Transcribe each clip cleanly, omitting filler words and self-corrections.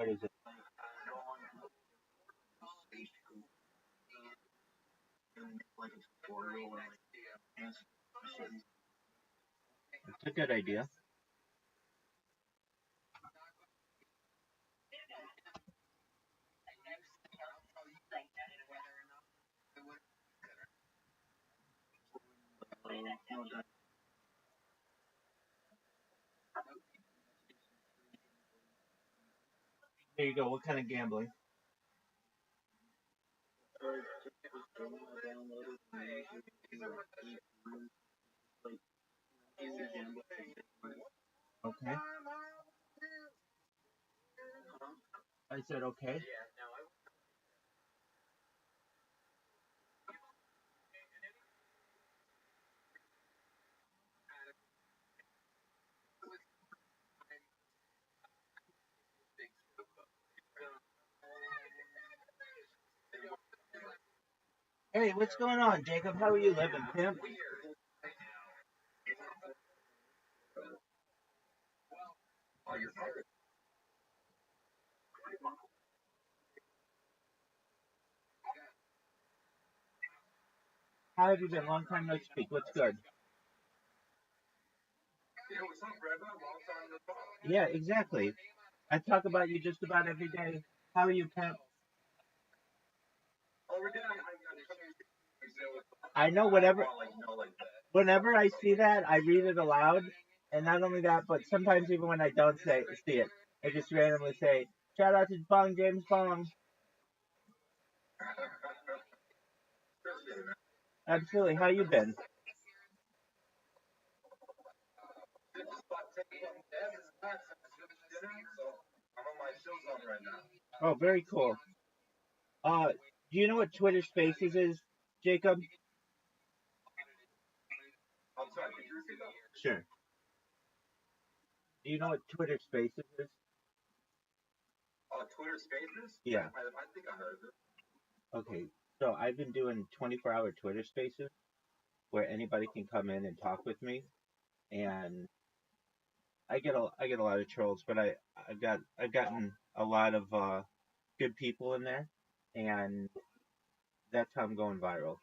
What is it? It's a good idea. There you go. What kind of gambling? Okay. I said okay. Hey, what's going on, Jacob? How are you living, pimp? How have you been? Long time no speak. What's good? Yeah, exactly. I talk about you just about every day. How are you, pimp? I know whenever I see that, I read it aloud, and not only that, but sometimes even when I don't see it, I just randomly say, "Shout out to Bong James Bong." Absolutely. How you been? Oh, very cool. Do you know what Twitter Spaces is, Jacob? Sure. Do you know what Twitter Spaces is? Yeah. Okay. So I've been doing 24-hour Twitter Spaces where anybody can come in and talk with me, and I get a lot of trolls, but I've gotten a lot of good people in there, and that's how I'm going viral.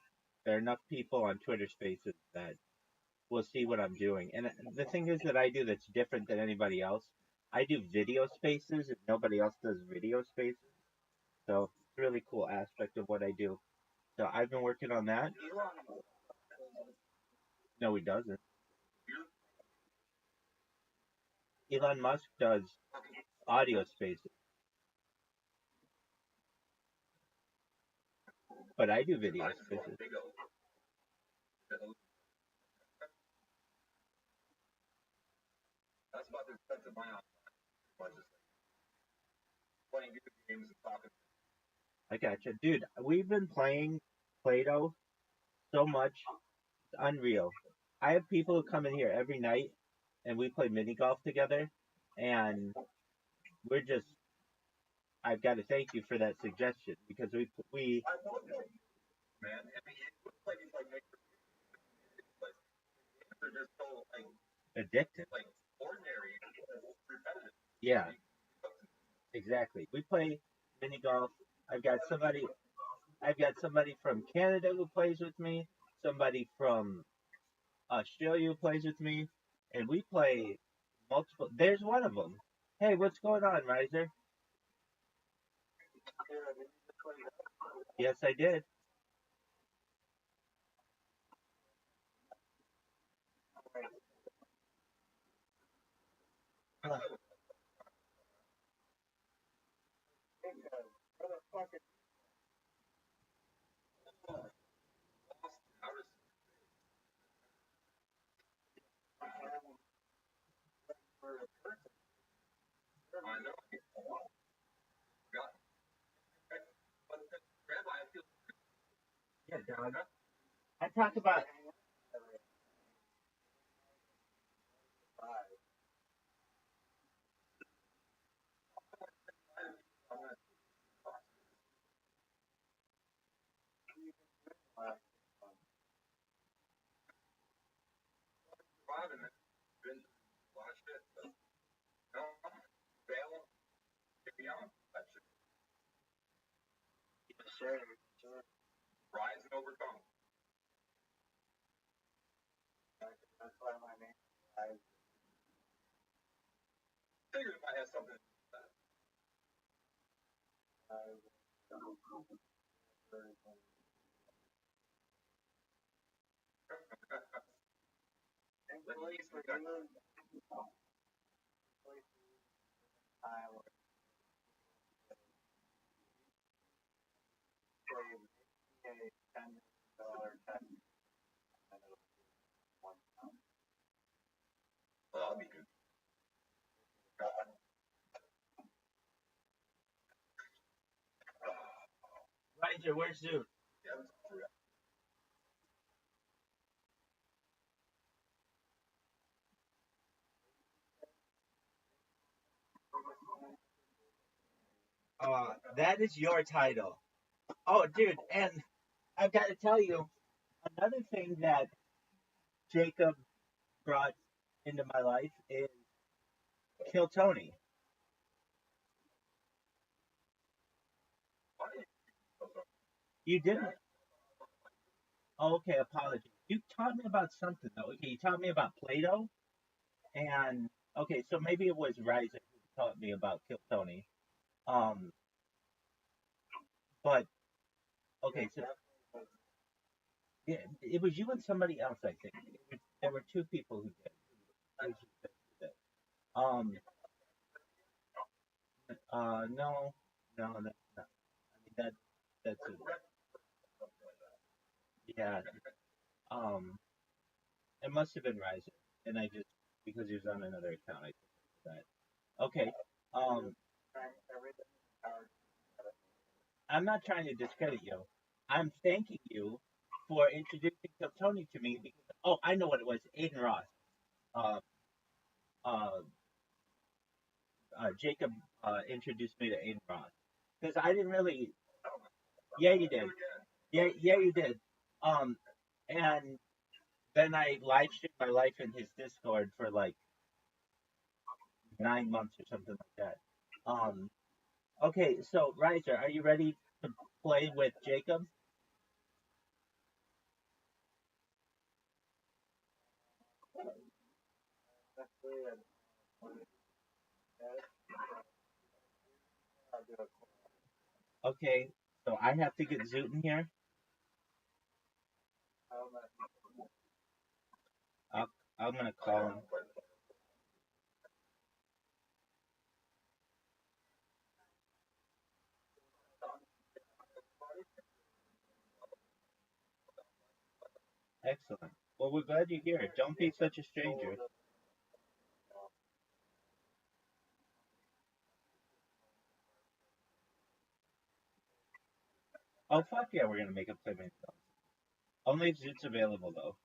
There are enough people on Twitter Spaces that will see what I'm doing, and the thing is that I do that's different than anybody else. I do video spaces, and nobody else does video spaces. So it's a really cool aspect of what I do. So I've been working on that. No, he doesn't. Elon Musk does audio spaces, but I do video spaces. I gotcha, dude. We've been playing Play-Doh so much, it's unreal. I have people who come in here every night, and we play mini golf together, and we're just. I've got to thank you for that suggestion because we addicted. Yeah, exactly. We play mini golf. I've got somebody. I've got somebody from Canada who plays with me. Somebody from Australia who plays with me, and we play multiple. There's one of them. Hey, what's going on, Riser? Yes, I did. Yeah, dog. I talk about. Riser, where's Zoot? That is your title. Oh, dude, and I've got to tell you another thing that Jacob brought into my life is Kill Tony. You didn't. Oh, okay, apology. You taught me about something though. Okay, you taught me about Plato, and okay, so maybe it was Riser who taught me about Kill Tony. Um, but okay, so yeah, it was you and somebody else, I think. There were two people who did. It was you that did it. No, no, that's not. I mean that's a, yeah. Um, it must have been Riser, and I just because he was on another account, I took that. Okay. Um, I'm not trying to discredit you. I'm thanking you for introducing Tony to me because oh, I know what it was. Aiden Ross. Uh, uh, Jacob introduced me to Aiden Ross because I didn't really. Yeah, you did. Yeah, yeah, you did. Um, and then I live streamed my life in his Discord for like 9 months or something like that. Um, okay, so Riser, are you ready to play with Jacob? Okay, so I have to get Zoot in here. I'll, I'm gonna call him. Excellent. Well, we're glad you're here. Don't be such a stranger. Oh fuck yeah, we're gonna make a play myself. Only if Zoot's available though.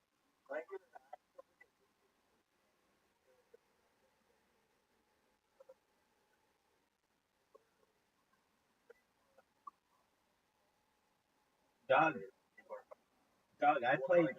Dog, dog, I played.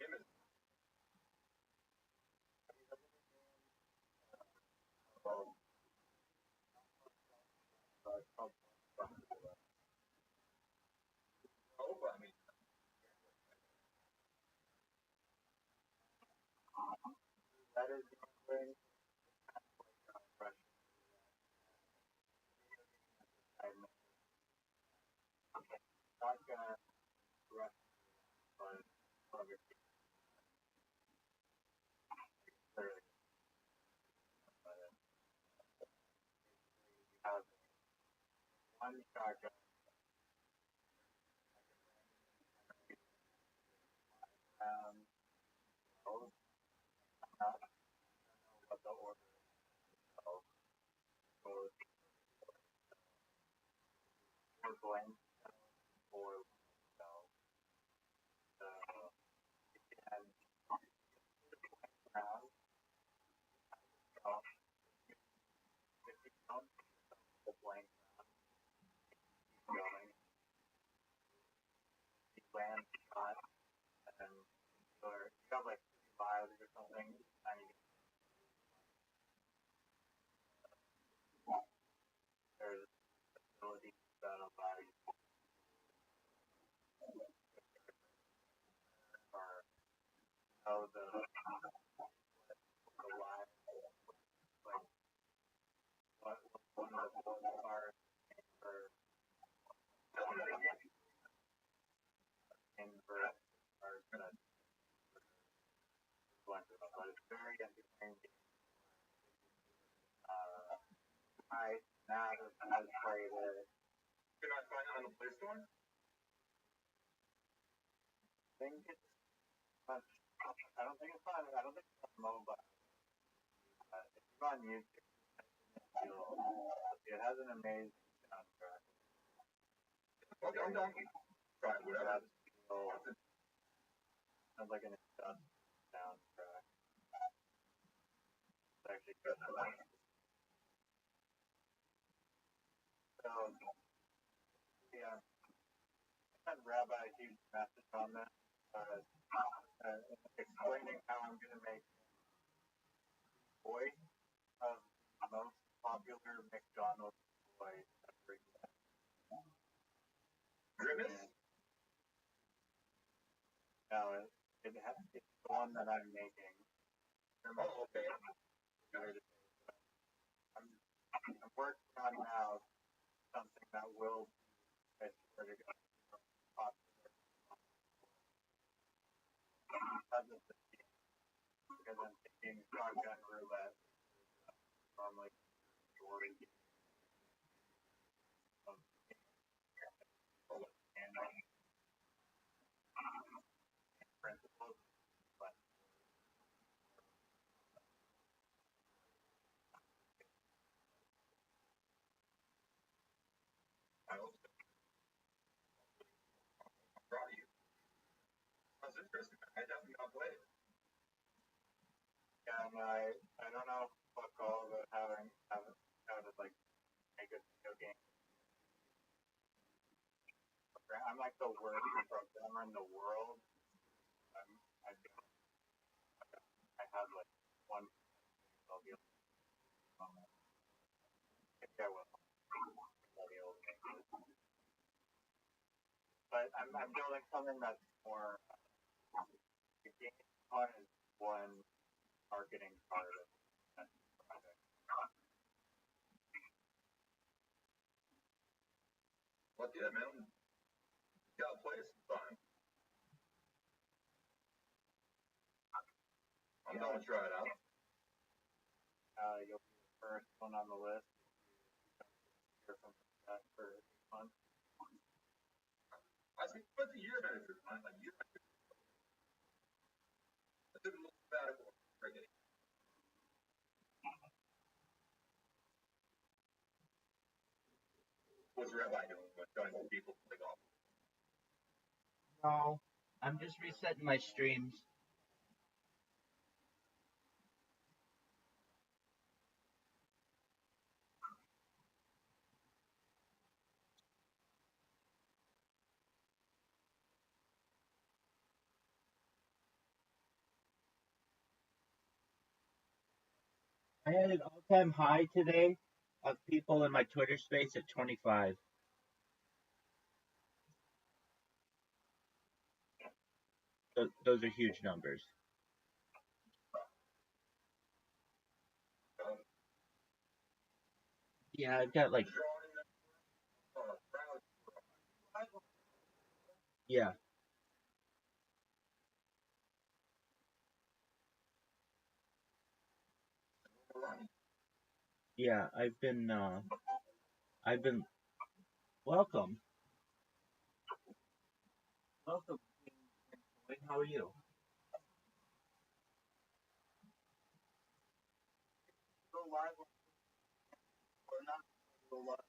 very entertaining game. I not has played it. You're not finding it on the Play Store? I think it's not, I don't think it's on. I don't think it's on mobile. It's on YouTube. It has an amazing soundtrack. Okay, I'm done. Try it, whatever. Sounds like an industrial soundtrack. It's actually good. So, yeah, I sent Rabbi a huge message on this, explaining how I'm going to make voice of the most popular McDonald's toy ever. Grimace? No, it's the one that I'm making. Oh, okay. I'm working on now something that will be, I swear to God, popular. Because I'm thinking shotgun roulette normally majority of and principles, but I hope so. I'm proud of you. Sounds interesting. I definitely got to play it. yeah, and I don't know fuck all about how to like make a video game. I'm like the worst programmer in the world. I have like one. I'll be able to maybe I will. But I'm building something that's more. The game part is one marketing part of that project. Well, yeah, man. You gotta play it sometime. I'm gonna try it out. You'll be the first one on the list. Hear from that for 8 months. I think what's a year better for mine? Like year. I took a little sabbatical for getting. What's Rabbi doing? Telling people to play golf. No, I'm just resetting my streams. I had an all-time high today of people in my Twitter space at 25. Those are huge numbers. Yeah, I've got like, yeah, yeah. I've been welcome, welcome. How are you? Go live or not go live.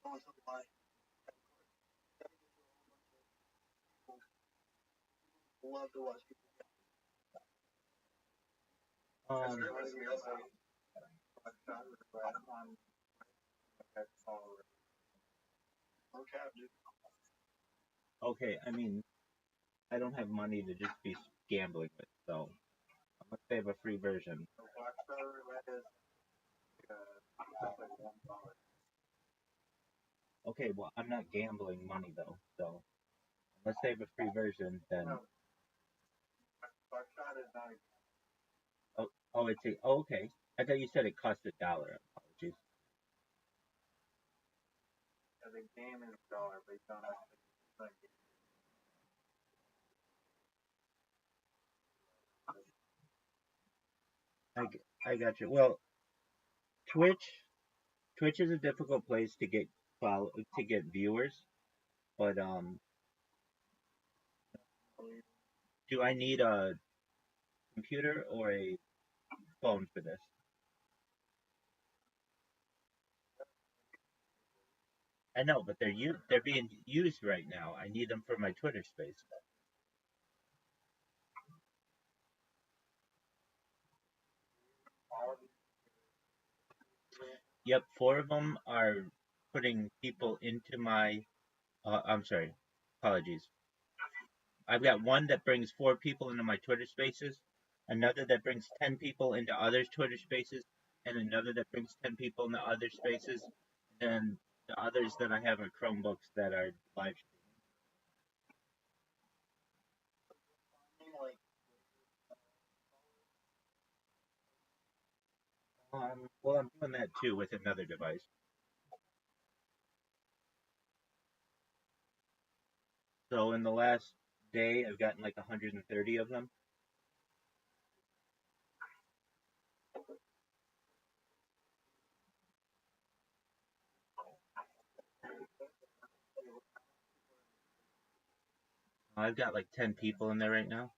Go live. Love to watch people. Okay, I mean, I don't have money to just be gambling with, so I'm gonna save a free version. Okay, well, I'm not gambling money though, so let's save a free version. Then, oh, it's a, oh, okay. I thought you said it cost $1. Apologies. The game is $1, but you don't have to. I got you. Well, Twitch Twitch is a difficult place to get viewers, but do I need a computer or a phone for this? I know, but they're being used right now. I need them for my Twitter space. Yep, four of them are putting people into my. I'm sorry, apologies. I've got one that brings four people into my Twitter spaces, another that brings 10 people into others' Twitter spaces, and another that brings 10 people into other spaces. Then the others that I have are Chromebooks that are live. Well, I'm doing that too with another device. So in the last day, I've gotten like 130 of them. I've got like 10 people in there right now.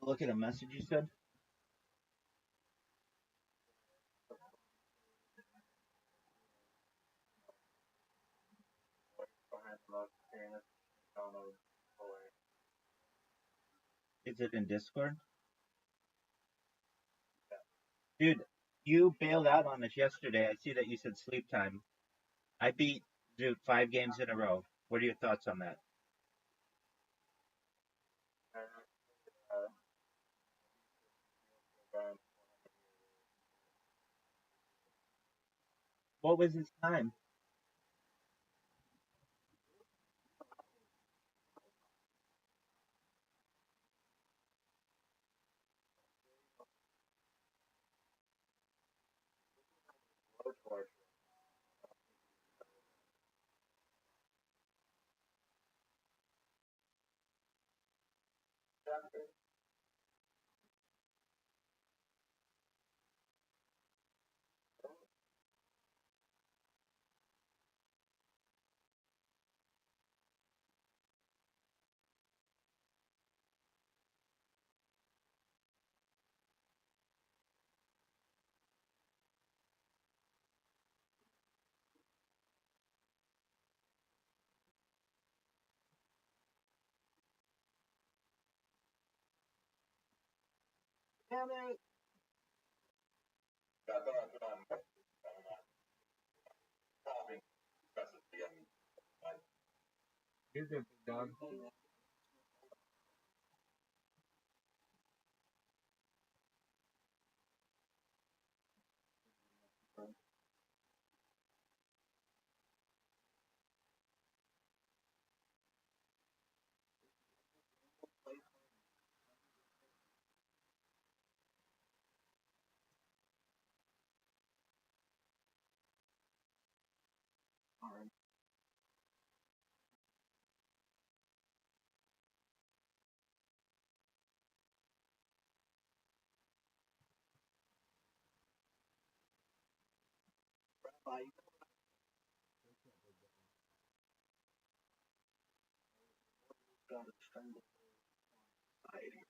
Look at a message you said. Is it in Discord? Dude, you bailed out on us yesterday. I see that you said sleep time. I beat Duke 5 games in a row. What are your thoughts on that? What was his time? Damn it. You're good, big dog.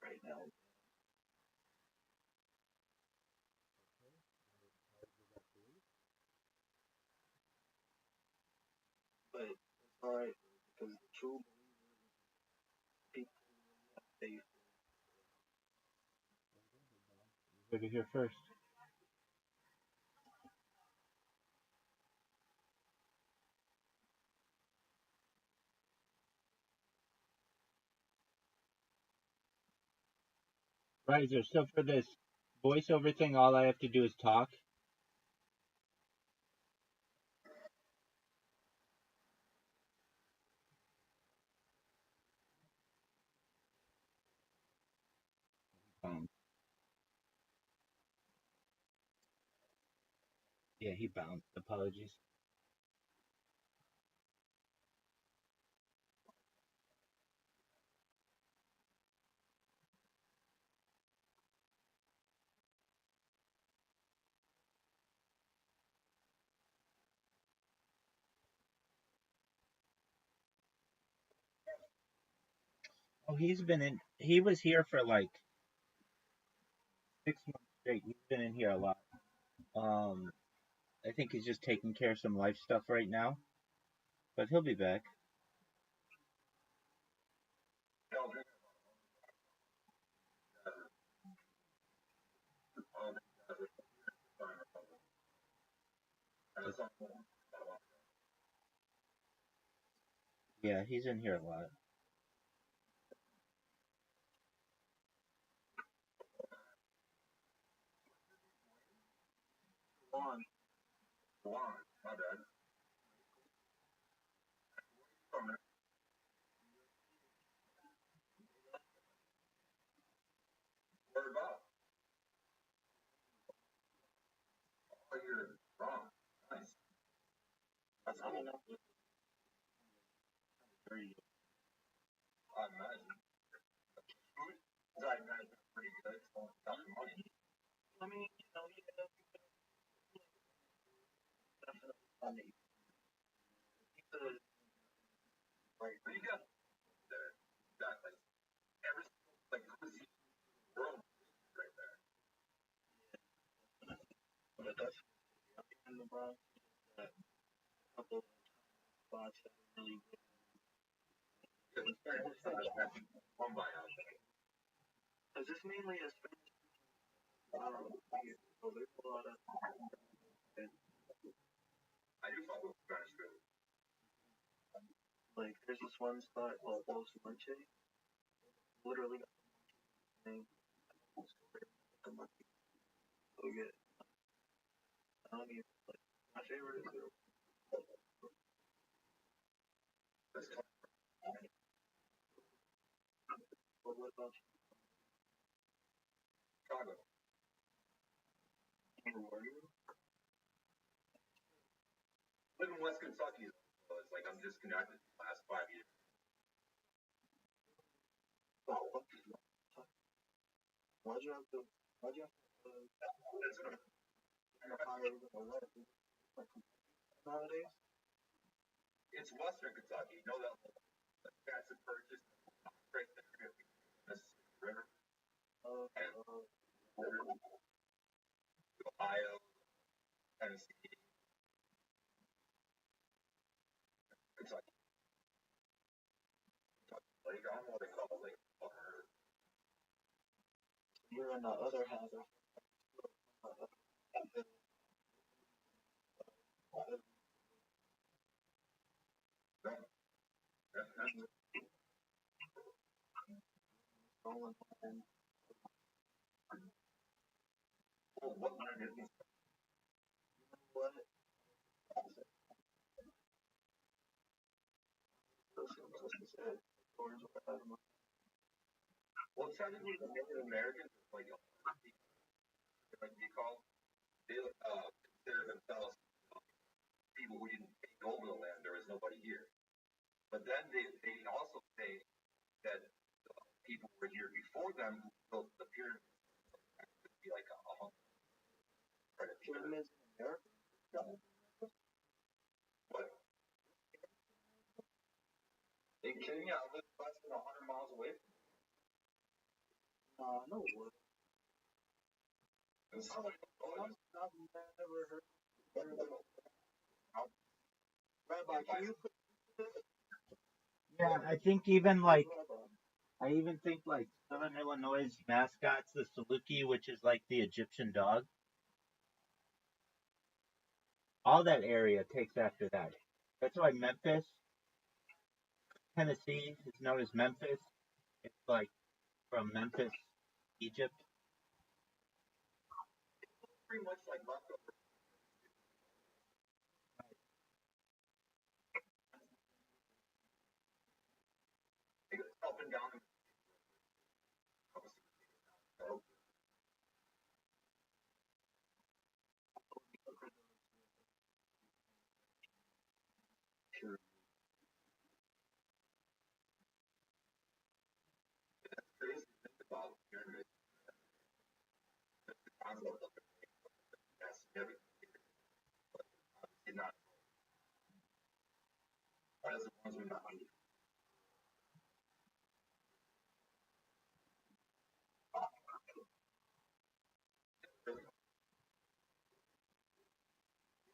Right now. But it's alright because the true people they Heard it here first. Riser, so for this voiceover thing, all I have to do is talk. Yeah, he bounced. Apologies. Oh, he's been in. He was here for like 6 months straight. He's been in here a lot. Um, I think he's just taking care of some life stuff right now, but he'll be back. Yeah, he's in here a lot. Juan, my bad. Where about? Oh, you're wrong. Nice. That's cool. I imagine. Food? I imagine pretty good. Got the money. I mean, definitely. Right. But you got there. You got like every like cuisine in the world right there. But that's in the Bronx. A couple spots that are really good. One by out there. Because it's mainly a Spanish. So there's a lot of. I do follow Spanish food. Like, there's this one spot called Los Manche. Literally, name. So good. I don't even like. My favorite is but what about you? Chicago. Where are you? Live in West Kentucky. So it's like I'm disconnected the last 5 years. Why'd you have to? Why'd you have to? Nowadays? It's Western Kentucky. You know that Jackson Purchase right there, Mississippi River, and Ohio, Tennessee, Kentucky. Lake, I don't know what they call it, Lake Palmer. You're in the other half of Rolling and Well, what land is it? what? Well, technically, the Native Americans, like be called, they consider themselves people who didn't take over the land. There was nobody here. But then they also say that people were here before them who built the pyramids. Could be like a Pyramids in America? What? In Kenya, I live less than 100 miles away from No way. it. Somebody I've never heard. Rabbi, can you put Yeah, I think even like I even think like Southern Illinois' mascot's the Saluki, which is like the Egyptian dog. All that area takes after that. That's why Memphis, Tennessee, is known as Memphis. It's like from Memphis, Egypt. Pretty much like leftover. Up and down. Sure. That's crazy to think about. The concept of it. Yes, everything. Obviously not. As the ones we're not under.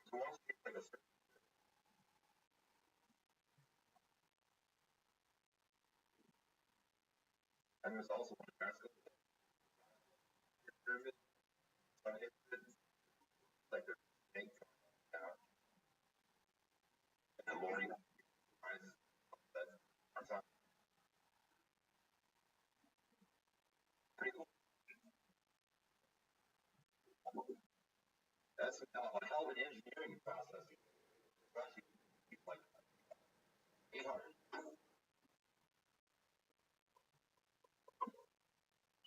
So once you get like a certain, and there's also one mascot pyramid. It's like there's a snake out in the morning. Rises that on top. Pretty cool. That's a hell of an engineering process. Especially like 800,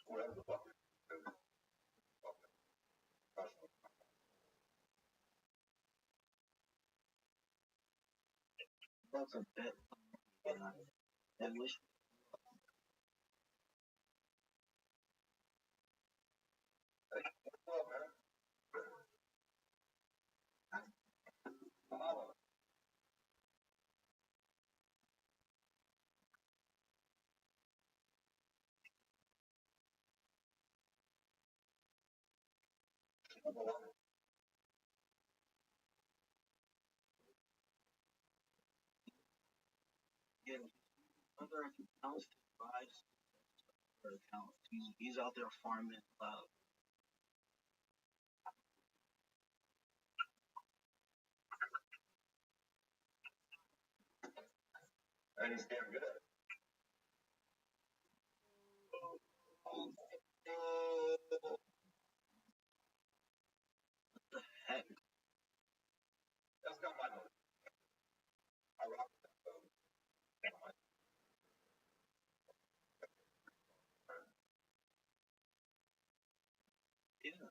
whatever the fuck. That's a bet. And wish Well, man. Mahalo. again, other accounts to buy other accounts. He's out there farming cloud. And he's damn good at it. Heck, That's not my note. I rock that. yeah.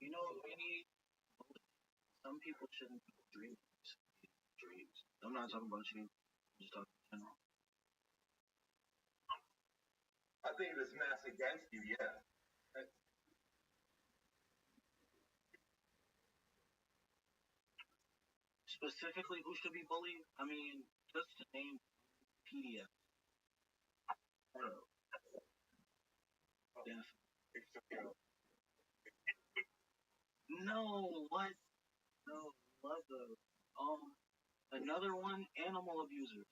You know, some people shouldn't dream dreams. I'm not talking about you. I'm just talking in general. I think if it's mass against you, yeah. Specifically, who should be bullied? I mean, just to name PDF. Def. No, what? No, love those. Another one, animal abusers.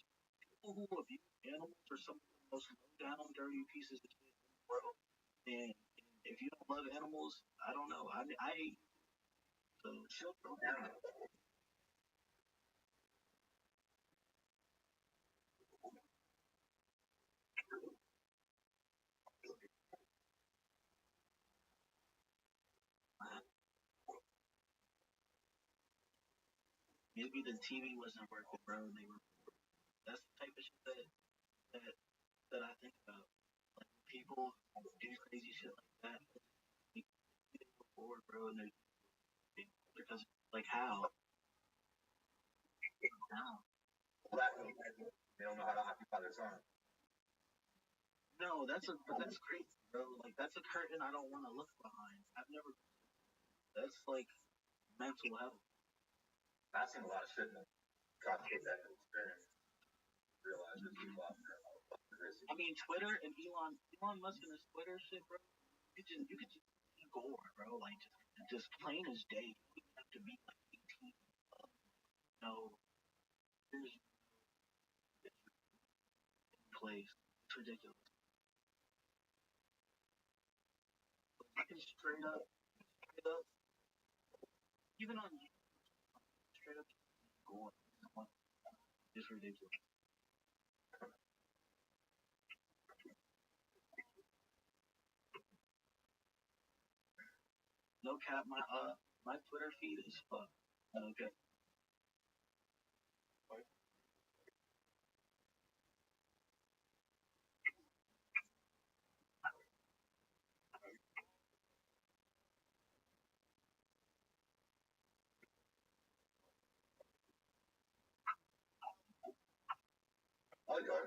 People who abuse animals are some of the most low down, dirty pieces of shit in the world. And if you don't love animals, I don't know. I hate you. So shut the down. Maybe the TV wasn't working, bro. And they were. That's the type of shit that that I think about. Like people do crazy shit like that. They were bored, bro, and because like how? How? They don't know how to occupy their time. No, that's crazy, bro. Like that's a curtain I don't want to look behind. I've never. That's like mental health. I've seen a lot of shit in contemplate that experience. Realize there's people out there. I mean, Twitter and Elon Musk and his Twitter shit, bro. You could just be bored, bro. Like just plain as day. You don't have to be like 18. No, there's place. It's ridiculous. You can straight up, even on YouTube, straight up go on. It's ridiculous. No cap, my Twitter feed is fucked. Okay. Oh, yeah.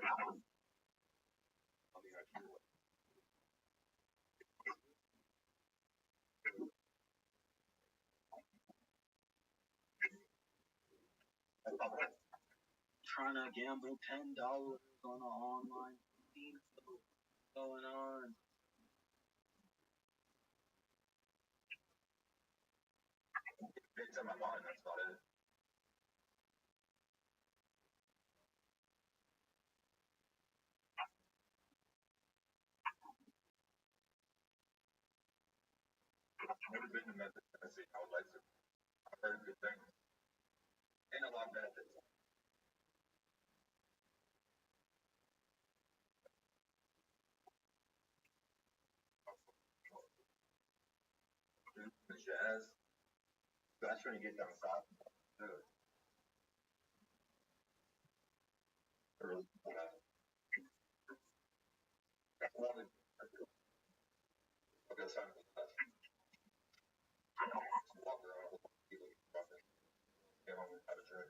Trying to gamble $10 on an online scene. What's going on? It's in my mind. That's about it. Never been to Memphis, Tennessee. I would like to. I've heard good things. Ain't a lot of bad things. The jazz. That's trying to get down south. Dude. Early. I wanted. I guess I'm walk around with people. Get home and have a drink.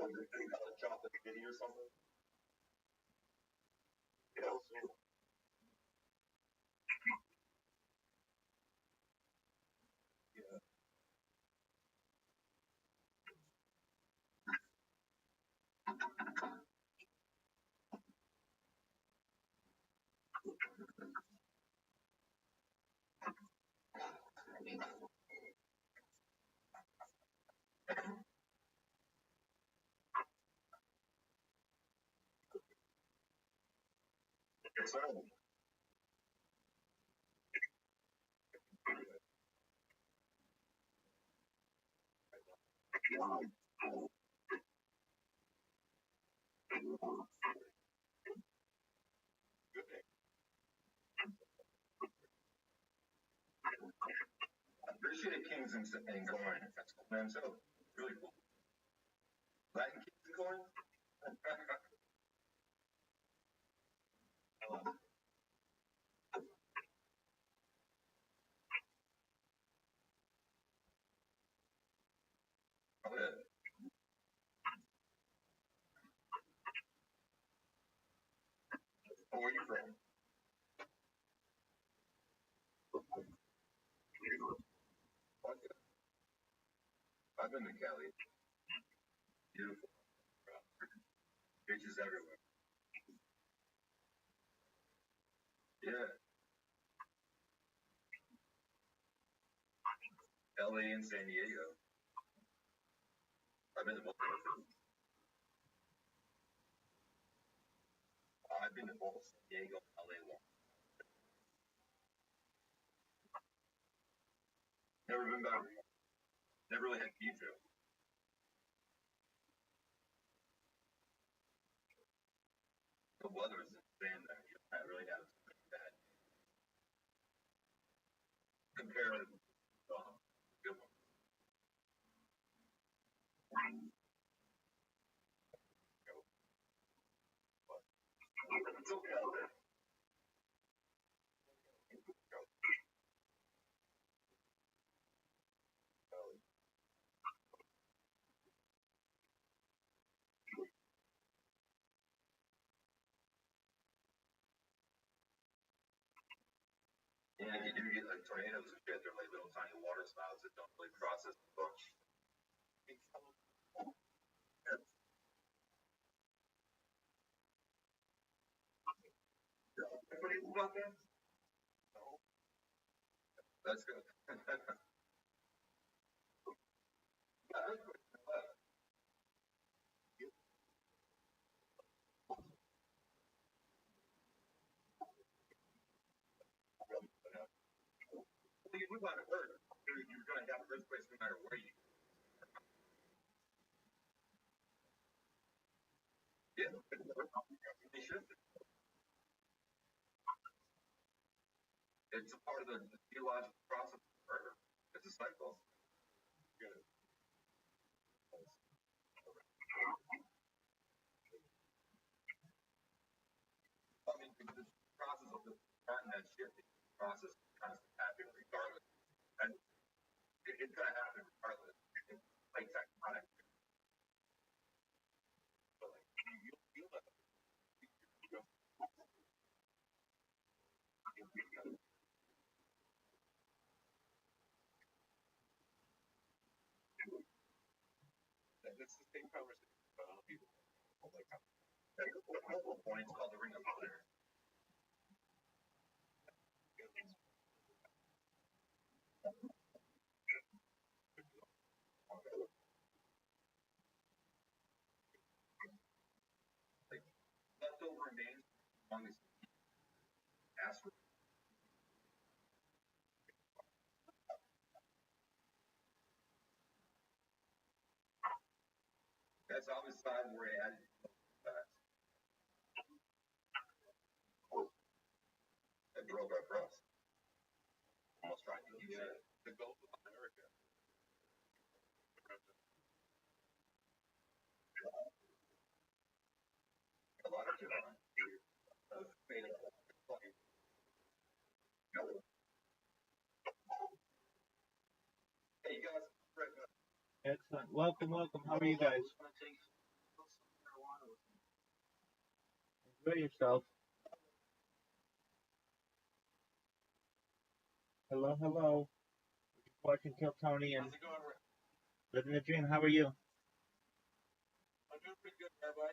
They call it chocolate kitty or something. Yeah. It's all. Appreciate Kings and Corn. That's cool, man. So really cool. Latin Kings and Corn. Oh, yeah. Where are you from? Okay. I've been to Cali. Beautiful. Beaches everywhere. Yeah. LA and San Diego. I've been to both of them. I've been to both San Diego and LA once. Never been back. Never really had pizza. The weather is insane there. You don't really have too many bad. fair and good one. It's okay out there. And you do get like tornadoes and shit. They're like little tiny water spouts that don't really process the book. Anybody about that? No. That's good. Well, you move on to Earth, you're going to have earthquakes no matter where you. Yeah, they should. It's a part of the geological process of Earth. It's a cycle. Good. I mean, the process of the continent shifting process is constantly happening regardless. And it's going to happen regardless. It's like tectonic. So, like, you'll feel that. It's the same conversation about other people. Like, at one point, it's called the Ring of Honor. Like, leftover remains among its asteroids. That's on the side where I added facts. That drove our press. Almost trying to use it. The Gulf of America. A lot of it. Hey, you guys. Excellent. Welcome, welcome. How are you guys? Enjoy yourself. Hello, hello. Watching Kill Tony and living the dream. How are you? I'm doing pretty good, Rabbi.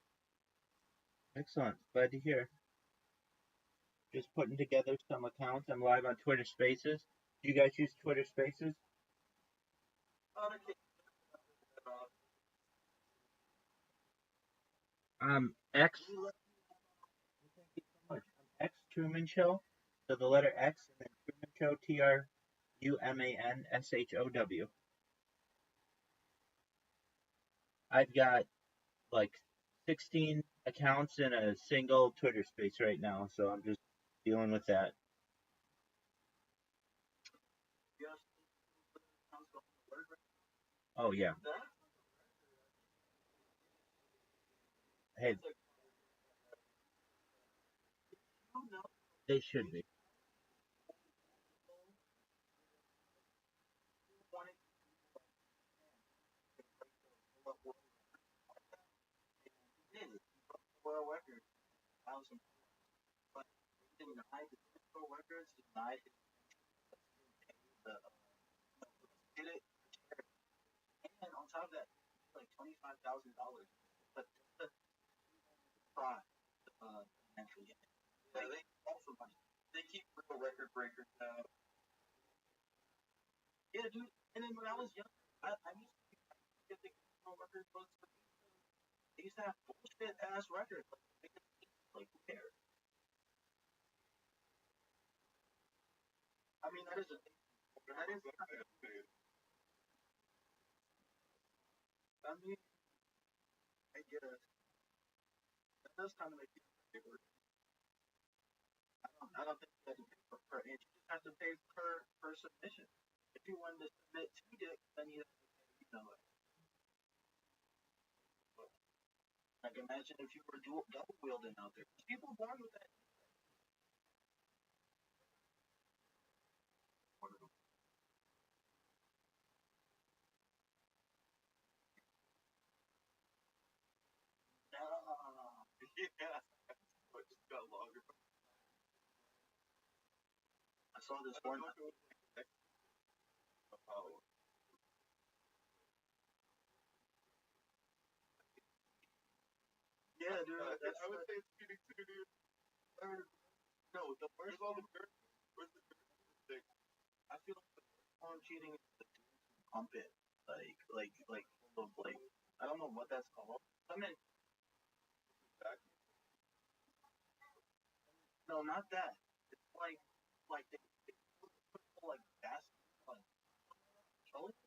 Excellent. Glad to hear. Just putting together some accounts. I'm live on Twitter Spaces. Do you guys use Twitter Spaces? X. Thank you so much. X Truman Show. So the letter X and then Truman Show. TRUMANSHOW. I've got like 16 accounts in a single Twitter space right now, so I'm just dealing with that. Oh yeah. Hey, they should be. World record. But denied the world records, denied the did it, and on top of that, like $25,000. But the prize, actually, Yeah, they also they keep real record breakers now. yeah, dude. And then when I was young, I used to get the world record books, but they used to have bullshit ass records. Like who cares? I mean, that is a that is. I mean, I guess that does kind of make you. I don't think you have to pay per inch. You just have to pay per submission. If you wanted to submit 2 dicks, then you have to pay, like imagine if you were double wielding out there. There's people born with that. Yeah, but just got longer. I saw this one. Yeah, dude. I would say it's cheating too, dude. No, the worst. Where's all the dirt? Where's the dirt? I feel like the worst form of cheating is the dudes who pump it, full of like, I don't know what that's called. I mean, no, not that. It's like they put like gas, like petroleum.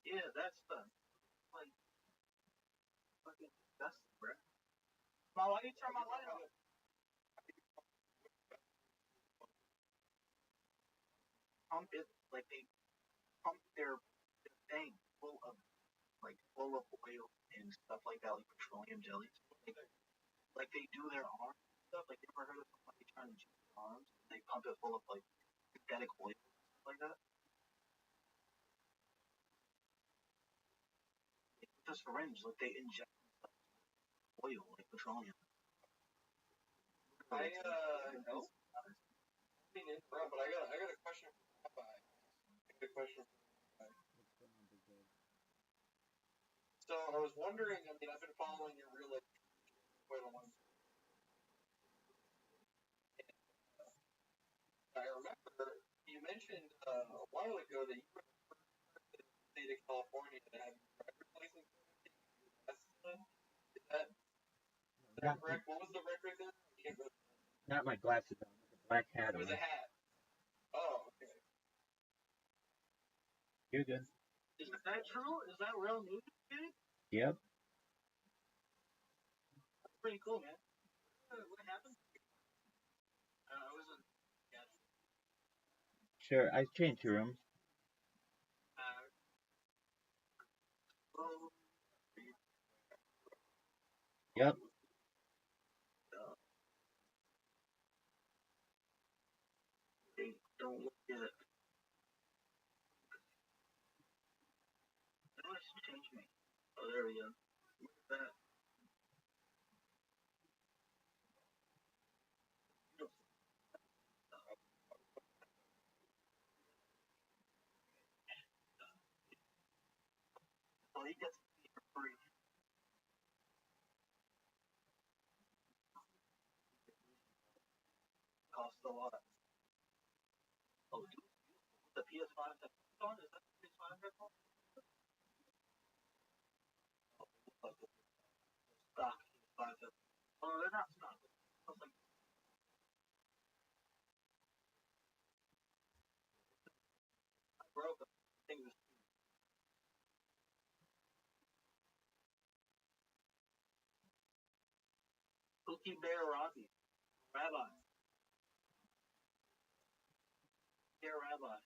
Yeah, that's the like fucking disgusting, bro. Why you turn my light on? Pump it like they pump their thing full of oil and stuff like that, like petroleum jellies. Like they do their arms and stuff. Like you ever heard of somebody trying to juice their arms? They pump it full of like synthetic oil and stuff like that. With a syringe, like they inject oil, like petroleum. No. I mean, interrupt, but I got a question for Rabbi. I got a question for Rabbi. So I was wondering. I mean, I've been following your real life for quite a long time. I remember you mentioned a while ago that you were the first person in the state of California to have your driver's license taken. Is that correct? What was the record there? Not my glasses on. Black hat It on. was a hat. Oh, okay. You're good. Is that true? Is that real news, dude? Yep. That's pretty cool, man. What happened? I wasn't. Yeah. Sure, I changed rooms. Yep. Don't look at it. That just changed me. Oh, there we go. Look at that. Oh, he gets it for free. Costs a lot. Oh, dude, the PS5 headphones on? Is that the PS5 headphone? Oh, like the stock PS5 headphones. Oh, they're not stock. Like, I broke them. Things is Cookie Bear Robbie. Rabbi. Bear Rabbi.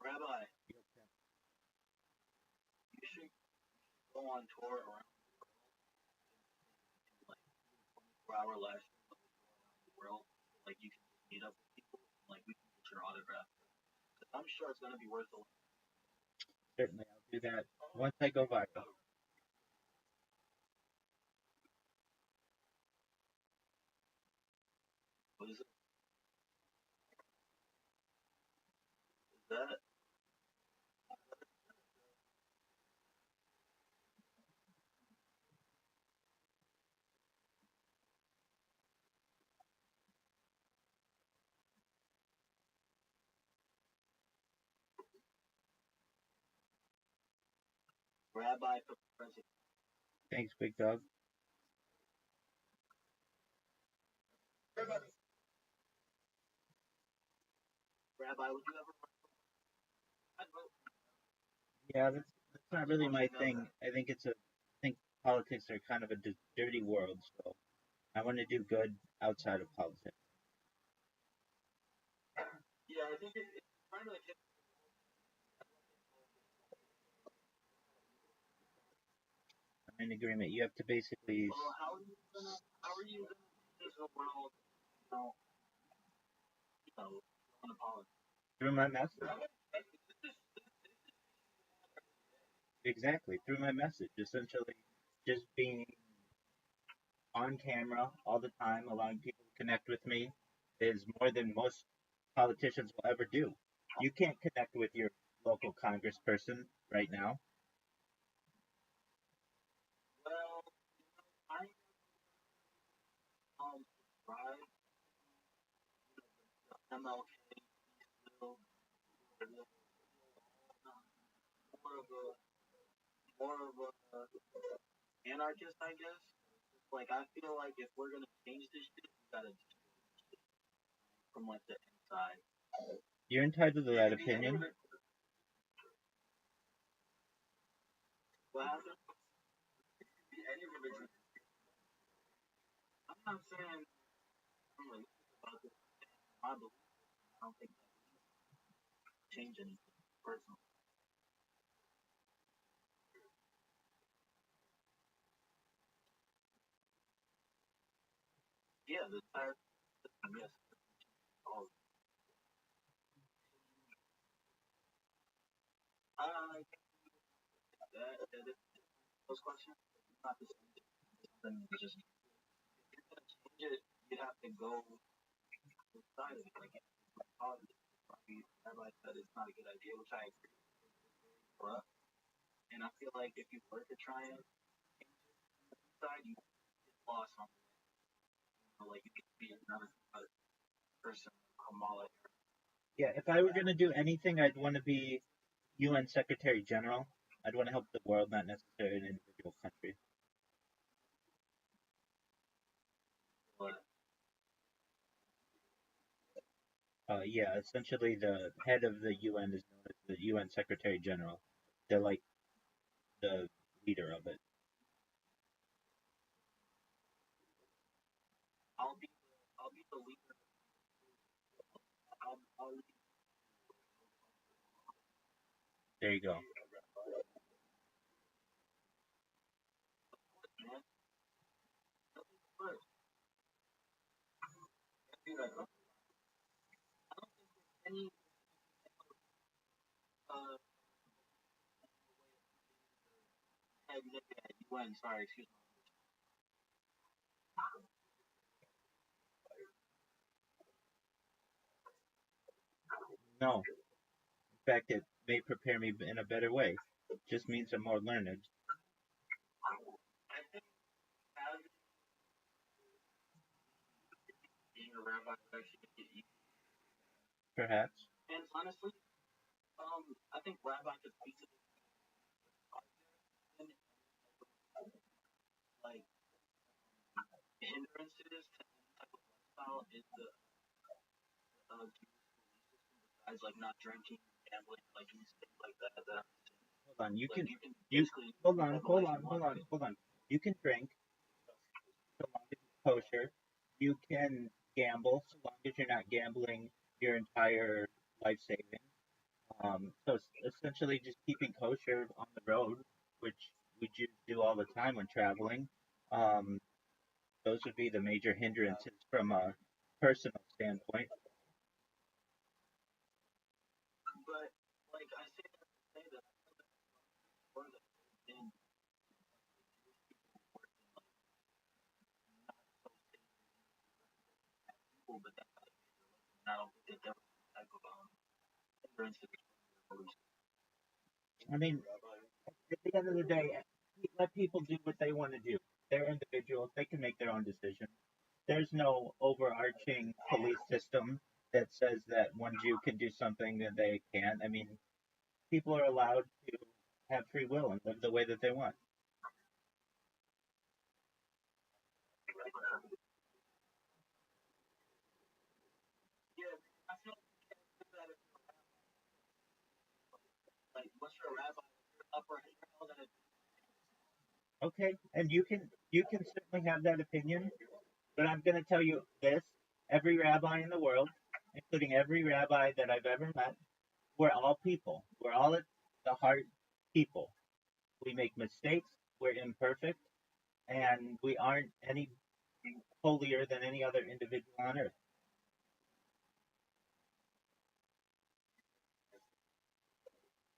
Rabbi. You should go on tour around like 24-hour live around the world. Like you can meet up with people. Like we can get your autograph. I'm sure it's gonna be worth a lot. Certainly, I'll do that once I go viral. What is it? Is that? Rabbi for president. Thanks, big dog. Rabbi, would you ever? Yeah, that's not really my thing. I think politics are kind of a dirty world, so I want to do good outside of politics. Yeah, I think it's kind of like I'm in agreement. You have to basically well, how are you gonna change the world, you know, you know, on the politics? through my message. Exactly, through my message. Essentially, just being on camera all the time, allowing people to connect with me, is more than most politicians will ever do. You can't connect with your local congressperson right now. Well, I subscribe to MLK still more of a more of a anarchist, I guess. Like I feel like if we're gonna change this shit, we gotta from like the inside. You're entitled to that opinion. What happened? I'm not saying I'm like about this. My belief. I don't think that change anything personally. Yeah, the entire system, yes. All of it. I that is those questions. It's not the same. Then it's just if you're gonna change it, you have to go inside of it. Like politics. Everybody said it's not a good idea, which I agree for us. And I feel like if you were to try and inside, you get lost on like you could be another person, Kamala. Yeah, if I were going to do anything, I'd want to be UN Secretary General. I'd want to help the world, not necessarily an individual country. But Yeah, essentially the head of the UN is known as the UN Secretary General. They're like the leader of it. I'll be the leader. I'll lead. There you go. Man. First, any uh head nigga at UN. Sorry, excuse me. No, in fact, it may prepare me in a better way. Just means I'm more learned, I think having being a rabbi would actually get you. perhaps. And honestly, I think rabbi could speak to this like hindrances to any type of lifestyle is the besides like not drinking, gambling, like things like that. That Hold on, like you can you, basically hold on, live a hold life on, you hold want, on, right? hold on. You can drink so long as it's kosher. You can gamble so long as you're not gambling your entire life savings. So it's essentially just keeping kosher on the road, which we do all the time when traveling. Um, those would be the major hindrances from a personal standpoint. But like I say that to say that for the in people, but that's not I don't think that type of hindrances. I mean, at the end of the day, let people do what they want to do. They're individuals. They can make their own decisions. There's no overarching police system that says that one Jew can do something that they can't. I mean, people are allowed to have free will and live the way that they want. Yeah, I feel like that if like once you're a rabbi. Okay, and you can certainly have that opinion, but I'm going to tell you this: every rabbi in the world, including every rabbi that I've ever met, we're all people. We're all at the heart people. We make mistakes. We're imperfect, and we aren't any holier than any other individual on earth.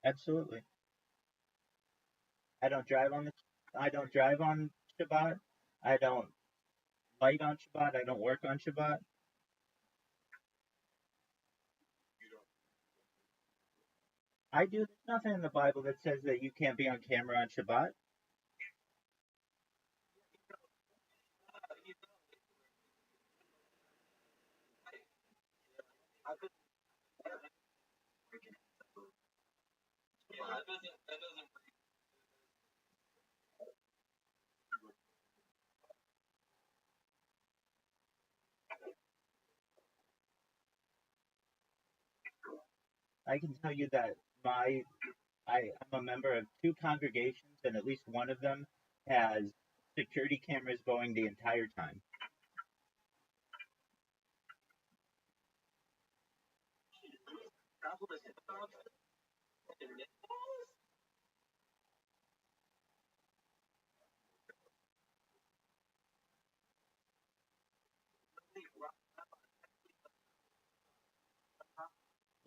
Absolutely. I don't drive on the. I don't drive on Shabbat. I don't light on Shabbat. I don't work on Shabbat. I do. There's nothing in the Bible that says that you can't be on camera on Shabbat. I can tell you that my I'm a member of two congregations, and at least one of them has security cameras going the entire time.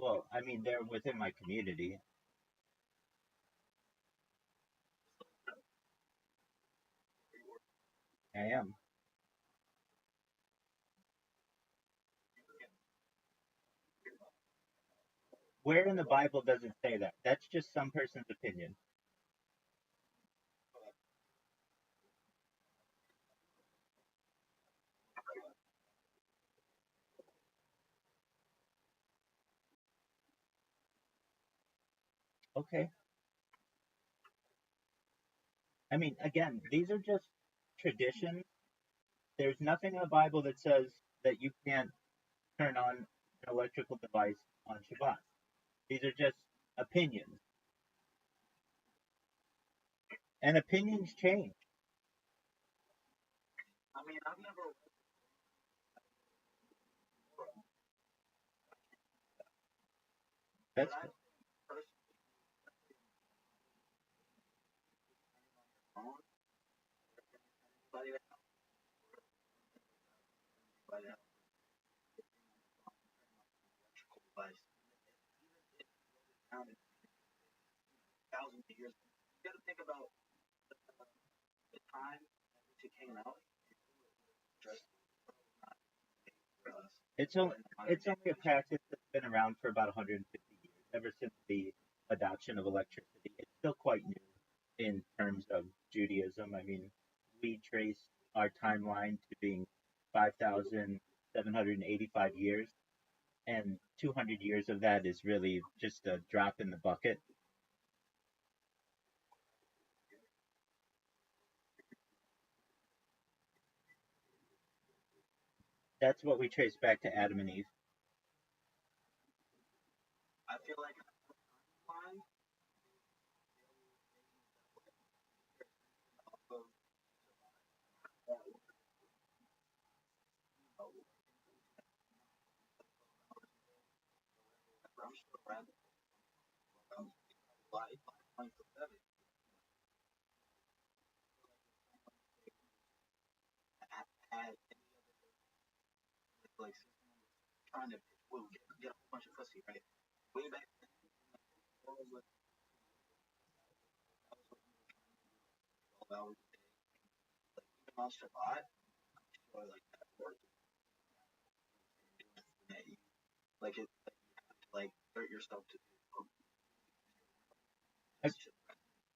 Well, I mean, they're within my community. I am. Where in the Bible does it say that? That's just some person's opinion. Okay. I mean, again, these are just traditions. There's nothing in the Bible that says that you can't turn on an electrical device on Shabbat. These are just opinions, and opinions change. That's it's only it's only a practice that's been around for about 150 years, ever since the adoption of electricity. It's still quite new in terms of Judaism. I mean, we trace our timeline to being 5,785 years, and 200 years of that is really just a drop in the bucket. That's what we trace back to Adam and Eve.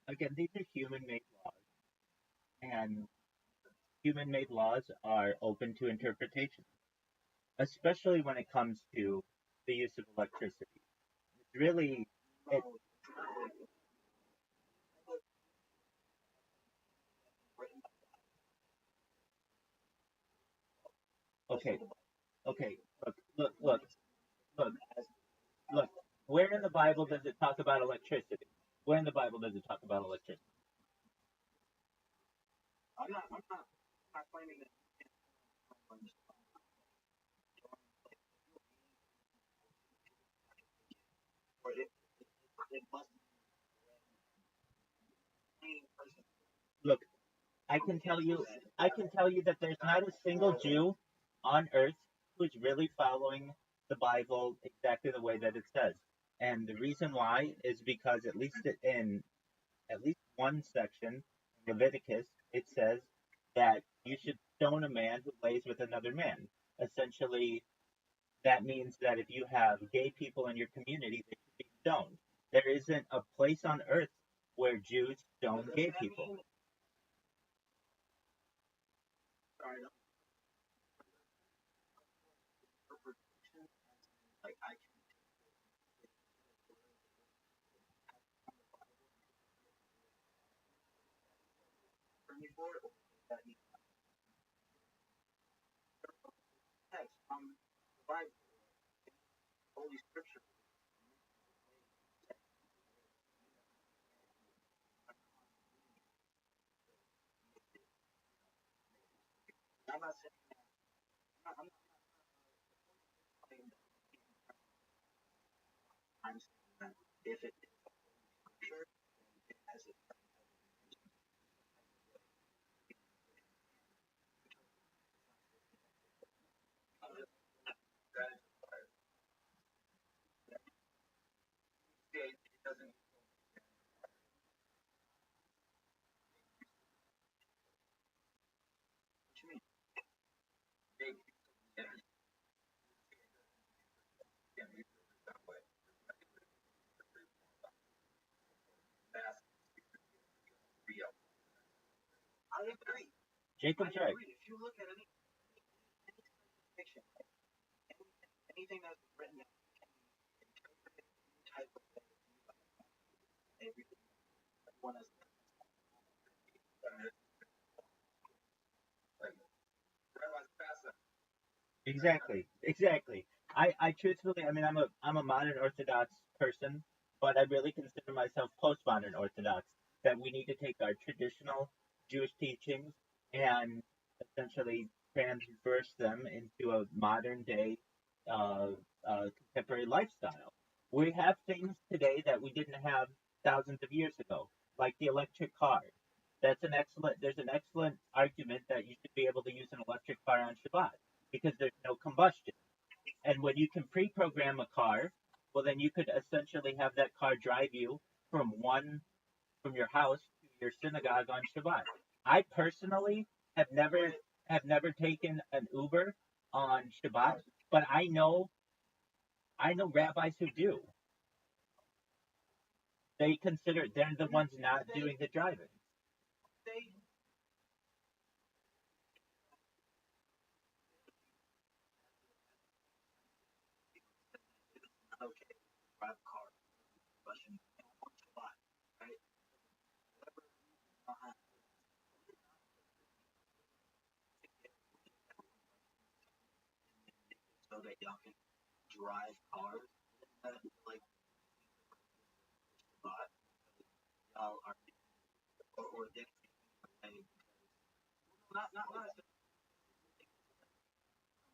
Again, these are human-made laws, and human-made laws are open to interpretation, especially when it comes to the use of electricity. It's really it, okay. Okay, look, look. Where in the Bible does it talk about electricity? Where in the Bible does it talk about electricity? I'm not claiming that you can't from this or it must be a person. Look, I can tell you, I can tell you that there's not a single Jew on earth who's really following the Bible exactly the way that it says. And the reason why is because in at least one section, Leviticus, it says that you should stone a man who lays with another man. Essentially, that means that if you have gay people in your community, they should be stoned. There isn't a place on earth where Jews stone gay people. Sorry, like I can bring you forward or that you text from the Bible, Holy Scripture. I'm not saying I'm not saying that I'm saying that if it is Scripture, it has it. It doesn't What you mean? make sense. Can't use it that way. That's real. I agree. Jacob's I right. agree. If you look at any fiction, anything that's written down can be interpreted any type of way. Everything one has Like, Rabbi Passa, Exactly, exactly. I truthfully, I mean, I'm a modern Orthodox person, but I really consider myself postmodern Orthodox. That we need to take our traditional Jewish teachings and essentially transverse them into a modern day, uh, contemporary lifestyle. We have things today that we didn't have thousands of years ago, like the electric car. There's an excellent argument that you should be able to use an electric car on Shabbat because there's no combustion. And when you can pre-program a car, well, then you could essentially have that car drive you from one from your house to your synagogue on Shabbat. I personally have never have never taken an Uber on Shabbat, but I know rabbis who do. They consider they're the ones not doing the driving. they okay. Drive a car, Russian, a lot, right? Uh-huh. So that y'all can drive cars, like lot, y'all are or dedicated not as a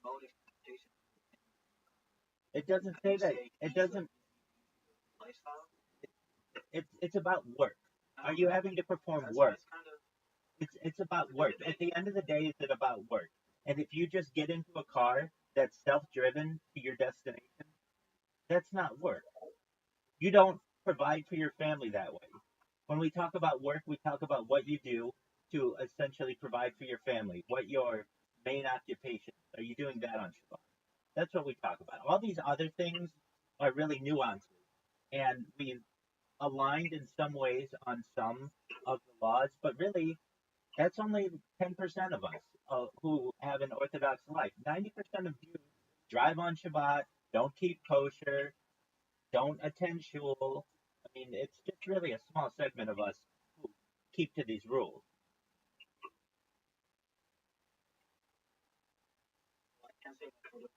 mode of transportation. It doesn't say that. It doesn't. Lifestyle. It's about work. Are you having to perform That's work? kind of It's about work. At the end of the day, it's about work. And if you just get into a car that's self-driven to your destination, that's not work. You don't provide for your family that way. When we talk about work, we talk about what you do to essentially provide for your family, what your main occupation. Are you doing that on Shabbat? That's what we talk about. All these other things are really nuances, and we've aligned in some ways on some of the laws, but really that's only 10% of us who have an Orthodox life. 90% of Jews drive on Shabbat, don't keep kosher, don't attend shul. I mean, it's just really a small segment of us who keep to these rules. I can't say for the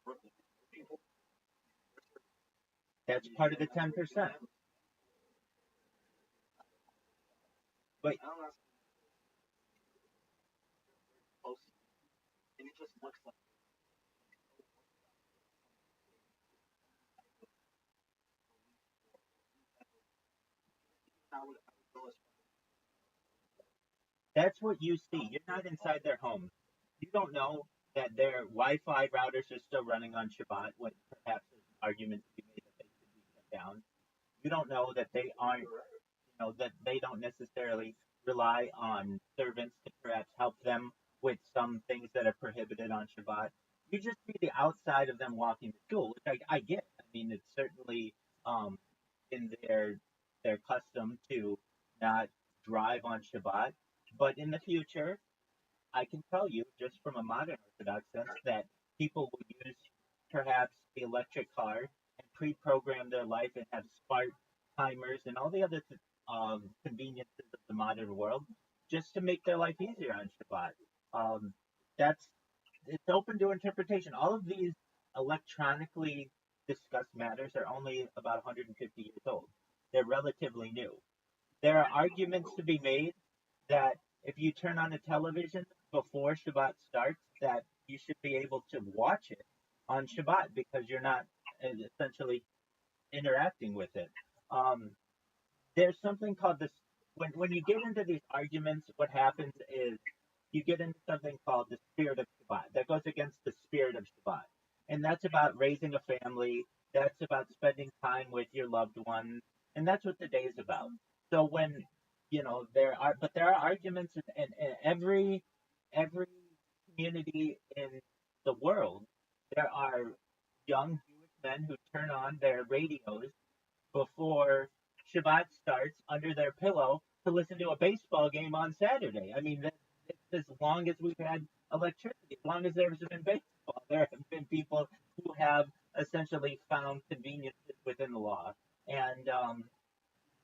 Brooklyn people. That's part of the 10%. But I'm not supposed to, and it just looks like I would go as that's what you see. You're not inside their homes. You don't know that their Wi-Fi routers are still running on Shabbat when perhaps there's an argument to be made that they should be shut down. You don't know that they aren't, that they don't necessarily rely on servants to perhaps help them with some things that are prohibited on Shabbat. You just see the outside of them walking to school, which I get. I mean, it's certainly um, in their custom to not drive on Shabbat. But in the future, I can tell you, just from a modern Orthodox sense, that people will use perhaps the electric car and pre-program their life and have smart timers and all the other conveniences of the modern world just to make their life easier on Shabbat. Um, that's it's open to interpretation. All of these electronically discussed matters are only about 150 years old. They're relatively new. There are arguments to be made that if you turn on a television before Shabbat starts, that you should be able to watch it on Shabbat because you're not essentially interacting with it. Um, there's something called this. When you get into these arguments, what happens is you get into something called the spirit of Shabbat that goes against the spirit of Shabbat, and that's about raising a family. That's about spending time with your loved ones, and that's what the day is about. So when there are arguments in every community in the world. There are young Jewish men who turn on their radios before Shabbat starts under their pillow to listen to a baseball game on Saturday. I mean, as long as we've had electricity, as long as there's been baseball, there have been people who have essentially found conveniences within the law. And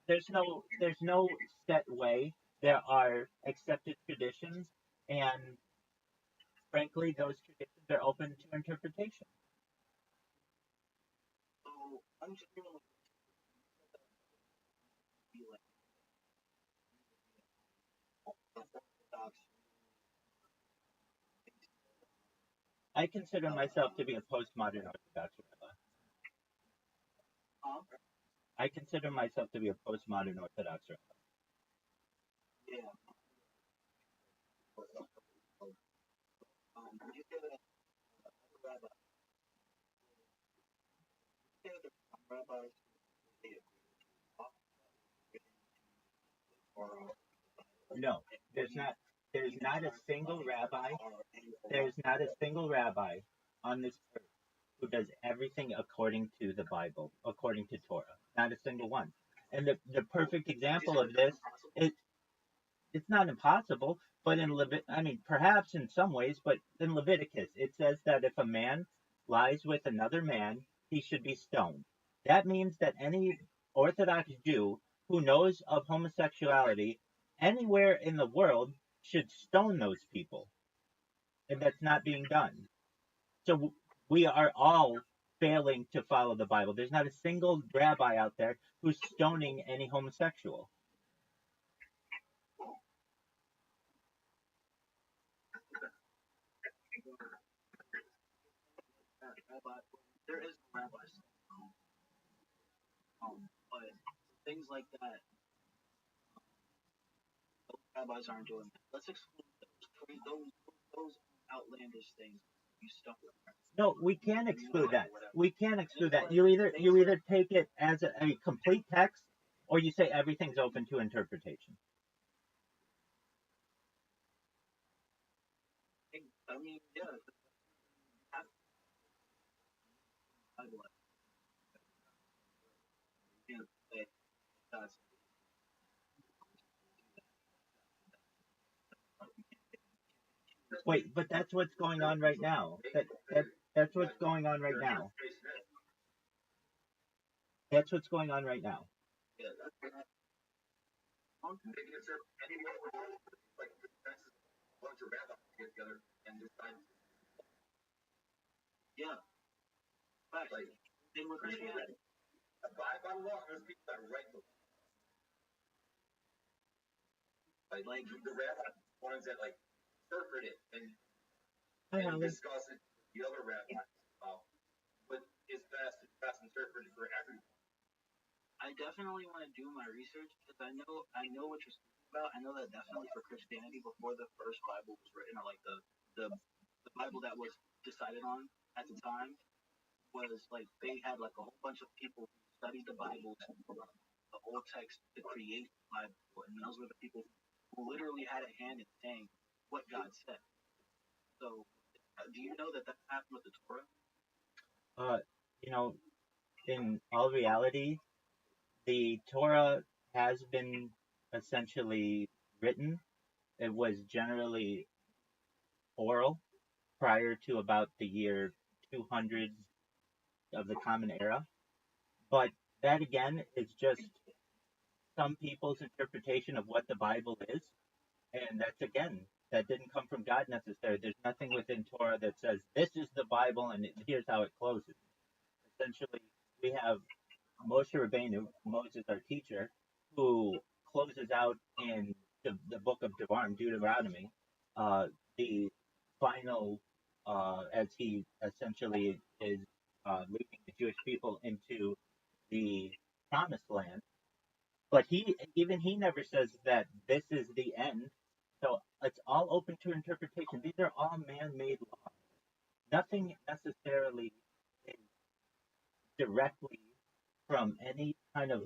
there's no set way. There are accepted traditions, and frankly, those traditions are open to interpretation. so I'm just gonna be like Orthodox. I consider myself to be a postmodern Orthodox rabbi. Um, I consider myself to be a postmodern Orthodox rabbi. yeah. You say that rabbi, you say that some rabbis they or No, there's not. There's not a single rabbi. There's not a single rabbi on this earth who does everything according to the Bible, according to Torah. Not a single one. And the perfect example of this is it's not impossible, but I mean, perhaps in some ways, but in Leviticus, it says that if a man lies with another man, he should be stoned. That means that any Orthodox Jew who knows of homosexuality anywhere in the world should stone those people, and that's not being done. So we are all failing to follow the Bible. There's not a single rabbi out there who's stoning any homosexual. rabbi. There is no rabbis, but things like that, those rabbis aren't doing that. Let's exclude those outlandish things. You stuff with No, we can exclude that. We can exclude that. You either take it as a complete text, or you say everything's open to interpretation. I mean, yeah, I like, yeah, that's Wait, but that's what's going on right now. That's what's going on right now. That's what's going on right now. yeah, that's Maybe is there any way like consensus, a bunch of rabbis get together and decide yeah. Right. like Same with Christianity. by law, there's people that write the like the rabbis, ones that like interpret it and discuss it with the other rabbis about what is best interpreted for everyone. I definitely want to do my research because I know what you're speaking about. I know that definitely for Christianity, before the first Bible was written, or like the Bible that was decided on at the time, was like they had like a whole bunch of people who studied the Bible, the old text to create the Bible, and those were the people who literally had a hand in saying what God said. So, do you know that that happened with the Torah? You know, in all reality, the Torah has been essentially written. It was generally oral prior to about the year 200 of the Common Era. But that again is just some people's interpretation of what the Bible is. And that's again, that didn't come from God necessarily. There's nothing within Torah that says this is the Bible and here's how it closes. Essentially, we have Moshe Rabbeinu, Moses, our teacher, who closes out in the book of Deuteronomy, uh, the final, as he essentially is leading the Jewish people into the promised land. But he never says that this is the end. So it's all open to interpretation. These are all man-made laws. Nothing necessarily is directly from any kind of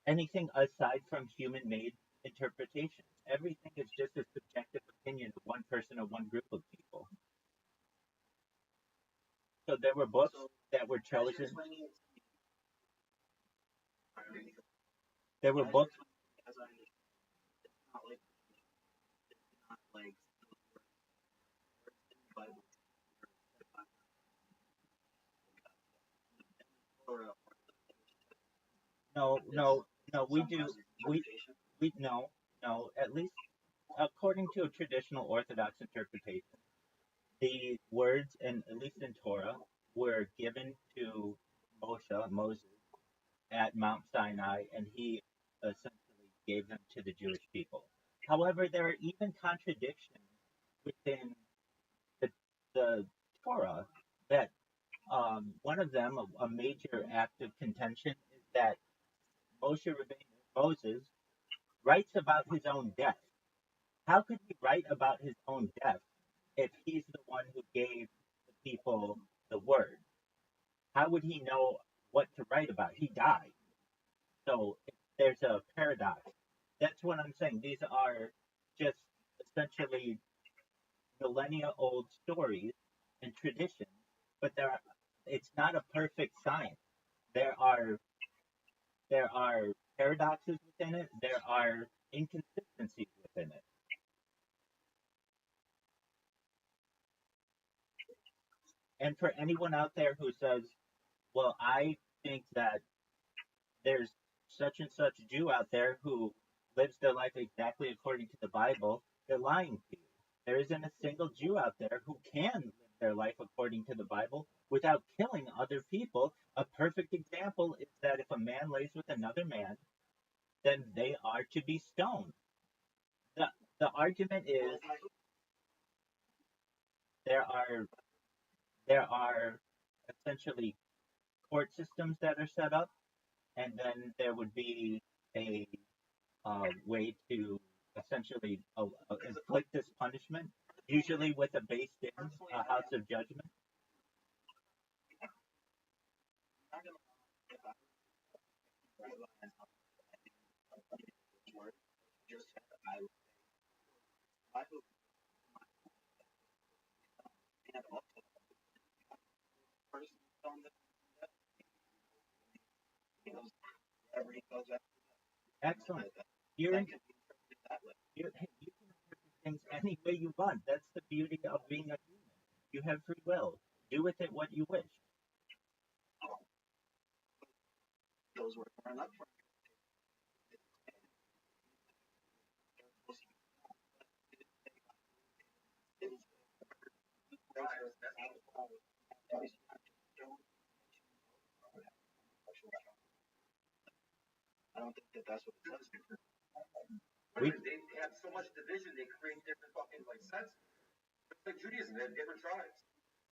anything aside from human-made interpretation. Everything is just a subjective opinion of one person or one group of people. So there were books that were chosen. There were books. As I understand, it's not like the Bible. No. We no. At least according to a traditional Orthodox interpretation, the words, and at least in Torah, were given to Moses, at Mount Sinai, and he essentially gave them to the Jewish people. However, there are even contradictions within the, the Torah that one of them, a major act of contention, is that Moses writes about his own death. How could he write about his own death if he's the one who gave the people the word? How would he know what to write about? He died. So there's a paradox. That's what I'm saying. These are just essentially millennia old stories and traditions, but it's not a perfect science. There are there are paradoxes within it. There are inconsistencies within it. And for anyone out there who says, "Well, I think that there's such and such Jew out there who lives their life exactly according to the Bible," they're lying to you. There isn't a single Jew out there who can live their life according to the Bible without killing other people. A perfect example is that if a man lays with another man, then they are to be stoned. The, the argument is there are there are essentially court systems that are set up, and then there would be a way to essentially inflict this punishment, usually with a based in a house of judgment. Excellent. You're in, hey, you can interpret things any way you want. That's the beauty of being a human. You have free will. Do with it what you wish. Those were enough for don't think that that's what it says. They have so much division, they create different fucking like sects. It's like Judaism, they have different tribes.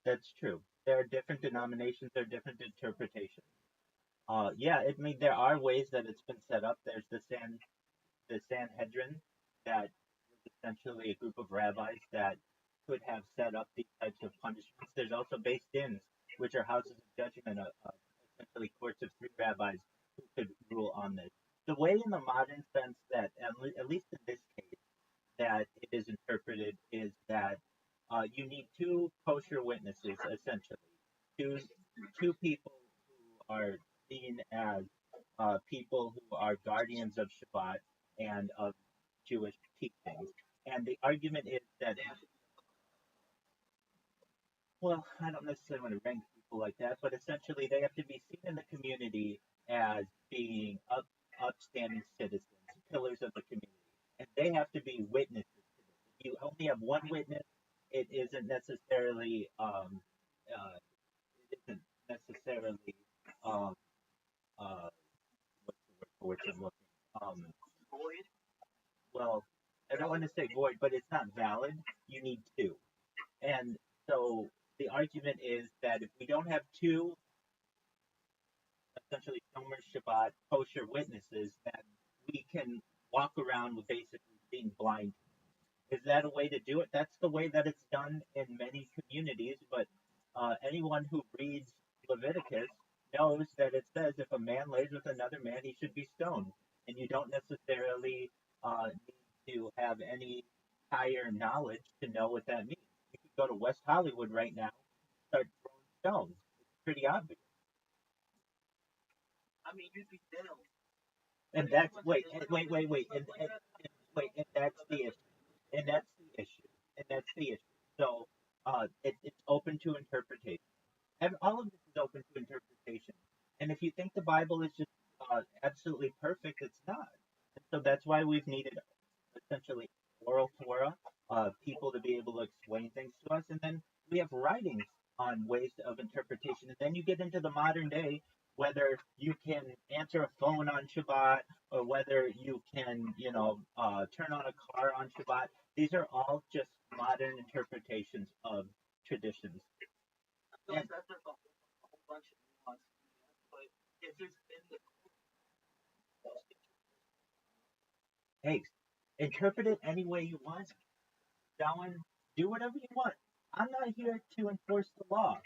That's true. There are different denominations, there are different interpretations. Yeah, I mean there are ways that it's been set up. There's the Sanhedrin, that was essentially a group of rabbis that could have set up these types of punishments. There's also Beis Dins, which are houses of judgment, essentially courts of three rabbis who could rule on this. The way, in the modern sense, that at least in this case, that it is interpreted is that you need two kosher witnesses, essentially, two two people who are seen as people who are guardians of Shabbat and of Jewish teachings. And the argument is that, well, I don't necessarily want to rank people like that, but essentially they have to be seen in the community as being upstanding citizens, pillars of the community, and they have to be witnesses to this. If you only have one witness, it isn't necessarily it isn't necessarily um, what's the word for which I'm looking? Void. Well, I don't want to say void, but it's not valid. You need two. And so the argument is that if we don't have two essentially Shomer Shabbat kosher witnesses, then we can walk around with basically being blind. Is that a way to do it? That's the way that it's done in many communities, but anyone who reads Leviticus knows that it says if a man lays with another man, he should be stoned. And you don't necessarily need to have any higher knowledge to know what that means. You could go to West Hollywood right now, start throwing stones. It's pretty obvious. I mean, you'd be down. And that's wait, and wait, and that's the issue. And that's the issue. And that's the issue. So it's open to interpretation. All of this is open to interpretation. And if you think the Bible is just absolutely perfect, it's not. And so that's why we've needed essentially oral Torah, people to be able to explain things to us, and then we have writings on ways of interpretation. And then you get into the modern day, whether you can answer a phone on Shabbat or whether you can, turn on a car on Shabbat. These are all just modern interpretations of traditions. I feel like that's just a whole bunch of nuance. But if it's in the Hey, interpret it any way you want. Down, do whatever you want. I'm not here to enforce the law.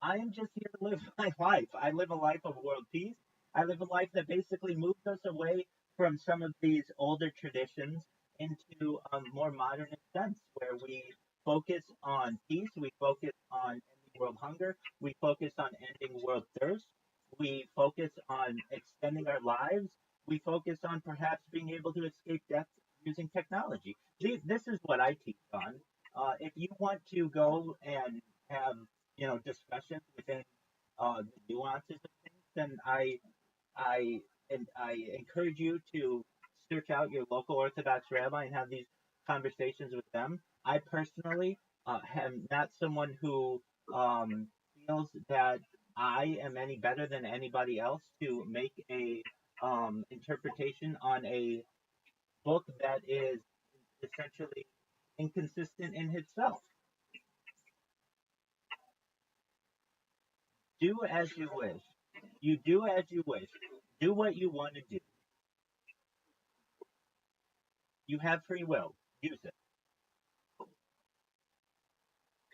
I am just here to live my life. I live a life of world peace. I live a life that basically moves us away from some of these older traditions into a more modern sense where we focus on peace, we focus on ending world hunger, we focus on ending world thirst, we focus on extending our lives, we focus on perhaps being able to escape death using technology. This is what I teach on. If you want to go and have discussions within the nuances of things, then I encourage you to search out your local Orthodox rabbi and have these conversations with them. I personally am not someone who feels that I am any better than anybody else to make a interpretation on a book that is essentially inconsistent in itself. Do as you wish. You do as you wish. Do what you want to do. You have free will. Use it.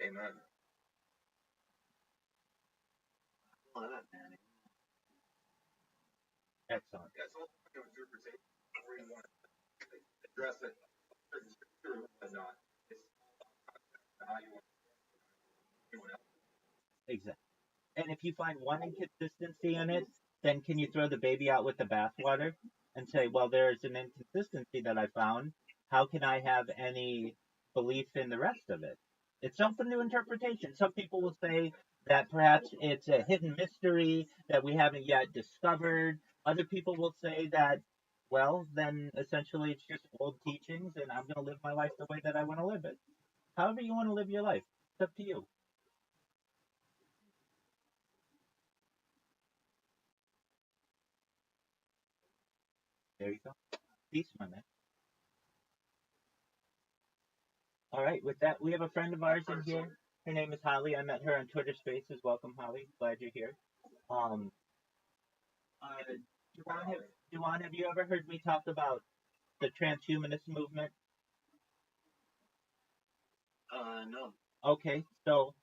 Amen. man. Excellent. Yeah, it's all interpretation. Where you want to address it, scripture or not. It's how you want anyone else. Exactly. And if you find one inconsistency in it, then can you throw the baby out with the bathwater and say, well, there is an inconsistency that I found. How can I have any belief in the rest of it? It's open to interpretation. Some people will say that perhaps it's a hidden mystery that we haven't yet discovered. Other people will say that, well, then essentially it's just old teachings and I'm going to live my life the way that I want to live it. However you want to live your life, it's up to you. There you go. Peace, my man. All right, with that, we have a friend of ours in here. Her name is Holly. I met her on Twitter Spaces. Welcome, Holly. Glad you're here. Um, Duan, have you ever heard me talk about the transhumanist movement? No. Okay, so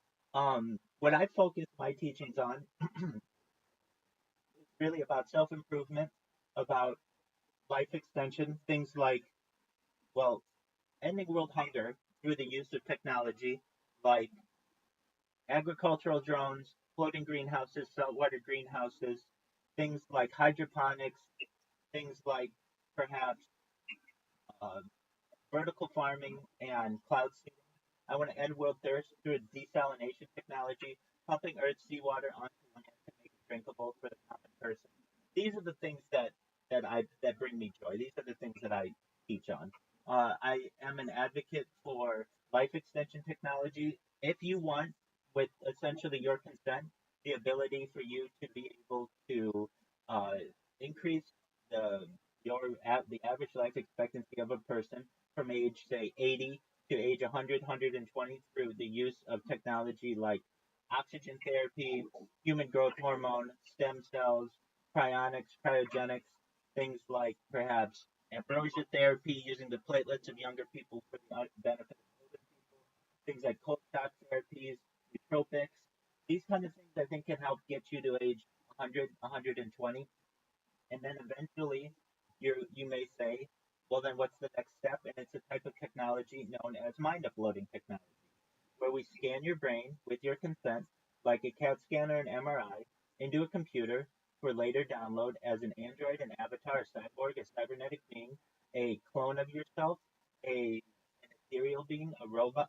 what I focus my teachings on is really about self improvement, about life extension, things like, well, ending world hunger through the use of technology like agricultural drones, floating greenhouses, saltwater greenhouses, things like hydroponics, things like perhaps uh, vertical farming and cloud seeding. I want to end world thirst through desalination technology, pumping Earth's seawater onto land to make it drinkable for the common person. These are the things that bring me joy. These are the things that I teach on. I am an advocate for life extension technology. If you want, with essentially your consent, the ability for you to be able to uh, increase the the average life expectancy of a person from age say 80 to age 100, 120 through the use of technology like oxygen therapy, human growth hormone, stem cells, cryonics, cryogenics, things like perhaps ambrosia therapy using the platelets of younger people for the benefit of older people, things like cold shock therapies, nootropics. These kind of things I think can help get you to age 100, 120, and then eventually you may say, well, then what's the next step? And it's a type of technology known as mind uploading technology, where we scan your brain with your consent, like a CAT scan or an MRI, into a computer for later download as an android, an avatar, a cyborg, a cybernetic being, a clone of yourself, an ethereal being, a robot,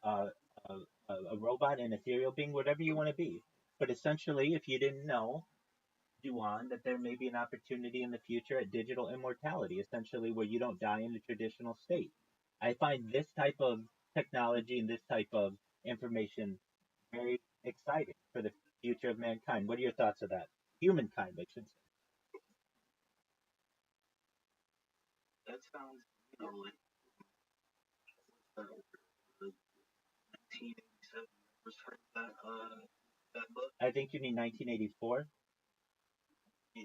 an ethereal being, whatever you want to be. But essentially, if you didn't know, Duan, that there may be an opportunity in the future at digital immortality, essentially where you don't die in the traditional state. I find this type of technology and this type of information very exciting for the future of mankind. What are your thoughts of that? Humankind, I should say. That sounds, like the 1987. Was heard that book. I think you mean 1984. Yeah.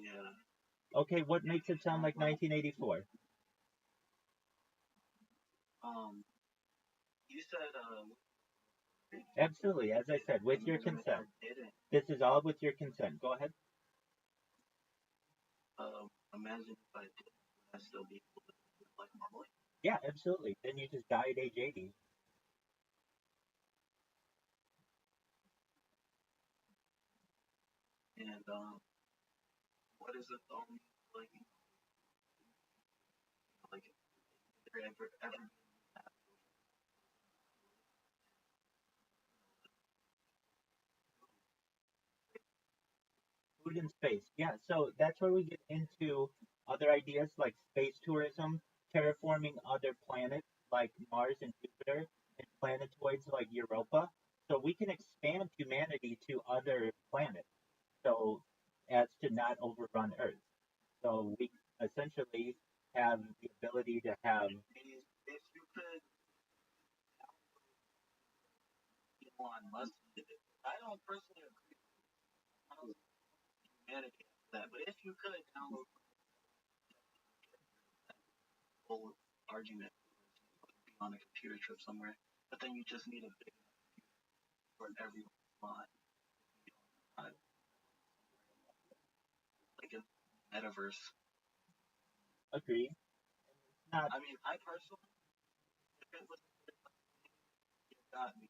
Okay, what makes it sound like 1984? You said Absolutely, as I said, with your consent. This is all with your consent. Go ahead. Imagine if I did, would I still be able to live like normally? Yeah, absolutely. Then you just die at age 80. And what is it like there ever Food in space. Yeah, so that's where we get into other ideas like space tourism, terraforming other planets like Mars and Jupiter, and planetoids like Europa. So we can expand humanity to other planets, so as to not overrun Earth. So we essentially have the ability to have. if you could Elon Musk did it. I don't personally agree with humanity after that, but if you could download the whole argument be on a computer trip somewhere, but then you just need a big for everyone's mind, like a metaverse. Agree. Not I mean, I personally, if it was got me,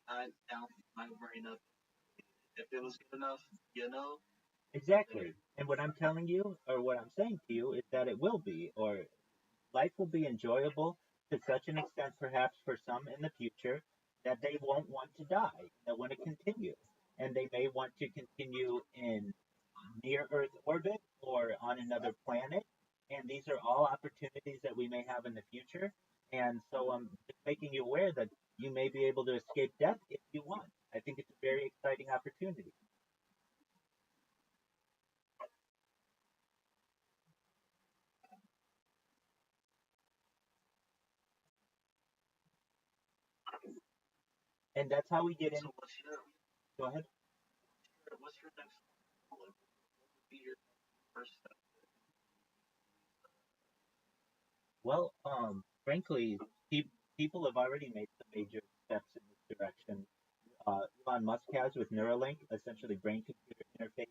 I down my brain up. If it was good enough, exactly. And what I'm telling you, or what I'm saying to you, is that it will be, or life will be enjoyable to such an extent, perhaps for some in the future, that they won't want to die. They'll want to continue. And they may want to continue in near Earth orbit or on another planet. And these are all opportunities that we may have in the future. And so I'm just making you aware that you may be able to escape death if you want. I think it's a very exciting opportunity. and that's how we get in. So Go ahead. what's your next goal? Like, what would be your first step? Well, frankly, people have already made some major steps in this direction. Elon Musk has with Neuralink, essentially brain-computer interfaces.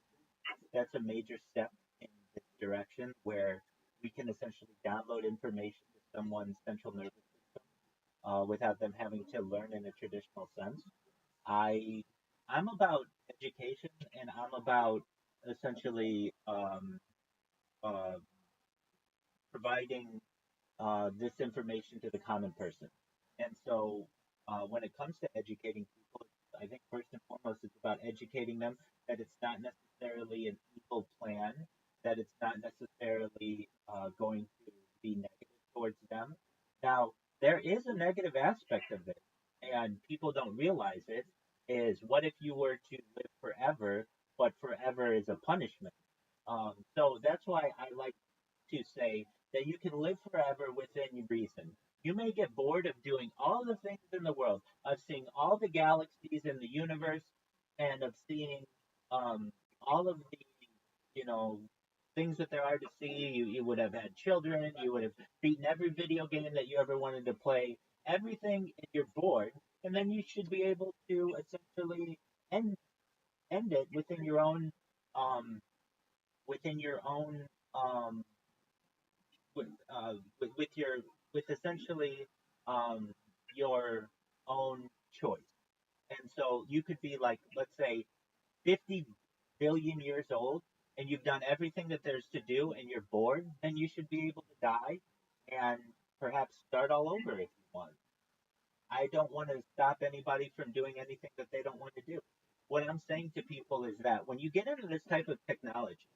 That's a major step in this direction where we can essentially download information to someone's central nervous system without them having to learn in a traditional sense. I I'm about education and I'm about essentially uh, providing this information to the common person. And so, when it comes to educating people, I think first and foremost, it's about educating them that it's not necessarily an evil plan, that it's not necessarily going to be negative towards them. Now, there is a negative aspect of it, and people don't realize it. Is what if you were to live forever, but forever is a punishment? So that's why I like to say that you can live forever within reason. You may get bored of doing all the things in the world, of seeing all the galaxies in the universe, and of seeing all of the, you know, things that there are to see. You would have had children. You would have beaten every video game that you ever wanted to play. Everything, and you're bored, and then you should be able to essentially end end it um, within your own um, with your with essentially um, your own choice. And so you could be like, let's say, 50 billion years old, and you've done everything that there's to do, and you're bored, then you should be able to die and perhaps start all over if you want. I don't want to stop anybody from doing anything that they don't want to do. What I'm saying to people is that when you get into this type of technology,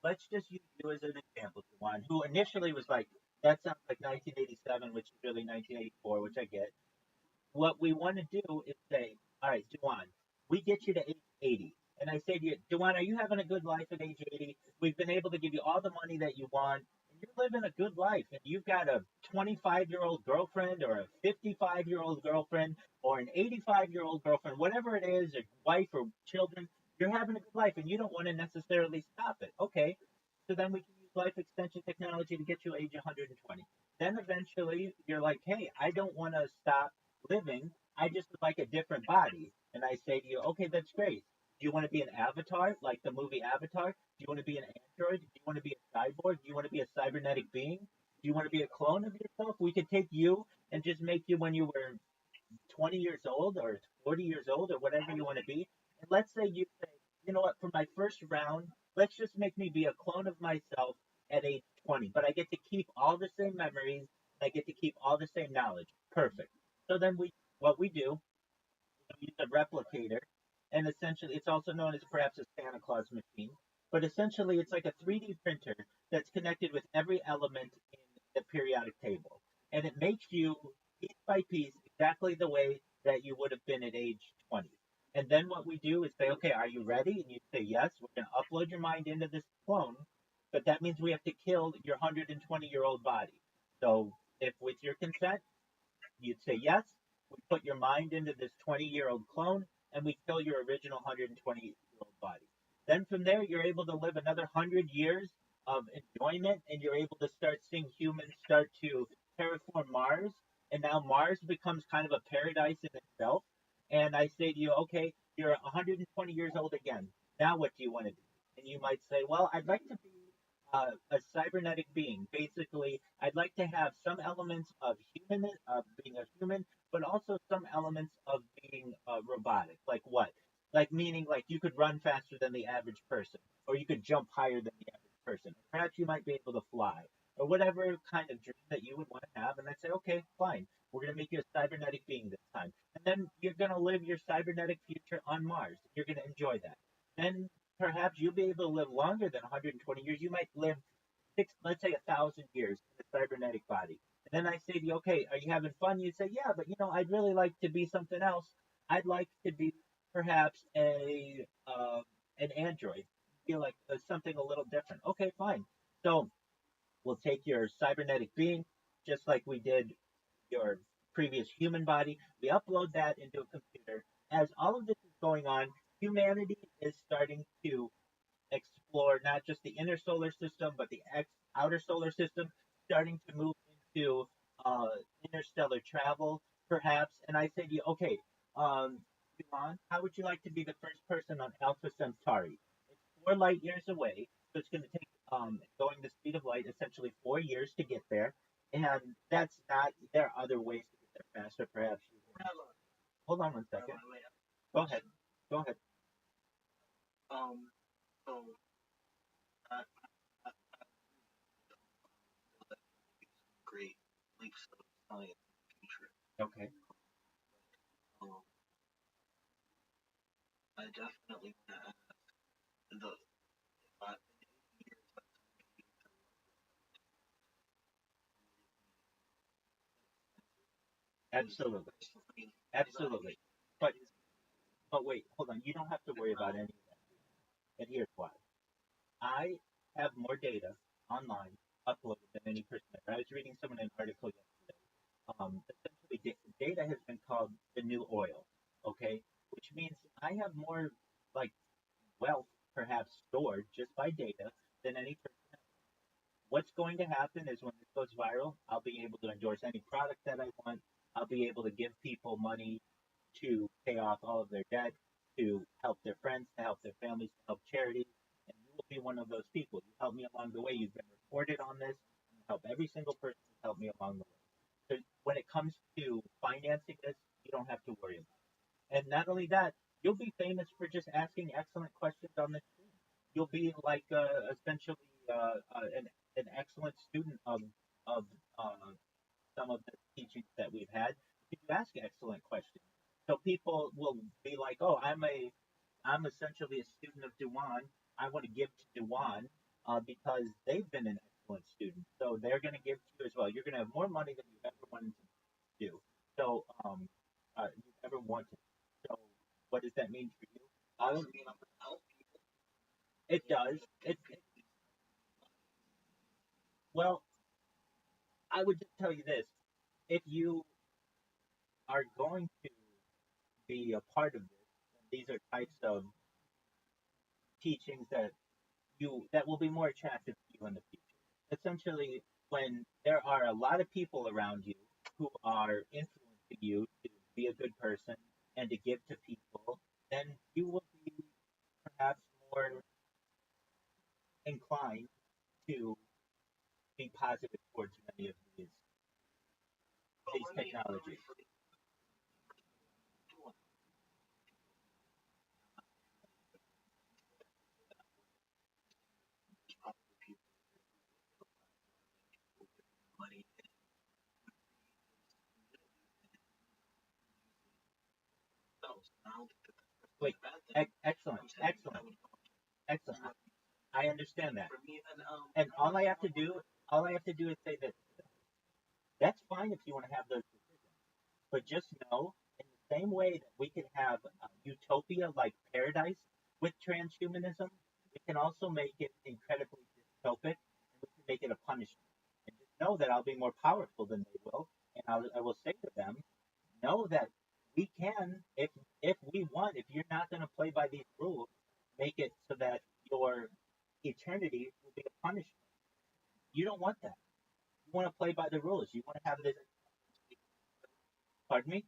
let's just use you as an example, Juan, who initially was like, that sounds like 1987, which is really 1984, which I get. What we want to do is say, all right, Juwan, we get you to age 80. And I say to you, Juwan, are you having a good life at age 80? We've been able to give you all the money that you want. And you're living a good life. And you've got a 25-year-old girlfriend or a 55-year-old girlfriend or an 85-year-old girlfriend, whatever it is, a wife or children. You're having a good life and you don't want to necessarily stop it. Okay. So then we can use life extension technology to get you age 120. Then eventually you're like, hey, I don't want to stop living. I just would like a different body. And I say to you, okay, that's great. Do you want to be an avatar, like the movie Avatar? Do you want to be an android? Do you want to be a cyborg? Do you want to be a cybernetic being? Do you want to be a clone of yourself? We could take you and just make you when you were 20 years old or 40 years old or whatever you want to be. And let's say you say, you know what, for my first round, let's just make me be a clone of myself at age 20. But I get to keep all the same memories. I get to keep all the same knowledge. Perfect. So then what we do use a replicator, and essentially it's also known as perhaps a Santa Claus machine. But essentially, it's like a 3D printer that's connected with every element in the periodic table, and it makes you piece by piece exactly the way that you would have been at age 20. And then what we do is say, okay, are you ready? And you say yes. We're going to upload your mind into this clone, but that means we have to kill your 120-year-old body. So, if with your consent, you'd say yes. We put your mind into this 20-year-old clone, and we kill your original 120-year-old body. Then from there, you're able to live another 100 years of enjoyment, and you're able to start seeing humans start to terraform Mars. And now Mars becomes kind of a paradise in itself. And I say to you, okay, you're 120 years old again. Now what do you want to be? And you might say, well, I'd like to be a cybernetic being. Basically, I'd like to have some elements of being a human, but also some elements of being robotic. Like what? Like meaning, like you could run faster than the average person, or you could jump higher than the average person. Perhaps you might be able to fly, or whatever kind of dream that you would want to have. And I'd say, okay, fine. We're going to make you a cybernetic being this time. And then you're going to live your cybernetic future on Mars. You're going to enjoy that. Then perhaps you'll be able to live longer than 120 years. You might live let's say 1,000 years in a cybernetic body. And then I say to you, okay, are you having fun? You say, yeah, but I'd really like to be something else. I'd like to be perhaps an android. Feel like something a little different. Okay, fine. So we'll take your cybernetic being, just like we did your previous human body. We upload that into a computer. As all of this is going on, humanity is starting to explore not just the inner solar system, but the outer solar system, starting to move into uh, interstellar travel, perhaps. And I say to you, okay, um, Yuan, how would you like to be the first person on Alpha Centauri? It's 4 light years away, so it's going to take going the speed of light essentially 4 years to get there. And that's not. There are other ways to get there faster, perhaps. Hold on one second. Go ahead. Go ahead. So I feel that great leaps of science in the future. Okay. Um, I definitely want to ask the years Absolutely. Absolutely. But wait, hold on. You don't have to worry about any of that. And here's why. I have more data online uploaded than any person ever. I was reading an article yesterday. Essentially, data has been called the new oil. Okay, which means I have more like wealth, perhaps stored just by data than any person. What's going to happen is when this goes viral, I'll be able to endorse any product that I want. I'll be able to give people money to pay off all of their debt, to help their friends, to help their families, to help charities. And you will be one of those people. You help me along the way. You've been reported on this. You help every single person who's helped me along the way. So when it comes to financing this, you don't have to worry about it. And not only that, you'll be famous for just asking excellent questions on the stream. You'll be like essentially an excellent student of some of the teachings that we've had. You ask excellent questions, so people will be like, "Oh, I'm essentially a student of Dewan. I want to give to Dewan because they've been an excellent student, so they're going to give to you as well. You're going to have more money than you've ever wanted to do. So, you've ever wanted. So, what does that mean for you? I would, it does. Well, I would just tell you this: if you are going to be a part of this, these are types of teachings that will be more attractive to you in the future. Essentially, when there are a lot of people around you who are influencing you to be a good person and to give to people, then you will be perhaps more inclined to be positive towards many of these technologies. money themselves. Now, Wait, excellent, excellent, excellent. I understand that, for me, and all I have to do is say that that's fine if you want to have those decisions. But just know, in the same way that we can have a utopia like paradise with transhumanism, we can also make it incredibly dystopic, and we can make it a punishment. And just know that I'll be more powerful than they will, and I will say to them, know that we can, if we want, if you're not going to play by these rules, make it so that your eternity will be a punishment. You don't want that. You want to play by the rules. You want to have this. Pardon me?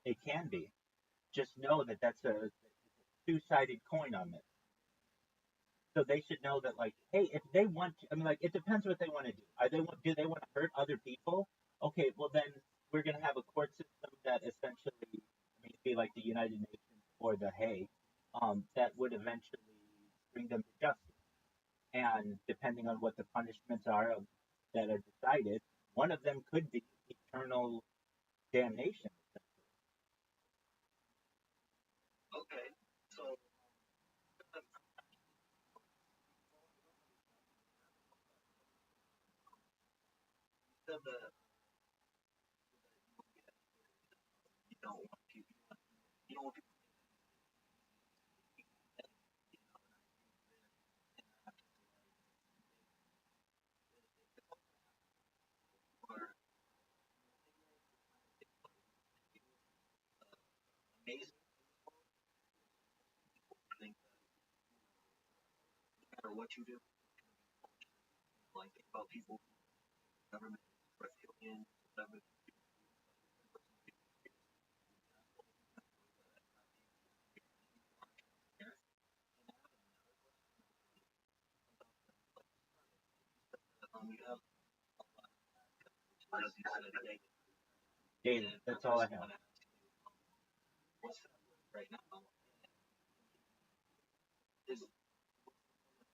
It can be. Just know that that's a two-sided coin on this. So they should know that, like, hey, if they want, to, I mean, like, it depends what they want to do. Do they want to hurt other people? Okay, well then we're gonna have a court system that essentially be like the United Nations or the Hague, that would eventually bring them to justice. And depending on what the punishments are that are decided, one of them could be eternal damnation. okay, so you said that you don't want people, you don't want people amazing people think that no matter what you do, like think about people, government, reptilians, whatever. You have, as you said, data. Data. That's all I have. What's right now is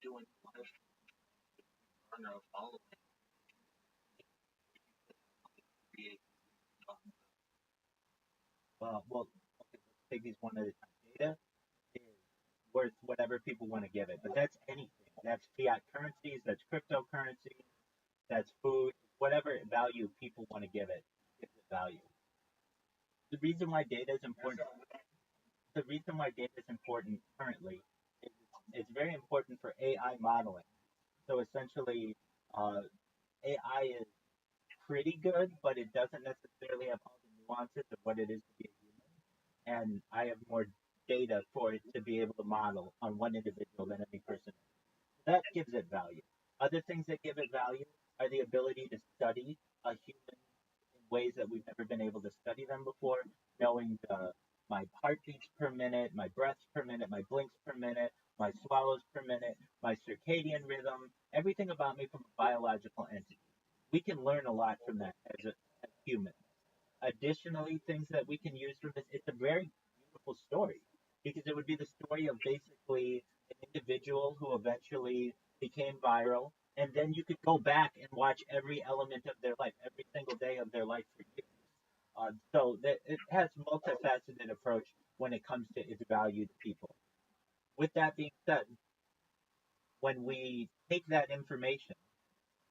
doing live stream, follow create. Well, okay, let's take these one at a time. Data is worth whatever people want to give it, but that's anything. That's fiat currencies, that's cryptocurrency, that's food, whatever value people want to give it, gives it value. The reason why data is important, the reason why data is important currently is it's very important for AI modeling. So essentially, uh, AI is pretty good, but it doesn't necessarily have all the nuances of what it is to be a human. And I have more data for it to be able to model on one individual than any person. That gives it value. Other things that give it value are the ability to study a human in ways that we've never been able to study them before, knowing my heartbeats per minute, my breaths per minute, my blinks per minute, my swallows per minute, my circadian rhythm, everything about me from a biological entity. We can learn a lot from that as humans. Additionally, things that we can use from this, it's a very beautiful story because it would be the story of basically an individual who eventually became viral, and then you could go back and watch every element of their life, every single day of their life for years. So that it has multifaceted approach when it comes to its value to people. With that being said, when we take that information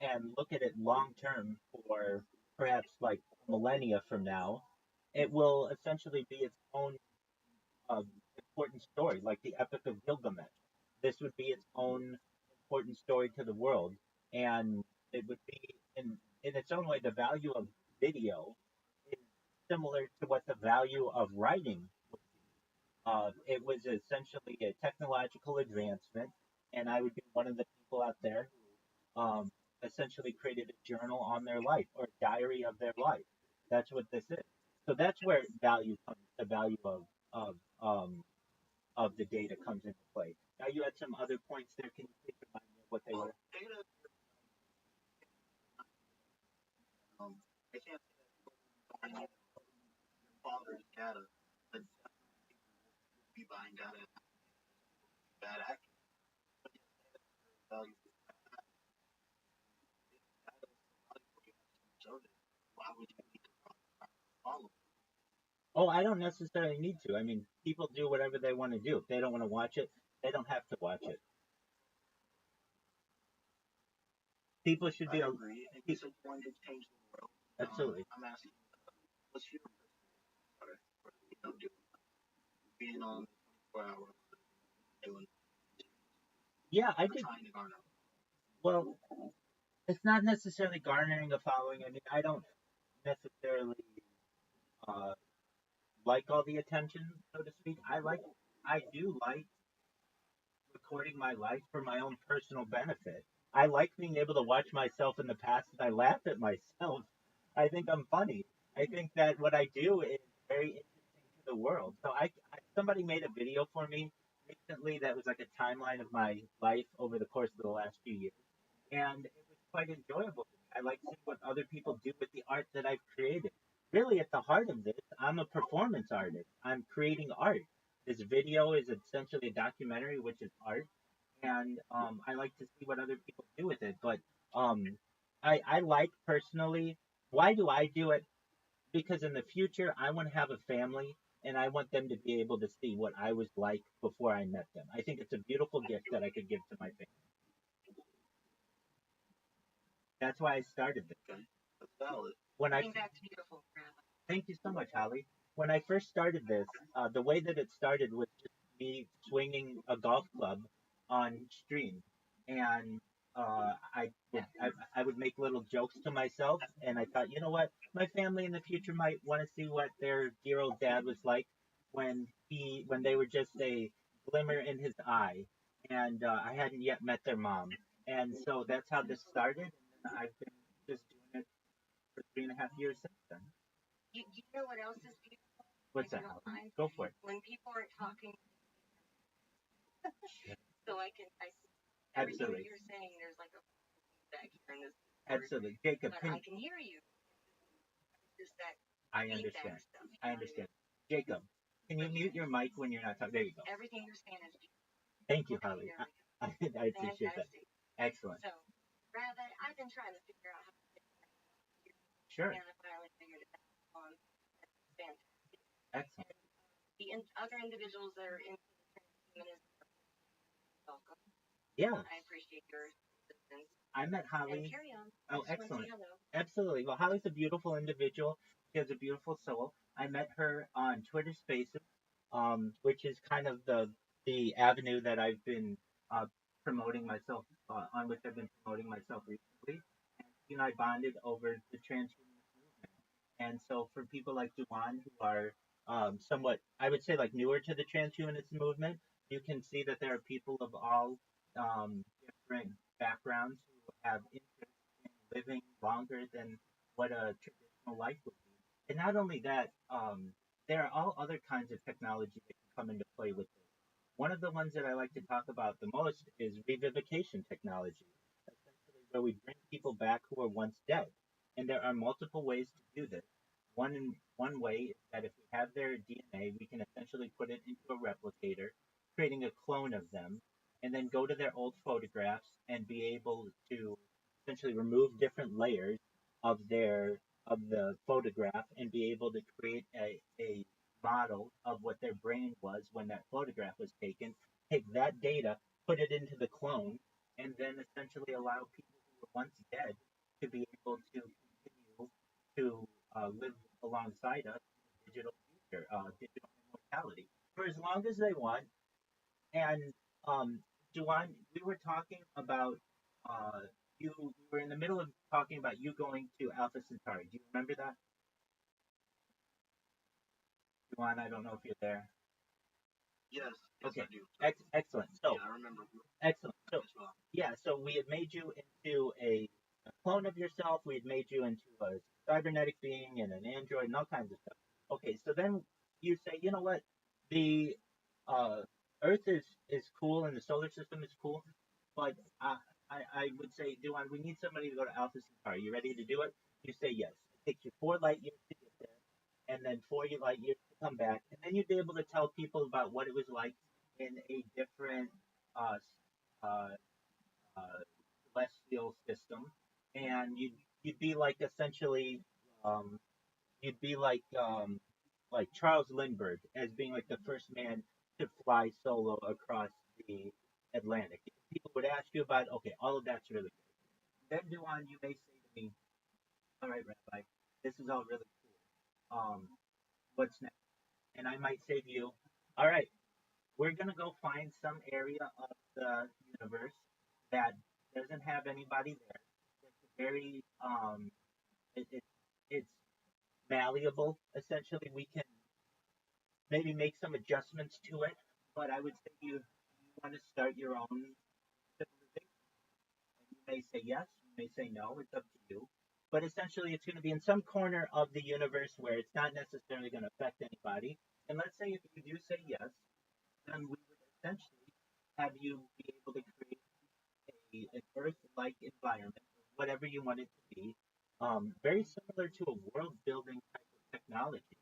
and look at it long term for perhaps like millennia from now, it will essentially be its own um, important story, like the Epic of Gilgamesh. This would be its own important story to the world, and it would be in its own way the value of video is similar to what the value of writing would be. It was essentially a technological advancement, and I would be one of the people out there who essentially created a journal on their life or a diary of their life. That's what this is. So that's where value comes. The value of um, of the data comes into play. Now you had some other points there. Can you please remind me of what they Well, were? data, I can't say that your father's data, but be buying data bad actors. Value data so why would you need to follow? Oh, I don't necessarily need to. I mean, people do whatever they want to do. If they don't want to watch it, they don't have to watch it. People should be. I agree. And you said you wanted to change the world. Absolutely. I'm asking, what's your sorry, being on 24 hours doing Yeah, I did. trying to garner? Well, it's not necessarily garnering a following. I mean, I don't necessarily uh, like all the attention, so to speak. I do like recording my life for my own personal benefit. I like being able to watch myself in the past and I laugh at myself. I think I'm funny. I think that what I do is very interesting to the world. So somebody made a video for me recently that was like a timeline of my life over the course of the last few years, and it was quite enjoyable to me. I like seeing what other people do with the art that I've created. Really, at the heart of this, I'm a performance artist. I'm creating art. This video is essentially a documentary, which is art, and I like to see what other people do with it. But um, I like personally. Why do I do it? Because in the future, I want to have a family, and I want them to be able to see what I was like before I met them. I think it's a beautiful gift that I could give to my family. That's why I started this. Okay, that's valid. When I that's beautiful. Thank you so much, Holly. When I first started this, the way that it started was just me swinging a golf club on stream, and I would make little jokes to myself, and I thought, you know what, my family in the future might want to see what their dear old dad was like when they were just a glimmer in his eye, and I hadn't yet met their mom, and so that's how this started. And then I've been just doing it for 3.5 years since then. You know what else is beautiful? What's If that? you don't mind? Go for it. When people aren't talking, so I see everything Absolutely. that you're saying. There's like a back here in this, Absolutely, Jacob. but I can hear you. It's just that I feedback understand. stuff. I understand. Jacob, can you mute your mic when you're not talking? There you go. Everything you're saying is beautiful. Thank you, Okay, Holly. there we go. I appreciate that. Fantastic. Excellent. So, Rabbi, I've been trying to figure out how to get that here, Sure. and I finally figured it out. That's fantastic. Excellent. And the other individuals that are into the transhumanism are welcome. Yeah. I appreciate your assistance. I met Holly. And carry on. Oh, I just want to excellent. say hello. Absolutely. Well, Holly's a beautiful individual. She has a beautiful soul. I met her on Twitter Spaces, which is kind of the avenue that I've been promoting myself on, which I've been promoting myself recently. And she and I bonded over the transhumanist movement. And so, for people like Duan who are somewhat, I would say, like newer to the transhumanist movement, you can see that there are people of all different backgrounds who have interest in living longer than what a traditional life would be. And not only that, there are all other kinds of technology that can come into play with this. One of the ones that I like to talk about the most is revivification technology, essentially where we bring people back who were once dead. And there are multiple ways to do this. One way is that if we have their DNA, we can essentially put it into a replicator, creating a clone of them, and then go to their old photographs and be able to essentially remove different layers of the photograph and be able to create a model of what their brain was when that photograph was taken, take that data, put it into the clone, and then essentially allow people who were once dead to be able to continue to live alongside us in a digital future, digital immortality, for as long as they want. And Duan, we were talking about we were in the middle of talking about you going to Alpha Centauri. Do you remember that, Duan? I don't know if you're there. Yes, Okay. I do. Excellent. So, Yeah, I remember. excellent. So, As well. yeah, so we had made you into a clone of yourself. We had made you into a cybernetic being and an android and all kinds of stuff. Okay, so then you say, you know what? The uh, Earth is cool and the solar system is cool, but I would say, Duan, we need somebody to go to Alpha Centauri. Are you ready to do it? You say yes. It takes you 4 light years to get there, and then 4 light years to come back, and then you'd be able to tell people about what it was like in a different uh, uh, uh, celestial system, and you'd be like essentially um, you'd be like Charles Lindbergh as being like the first man to fly solo across the Atlantic. People would ask you about okay, all of that's really good. Then Duan, you may say to me, all right, Rabbi, this is all really cool. What's next? And I might say to you, all right, we're gonna go find some area of the universe that doesn't have anybody there. It's very it's malleable. Essentially, we can maybe make some adjustments to it. But I would say you want to start your own civilization. And you may say yes, you may say no. It's up to you. But essentially, it's going to be in some corner of the universe where it's not necessarily going to affect anybody. And let's say if you do say yes, then we would essentially have you be able to create an Earth-like environment, whatever you want it to be, very similar to a world-building type of technology.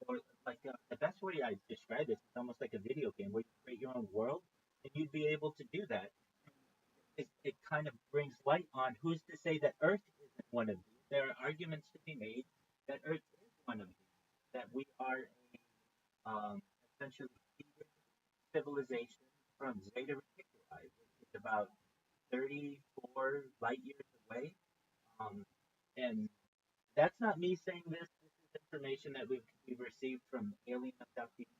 Or like the best way I describe this is almost like a video game where you create your own world, and you'd be able to do that. It kind of brings light on who's to say that Earth isn't one of these. There are arguments to be made that Earth is one of these, that we are a essentially seeded civilization from Zeta Reticuli, which is about 34 light years away. Um, and that's not me saying this. This is information that we've received from alien abductees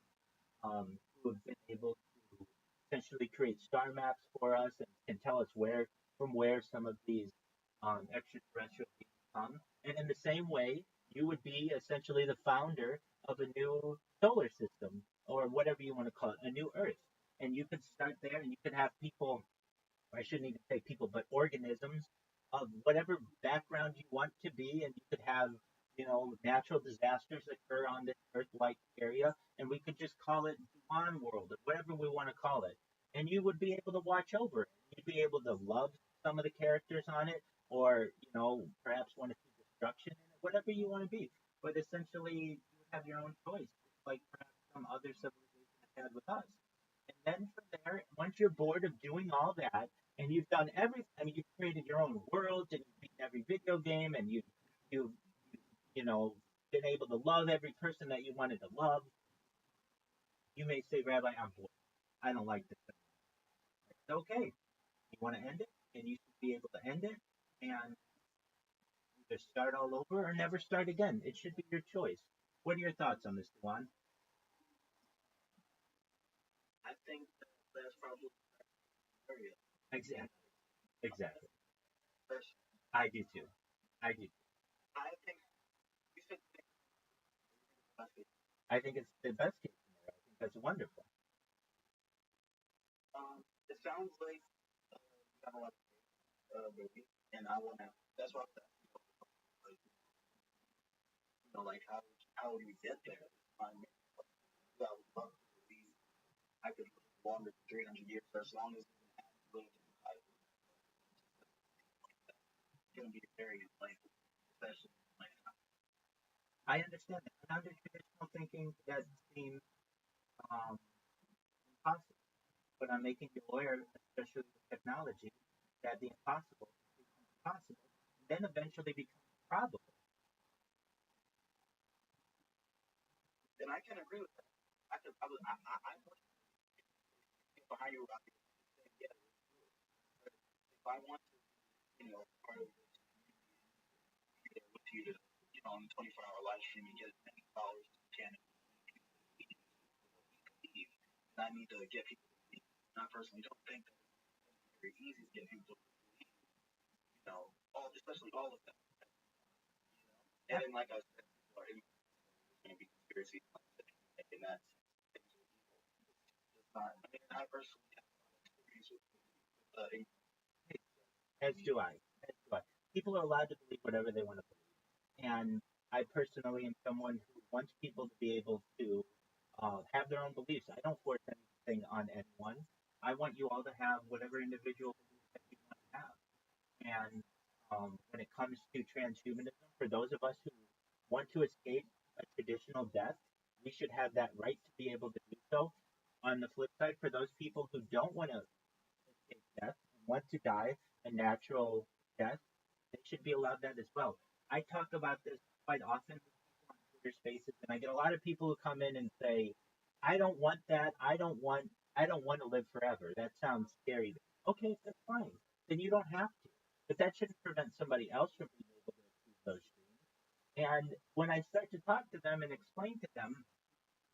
who have been able to essentially create star maps for us and can tell us where some of these extraterrestrial beings come. And in the same way, you would be essentially the founder of a new solar system whatever you want to call it, a new Earth. And you could start there, and you could have people, I shouldn't even say people, but organisms of whatever background you want to be, and you could have, natural disasters occur on this Earth-like area, and we could just call it Duan World or whatever we want to call it, and you would be able to watch over it. You'd be able to love some of the characters on it, or perhaps want to see destruction in it, whatever you want to be. But essentially, you would have your own choice, like perhaps some other civilization has had with us. And then from there, once you're bored of doing all that, and you've done everything, I mean, you've created your own world, and you've beaten every video game, and you've, you know, been able to love every person that you wanted to love, you may say, Rabbi, I'm bored. I don't like this. It's okay. You want to end it, and you should be able to end it, and either start all over or never start again. It should be your choice. What are your thoughts on this, Juan? I think that's probably the area. Exactly. Exactly. Personally, I do too. I do. I think you should think about it. I think it's the best case scenario. I think that's wonderful. It sounds like you have a lot of movie, and I want to. That's what I'm like, like how do we get there? I mean, I would love to believe I could live longer than 300 years, for as long as I live. It's going to be very like, especially like I understand that. And under traditional thinking, that seems um, impossible. But I'm making you aware, especially with technology, that the impossible becomes possible, and then eventually becomes probable. and I can agree with that. I want to get behind you, Rocky. Yeah, if I want to, part of this, be there with you to, on the 24-hour live stream and get as many followers as you can. And I need to get people to believe. And I personally don't think that it's very easy to get people to believe, especially all of them. And then, like I said, it's going to be conspiracy, and that's not. I mean, I personally have a lot of experience with As do I. As do I. People are allowed to believe whatever they want to believe. And I personally am someone who wants people to be able to have their own beliefs. I don't force anything on anyone. I want you all to have whatever individual beliefs that you want to have. And when it comes to transhumanism, for those of us who want to escape a traditional death, we should have that right to be able to do so. On the flip side, for those people who don't want to escape death and want to die a natural death, they should be allowed that as well. I talk about this quite often with people on Twitter Spaces, and I get a lot of people who come in and say, "I don't want that. I don't want to live forever. That sounds scary." Okay, that's fine. Then you don't have to. But that shouldn't prevent somebody else from being able to achieve those dreams. And when I start to talk to them and explain to them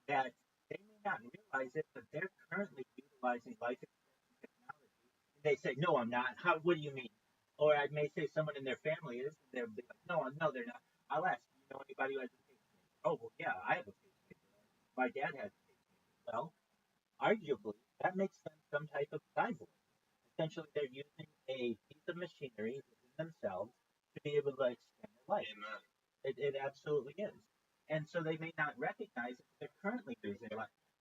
that they may not realize it, but they're currently utilizing life extension technology, and they say, "No, I'm not." How? What do you mean? Or I may say someone in their family is, and they'll be like, "No, no, they're not." I'll ask, "Do you know anybody who has a pacemaker?" "Oh, well, yeah, I have a pacemaker. My dad has a pacemaker." Well, arguably, that makes them some type of cyborg. Essentially, they're using a piece of machinery within themselves to be able to extend their life. Amen. It absolutely is. And so they may not recognize it, but they're currently using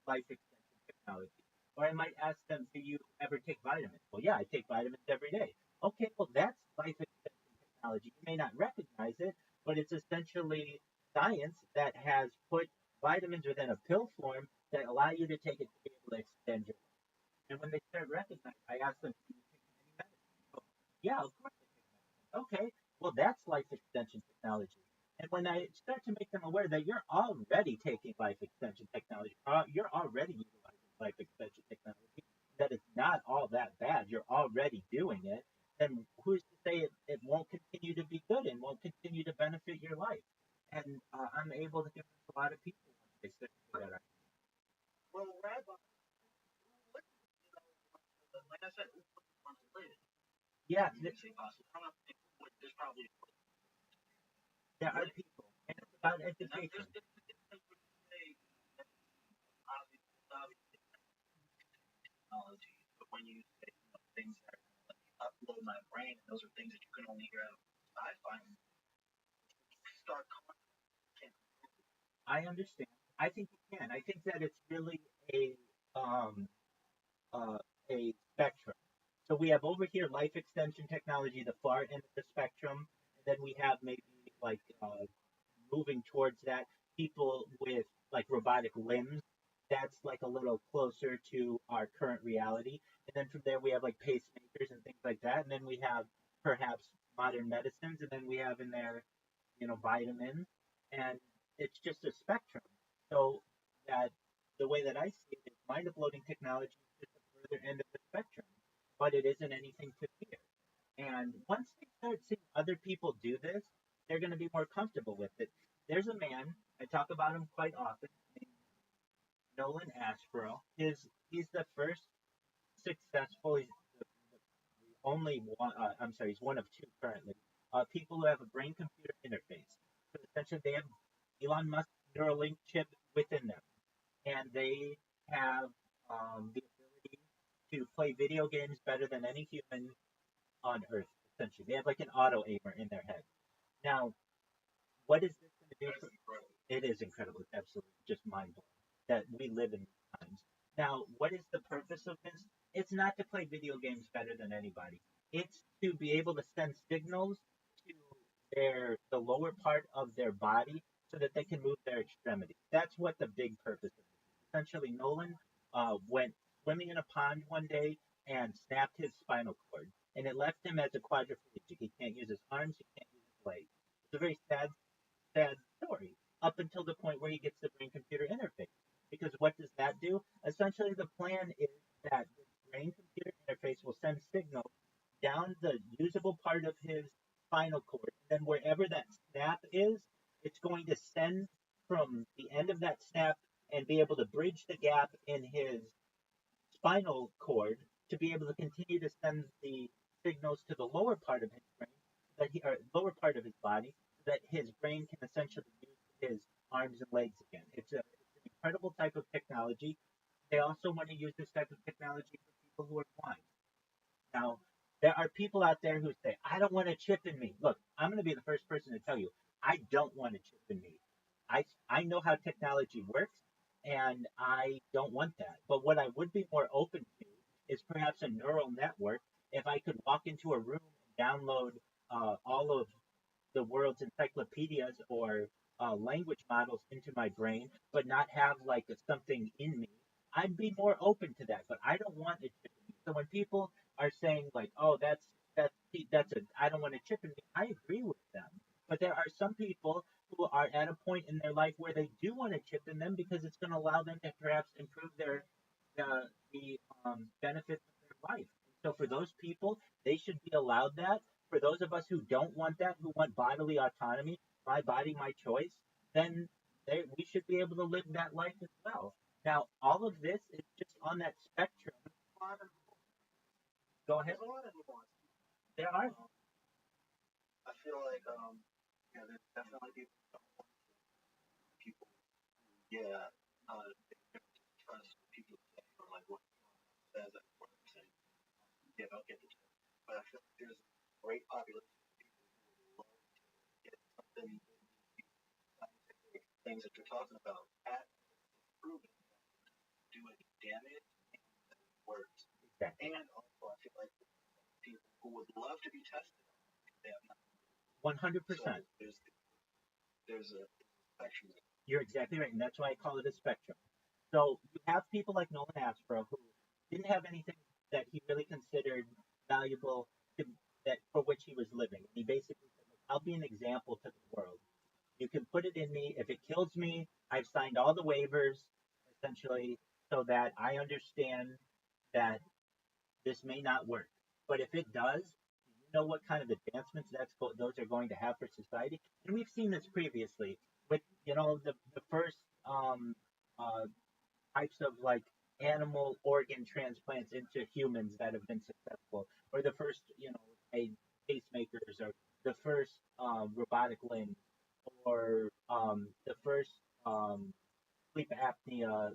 life extension technology. Or I might ask them, "Do you ever take vitamins?" "Well, yeah, I take vitamins every day." Okay, well, that's life extension technology. You may not recognize it, but it's essentially science that has put vitamins within a pill form that allow you to take it to be able to extend your life. And when they start recognizing, I ask them, "Do you take any medicine?" "Oh, yeah, of course I take medicine." "Okay, well, that's life extension technology." And when I start to make them aware that you're already taking life extension technology, you're already utilizing life extension technology, that it's not all that bad, you're already doing it, then who's to say it won't continue to be good and won't continue to benefit your life? And I'm able to convince a lot of people once they start to do that. well, Rabbi, what, like I said, who wants to live? Yeah, It's impossible. I don't think there's probably there are people, and it's about and education. there's different ways to say obviously you say, things that are like upload my brain, and those are things that you can only hear out of sci-fi. Start content. I understand. I think you can. I think that it's really um uh, a spectrum. So we have over here life extension technology, the far end of the spectrum, and then we have maybe like moving towards that people with like robotic limbs. That's like a little closer to our current reality. And then from there we have like pacemakers and things like that. And then we have perhaps modern medicines, and then we have in there, vitamins, and it's just a spectrum. So that the way that I see it is mind uploading technology is just the further end of the spectrum, but it isn't anything to fear. And once they start seeing other people do this, they're going to be more comfortable with it. There's a man, I talk about him quite often, named Nolan Ashborough. He's the first successful, he's the only one, I'm sorry, he's one of two currently, people who have a brain computer interface. So essentially, they have Elon Musk's Neuralink chip within them, and they have the ability to play video games better than any human on Earth. Essentially, they have like an auto aimer in their head. Now, what is this going to do for? It is incredible. It's absolutely just mind blowing that we live in these times. Now, what is the purpose of this? It's not to play video games better than anybody. It's to be able to send signals to the lower part of their body so that they can move their extremities. That's what the big purpose of it is. Essentially, Nolan went swimming in a pond one day and snapped his spinal cord, and it left him as a quadriplegic. He can't use his arms, he can't use his legs. It's a very sad story up until the point where he gets the brain computer interface. Because what does that do? Essentially, the plan is that the brain computer interface will send signals down the usable part of his spinal cord. And then wherever that snap is, it's going to send from the end of that snap and be able to bridge the gap in his spinal cord to be able to continue to send the signals to the lower part of his brain, or lower part of his body, so that his brain can essentially use his arms and legs again. It's an incredible type of technology. They also want to use this type of technology for people who are blind. Now, there are people out there who say, I don't want a chip in me. Look, I'm going to be the first person to tell you, I don't want a chip in me. I know how technology works, and I don't want that. But what I would be more open to is perhaps a neural network. If I could walk into a room and download all of the world's encyclopedias or language models into my brain, but not have like something in me, I'd be more open to that. But I don't want a chip in me. So when people are saying like, "Oh, that's a I don't want a chip in me," I agree with them. But there are some people who are at a point in their life where they do want a chip in them because it's going to allow them to perhaps improve the benefits of their life. So for those people, they should be allowed that. For those of us who don't want that, who want bodily autonomy, my body, my choice, then we should be able to live that life as well. Now, all of this is just on that spectrum. Go ahead. There's a lot of nuance. There are. I feel like there's definitely people. Yeah, they trust people say or like what says at what they're saying. Yeah, don't get the tip. But I feel like there's a great population of people who would love to get something scientific things that you're talking about at proven do any damage and it works. Exactly. And also I feel like people who would love to be tested on they have not. 100%. So there's a spectrum. You're exactly right, and that's why I call it a spectrum. So you have people like Nolan Aspro who didn't have anything that he really considered valuable to, that for which he was living. He basically said, "Look, I'll be an example to the world. You can put it in me. If it kills me, I've signed all the waivers, essentially, so that I understand that this may not work. But if it does, you know what kind of advancements those are going to have for society. And we've seen this previously with the first uh, types of like animal organ transplants into humans that have been successful, or the first made pacemakers, or the first robotic limbs, or the first sleep apnea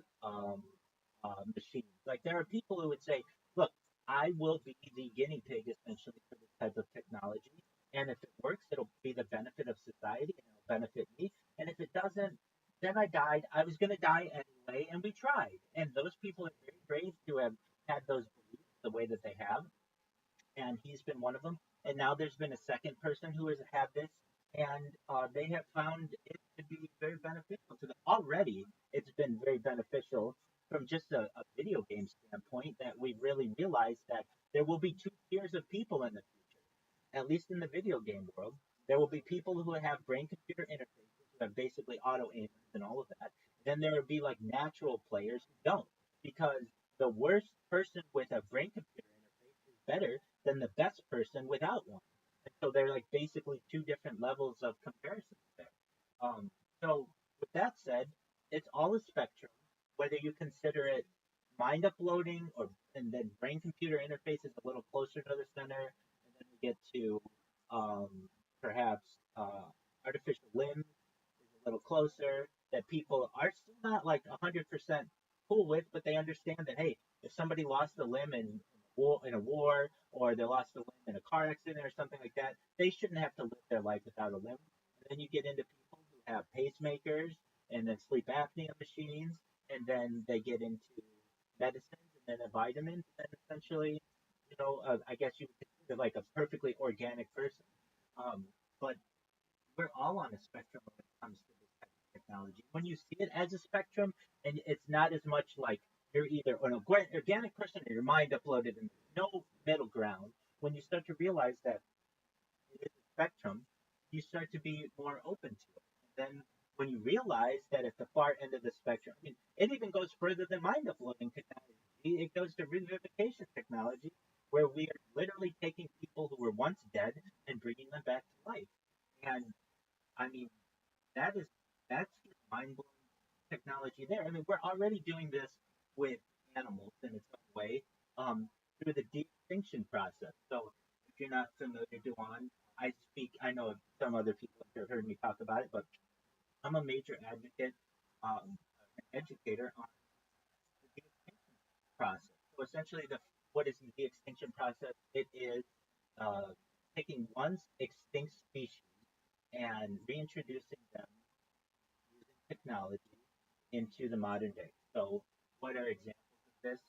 machines. Like there are people who would say, look, I will be the guinea pig essentially for this type of technology. And if it works, it'll be the benefit of society and it'll benefit me. And if it doesn't, then I died. I was going to die anyway, and we tried. And those people are very brave to have had those beliefs the way that they have, and he's been one of them. And now there's been a second person who has had this, and they have found it to be very beneficial to them. Already, it's been very beneficial from just a video game standpoint that we really realized that there will be two tiers of people in the future, at least in the video game world. There will be people who have brain computer interfaces, who have basically auto aimers and all of that. Then there will be like natural players who don't, because the worst person with a brain computer interface is better than the best person without one. And so they're like basically two different levels of comparison there. Um, so with that said, it's all a spectrum. Whether you consider it mind uploading or and then brain computer interface is a little closer to the center, and then we get to um, perhaps artificial limbs is a little closer that people are still not like 100% cool with, but they understand that hey, if somebody lost a limb in a war or they lost a limb in a car accident or something like that, they shouldn't have to live their life without a limb. And then you get into people who have pacemakers and then sleep apnea machines, and then they get into medicines and then a vitamin, and then essentially, I guess you would consider like a perfectly organic person. Um, but we're all on a spectrum when it comes to this type of technology. When you see it as a spectrum, and it's not as much like you're either an organic person or your mind uploaded, and there's no middle ground. When you start to realize that it is a spectrum, you start to be more open to it. And then when you realize that at the far end of the spectrum, I mean, it even goes further than mind uploading technology. It goes to revivification technology, where we are literally taking people who were once dead and bringing them back to life. And I mean, that is that's mind blowing technology there. I mean, we're already doing this with animals in its own way, through the de-extinction process. So, if you're not familiar, Duan, I know some other people have heard me talk about it, but I'm a major advocate, an educator on the de-extinction process. So, essentially, what is the de-extinction process? It is taking once extinct species and reintroducing them using technology into the modern day. So, what are examples of this?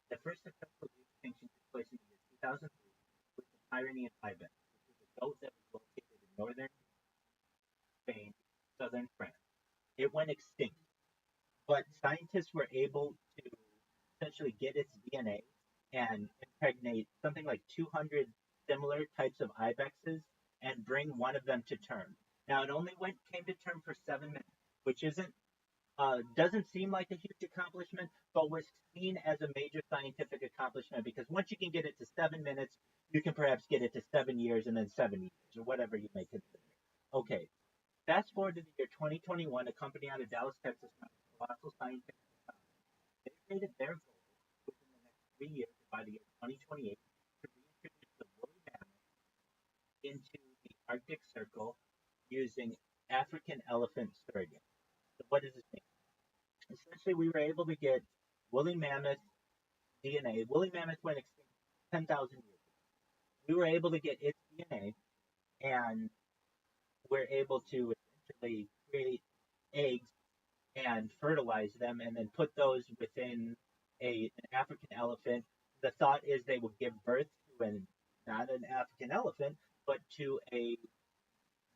The first successful extinction took place in the year 2003 with the Pyrenean ibex, which was a goat that was located in northern Spain, southern France. It went extinct, but scientists were able to essentially get its DNA and impregnate something like 200 similar types of ibexes and bring one of them to term. Now, it only came to term for 7 minutes, which doesn't seem like a huge accomplishment, but was seen as a major scientific accomplishment because once you can get it to 7 minutes, you can perhaps get it to 7 years and then 7 years or whatever you may consider. Okay, fast forward to the year 2021, a company out of Dallas, Texas, colossal scientific. They stated their goal within the next 3 years, by the year 2028, to reintroduce the woolly mammoth into the Arctic Circle using African elephant surrogates. So what does this mean? Essentially, we were able to get woolly mammoth DNA. Woolly mammoth went extinct 10,000 years ago. We were able to get its DNA, and we're able to essentially create eggs and fertilize them and then put those within an African elephant. The thought is they will give birth to not an African elephant, but to a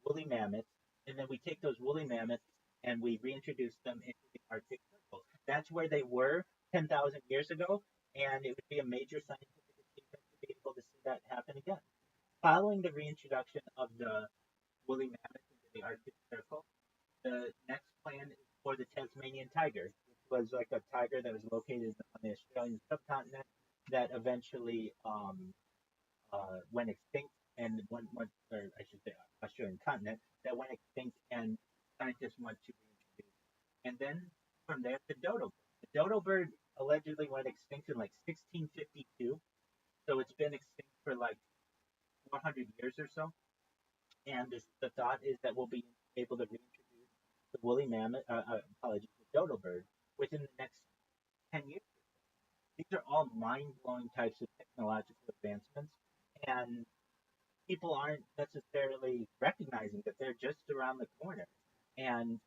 woolly mammoth. And then we take those woolly mammoths and we reintroduce them into the Arctic Circle. That's where they were 10,000 years ago, and it would be a major scientific achievement to be able to see that happen again. Following the reintroduction of the woolly mammoth into the Arctic Circle, the next plan is for the Tasmanian tiger, which was like a tiger that was located on the Australian subcontinent that eventually went extinct and or I should say Australian continent that went extinct and scientists went to reintroduce. And then from there, the dodo bird. The dodo bird allegedly went extinct in like 1652, so it's been extinct for like 400 years or so. And the thought is that we'll be able to reintroduce the woolly mammoth, apologies, the dodo bird within the next 10 years. These are all mind-blowing types of technological advancements, and people aren't necessarily recognizing that they're just around the corner. And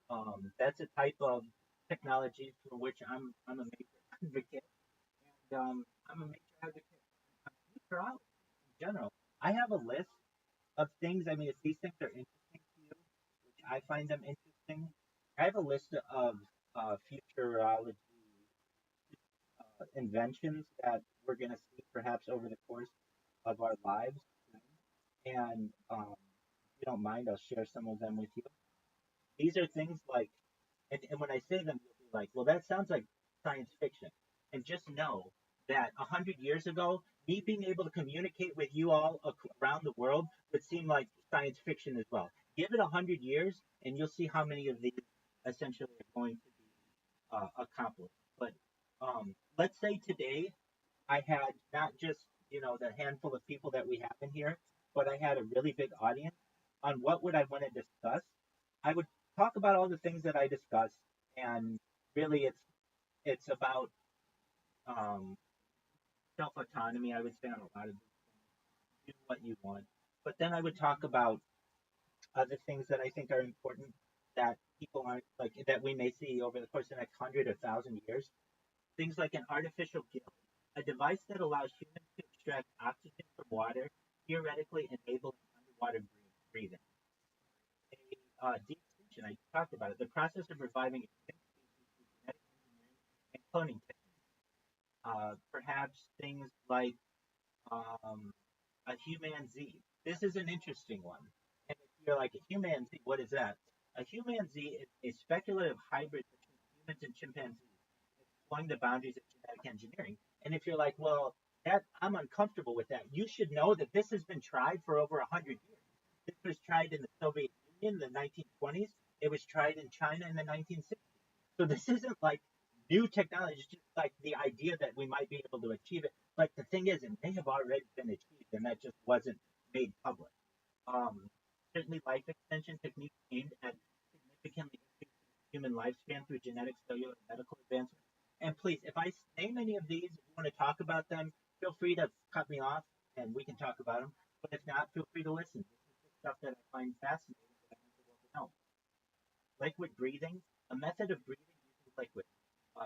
that's a type of technology for which I'm a major advocate, and I'm a major advocate on futurology in general. I have a list of things. I mean, if these things are interesting to you, which I find them interesting, I have a list of futurology inventions that we're going to see perhaps over the course of our lives. And if you don't mind, I'll share some of them with you. These are things like, and when I say them, you'll be like, well, that sounds like science fiction. And just know that 100 years ago, me being able to communicate with you all around the world would seem like science fiction as well. Give it 100 years, and you'll see how many of these essentially are going to be accomplished. But let's say today I had not just the handful of people that we have in here, but I had a really big audience. On what would I want to discuss? I would talk about all the things that I discussed, and really, it's about um, self autonomy. I would say on a lot of these things, do what you want, but then I would talk about other things that I think are important that people aren't like that we may see over the course of the next 100 or 1,000 years. Things like an artificial gill, a device that allows humans to extract oxygen from water, theoretically enabling underwater breathing. De-extinction, I talked about it, the process of reviving extinct species through genetic engineering and cloning techniques. Perhaps things like um, a human Z. This is an interesting one. And if you're like, a human Z, what is that? A human Z is a speculative hybrid between humans and chimpanzees, exploring the boundaries of genetic engineering. And if you're like, well, that I'm uncomfortable with that, you should know that this has been tried for over 100 years. This was tried in the Soviet Union in the 1920s. It was tried in China in the 1960s. So this isn't like new technology. It's just like the idea that we might be able to achieve it. But the thing is, it may have already been achieved, and that just wasn't made public. Um, Certainly, life extension techniques aimed at significantly increasing human lifespan through genetic, cellular, and medical advancements. And please, if I name any of these, if you want to talk about them, feel free to cut me off, and we can talk about them. But if not, feel free to listen. This is the stuff that I find fascinating that I want the world to know. Liquid breathing, a method of breathing using liquid,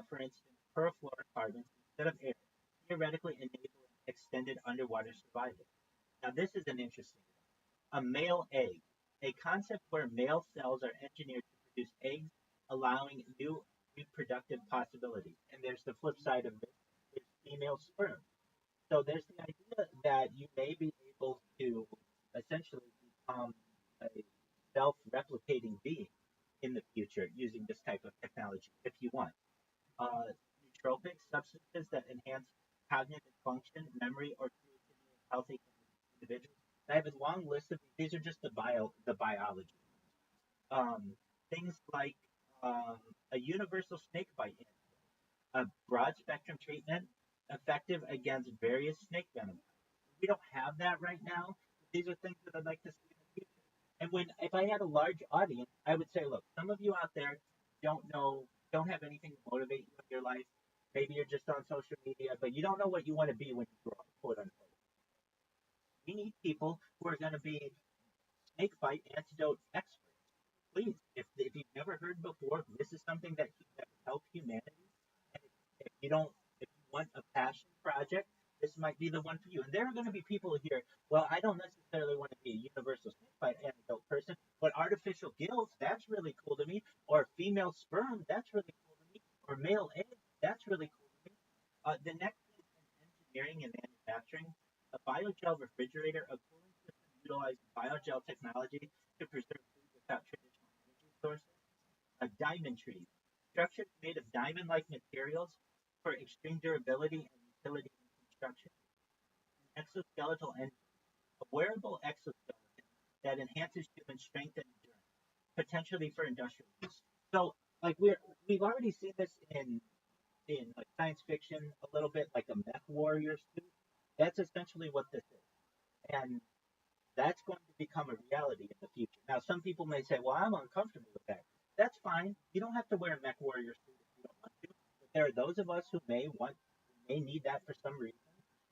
for instance, perfluorocarbons instead of air, theoretically enabling extended underwater survival. Now, this is an interesting one. A male egg, a concept where male cells are engineered to produce eggs, allowing new reproductive possibilities. And there's the flip side of this, is female sperm. So there's the idea that you may be able to essentially become a self-replicating being in the future using this type of technology if you want. Nootropic substances that enhance cognitive function, memory, or creativity in healthy individuals. I have a long list of these. These are just the biology. Um, Things like um, a universal snake bite, a broad spectrum treatment effective against various snake venom. We don't have that right now. These are things that I'd like to see in the future. And when if I had a large audience, I would say, look, some of you out there don't have anything to motivate you in your life. Maybe you're just on social media, but you don't know what you want to be when you grow up, quote unquote. We need people who are going to be snake bite antidote experts. Please, if you've never heard before, this is something that can help humanity. And if you don't, if you want a passion project, this might be the one for you. And there are going to be people here. Well, I don't necessarily want to be a universal snake bite antidote person, but artificial gills, that's really cool to me. Or female sperm, that's really cool to me. Or male eggs, that's really cool to me. The next is in engineering and manufacturing. A biogel refrigerator, a cooling system utilizing biogel technology to preserve food without traditional energy sources. A diamond tree, structures made of diamond-like materials for extreme durability and utility in construction. An exoskeletal engine, a wearable exoskeleton that enhances human strength and endurance, potentially for industrial use. So, like we've already seen this in like science fiction a little bit, like a mech warrior suit. That's essentially what this is, and that's going to become a reality in the future. Now, some people may say, "Well, I'm uncomfortable with that." That's fine. You don't have to wear a mech warrior suit if you don't want to. But there are those of us who may want may need that for some reason,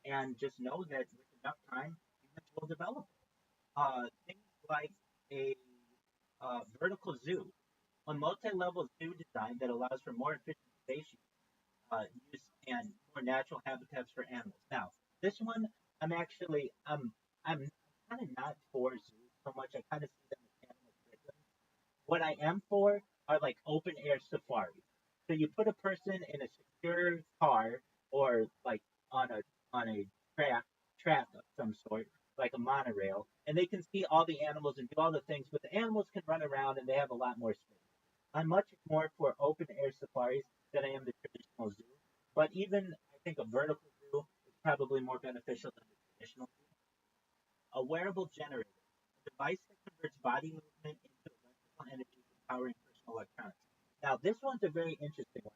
and just know that with enough time, humans will develop it. Things like a vertical zoo, a multi-level zoo design that allows for more efficient space use and more natural habitats for animals. Now, this one, I'm kind of not for zoos so much. I kind of see them as animal prisons. What I am for are like open air safaris. So you put a person in a secure car or like on a track of some sort, like a monorail, and they can see all the animals and do all the things, but the animals can run around and they have a lot more space. I'm much more for open air safaris than I am the traditional zoo. But even I think a vertical zoo is probably more beneficial than the traditional zoo. A wearable generator, a device that converts body movement into electrical energy for powering personal electronics. Now, this one's a very interesting one.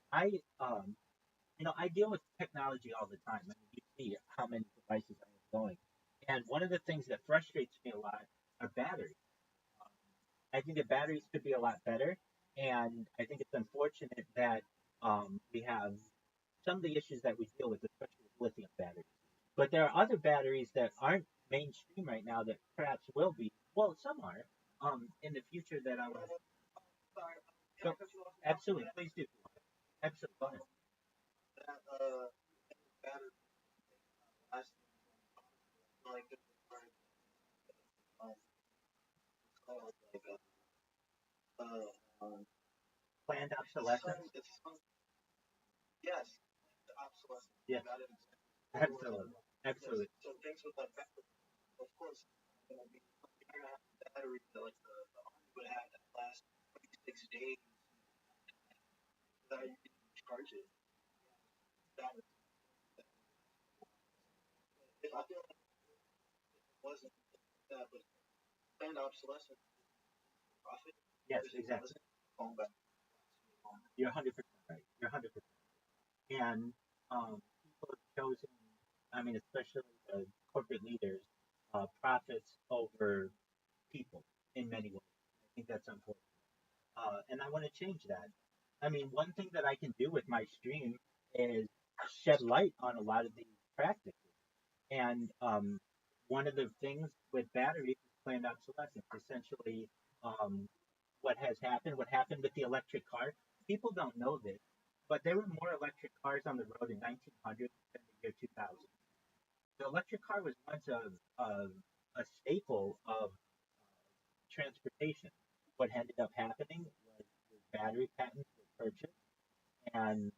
I deal with technology all the time. I mean, you see how many devices I have going, and one of the things that frustrates me a lot are batteries. Um, I think that batteries could be a lot better, and I think it's unfortunate that we have some of the issues that we deal with, especially with lithium batteries. But there are other batteries that aren't mainstream right now that perhaps will be. Well, some are in the future that I will. Sorry, can I Go, cut you off absolutely, that? please do. Absolutely, go ahead. That battery last like this it's called like Planned it's obsolescence. some it's some yes, the obsolescence. You Yes, got it. absolutely, Yes. absolutely. So things with like battery, of course, gonna be you're gonna have a battery that like the army would have that last 26 days that you can charge it. That if I feel like it wasn't that, but planned obsolescence profit Yes, versus exactly. going back. You're 100% right. You're 100%. And people have chosen, I mean, especially the corporate leaders, profits over people in many ways. I think that's unfortunate. And I want to change that. I mean, one thing that I can do with my stream is shed light on a lot of these practices. And one of the things with batteries is planned obsolescence. Essentially, um, what happened with the electric car. People don't know this, but there were more electric cars on the road in 1900 than the year 2000. The electric car was once a staple of transportation. What ended up happening was the battery patents were purchased, and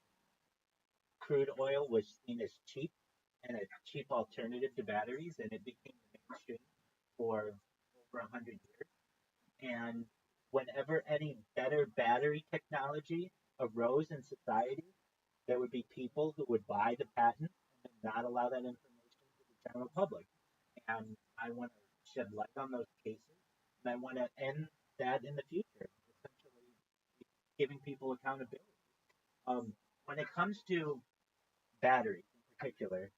crude oil was seen as cheap and a cheap alternative to batteries, and it became the mainstream for over 100 years. And whenever any better battery technology arose in society, there would be people who would buy the patent and not allow that information to the general public. And I want to shed light on those cases, and I want to end that in the future, essentially giving people accountability. When it comes to batteries in particular,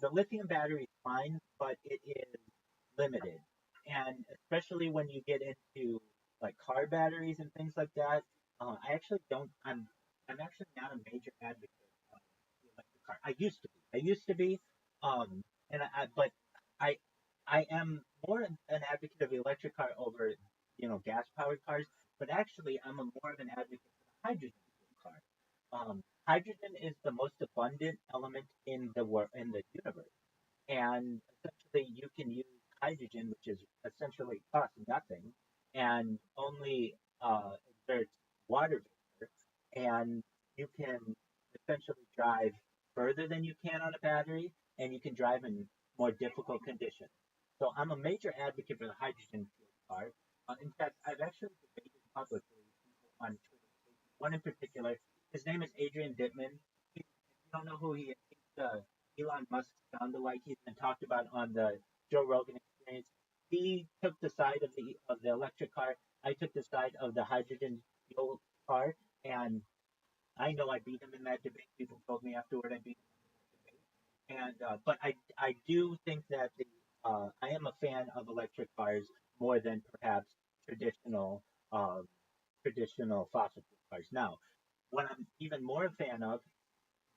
the lithium battery is fine, but it is limited. And especially when you get into like car batteries and things like that, I actually don't. I'm actually not a major advocate of the electric car. I used to be. I used to be. And but I I am more an advocate of the electric car over gas powered cars. But actually, I'm a more of an advocate for the hydrogen fuel car. Hydrogen is the most abundant element in the universe, and essentially you can use hydrogen, which is essentially costs nothing, and only exerts water vapor, and you can essentially drive further than you can on a battery, and you can drive in more difficult conditions. So I'm a major advocate for the hydrogen fuel car. In fact, I've actually debated publicly with people on Twitter. One in particular, his name is Adrian Dittman. If you don't know who he is, he's Elon Musk sound alike. He's been talked about on the Joe Rogan Experience. He took the side of the electric car. I took the side of the hydrogen fuel car, and I know I beat him in that debate. People told me afterward I beat him in that debate. And but I do think that the I am a fan of electric cars more than perhaps traditional uh, traditional fossil fuel cars. Now, what I'm even more a fan of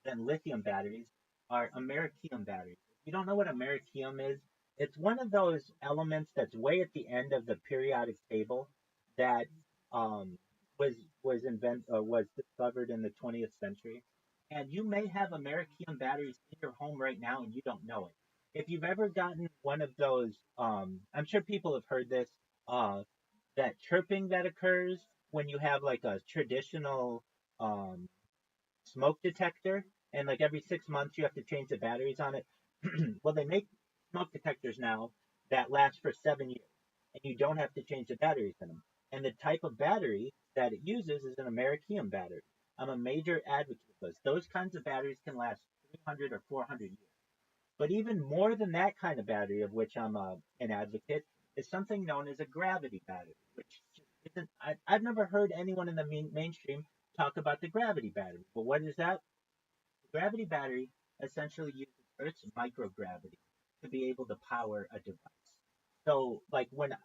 than lithium batteries are americium batteries. If you don't know what americium is, it's one of those elements that's way at the end of the periodic table that um, was was discovered in the 20th century. And you may have americium batteries in your home right now, and you don't know it. If you've ever gotten one of those, I'm sure people have heard this, uh, that chirping that occurs when you have like a traditional um, smoke detector, and like every 6 months you have to change the batteries on it. Well, they make smoke detectors now that last for 7 years, and you don't have to change the batteries in them. And the type of battery that it uses is an americium battery. I'm a major advocate of those. Those kinds of batteries can last 300 or 400 years. But even more than that kind of battery, of which I'm an advocate, is something known as a gravity battery, which isn't. I've never heard anyone in the mainstream talk about the gravity battery. But what is that? The gravity battery essentially uses Earth's microgravity to be able to power a device. So, like when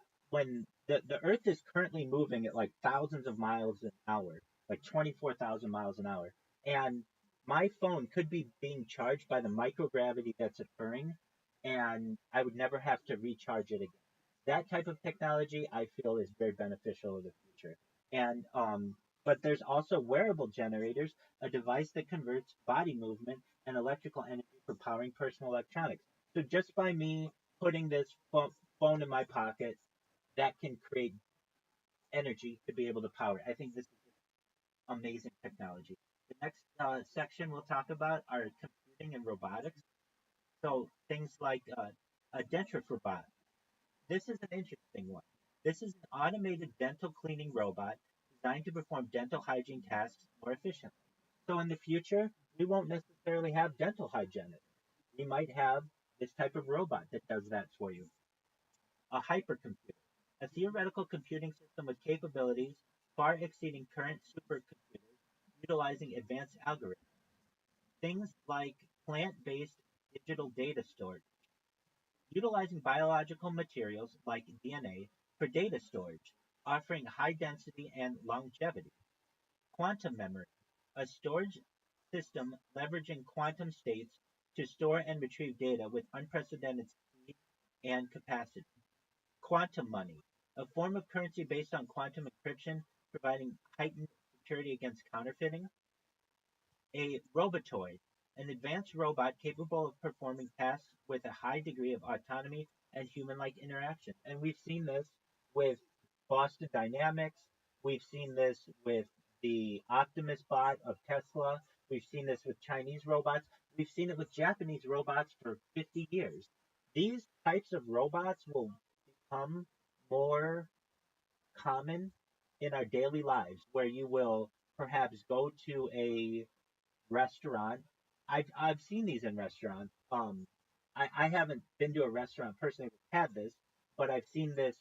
the Earth is currently moving at like thousands of miles an hour, like 24,000 miles an hour, and my phone could be being charged by the microgravity that's occurring, and I would never have to recharge it again. That type of technology I feel is very beneficial in the future. And but there's also wearable generators, a device that converts body movement and electrical energy for powering personal electronics. So just by me putting this phone in my pocket, that can create energy to be able to power it. I think this is amazing technology. The next section we'll talk about are computing and robotics. So things like a dentist robot. This is an interesting one. This is an automated dental cleaning robot designed to perform dental hygiene tasks more efficiently. So in the future, we won't necessarily have dental hygienists. We might have this type of robot that does that for you. A hypercomputer, a theoretical computing system with capabilities far exceeding current supercomputers, utilizing advanced algorithms. Things like plant-based digital data storage, utilizing biological materials like DNA for data storage, offering high density and longevity. Quantum memory, a storage system leveraging quantum states to store and retrieve data with unprecedented speed and capacity. Quantum money, a form of currency based on quantum encryption, providing heightened security against counterfeiting. A robotoid, an advanced robot capable of performing tasks with a high degree of autonomy and human-like interaction. And we've seen this with Boston Dynamics. We've seen this with the Optimus bot of Tesla. We've seen this with Chinese robots. We've seen it with Japanese robots for 50 years. These types of robots will become more common in our daily lives, where you will perhaps go to a restaurant. I've seen these in restaurants. I haven't been to a restaurant personally that's had this, but I've seen this,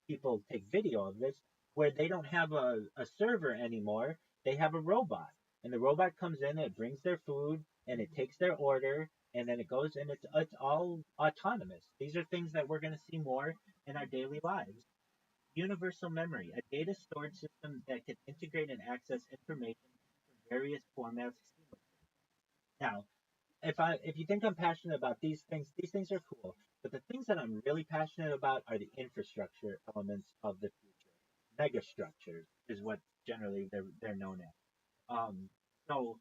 people take video of this, where they don't have a server anymore. They have a robot. And the robot comes in, it brings their food, and it takes their order, and then it goes, and it's all autonomous. These are things that we're going to see more in our daily lives. Universal memory, a data storage system that can integrate and access information from various formats seamlessly. Now, if you think I'm passionate about these things are cool. But the things that I'm really passionate about are the infrastructure elements of the future. Megastructures is what generally they're known as. So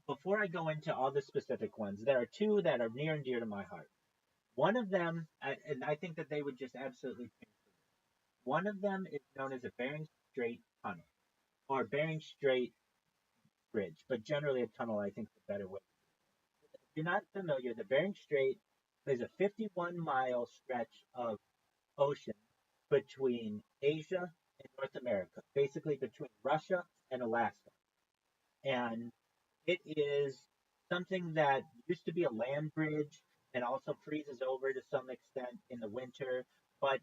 before I go into all the specific ones, there are two that are near and dear to my heart. One of them, and I think that they would just absolutely change. One of them is known as a Bering Strait tunnel or Bering Strait bridge, but generally a tunnel I think is a better way. If you're not familiar, the Bering Strait is a 51-mile stretch of ocean between Asia and North America, basically between Russia and Alaska. And it is something that used to be a land bridge and also freezes over to some extent in the winter, but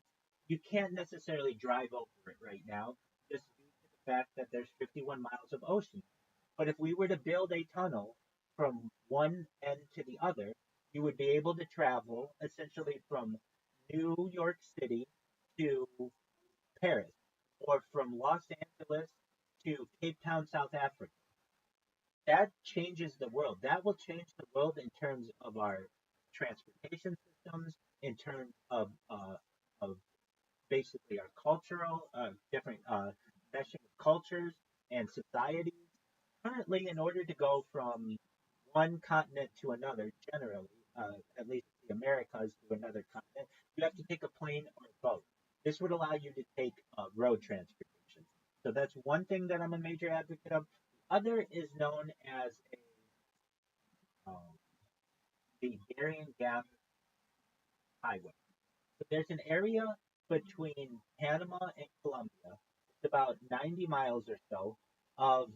you can't necessarily drive over it right now just due to the fact that there's 51 miles of ocean. But if we were to build a tunnel from one end to the other, you would be able to travel essentially from New York City to Paris or from Los Angeles to Cape Town, South Africa. that changes the world. That will change the world in terms of our transportation systems, in terms of basically our cultural, different meshing of cultures and societies. Currently, in order to go from one continent to another, generally, at least the Americas to another continent, you have to take a plane or a boat. This would allow you to take road transportation. So that's one thing that I'm a major advocate of. The other is known as the Darien Gap Highway. So there's an area between Panama and Colombia. It's about 90 miles or so of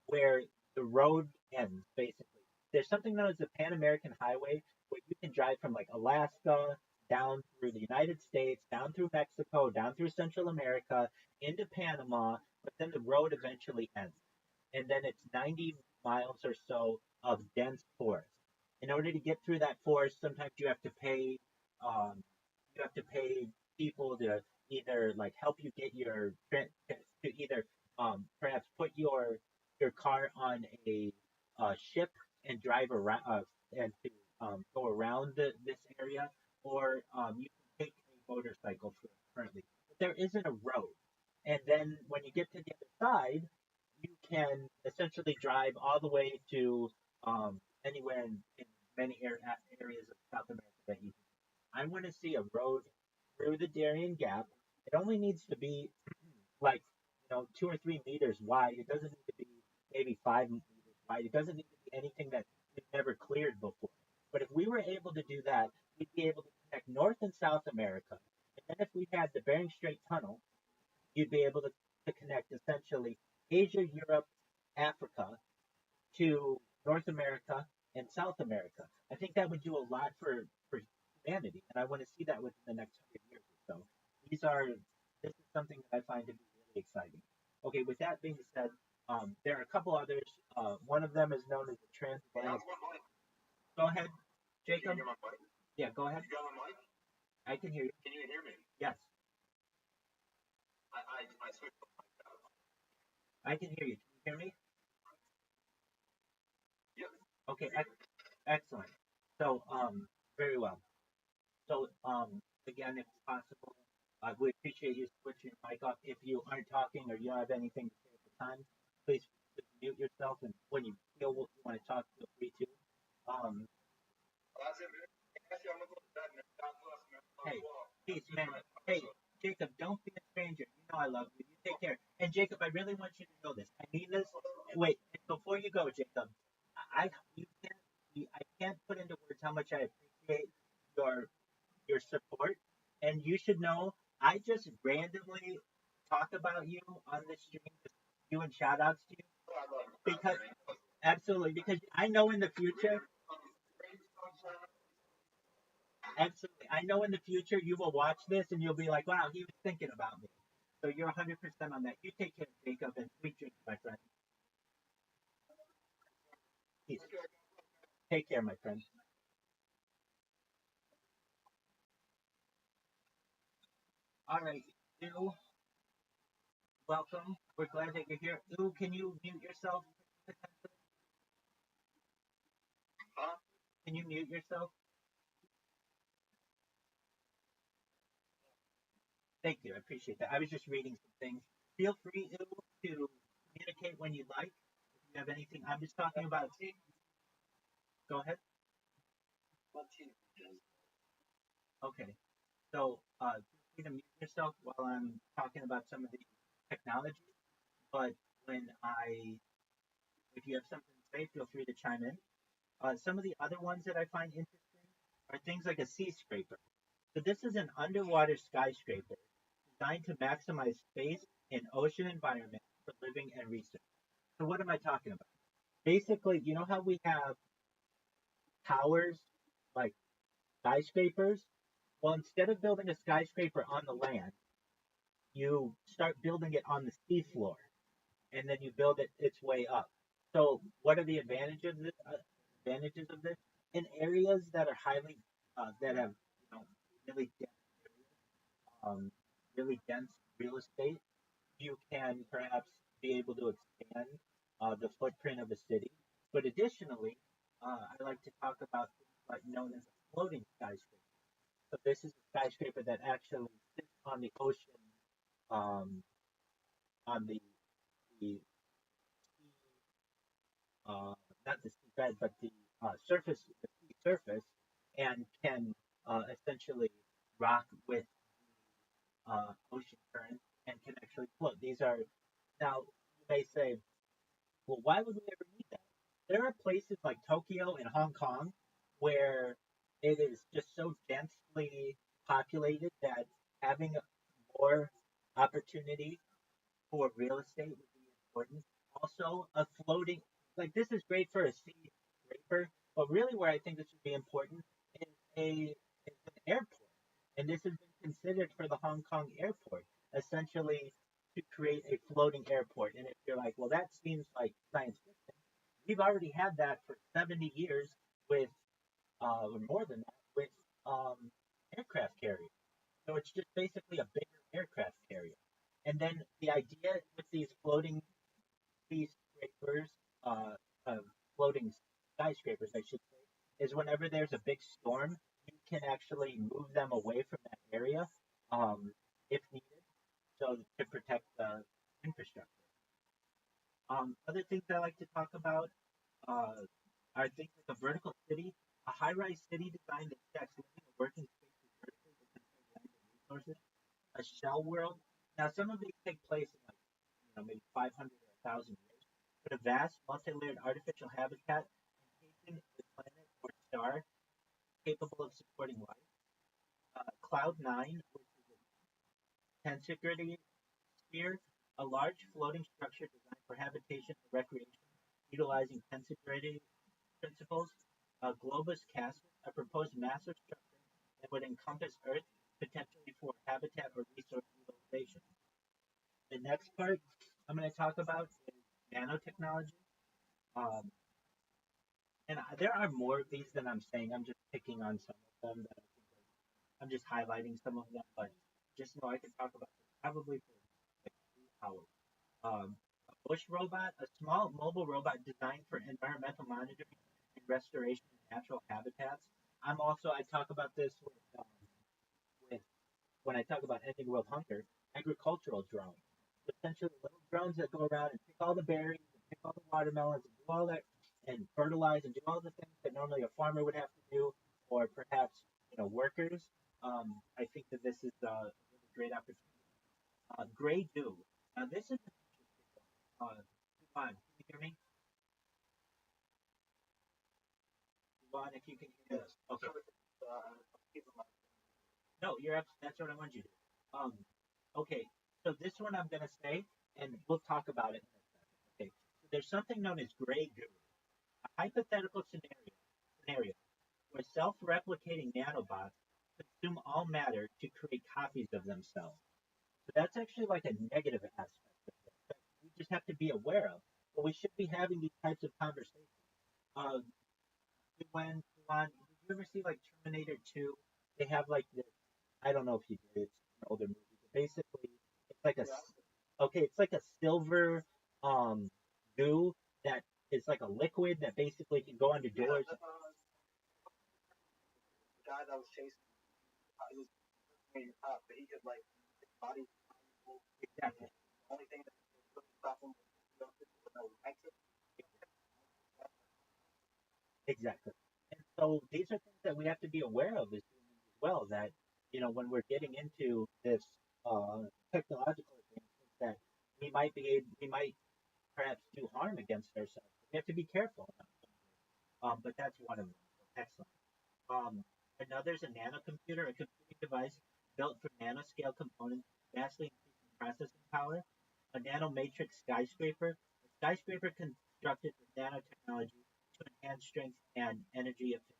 where the road ends, basically. There's something known as the Pan American Highway where you can drive from like Alaska down through the United States, down through Mexico, down through Central America, into Panama, but then the road eventually ends. And then it's 90 miles or so of dense forest. In order to get through that forest, sometimes um, you have to pay people to either like help you get to either perhaps put your car on a ship and drive around and to go around this area, or you can take a motorcycle currently. But there isn't a road, and then when you get to the other side, you can essentially drive all the way to anywhere in many areas of South America that you. I want to see a road through the Darien Gap. It only needs to be like 2 or 3 meters wide. It doesn't need to be maybe 5 meters wide. It doesn't need to be anything that we've never cleared before. But if we were able to do that, we'd be able to connect North and South America. And then if we had the Bering Strait Tunnel, you'd be able to connect essentially Asia, Europe, Africa to North America and South America. I think that would do a lot for humanity, and I want to see that within the next 100 years or so. These are this is something that I find to be really exciting. Okay, with that being said, there are a couple others. One of them is known as the transatlantic. Go ahead, Jacob. Yeah, go ahead. You got my mic? I can hear you. Can you hear me? Yes, I switched the mic out. I can hear you. Can you hear me? Yep. Okay, excellent. So, very well. So, again, if possible, we appreciate you switching your mic off. If you aren't talking or you don't have anything to say at the time, please mute yourself. And when you feel you want to talk, feel free to. Um, I said, man, actually, I'm going to go to that, man. God bless, man. hey, peace, man. Hey, Jacob, don't be a stranger. You know I love you. You take care. And Jacob, I really want you to know this. I mean this. Wait, before you go, Jacob, you I can't put into words how much I appreciate your your support. And you should know, I just randomly talk about you on this stream, just doing shout outs to you because absolutely, because I know in the future, absolutely, I know in the future you will watch this and you'll be like, wow, he was thinking about me. So you're 100% on that. You take care, Jacob, and sweet dreams, my friend. Peace. Take care, my friend. All right, you, welcome. We're glad that you're here. Ooh, can you mute yourself? Huh? Can you mute yourself? Thank you. I appreciate that. I was just reading some things. Feel free to communicate when you'd like. If you have anything, I'm just talking about. Go ahead. Okay. So feel free to mute yourself while I'm talking about some of the technology. But when if you have something to say, feel free to chime in. Some of the other ones that I find interesting are things like a sea scraper. So this is an underwater skyscraper designed to maximize space in ocean environments for living and research. So what am I talking about? Basically, you know how we have towers like skyscrapers? Well, instead of building a skyscraper on the land, you start building it on the seafloor, and then you build it its way up. So, what are the advantages of this? Advantages of this in areas that are highly that have really um, really dense real estate? You can perhaps be able to expand the footprint of a city. But additionally, I like to talk about things like known as a floating skyscraper. So this is a skyscraper that actually sits on the ocean, um, on the uh, not the seabed, but the the sea surface, and can essentially rock with ocean currents and can actually float. These are now you may say, well, why would we ever need that? There are places like Tokyo and Hong Kong where it is just so densely populated that having more opportunity for real estate would be important. Also, a floating, like this is great for a sea scraper, but really where I think this would be important is is an airport. And this has been considered for the Hong Kong airport, essentially to create a floating airport. And if you're like, well, that seems like science fiction, we've already had that for 70 years with, or more than that, with um, aircraft carriers. So it's just basically a bigger aircraft carrier. And then the idea with these floating skyscrapers, uh, floating skyscrapers, I should say, is whenever there's a big storm, you can actually move them away from that area if needed, so to protect the infrastructure. Other things I like to talk about uh, are things like a vertical city, a high-rise city design that stacks living and working spaces vertically to conserve land and resources, a shell world. Now, some of these take place in like maybe 500 or 1,000 years, but a vast, multi-layered artificial habitat encasing the planet or star capable of supporting life. Cloud Nine, which is a tensegrity sphere, a large floating structure designed for habitation and recreation, utilizing tensegrity principles. Globus Castle, a proposed massive structure that would encompass Earth potentially for habitat or resource utilization. The next part I'm going to talk about is nanotechnology. Um, and there are more of these than I'm saying. I'm just picking on some of them that I think I'm just highlighting some of them, but just know I can talk about this probably for like 3 hours. A bush robot, a small mobile robot designed for environmental monitoring and restoration of natural habitats. I talk about this with when I talk about ending world hunger, agricultural drones. Essentially, little drones that go around and pick all the berries and pick all the watermelons and do all that and fertilize and do all the things that normally a farmer would have to do, or perhaps workers. I think that this is a really great opportunity. Gray dew. Now this is an interesting one. Yvonne, can you hear me? Yvonne, if you can hear us. Yes. Okay. I'm keeping my. No, that's what I want you to do. Um, okay, so this one I'm gonna say, and we'll talk about it in a second. Okay, so there's something known as gray goo, a hypothetical scenario where self-replicating nanobots consume all matter to create copies of themselves. So that's actually like a negative aspect of this that we just have to be aware of. But we should be having these types of conversations. Uh, when did you ever see like Terminator 2? They have like this. I don't know if you did. It's an older movie, but basically, it's like Yeah. okay, it's like a silver goo that is like a liquid that basically can go under Yeah. doors. The guy that was chasing, he was maybe top, but he could like his body. Exactly. The only thing that could really stop him was no exit. Exactly. And so these are things that we have to be aware of as humans as well. That when we're getting into this technological advancement, that we might perhaps do harm against ourselves. We have to be careful. But that's one of them. Excellent. Um, Another's a nanocomputer, a computing device built for nanoscale components, vastly increasing processing power. A nanomatrix skyscraper, a skyscraper constructed with nanotechnology to enhance strength and energy efficiency.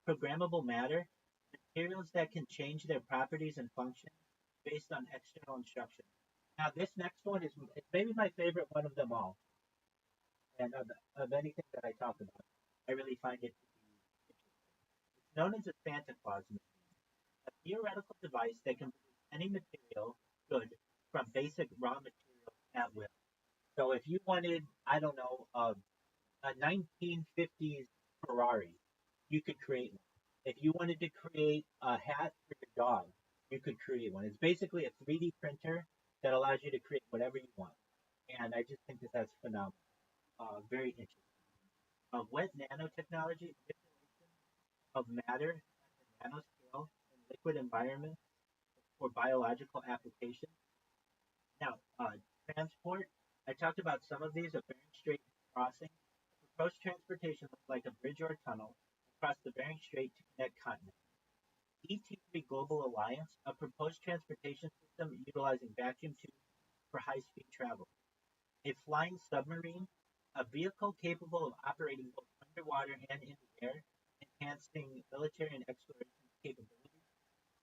Programmable matter, materials that can change their properties and functions based on external instructions. Now, this next one is maybe my favorite one of them all, and of anything that I talk about. I really find it to be interesting. It's known as a Santa Claus machine, a theoretical device that can produce any material good from basic raw materials at will. So if you wanted, I don't know, a 1950s Ferrari, you could create one. If you wanted to create a hat for your dog, you could create one. It's basically a 3D printer that allows you to create whatever you want. And I just think that that's phenomenal. Very interesting. Wet nanotechnology, manipulation of matter at the nanoscale in liquid environments for biological applications. Now, transport. I talked about some of these, a Bering Strait crossing. Proposed transportation looks like a bridge or a tunnel across the Bering Strait to connect continents. ET3 Global Alliance, a proposed transportation system utilizing vacuum tubes for high-speed travel. A flying submarine, a vehicle capable of operating both underwater and in the air, enhancing military and exploration capabilities.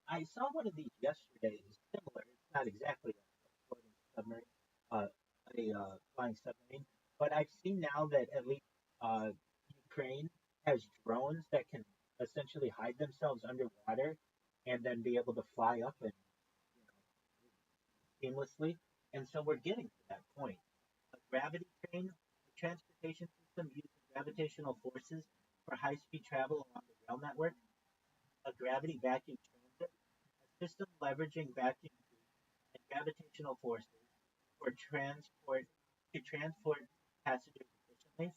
I saw one of these yesterday. It's similar. It's not exactly a floating submarine, uh, a flying submarine, but I've seen now that at least uh, Ukraine has drones that can essentially hide themselves underwater and then be able to fly up and seamlessly. And so we're getting to that point. A gravity train, a transportation system using gravitational forces for high-speed travel along the rail network. A gravity vacuum transit, a system leveraging vacuum and gravitational forces for transport passengers efficiently.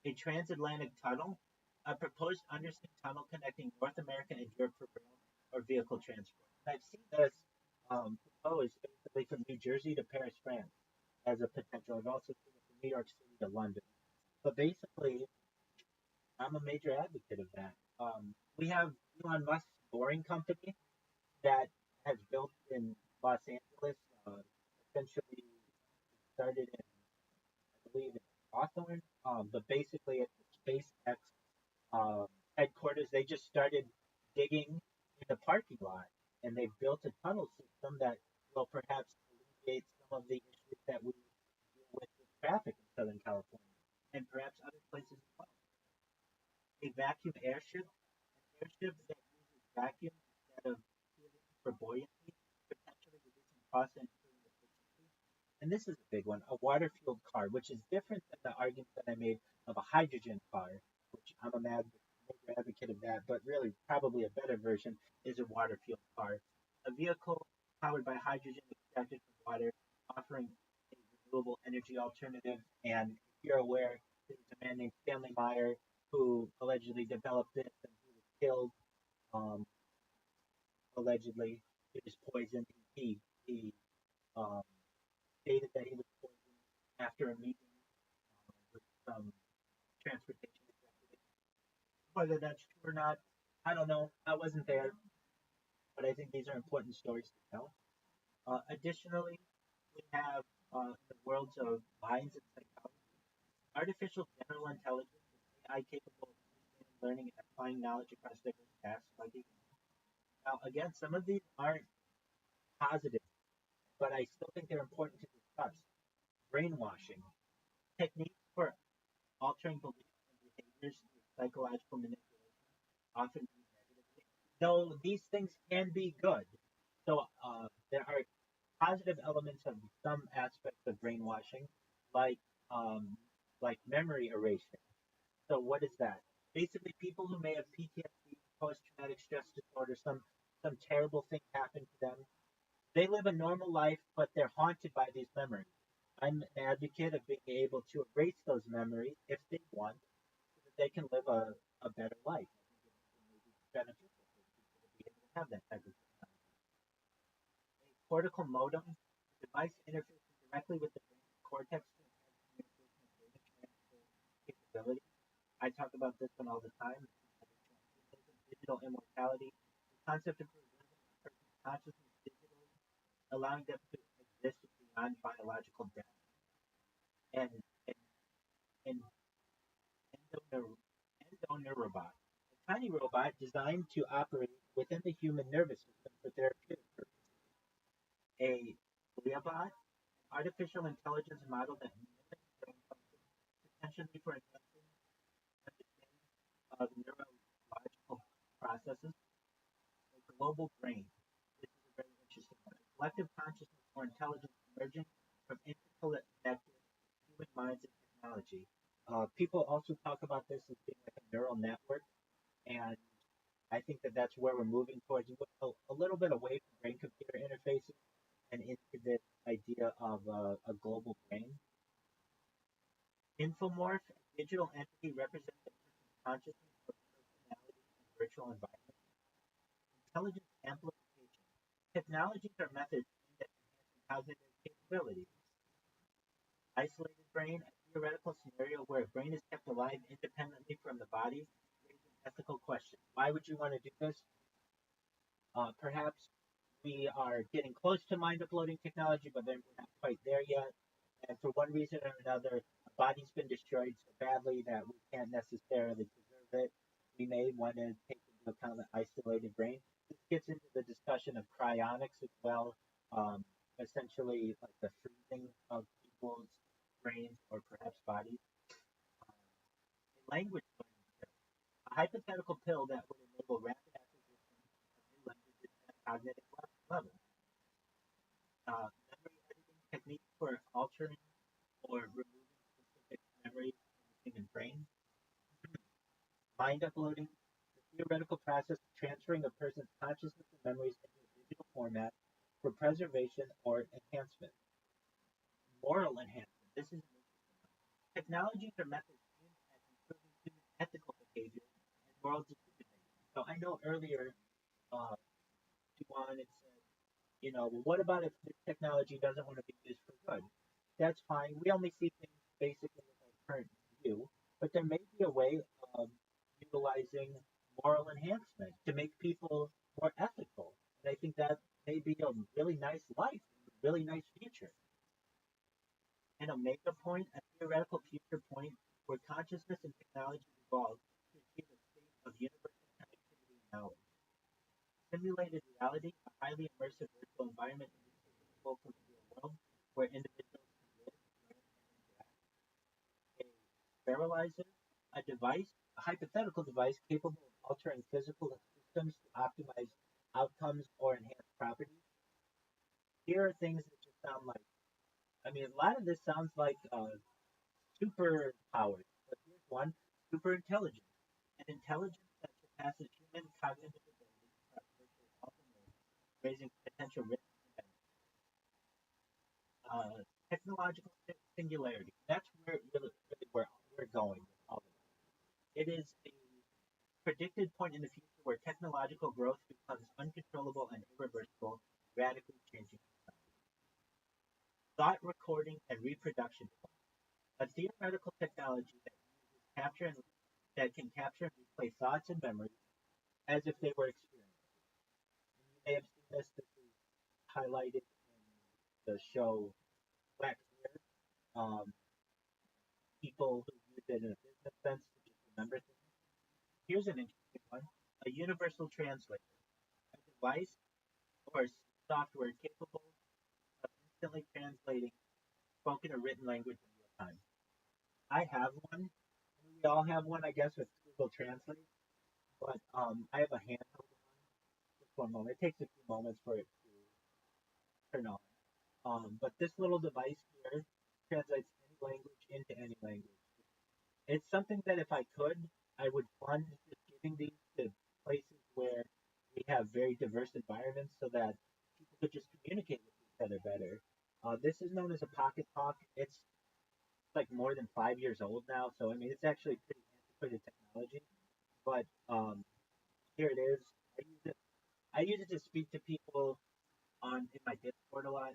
A transatlantic tunnel, a proposed undersea tunnel connecting North America and Europe for rail or vehicle transport. And I've seen this proposed basically from New Jersey to Paris, France, as a potential. I've also seen it from New York City to London. But basically, I'm a major advocate of that. We have Elon Musk's Boring Company that has built in Los Angeles, essentially started in, I believe, in Hawthorne, but basically at the SpaceX headquarters, they just started digging in the parking lot, and they built a tunnel system that will perhaps alleviate some of the issues that we deal with traffic in Southern California, and perhaps other places as well. A vacuum airship, an airship that uses vacuum instead of helium for buoyancy, potentially reducing costs and improving efficiency. And this is a big one, a water fueled car, which is different than the argument that I made of a hydrogen car, which I'm a major advocate of that, but really probably a better version is a water fueled car. A vehicle powered by hydrogen extracted from water, offering a renewable energy alternative. And if you're aware, there's a man named Stanley Meyer who allegedly developed this and he was killed, um, allegedly. He was poisoned. He um, stated that he was poisoned after a meeting with some transportation executive. Whether that's true or not, I don't know. I wasn't there, but I think these are important stories to tell. Additionally, we have the worlds of minds and psychology, artificial general intelligence, AI capable of understanding, learning, and applying knowledge across diverse tasks. Now, again, some of these aren't positive, but I still think they're important to discuss. Brainwashing, techniques for altering beliefs and behaviors through psychological manipulation, often used negatively. Though these things can be good. So there are positive elements of some aspects of brainwashing, like um, like memory erasure. So what is that? Basically, people who may have PTSD, post-traumatic stress disorder, some terrible thing happened to them. They live a normal life, but they're haunted by these memories. I'm an advocate of being able to erase those memories if they want, so that they can live a better life. I think it may be beneficial for people to be able to have that type of technology. A cortical modem device interfaces directly with the brain's cortex to enhance communication and data transfer capability. I talk about this one all the time. Digital immortality, the concept of preserving a person's consciousness digitally, allowing them to exist beyond biological death. And and and endoneurobot, a tiny robot designed to operate within the human nervous system for therapeutic purposes. A Leobot, artificial intelligence model that mimics brain function, potentially for enhancing understanding of neurological processes. A global brain. This is a very interesting one. A collective consciousness or intelligence emerging from interconnected human minds and technology. People also talk about this as being like a neural network, and I think that that's where we're moving towards a little bit away from brain computer interfaces and into this idea of a global brain. Infomorph, a digital entity represents a person's consciousness or personality in a virtual environment. Intelligence amplification. Technologies or methods aimed at enhancing cognitive capabilities. Isolated brain, a theoretical scenario where a brain is kept alive independently from the body, raising ethical questions. Why would you want to do this? Perhaps we are getting close to mind uploading technology, but then we're not quite there yet. And for one reason or another, a body's been destroyed so badly that we can't necessarily preserve it. We may want to take into account the isolated brain. This gets into the discussion of cryonics as well, essentially like the freezing of people's brains or perhaps bodies. A language learning pill, a hypothetical pill that would enable rapid acquisition of new languages at a cognitive level. Memory editing techniques for altering or removing specific memories in the human brain. Mind uploading, the theoretical process of transferring a person's consciousness and memories into a digital format for preservation or enhancement. Moral enhancement, this is an interesting one. Technologies or methods aimed at improving human ethical behavior and moral decision making. So I know earlier, Juan had said, well, what about if this technology doesn't want to be used for good? That's fine. We only see things basically with our current view, but there may be a way of utilizing moral enhancement to make people more ethical. And I think that may be a really nice life, a really nice future. An omega point, a theoretical future point where consciousness and technology evolve to achieve a state of universal connectivity and knowledge. Simulated reality, a highly immersive virtual environment indistinguishable from the real world, where individuals can live, learn, and interact. A sterilzer, a device, a hypothetical device capable of altering physical systems to optimize outcomes or enhance properties. Here are things that just sound like, a lot of this sounds like superpowers, but here's one: super intelligence. An intelligence that surpasses human cognitive ability across virtually all domains, raising potential risks and benefits. Technological singularity. That's where really where we're going with all of this. It is a predicted point in the future where technological growth becomes uncontrollable and irreversible, radically changing society. Thought recording and reproduction. A theoretical technology that uses capture and that can capture and replay thoughts and memories as if they were experienced. And you may have seen this. This is highlighted in the show Black Mirror. People who use it in a business sense to just remember things. Here's an interesting one: a universal translator, a device or software capable of instantly translating spoken or written language in real time. I have one. We all have one, I guess, with Google Translate, but I have a handheld one. Just one moment. It takes a few moments for it to turn on. But this little device here translates any language into any language. It's something that if I could, I would fund just giving these to places where we have very diverse environments so that people could just communicate with each other better. This is known as a pocket talk. It's like more than 5 years old now, so it's actually pretty antiquated technology. But here it is. I use it. I use it to speak to people on in my Discord a lot.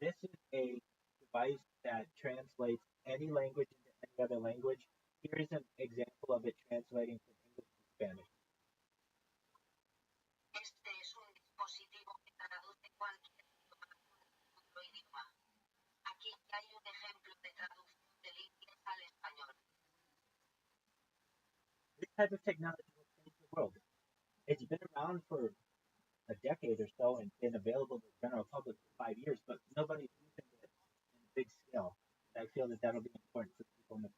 This is a device that translates any language into any other language. Here is an example of it translating from English to Spanish. Este es un dispositivo que traduce cualquier idioma a otro idioma. Aquí hay un ejemplo de traducción del inglés al español. This type of technology will change the world. It's been around for a decade or so and been available to the general public for 5 years, but nobody's using it in a big scale. I feel that that'll be important for people in the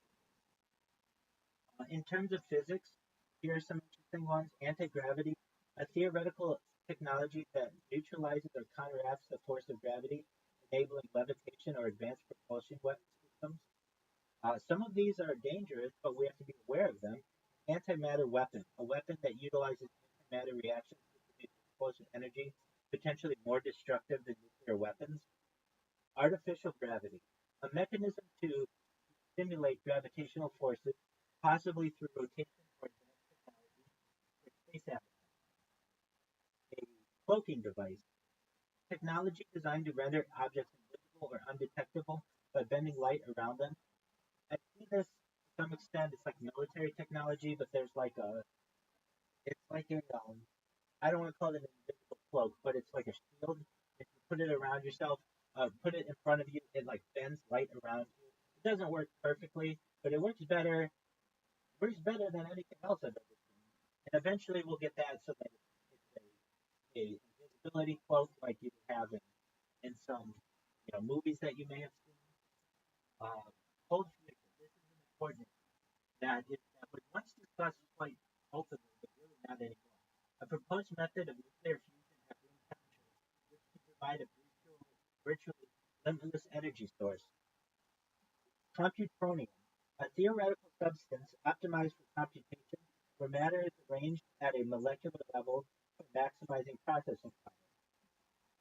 in terms of physics, here are some interesting ones. Anti-gravity, a theoretical technology that neutralizes or counteracts the force of gravity, enabling levitation or advanced propulsion systems. Some of these are dangerous, but we have to be aware of them. Antimatter weapon, a weapon that utilizes antimatter reactions to produce explosive energy, potentially more destructive than nuclear weapons. Artificial gravity, a mechanism to simulate gravitational forces, possibly through rotation or advanced technology for space applications. A cloaking device, technology designed to render objects invisible or undetectable by bending light around them. I see this to some extent. It's like military technology, but there's like a, it's like a, I don't want to call it an invisible cloak, but it's like a shield. If you put it around yourself, put it in front of you, it like bends light around you. It doesn't work perfectly, but it works better. Works better than anything else I've ever seen. And eventually we'll get that so that it's a invisibility cloak like you have in some movies that you may have seen. Uh, Cold fusion. This is an important that was once discussed quite openly, but really not anymore. A proposed method of nuclear fusion at room temperature, which can provide a virtually limitless energy source. Computronium, a theoretical substance optimized for computation, where matter is arranged at a molecular level for maximizing processing power.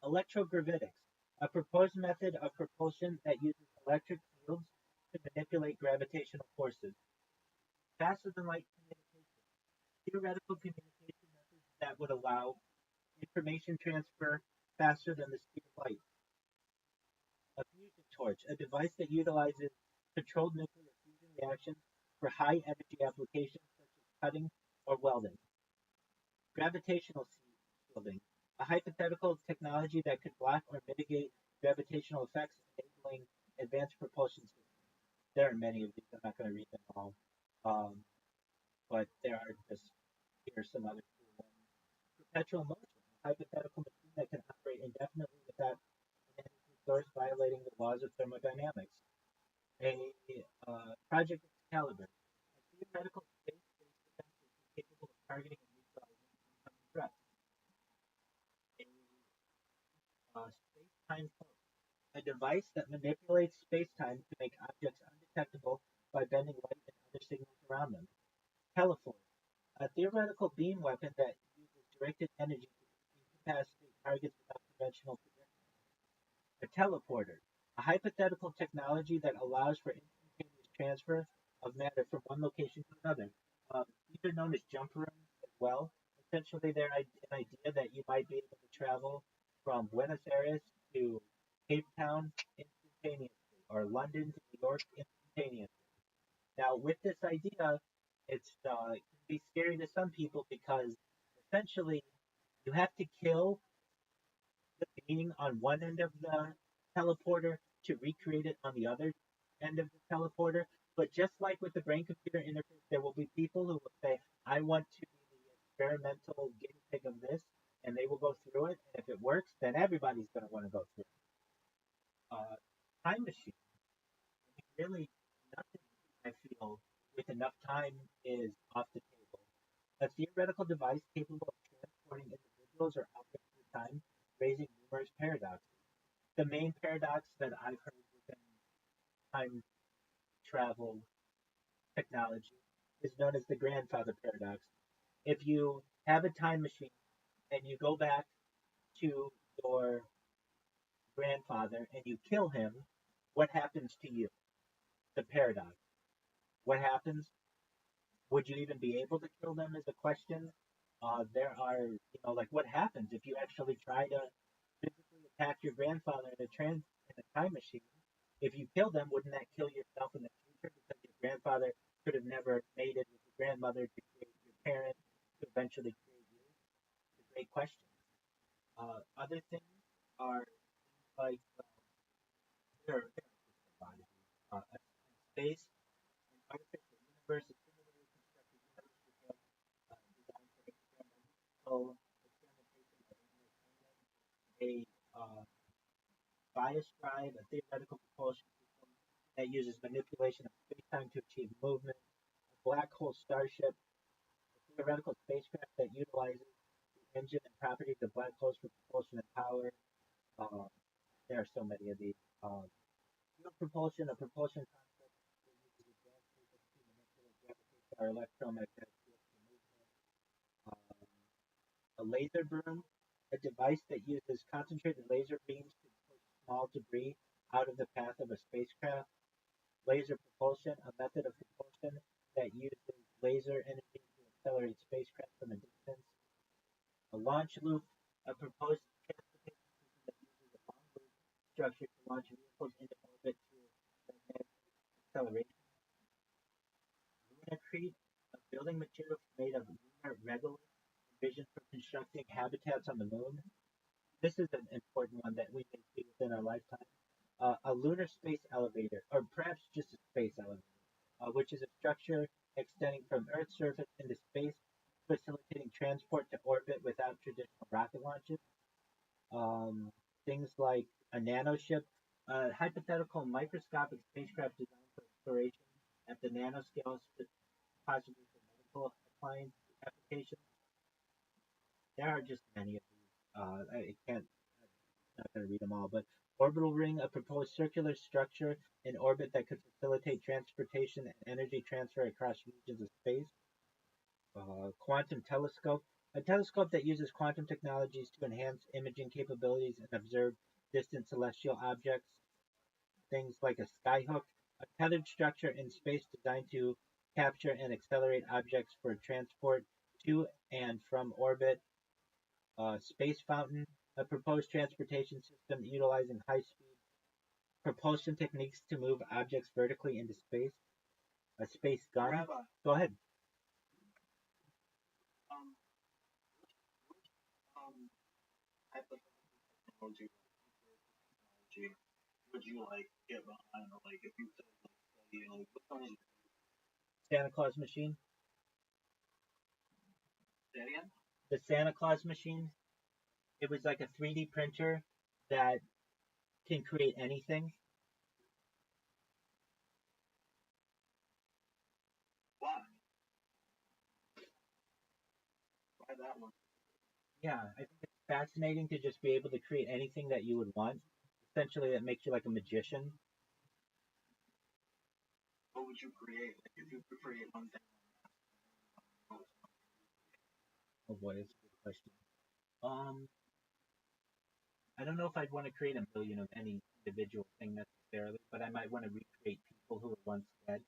Electrogravitics, a proposed method of propulsion that uses electric fields to manipulate gravitational forces. Faster than light communication, theoretical communication methods that would allow information transfer faster than the speed of light. A fusion torch, a device that utilizes controlled nuclear fusion reactions for high energy applications such as cutting or welding. Gravitational shielding, a hypothetical technology that could block or mitigate gravitational effects, enabling advanced propulsion systems. There are many of these. I'm not going to read them all, um, but there are just here are some other cool ones. Perpetual motion, a hypothetical machine that can operate indefinitely without an energy source violating the laws of thermodynamics. A Project Excalibur, a theoretical space-based defense system capable of targeting and neutralizing incoming threats. A space-time cloak, a device that manipulates space-time to make objects undetectable by bending light and other signals around them. Teleforce, a theoretical beam weapon that uses directed energy to incapacitate targets without conventional projectiles. A teleporter, a hypothetical technology that allows for instantaneous transfer of matter from one location to another. These are known as jump rooms as well. Essentially, they're an idea that you might be able to travel from Buenos Aires to Cape Town instantaneously, or London to New York instantaneously. Now, with this idea, it can be scary to some people because essentially you have to kill the being on one end of the teleporter to recreate it on the other end of the teleporter. But just like with the brain computer interface, there will be people who will say, I want to be the experimental guinea pig of this, and they will go through it. And if it works, then everybody's going to want to go through it. Time machine. Really, nothing I feel with enough time is off the table. A theoretical device capable of transporting individuals or objects through time, raising numerous paradoxes. The main paradox that I've heard within time travel technology is known as the grandfather paradox. If you have a time machine and you go back to your grandfather and you kill him, what happens to you? The paradox. What happens? Would you even be able to kill them is a question. There are, like what happens if you actually try to physically attack your grandfather in a time machine? If you kill them, wouldn't that kill yourself in the future because your grandfather could have never mated with your grandmother to create your parent to eventually create you? It's a great question. Other things are things like there are just a lot of these. Space, an artificial universe, a similarly constructed universe designed for experimentation by entertainment, a bias drive, a theoretical propulsion system that uses manipulation of space-time to achieve movement, a black hole starship, a theoretical spacecraft that utilizes the engine and properties of black holes for propulsion and power. Um, there are so many of these. Fuel propulsion, a propulsion concept that uses advanced physics to manipulate gravitational or electromagnetic fields for movement. Um, a laser boom, a device that uses concentrated laser beams to push small debris out of the path of a spacecraft. Laser propulsion, a method of propulsion that uses laser energy to accelerate spacecraft from a distance. A launch loop, a proposed transportation system that uses a long loop structure to launch vehicles into orbit through magnetic acceleration. Lunacrete, a building material made of lunar regolith, envisioned for constructing habitats on the moon. This is an important one that we may see within our lifetime. A lunar space elevator, or perhaps just a space elevator, which is a structure extending from Earth's surface into space, facilitating transport to orbit without traditional rocket launches. Um, Things like a nanoship, a hypothetical microscopic spacecraft designed for exploration at the nanoscale, possibly for medical appliance applications. There are just many of these. I can't, I'm not going to read them all, but orbital ring, a proposed circular structure in orbit that could facilitate transportation and energy transfer across regions of space. Quantum telescope, a telescope that uses quantum technologies to enhance imaging capabilities and observe distant celestial objects. Things like a skyhook, a tethered structure in space designed to capture and accelerate objects for transport to and from orbit. Space fountain, a proposed transportation system utilizing high speed propulsion techniques to move objects vertically into space. A space gun. Rabbi, Go ahead. um, um, hypothetical technology, would you like get behind, or like if you said like study, like what kind of Santa Claus machine. that again? The Santa Claus machine. It was like a 3D printer that can create anything. Why? Why that one? Yeah, I think it's fascinating to just be able to create anything that you would want. Essentially, that makes you like a magician. What would you create? Like if you could create one thing, Oh boy, that's a good question. Um, I don't know if I'd want to create a million of any individual thing necessarily, but I might want to recreate people who were once dead.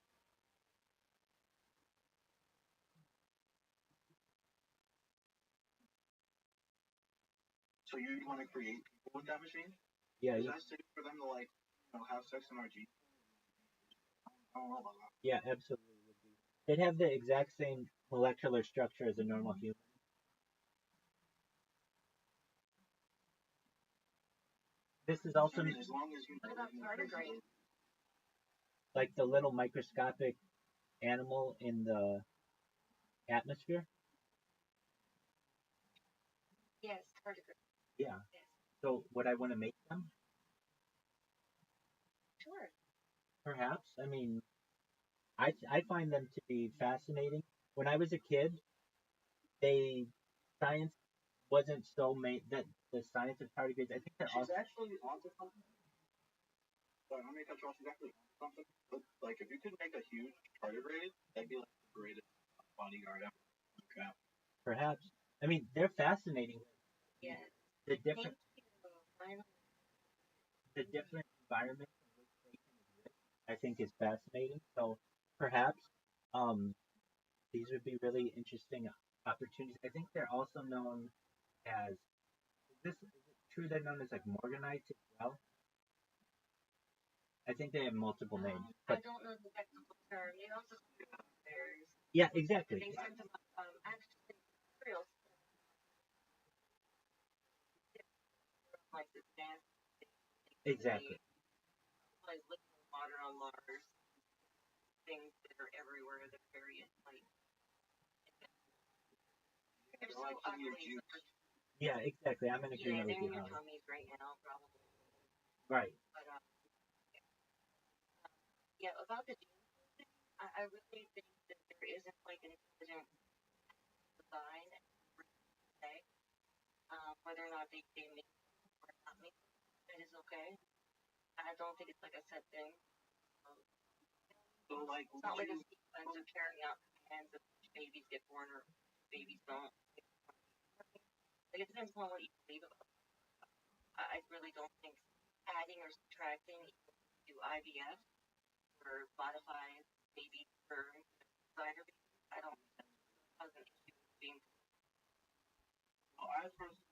so you'd want to create people with that machine? Yeah, Is that safe for them to like, have sex in our jeans? I don't know about that. yeah, absolutely would be. They'd have the exact same molecular structure as a normal human. This is also I mean, as long as you know that like the little microscopic animal in the atmosphere. Yes, tardigrade. Yeah. Yes. So would I want to make them? Sure. Perhaps. I mean, I find them to be fascinating. When I was a kid, they science wasn't so made that the science of tardigrades. I think they're she's also actually onto something. Sorry, I'm gonna cut you off. She's actually onto something. But like, if you could make a huge tardigrade, that'd be like the greatest bodyguard ever. Okay. perhaps. I mean, they're fascinating. Yes. The different Thank you. Finally. the different environments in which they can exist, I think, is fascinating. So perhaps um, these would be really interesting opportunities. I think they're also known as is it true they're known as like Morganites as well? I think they have multiple names. I But don't know the technical term. You also there's yeah, exactly. they sent them actually materials like this gas. Exactly. Like liquid water on Mars, things that are everywhere. They're very like they're so like in your ugly. juice. Yeah, exactly. I'm in Yeah, agreement they're with in you, your Holly. tummies right now, probably. Right. But yeah, about the genes thing, I really think that there isn't like an intelligent design per se. whether or not they make or not make it is okay. I don't think it's like a set thing. So like, It's not like a sequence of carrying out commands of which babies get born or babies don't. Like it depends on what you believe about. I really don't think adding or subtracting to IVF or modify babies for designer babies. I don't think that has an issue with being. well, I personally,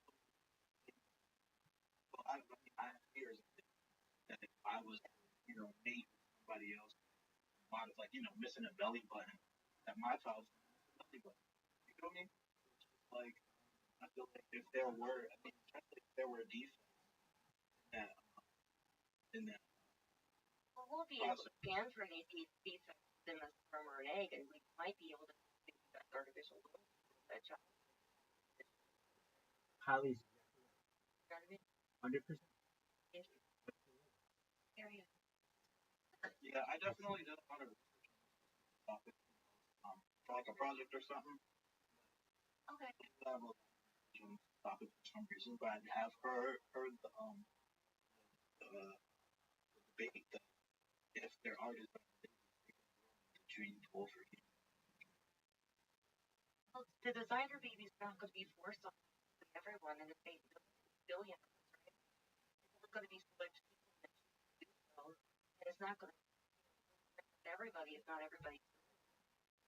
well, I have fears that if I was, mate with somebody else, models like, missing a belly button, that my child was missing a belly button. You feel me? Like, I feel like if there were, I mean, especially if there were defects that, in that Well, we'll be able process. to scan for any defects in the sperm or an egg, and we might be able to do that artificial growth for that child. Holly's You know what I mean? 100%. Area. Yeah, I definitely did a lot of research on this topic, for like a project or something. Okay. I have a lot of research on this topic for some reason, but I have heard the debate that if there are designer babies, they can grow into the gene pool for human. Well, the designer baby's not going to be forced on everyone, and if they billions, right? It's going to be select people that do so, and it's not going to be everybody. It's not everybody.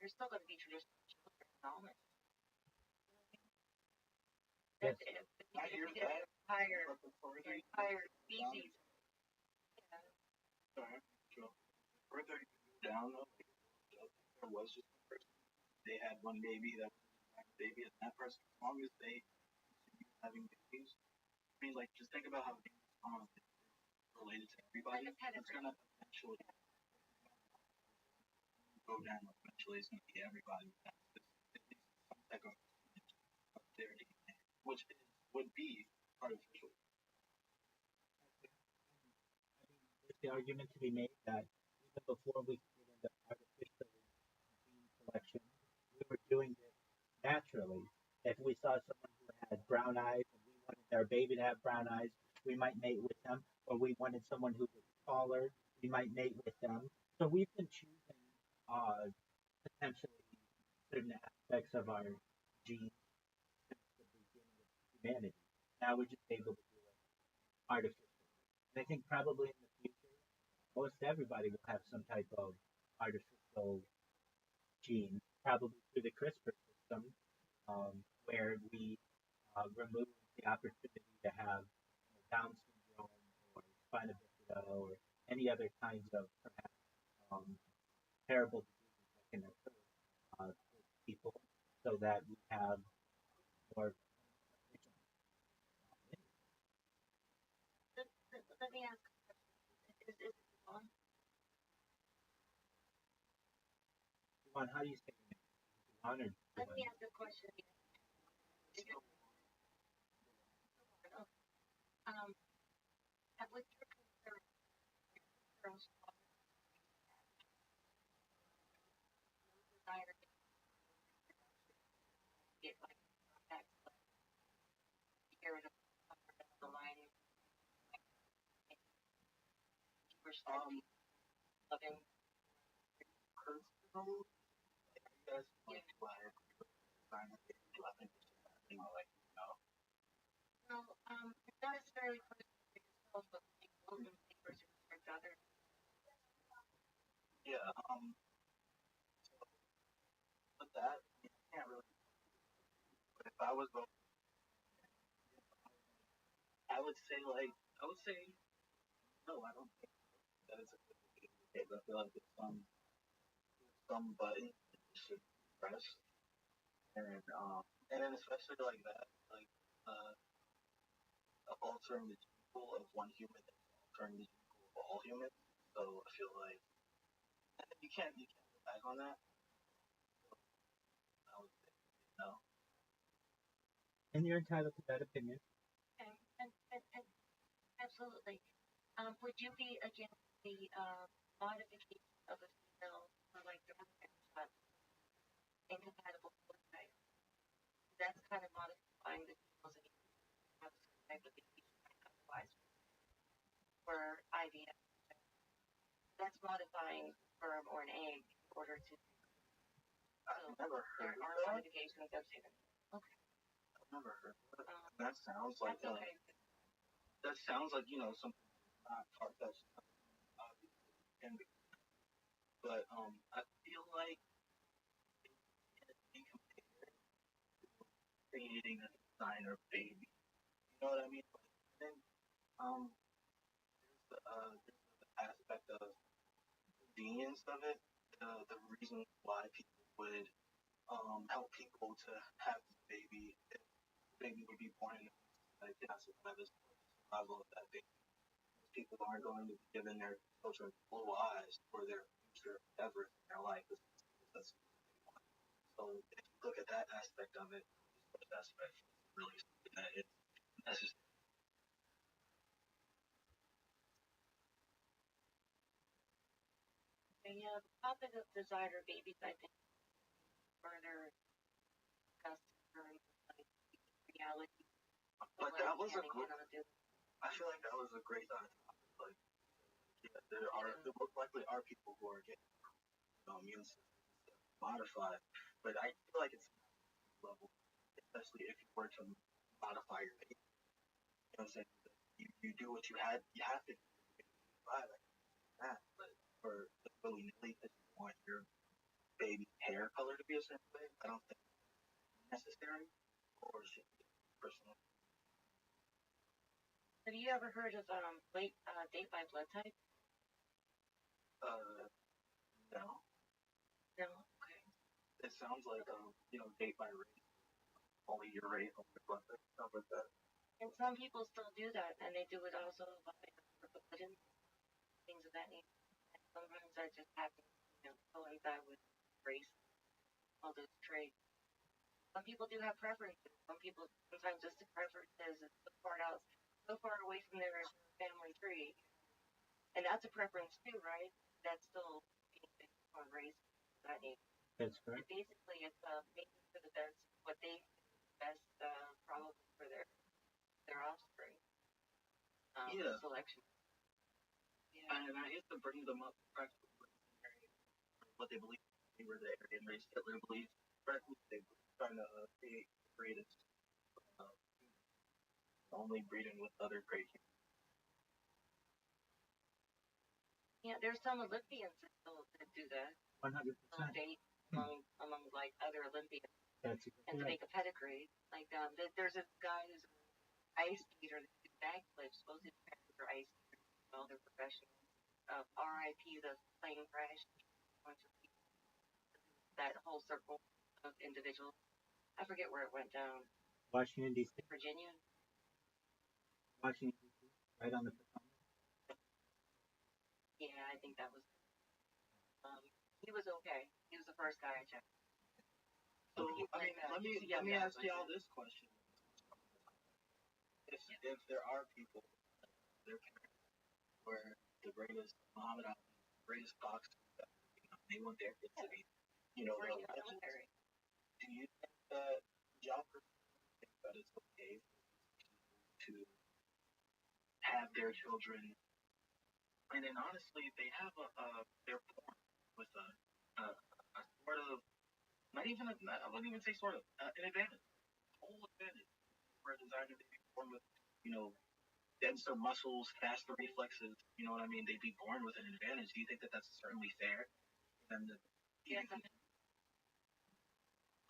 There's still going to be traditional children involvement. Yes. I hear that. Entire But the further species. Yeah. sorry, sure. The further you go down, though, like, there was just a person. They had one baby that was a designer baby, and that person, as long as they continue having babies, I mean, like, just think about how being is related to everybody. Like a pedigree. It's gonna eventually go down. Eventually, it's gonna be everybody. That's just at least some type of percentage of their DNA, which would be artificial. There's the argument to be made that even before we could get into artificial gene selection, we were doing it naturally. If we saw someone who had brown eyes and we wanted our baby to have brown eyes, we might mate with them. Or we wanted someone who was taller, we might mate with them. So we've been choosing potentially certain aspects of our genes since the beginning of humanity. Now we're just able to do it artificially. And I think probably in the future, most everybody will have some type of artificial gene, probably through the CRISPR system, where we remove the opportunity to have Down syndrome or spina bifida or any other kinds of perhaps terrible diseases that can occur with people, so that we have more. Let me ask. Is it on? How do you say it? Honored. Let me ask a question. With your concern, girls desire to get like that year down the line, we're starting loving. Personal, like, you guys like flatter designer baby, like, No, not necessarily for yourself, but like open papers or other. yeah, with that, I can't really. But if I was voting, I would say no. I don't think that it's a good idea because I feel like it's some button that you should press, and then especially like that, like uh, altering the gene pool of one human is altering the gene pool of all humans. So I feel like you can't go back on that. I would say no. And you're entitled to that opinion. And absolutely. Would you be against the modification of a female for like the shot incompatible with type? That's kind of modifying the females IVF. That's modifying sperm or an egg in order to. I've never There heard of are that. modifications I've seen. Okay. I've never heard of that. That sounds like That's okay. that sounds like something not far fetched. Can be, but I feel like it can be compared to creating a designer baby. You know what I mean? Like, then there's the aspect of convenience of it. The reason why people would help people to have this baby if the baby would be born in like yeah, survive as survival of that baby. People aren't going to be giving their children blue eyes for their future ever in their life. That's what they want. So if you look at that aspect of it, this aspect is really something that is necessary. Yeah, the topic of designer babies, I think, further discussed during like reality. But that was a good. Cannot do. I feel like that was a great topic. Like, yeah, there most likely are people who are getting immune systems modified, but I feel like it's level, especially if you were to modify your baby. You know what I'm saying? You do what you have to do like that, but for willy nilly because you want your baby hair color to be a certain way, I don't think it's necessary or should be personally. Have you ever heard of date by blood type? Uh, no. No. Okay. It sounds like date by race, only your race, only your blood type, stuff like that. And some people still do that, and they do it also by religion, things of that nature. And sometimes that just happens, coincide with race, all those traits. Some people do have preferences. Some people sometimes just the preference is so far away from their family tree, and that's a preference too, right? That's still being based on race, that nature. That's correct. Basically, it's making for the best, what they think is best, probably for their offspring. Yeah. Selection. Yeah. And I used to bring them up practically what they believe they were the Aryan race. Hitler believed practically they were trying to create only breeding with other great humans. Yeah, there's some Olympians that still do that. 100%. Date among like other Olympians. That's exactly and to right. make a pedigree. Like there's a guy who's an ice skater that did backflips. Both his parents are ice skaters. Well, they're professionals. R.I.P. the plane crash. That whole circle of individuals. I forget where it went down. Washington, D.C. Virginia. Washington, D.C. Right on the Potomac. Yeah, I think that was. He was okay. He was the first guy I checked. So let me ask you all this question: if there are people, their parents were the greatest Muhammad Ali, the greatest boxer, they want their kids to be, the legends. Do you think that y'all think that it's okay to have their children, and then honestly, they have they're born with a sort of, not even I wouldn't even say sort of, an advantage, whole advantage for a designer to be born with, denser muscles, faster reflexes. You know what I mean? They'd be born with an advantage. Do you think that that's certainly fair? And yes,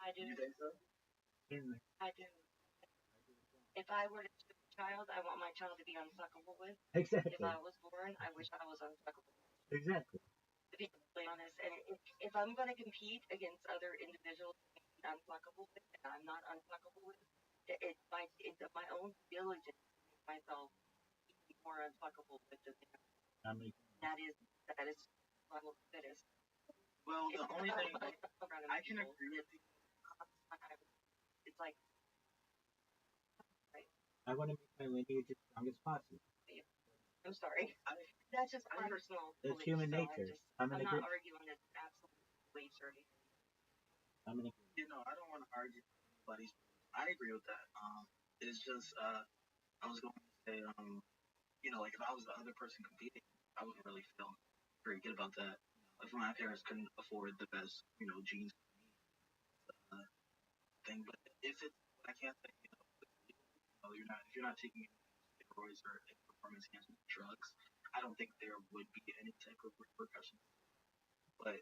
I do. You think so? I do. If I were to choose a child, I want my child to be unfuckable with. Exactly. If I was born, I wish I was unfuckable. Exactly. To be completely honest, and if I'm going to compete against other individuals I'm unfuckable with, and I'm not unfuckable with, it's my own diligence to make myself more unfuckable with than that is level fittest. Well, the only thing I can agree with you. It's like I want to make my lineage as strong as possible. I'm sorry. That's just personal. It's human nature. I'm not arguing that absolute beliefs or anything. I don't want to argue anybody's. I agree with that. It's just I was going to say like if I was the other person competing, I wouldn't really feel very good about that. If my parents couldn't afford the best, jeans uh, thing, but if it's, I can't say, if you're not taking steroids or performance enhancement drugs, I don't think there would be any type of repercussions. But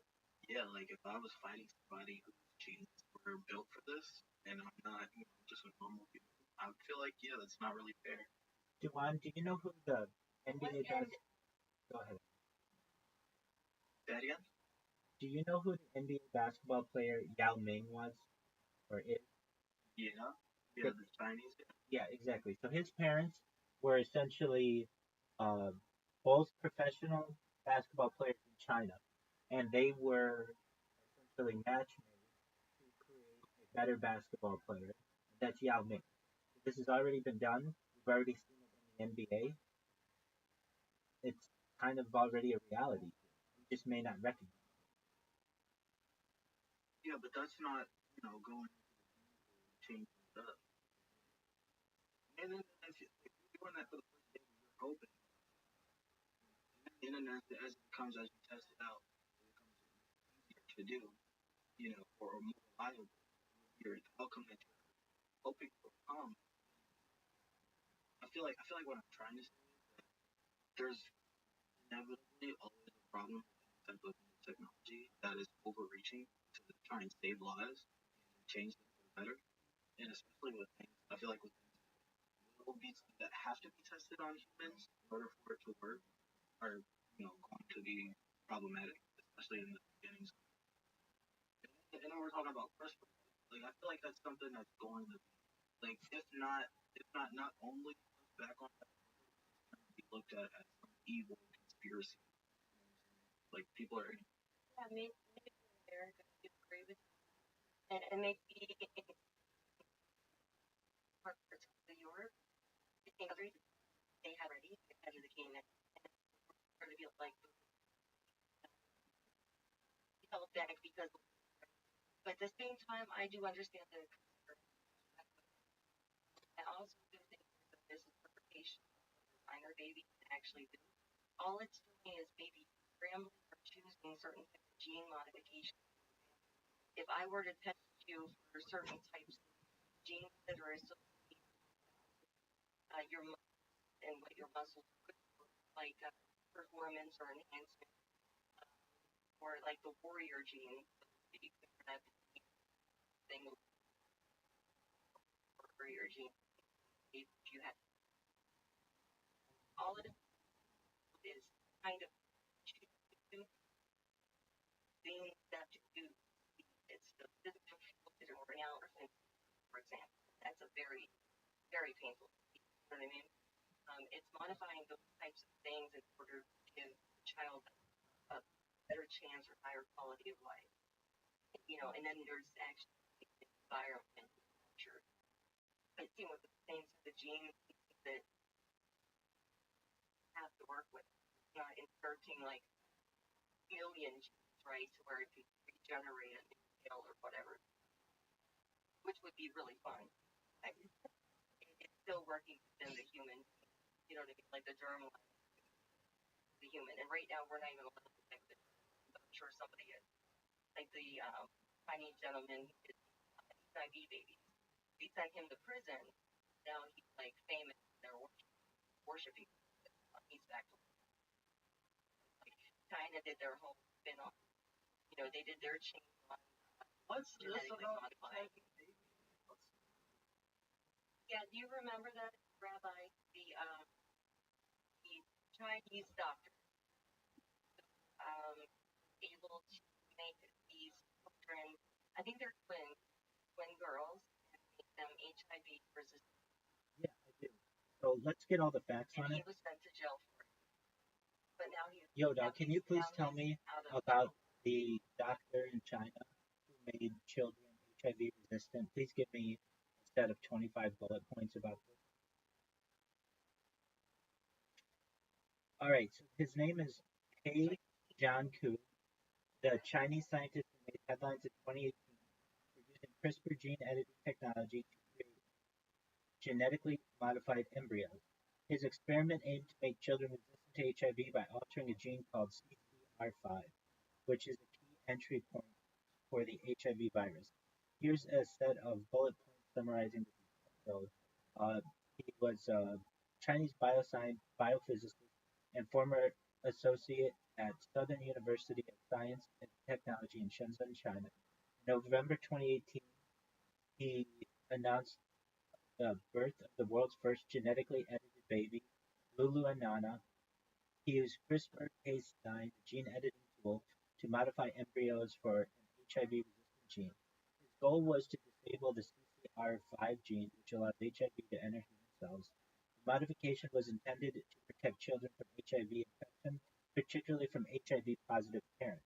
yeah, like if I was fighting somebody whose genes were built for this, and I'm not, just a normal human, I would feel like, yeah, that's not really fair. Juwan, do you know who the NBA does? Go ahead. That again? Do you know who the NBA basketball player Yao Ming was or is? Yeah. Yeah, the Chinese. Yeah, exactly. So his parents were essentially uh, both professional basketball players in China, and they were essentially matchmade to create a better basketball player. That's Yao Ming. This has already been done. We've already seen it in the NBA. It's kind of already a reality. You just may not recognize Yeah, but that's not, going to change things up. And then if you're doing that for the first day, you're hoping. And then as it comes, as you test it out, it becomes easier to do, or more reliable. Your outcome that you're hoping will come. I feel like what I'm trying to say is that there's inevitably always a problem with any type of new technology that is overreaching to try and save lives and change things for the better. And especially with things, I feel like with things that have to be tested on humans in order for it to work are, going to be problematic, especially in the beginnings. And then we're talking about CRISPR. Like I feel like that's something that's going to be, like if not only back on that, be looked at as some evil conspiracy. Like people are. Yeah, maybe in America you agree with me. And maybe in parts of Europe, I think countries they have already ahead of the game and sort of feel like held back because but at the same time I do understand the I also do think that this interpretation of minor baby can actually do. All it's doing is maybe scrambling or choosing certain types of gene modification. If I were to test you for certain types of genes that are associated your and what your muscles could look like performance or enhancement, or like the warrior gene, that thing warrior gene. If you had all it is kind of choosing that to do. It's the physical working out, for example. That's a very very painful. You know what I mean? It's modifying those types of things in order to give the child a better chance or higher quality of life. And then there's actually the environment culture. I think with the same sort of genes that have to work with, not inserting like alien genes, right, to where it can regenerate a new cell or whatever, which would be really fun. It's still working within the human, you know what I mean, like the germ line, the human. And right now we're not even allowed to think that. I'm sure somebody is. Like the Chinese gentleman, his HIV baby. They sent him to prison. Now he's like famous. They're worshiping. He's back to like China did their whole spin off. They did their chain on What's this genetically about? modified. Yeah, do you remember that, Rabbi? The Chinese doctor able to make these children. I think they're twin girls, and make them HIV resistant. it. Yeah, I do. So let's get all the facts And on he it. was sent to jail for it. But now Yo, dog, can you please tell me about the doctor in China who made children HIV resistant? Please give me a set of 25 bullet points about this. All right, so his name is He Jianku, the Chinese scientist who made headlines in 2018 for using CRISPR gene editing technology to create genetically modified embryos. His experiment aimed to make children resistant to HIV by altering a gene called CCR5, which is a key entry point for the HIV virus. Here's a set of bullet points summarizing the details. So, he was a Chinese biophysicist and former associate at Southern University of Science and Technology in Shenzhen, China. In November 2018, he announced the birth of the world's first genetically edited baby, Lulu and Nana. He used CRISPR-Cas9, a gene editing tool, to modify embryos for an HIV-resistant gene. His goal was to disable the CCR5 gene, which allows HIV to enter human cells. The modification was intended to protect children from HIV infection, particularly from HIV-positive parents.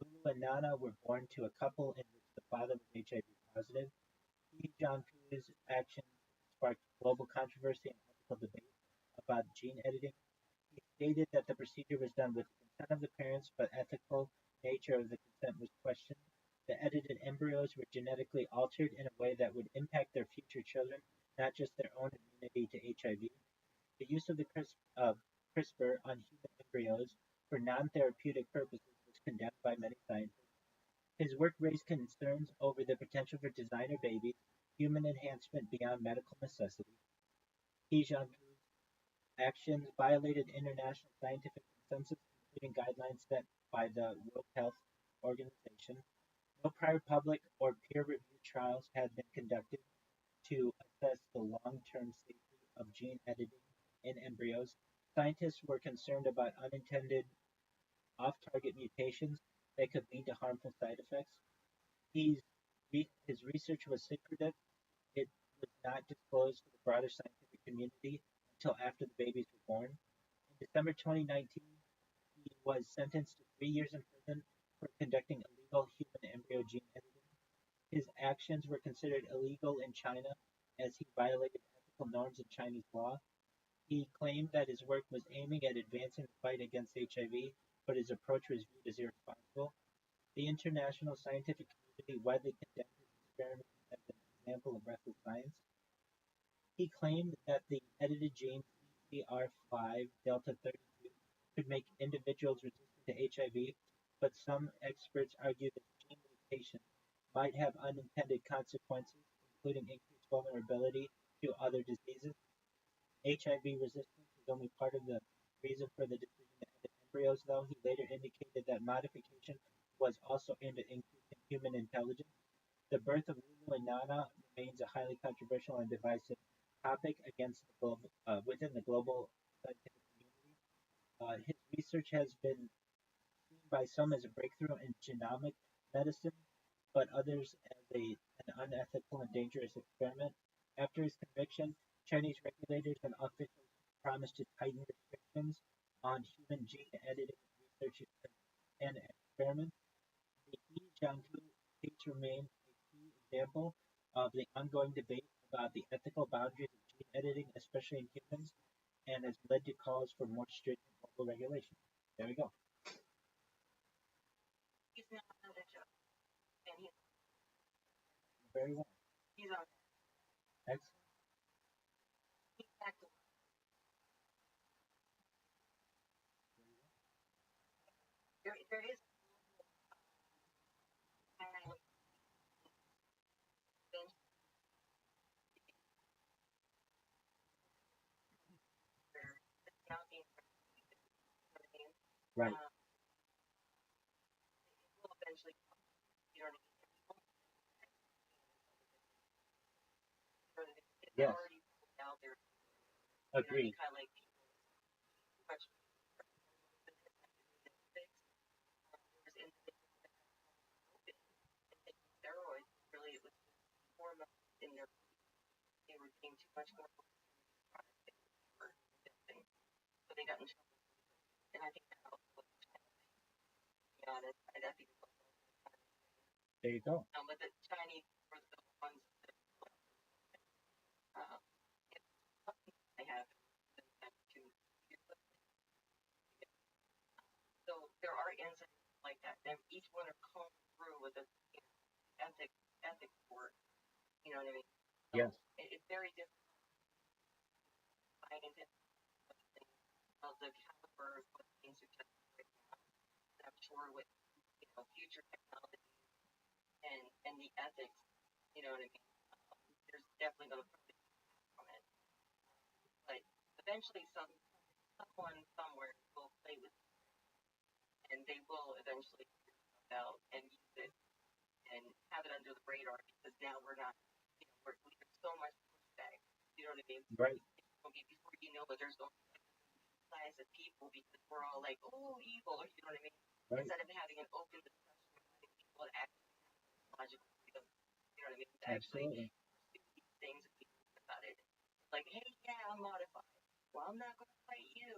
Lulu and Nana were born to a couple in which the father was HIV positive. He Jianpu's actions sparked global controversy and ethical debate about gene editing. He stated that the procedure was done with the consent of the parents, but ethical nature of the consent was questioned. The edited embryos were genetically altered in a way that would impact their future children, not just their own immunity to HIV. The use of the CRISPR on human embryos for non-therapeutic purposes was condemned by many scientists. His work raised concerns over the potential for designer babies, human enhancement beyond medical necessity. He Jianpu's actions violated international scientific consensus, including guidelines set by the World Health Organization. No prior public or peer-reviewed trials had been conducted to assess the long-term safety of gene editing in embryos. Scientists were concerned about unintended off-target mutations that could lead to harmful side effects. His research was secretive. It was not disclosed to the broader scientific community until after the babies were born. In December 2019, he was sentenced to 3 years in prison for conducting illegal human embryo gene editing. His actions were considered illegal in China as he violated ethical norms in Chinese law. He claimed that his work was aiming at advancing the fight against HIV, but his approach was viewed as irresponsible. The international scientific community widely condemned his experiments as an example of reckless science. He claimed that the edited gene CCR5 delta 32 could make individuals resistant to HIV, but some experts argue that gene mutation might have unintended consequences, including increased vulnerability to other diseases. HIV resistance is only part of the reason for the decision to edit embryos, though. He later indicated that modification was also aimed at increasing human intelligence. The birth of Lulu and Nana remains a highly controversial and divisive topic within the global scientific community. His research has been seen by some as a breakthrough in genomic medicine, but others as an unethical and dangerous experiment. After his conviction, Chinese regulators and officials promised to tighten restrictions on human gene editing research and experiments. The He Jiangpu case remains a key example of the ongoing debate about the ethical boundaries of gene editing, especially in humans, and has led to calls for more stringent global regulation. There we go. He's not a joke, and Very well. he's on. Excellent. He's back to there is not being Right. will eventually, you know, it's Yes. already out there. Agreed. Kind of like much steroids. Really, it was hormones in their. They were being too much more. So they got in trouble. And I think that helped. To be honest, I think. There you go. But the Chinese were the ones that they have. So there are incidents like that. And each one are combed through with a ethic work. You know what I mean? So Yes. it's very different. Scientific sure what future technology and the ethics. You know what I mean? There's definitely going to be on it, but eventually someone somewhere will play with it, and they will eventually figure it out and use it and have it under the radar because now we're not, we have so much pushback. You know what I mean? Right. It's going to be before you know it, there's going to be a class of people because we're all like, oh, evil. You know what I mean? Right. Instead of having an open discussion with people that actually have logical freedom. You know what I mean? To Absolutely. actually pursue these things and be about it. Like, hey, yeah, I'm modified. Well, I'm not going to fight you.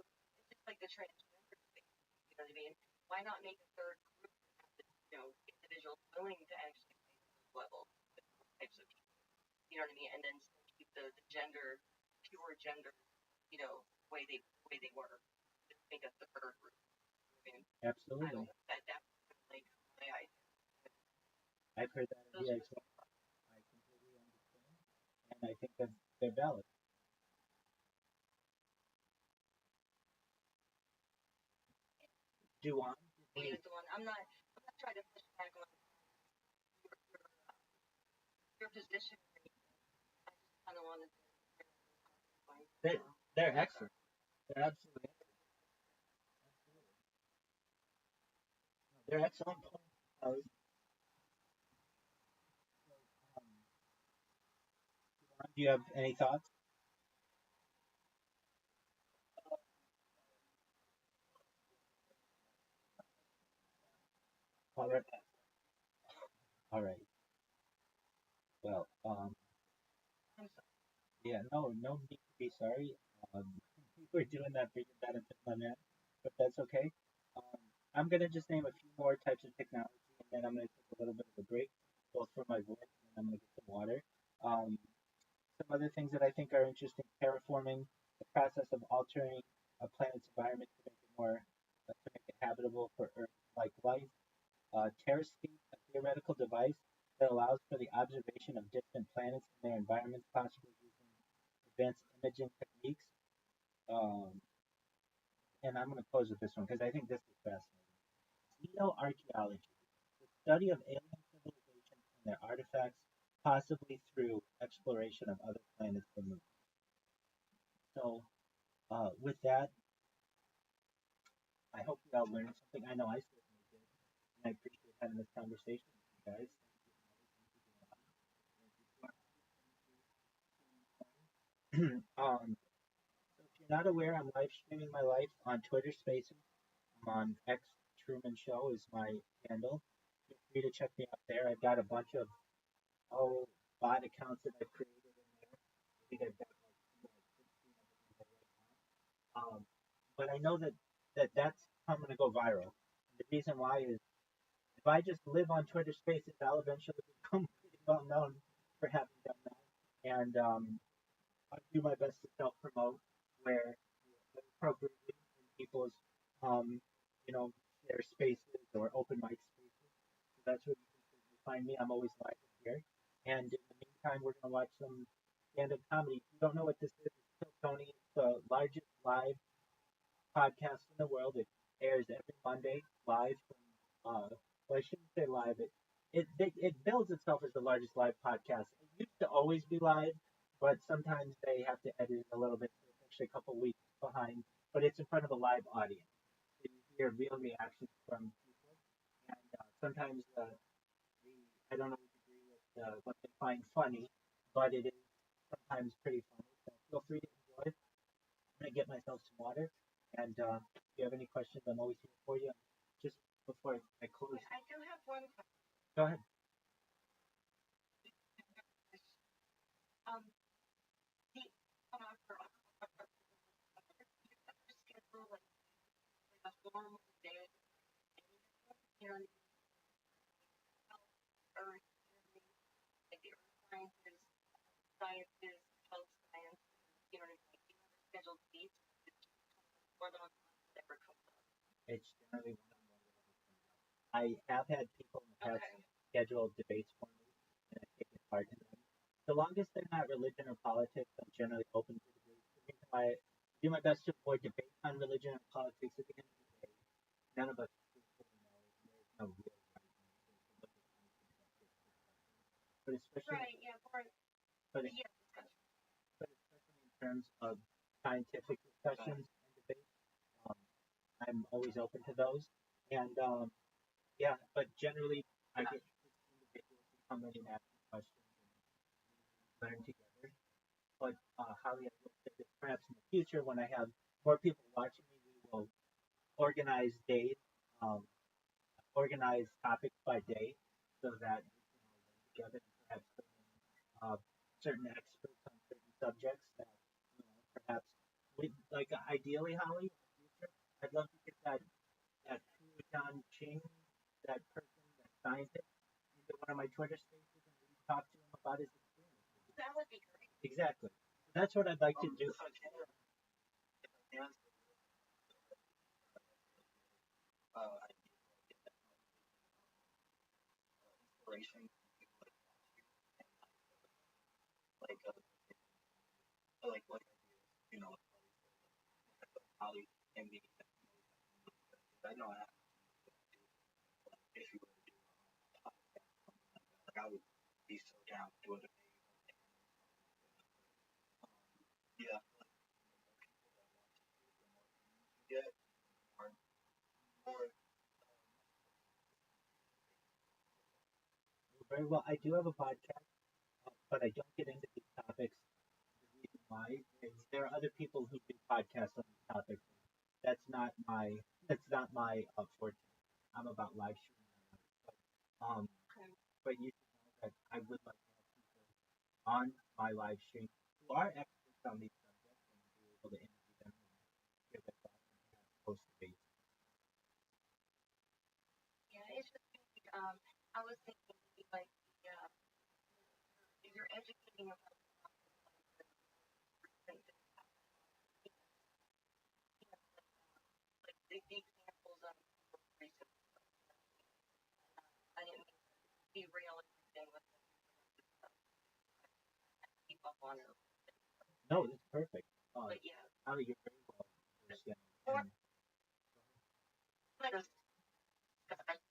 It's just like the transgender thing. You know what I mean? Why not make a third group of individuals willing to actually play those level types of people? You know what I mean? And then still keep the gender, pure gender, way they were. Just make a third group. I mean, I Absolutely. don't know. That's like my idea. I've heard that Those idea are as well. I completely understand, and I think that they're valid. Do on. the one. I'm not trying to push back on your position. I just kind of wanted to They, they're excellent. They're absolutely they're excellent points. Do you have any thoughts? All right. All right. Well, I'm sorry. yeah, no need to be sorry. Um, we're doing that for your benefit, my man, but that's okay. Um, I'm gonna just name a few more types of technology, and then I'm gonna take a little bit of a break, both for my voice, and then I'm gonna get some water. Um, some other things that I think are interesting: terraforming, the process of altering a planet's environment to make it more, to make it habitable for Earth-like life. Terrascape, a theoretical device that allows for the observation of distant planets and their environments, possibly using advanced imaging techniques. Um, and I'm going to close with this one because I think this is fascinating. Xenoarchaeology, the study of alien civilizations and their artifacts, possibly through exploration of other planets or moons. So, with that, I hope you all learned something. I know I certainly did, and I appreciate having this conversation with you guys. So if you're not aware, I'm live streaming my life on Twitter Spaces. I'm on X Truman Show is my handle. Feel free to check me out there. I've got a bunch of bot accounts that I've created in there. I think I've got like 16 of them in there right now. But I know that's how I'm going to go viral. And the reason why is if I just live on Twitter Spaces, I'll eventually become pretty well known for having done that. And I do my best to self promote where appropriately in people's um, their spaces or open mic spaces. So that's where you can certainly find me. I'm always live here. And in the meantime, we're gonna watch some stand-up comedy. If you don't know what this is, it's Kill Tony. It's the largest live podcast in the world. It airs every Monday live from well, I shouldn't say live. It builds itself as the largest live podcast. It used to always be live, but sometimes they have to edit it a little bit. So it's actually a couple weeks behind, but it's in front of a live audience. So you hear real reactions from people, and sometimes I don't always agree with what they find funny, but it is sometimes pretty funny. So feel free to enjoy. I'm gonna get myself some water, and if you have any questions, I'm always here for you. Just before I close, I do have one question. go ahead. Um, the offer schedule like a formal day, you know, Earth, like the Earth sciences, health science, you know, like you have scheduled dates for them that were coming up. It's generally one-on-one. I have had people in the past Okay. schedule debates for me, and I've taken part in them. So long as they're not religion or politics, I'm generally open to debates. The reason why I do my best to avoid debates on religion and politics at the end of the day, none of us truthfully know. but especially Right, yeah, more, but, yeah, discussion. but especially in terms of scientific discussions and debates, um, I'm always open to those. And yeah, but generally I get individuals who come in and ask me questions and learn together. But Holly, I will say that perhaps in the future, when I have more people watching me, we will organize days, um, organize topics by day, so that we can all learn together and perhaps bring in certain experts on certain subjects that perhaps we like. Ideally, Holly, in the future, I'd love to get that John Ching, that person, that scientist, into one of my Twitter spaces and maybe talk to him about his experience. That would be great. Exactly. That's what I'd like to do. If I can, I get that inspiration like like you know how they can be. I know I have if you were to do like I would be so down to do it. Yeah, get more Very well. I do have a podcast, but I don't get into these topics. The reason why is there are other people who do podcasts on these topics. That's not my forte. I'm about live streaming. Um, Okay. but you should know that I would like to have people on my live stream who are experts on these subjects and be able to interview them and hear their thoughts and perhaps host debates. Yeah, it's just, I was thinking maybe like, yeah, if you're educating about different, like the examples of research, I didn't mean to derail everything with keep up on it. No, it's perfect. But yeah, Holly, you're very well understanding. or And like a debate.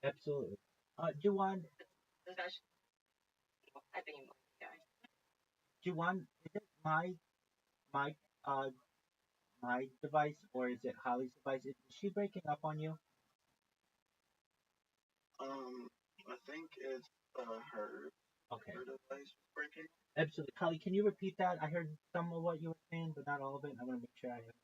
absolutely. Juwan, Discussion. I think, yeah. Juwan, is it my uh my device or is it Holly's device? Is she breaking up on you? I think it's her Okay, her device breaking. absolutely. Holly, can you repeat that? I heard some of what you were saying, but not all of it. I want to make sure I understand.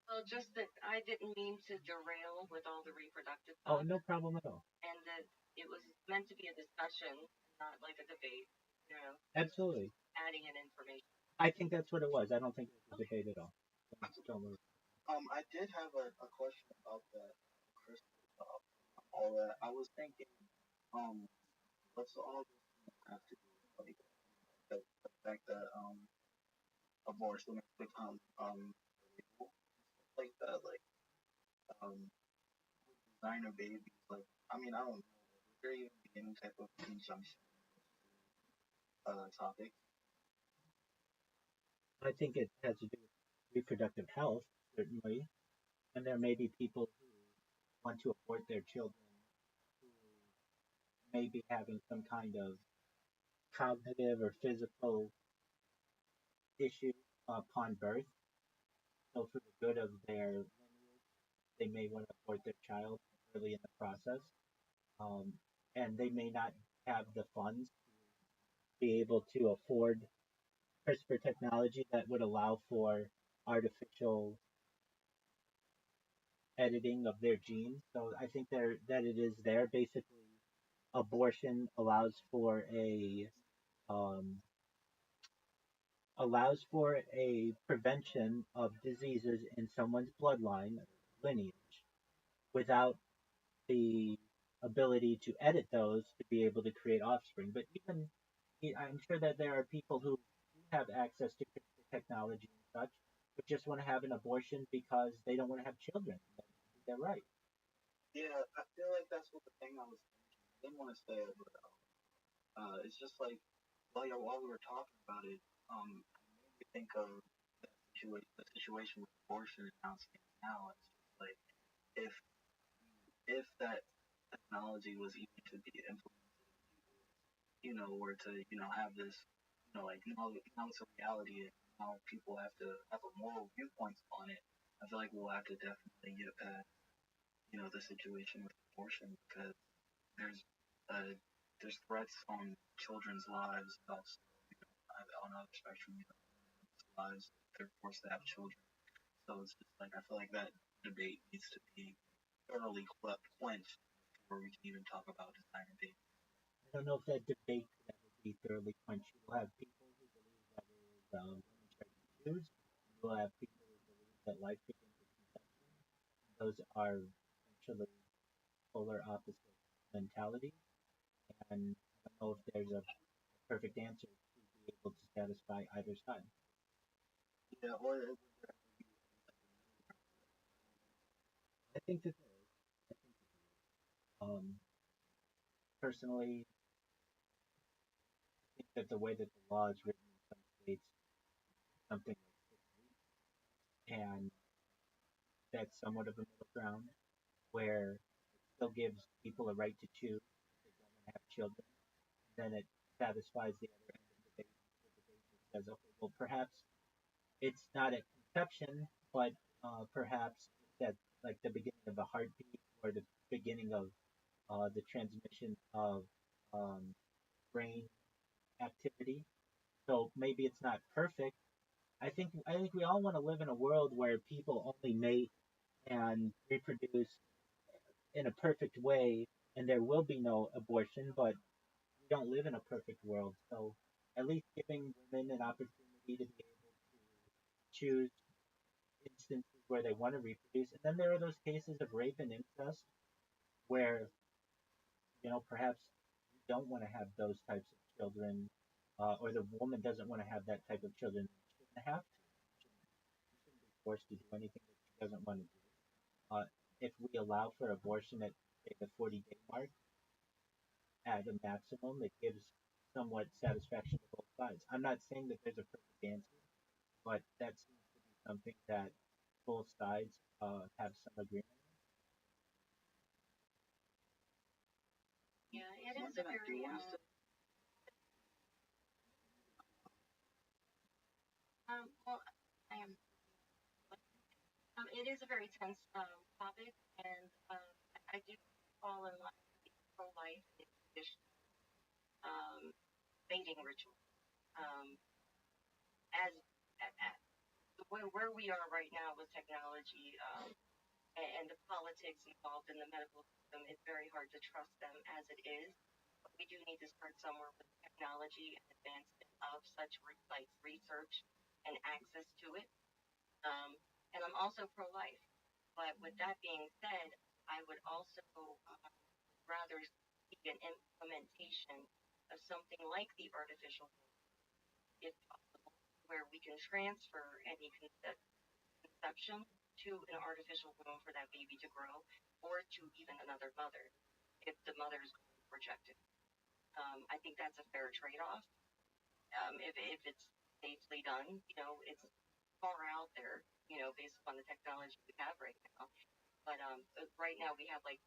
Well, just that I didn't mean to derail with all the reproductive Oh, thoughts, no problem at all. and that it was meant to be a discussion, not like a debate. You know, Absolutely. adding in information. I think that's what it was. I don't think it was a debate at all. Don't worry. I did have a question about that crystal stuff, all that. I was thinking, um, what's all this have to do with like the fact that abortion has become illegal, like that, like um designer babies, like I mean I don't know, is there even be any type of conjunction topic? I think it has to do with reproductive health, certainly. And there may be people who want to abort their children who may be having some kind of cognitive or physical issue upon birth. So, for the good of their lineage, they may want to abort their child early in the process. Um, and they may not have the funds to be able to afford CRISPR technology that would allow for artificial editing of their genes. So I think that it is there. Basically, abortion um, allows for a prevention of diseases in someone's bloodline lineage without the ability to edit those to be able to create offspring. But even I'm sure that there are people who do have access to CRISPR technology and such, but just want to have an abortion because they don't want to have children. They're right. Yeah, I feel like that's what the thing I was thinking. I didn't want to say it, but it's just like while we were talking about it, it made me think of that situation with abortion and how it stands now. It's just like if if that technology was even to be implemented, were to have this, like now it's a reality, and now people have to have a moral viewpoint on it. I feel like we'll have to definitely get past, the situation with abortion because there's uh, there's threats on children's lives also, on other spectrum, lives. They're forced to have children. So it's just like I feel like that debate needs to be thoroughly quenched before we can even talk about designer baby. I don't know if that debate could ever be thoroughly quenched. You'll have people who believe that it is women's right to choose. You'll have people who believe that life begins with conception. Those are essentially polar opposite mentalities, and I don't know if there's a perfect answer to be able to satisfy either side. Yeah, or I think that there is. I think personally, I think that the way that the law is written in some states, something like 6 weeks, and that's somewhat of a middle ground where it still gives people a right to choose if they don't want to have children. Then it satisfies the other end of the debate. The debate that says, okay, well, perhaps it's not at conception, but perhaps it's at like the beginning of the heartbeat or the beginning of the transmission of um, brain activity. So maybe it's not perfect. I think we all want to live in a world where people only mate and reproduce in a perfect way, and there will be no abortion. But we don't live in a perfect world, so at least giving women an opportunity to be able to choose instances where they want to reproduce. And then there are those cases of rape and incest where, perhaps you don't want to have those types of children, or the woman doesn't want to have that type of children. She shouldn't have to. She shouldn't be forced to do anything that she doesn't want to do. If we allow for abortion at, say, the 40-day mark at a maximum, it gives somewhat satisfaction to both sides. I'm not saying that there's a perfect answer, but that seems to be something that both sides have some agreement. Yeah, it is a very well, I am. It is a very tense topic, and I do fall in line with pro-life and traditional um, mating ritual. Um, as at where we are right now with technology, and the politics involved in the medical system, it's very hard to trust them as it is. But we do need to start somewhere with technology and advancement of such like research and access to it. Um, and I'm also pro-life. But with that being said, I would also rather see an implementation of something like the artificial, if possible, where we can transfer any conception to an artificial womb for that baby to grow, or to even another mother if the mother is going to reject it. I think that's a fair trade-off. If it's safely done, it's far out there, based upon the technology we have right now. But right now we have like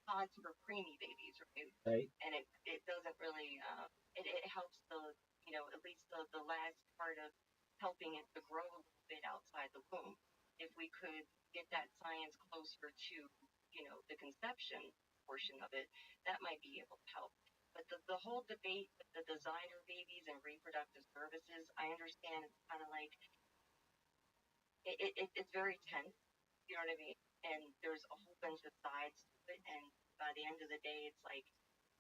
pods for preemie babies, right? Right? And it doesn't really it helps at least the last part of helping it to grow a little bit outside the womb. If we could get that science closer to the conception portion of it, that might be able to help. But the whole debate with the designer babies and reproductive services, I understand it's kind of like it's very tense. You know what I mean? And there's a whole bunch of sides to it. And by the end of the day, it's like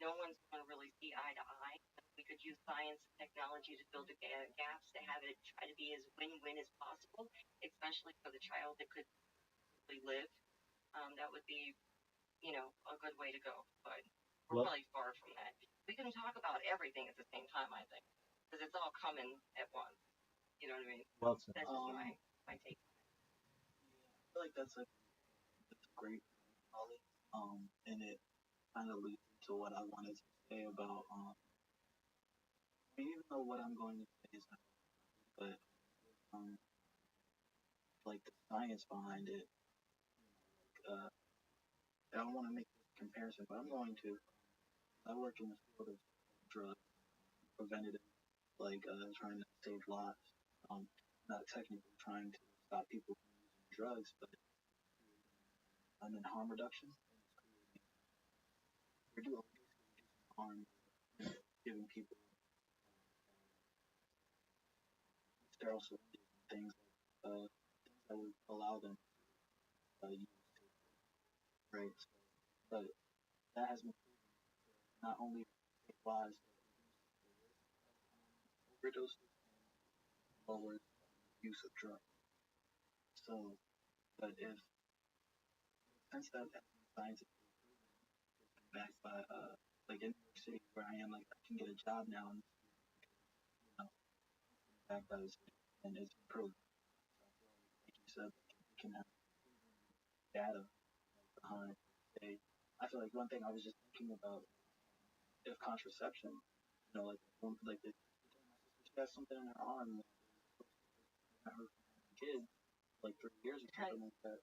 no one's going to really see eye to eye. We could use science and technology to fill the gaps to have it try to be as win-win as possible, especially for the child that could really live. That would be, a good way to go. But we're Well, probably far from that. We can talk about everything at the same time, I think, because it's all coming at once. You know what I mean? well said. That's just my take. I feel like that's a great knowledge. And it kind of leads into what I wanted to say about I mean, even though what I'm going to say is not, but um, like the science behind it. I don't want to make this comparison, but I'm going to. I work in the field of drug preventative, trying to save lives. Um, Not technically trying to stop people from using drugs, but I'm in harm reduction. We're doing harm, giving people sterile syringes and things that would allow them to use right. But that has been not only save lives, but overdoses and lower use of drugs. So, but if since that science is backed by like in New York City where I am, like I can get a job now and you know, backed by this and it's improved. Like you said, we can have data behind. Say, I feel like one thing I was just thinking about if contraception, like she has something in her arm, her kid, like 3 years or something like that.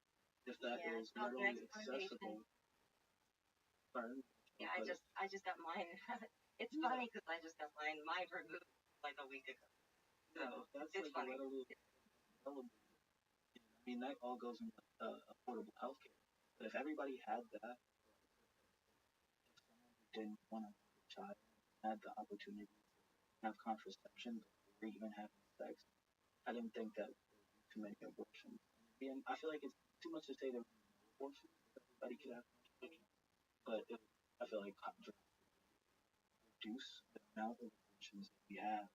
If that is readily accessible. Sorry. Yeah, I just got mine. It's funny because I just got mine removed like a week ago. So that's it's like funny. readily available. I mean, that all goes into affordable healthcare. But if everybody had that, if someone who didn't want to have a child had the opportunity to have contraception before even having sex, I didn't think that there would be too many abortions. And I feel like it's too much to say that abortions, everybody could have contraception, but I feel like reduce the amount of abortions that we have.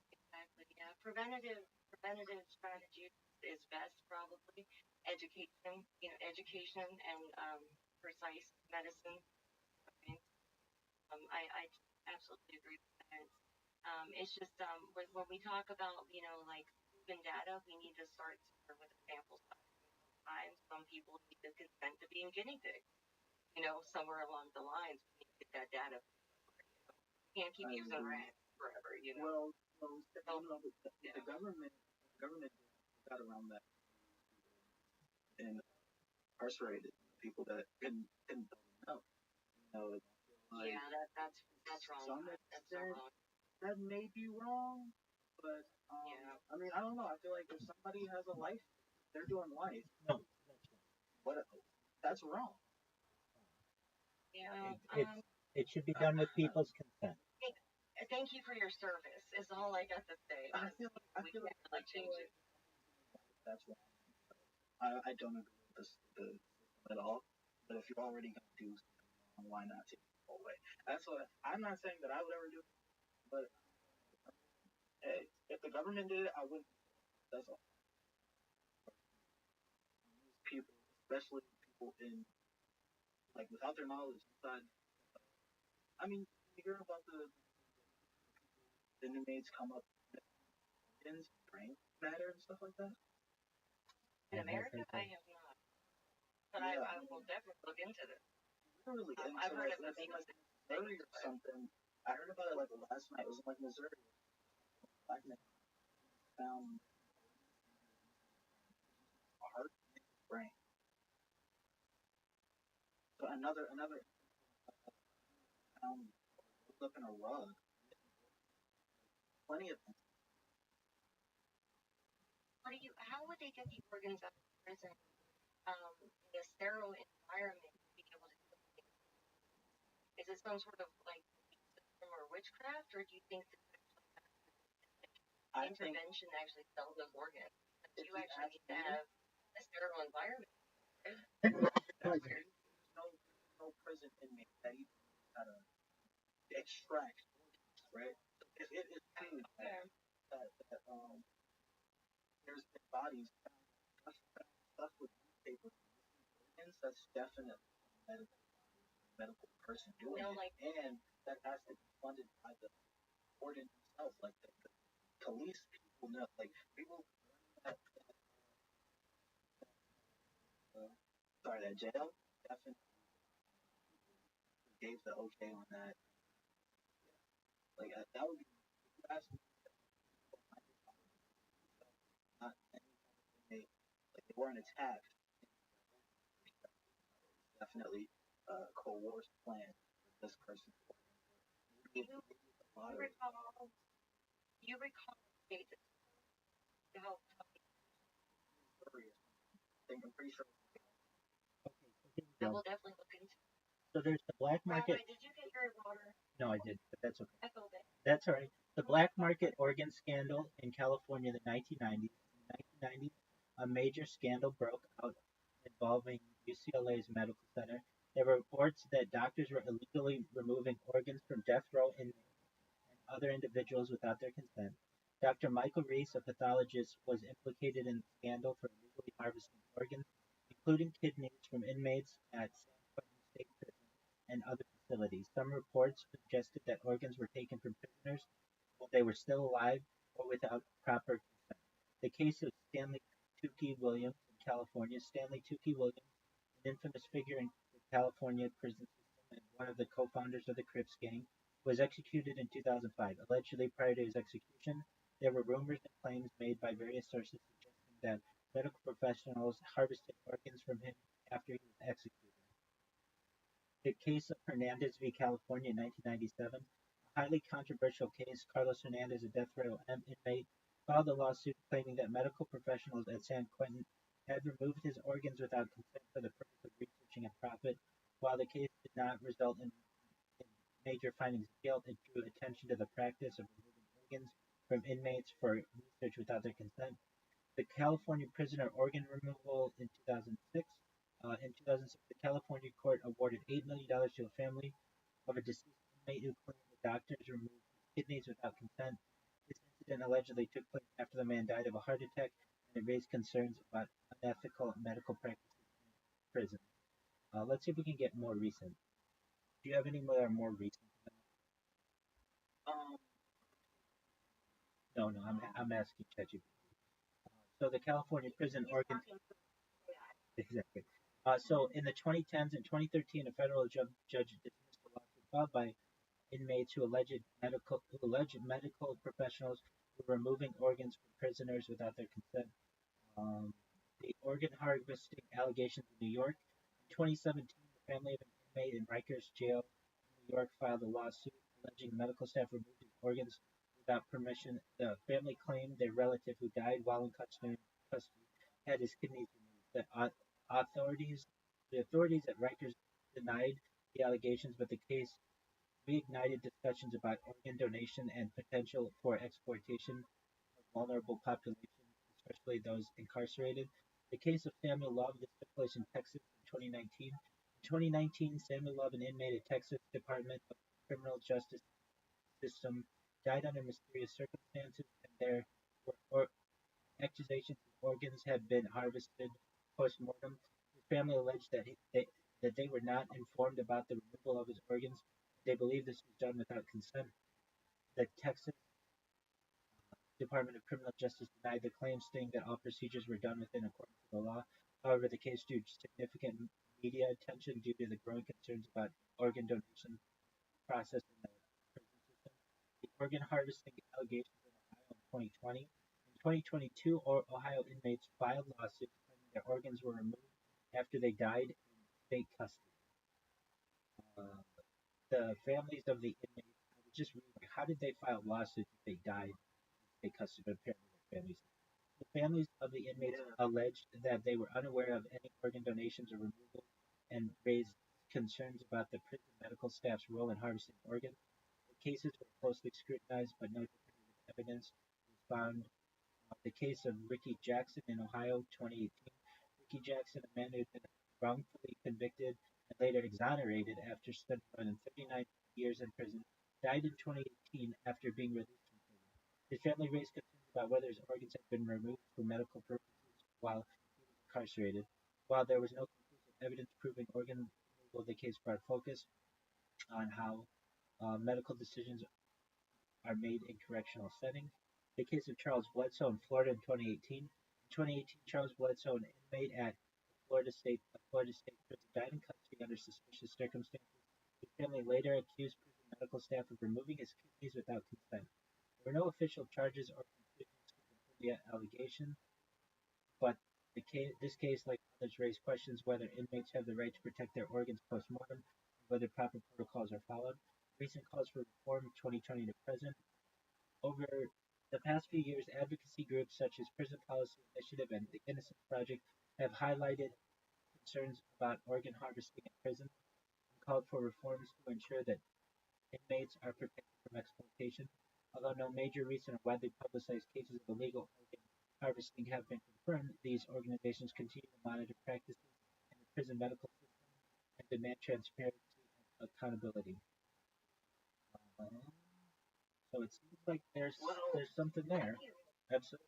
Exactly. Yeah. Preventative strategies is best probably. Education and precise medicine. Okay. I absolutely agree with that. It's just when we talk about like proven data, we need to start with a sample size. Sometimes some people need to consent to being guinea pigs. Somewhere along the lines, we need to get that data. Can't keep using rats forever. Well, the government got around that and incarcerated people that couldn't know. Like, yeah, that's wrong. That's so wrong. That may be wrong, but yeah. I mean, I don't know. I feel like if somebody has a life, they're doing life. No, that's wrong. Yeah. It should be done with people's consent. Thank you for your service. Is all I got to say. I feel like change it. That's wrong. I don't agree with this at all. But if you're already gonna do something, why not take it away? That's what I'm not saying that I would ever do it, but hey, if the government did it, I wouldn't. That's all. People, especially people in without their knowledge, I mean, you hear about the inmates come up with brain matter and stuff like that. In America, I have not, but yeah. I will definitely look into this. Really, I've heard of Missouri or something. I heard about it last night. It was in Missouri. Black man found a heart in his brain. So another found up in a rug. Plenty of things. How would they get the organs out of prison in a sterile environment to be able to do things? Is it some sort of system or witchcraft, or do you think that intervention actually sells those organs? You actually need to have a sterile environment. There's no prison inmate that even knows how to extract organs, right? If it is true that there's been bodies stuff with newspaper organs, that's definitely a medical person doing it, and that has to be funded by the warden himself, like the police people know, people that jail definitely gave the okay on that. That would be not any they weren't attacked. Definitely a coerced plan for this person. You, you recall dates how I think I'm pretty sure. Okay, so here we I go. will definitely look into. So there's the black market. Rabbi, did you get your water? No, I didn't, but that's okay. I filled it. That's all right. The black market organ scandal in California in the 1990s. In the 1990s, a major scandal broke out involving UCLA's medical center. There were reports that doctors were illegally removing organs from death row inmates and other individuals without their consent. Dr. Michael Reese, a pathologist, was implicated in the scandal for illegally harvesting organs, including kidneys from inmates at San Quentin State Prison and other facilities. Some reports suggested that organs were taken from prisoners while they were still alive or without proper consent. The case of Stanley Tukey Williams in California. Stanley Tukey Williams, an infamous figure in the California prison system and one of the co-founders of the Crips gang, was executed in 2005. Allegedly, prior to his execution, there were rumors and claims made by various sources suggesting that medical professionals harvested organs from him after he was executed. The case of Hernandez v. California in 1997, a highly controversial case. Carlos Hernandez, a death row inmate, filed a lawsuit claiming that medical professionals at San Quentin had removed his organs without consent for the purpose of researching and profit. While the case did not result in major findings of guilt, it drew attention to the practice of removing organs from inmates for research without their consent. The California prisoner organ removal in 2006. In 2006, the California court awarded $8 million to a family of a deceased inmate who claimed the doctors removed his kidneys without consent. This incident allegedly took place after the man died of a heart attack, and it raised concerns about unethical medical practices in prison. Let's see if we can get more recent. Do you have any more recent? Um, No, I'm asking ChatGPT. So the California prison organ. Exactly. So in the 2010s and 2013, a federal judge dismissed a lawsuit filed by inmates who alleged medical professionals were removing organs from prisoners without their consent. Um, the organ harvesting allegations in New York. In 2017, the family of an inmate in Rikers Jail in New York filed a lawsuit alleging medical staff removed his organs without permission. The family claimed their relative who died while in custody had his kidneys removed. Authorities, the authorities at Rikers denied the allegations, but the case reignited discussions about organ donation and potential for exploitation of vulnerable populations, especially those incarcerated. The case of Samuel Love, this took place in Texas in 2019. In 2019, Samuel Love, an inmate at Texas Department of Criminal Justice System, died under mysterious circumstances, and there were accusations that organs had been harvested post-mortem. His family alleged that they were not informed about the removal of his organs. They believe this was done without consent. The Texas Department of Criminal Justice denied the claims, stating that all procedures were done within accordance with the law. However, the case drew significant media attention due to the growing concerns about organ donation process in the prison system. The organ harvesting allegations in Ohio in 2020. In 2022, Ohio inmates filed lawsuits claiming their organs were removed after they died in state custody. Uh, the families of the inmates, I was just reading, how did they file lawsuits if they died in state custody? But apparently their families. The families of the inmates alleged that they were unaware of any organ donations or removal and raised concerns about the prison medical staff's role in harvesting organs. The cases were closely scrutinized, but no definitive evidence was found. The case of Ricky Jackson in Ohio, 2018. Ricky Jackson, a man who had been wrongfully convicted and later exonerated after spending more than 39 years in prison, died in 2018 after being released from prison. His family raised concerns about whether his organs had been removed for medical purposes while he was incarcerated. While there was no conclusive evidence proving organ removal, the case brought focus on how medical decisions are made in correctional settings. The case of Charles Bledsoe in Florida in 2018. In 2018, Charles Bledsoe, an inmate at Florida State Prison, died in custody under suspicious circumstances. His family later accused prison medical staff of removing his kidneys without consent. There were no official charges or conclusions to confirm the allegation. but this case, like others, raised questions whether inmates have the right to protect their organs post-mortem and whether proper protocols are followed. Recent calls for reform, 2020 to present. Over the past few years, advocacy groups such as Prison Policy Initiative and the Innocence Project have highlighted concerns about organ harvesting in prisons and called for reforms to ensure that inmates are protected from exploitation. Although no major recent or widely publicized cases of illegal organ harvesting have been confirmed, these organizations continue to monitor practices in the prison medical system and demand transparency and accountability. Um, so it seems like there's something there. Absolutely.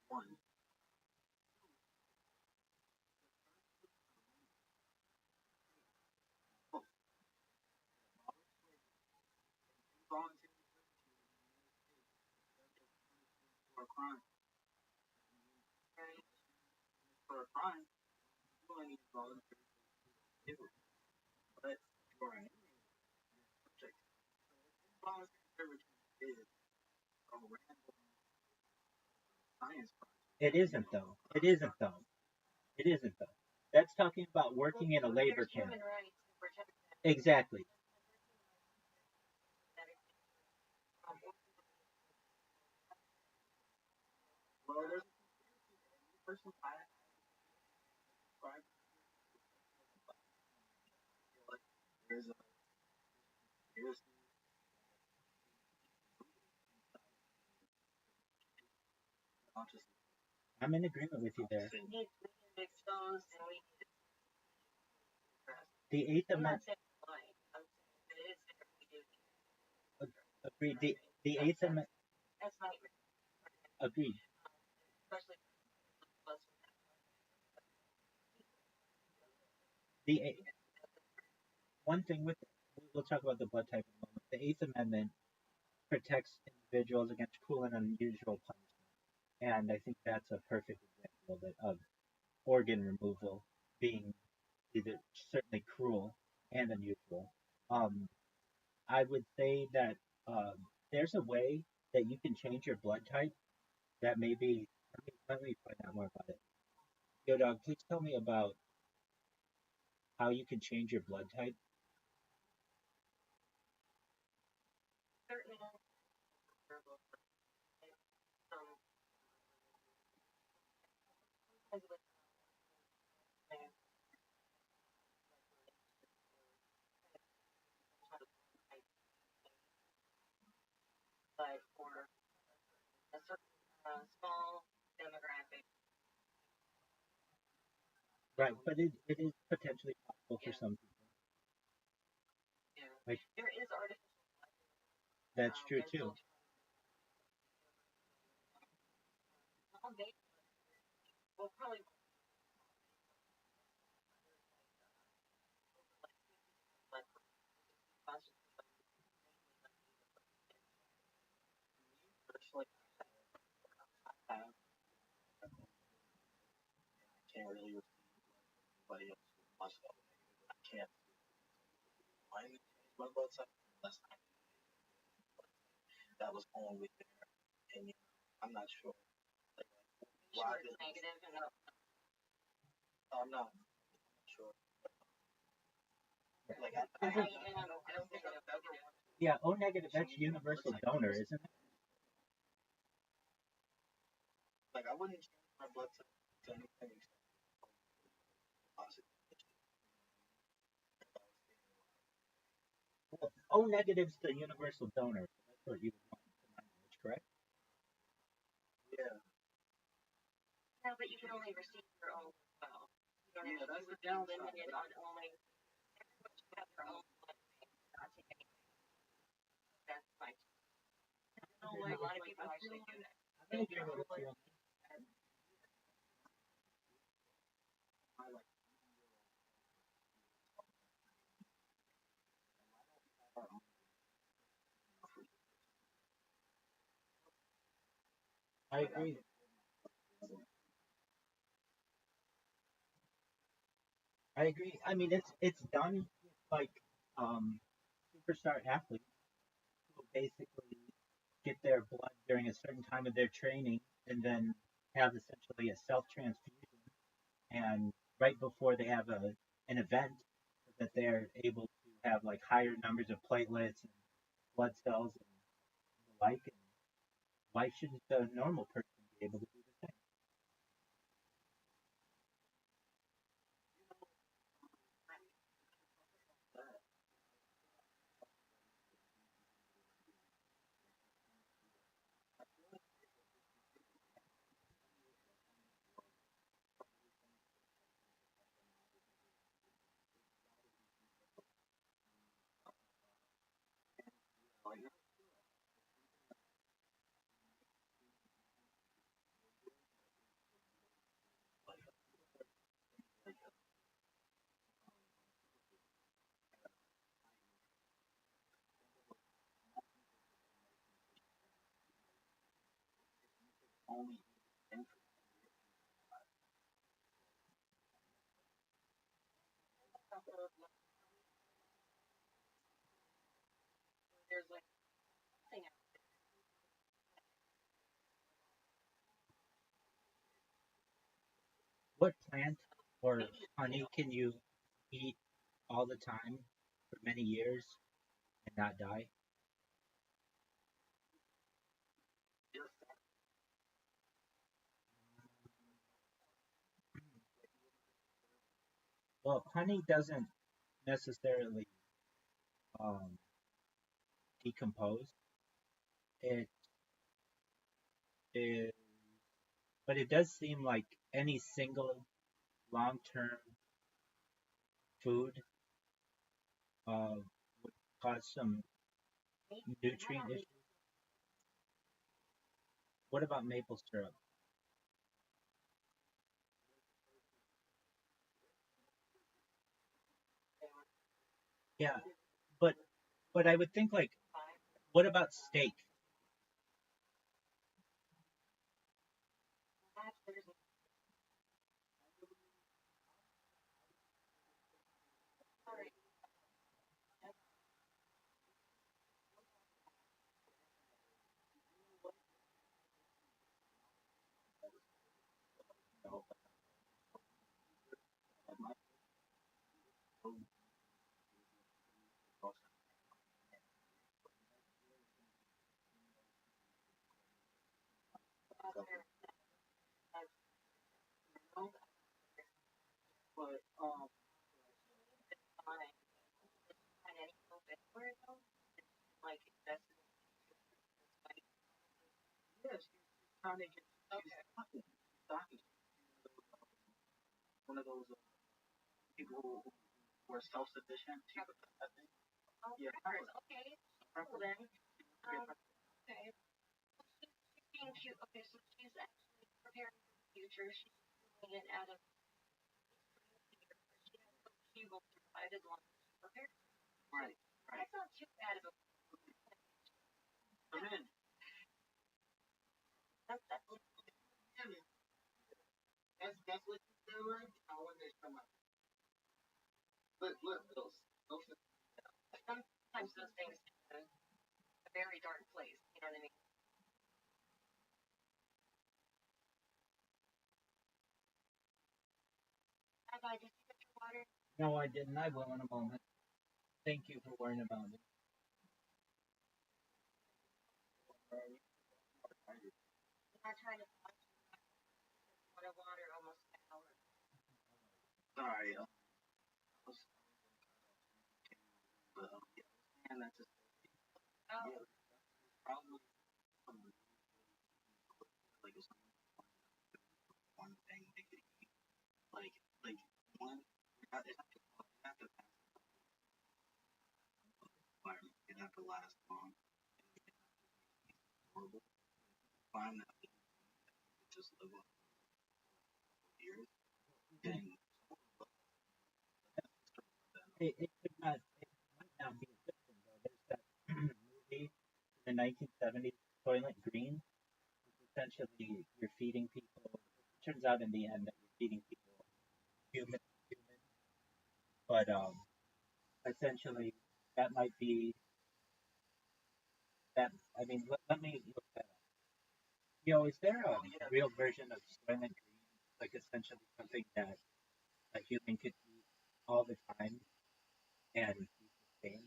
One. Voluntary for a crime. For a crime, you only need voluntary service. But for an subject, voluntary service is a random science project. It isn't though. It isn't though. It isn't though. That's talking about working in a labor camp. Exactly. Well, there's a person I subscribe to. Like, there's consciousness. I'm in agreement with you there. We need to be exposed and we need to The Eighth I'm not Amendment. saying it's lying. I'm saying it is there. We do. Agreed. The Eighth Amendment. That's nightmare. Agreed. Especially plus The one thing with we'll talk about the blood type in a moment. The Eighth Amendment protects individuals against cruel and unusual punishment, and I think that's a perfect example of it, of organ removal being either certainly cruel and unusual. Um, I would say that there's a way that you can change your blood type that maybe let me find out more about it. Yo, dog, please tell me about how you can change your blood type. certain but for a certain small demographic, Right, but it is potentially possible for some people. you know, Like there is artificial. that's true too. Well, probably Personally, I can't really receive anybody else with myself. I can't mind change my blood type unless that was only their opinion. I'm not sure. Like, why sure it's negative and I'm not sure. Like, I don't think I've ever Yeah, O negative. That's universal donor, isn't it? like I wouldn't change my blood type to anything except positive. Well, O negative's the universal donor. That's what you would want to my knowledge, correct? Yeah. No, but you can only receive your own well. Yeah, that's you the would be downside. limited on only everyone should have their own blood bank, not take anything. That's my a lot of people actually do that. I'm in agreement with you. I agree. I agree. I mean, it's done with, like superstar athletes who basically get their blood during a certain time of their training and then have essentially a self transfusion and right before they have an event that they're able to have like higher numbers of platelets and blood cells and the like. And why shouldn't a normal person be able to do the same? only There's like nothing else. What plant or honey can you eat all the time for many years and not die? Well, honey doesn't necessarily um, decompose. It is, but it does seem like any single long-term food would cause some nutrient issues. What about maple syrup? Yeah, but I would think like, what about steak? but Like that's yes, she's trying to get stocking. One of those people who are self sufficient. I think. Yeah. okay. Well then, okay. She's being cute. Okay, so she's actually preparing for the future. She's doing it out of she will survive as long as she prepares. Right. Right. That's not too bad of a Come in. that's That's what you do right now when they come up. Look, those sometimes those things in a very dark place. You know what I mean? Bye bye. Did you get your water? No, I didn't. I will in a moment. Thank you for worrying about me. I'm not trying to want to water almost an hour. sorry. Was, yeah, and that's just Oh, yeah, probably like it's one thing they could eat. Like one. It's not the environment. It have to last long. Horrible. Find that just live up years. Then It could not. It might not be a good thing though. There's that movie in the 1970s, Soylent Green. Essentially, you're feeding people. It turns out in the end that you're feeding people human, but essentially that might be that, I mean, let me look that up. You know, is there a real version of Soylent Green, like essentially something that a human could eat all the time and be sustained?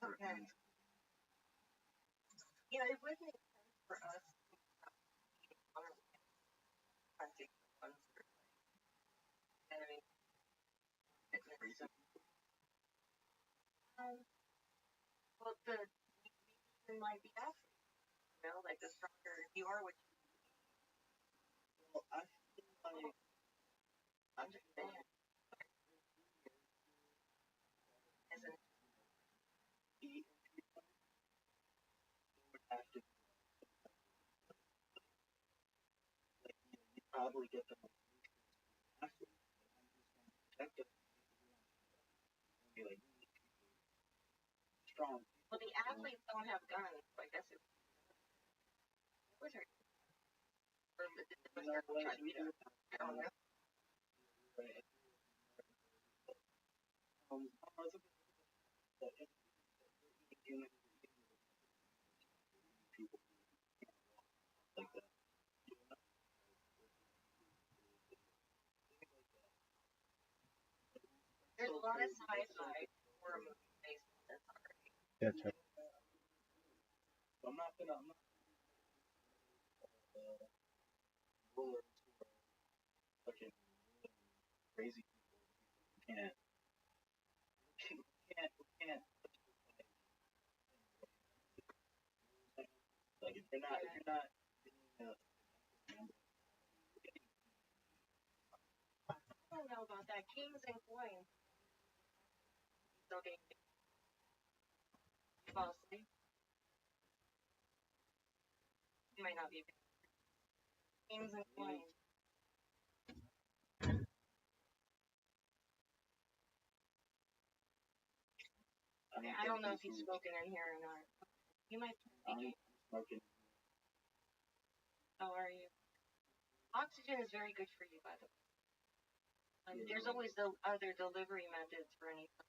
Okay. Yeah, it would make sense for us on our hunting ones for enemy fitness. Um, well, the reason might be athlete, like the stronger you are, which Well, I feel like I'm just saying isn't. eat would have to you probably get the most athlete protect it be like strong. Well, the athletes don't have guns, so I guess it was her. Or was You know her what trying to we beat her? do? I don't know. I was that if human people like that. There's a lot of sci-fi horror movies based on this already. That's right. I'm not rulers who are fucking crazy people. We can't like if you're not I don't know about that. Kings and coins. Still getting fall asleep. You might not be. Kings and coins. Okay, I don't know if he's smoking in here or not. You might be. smoking. How are you? Oxygen is very good for you, by the way. There's always the other delivery methods for anything.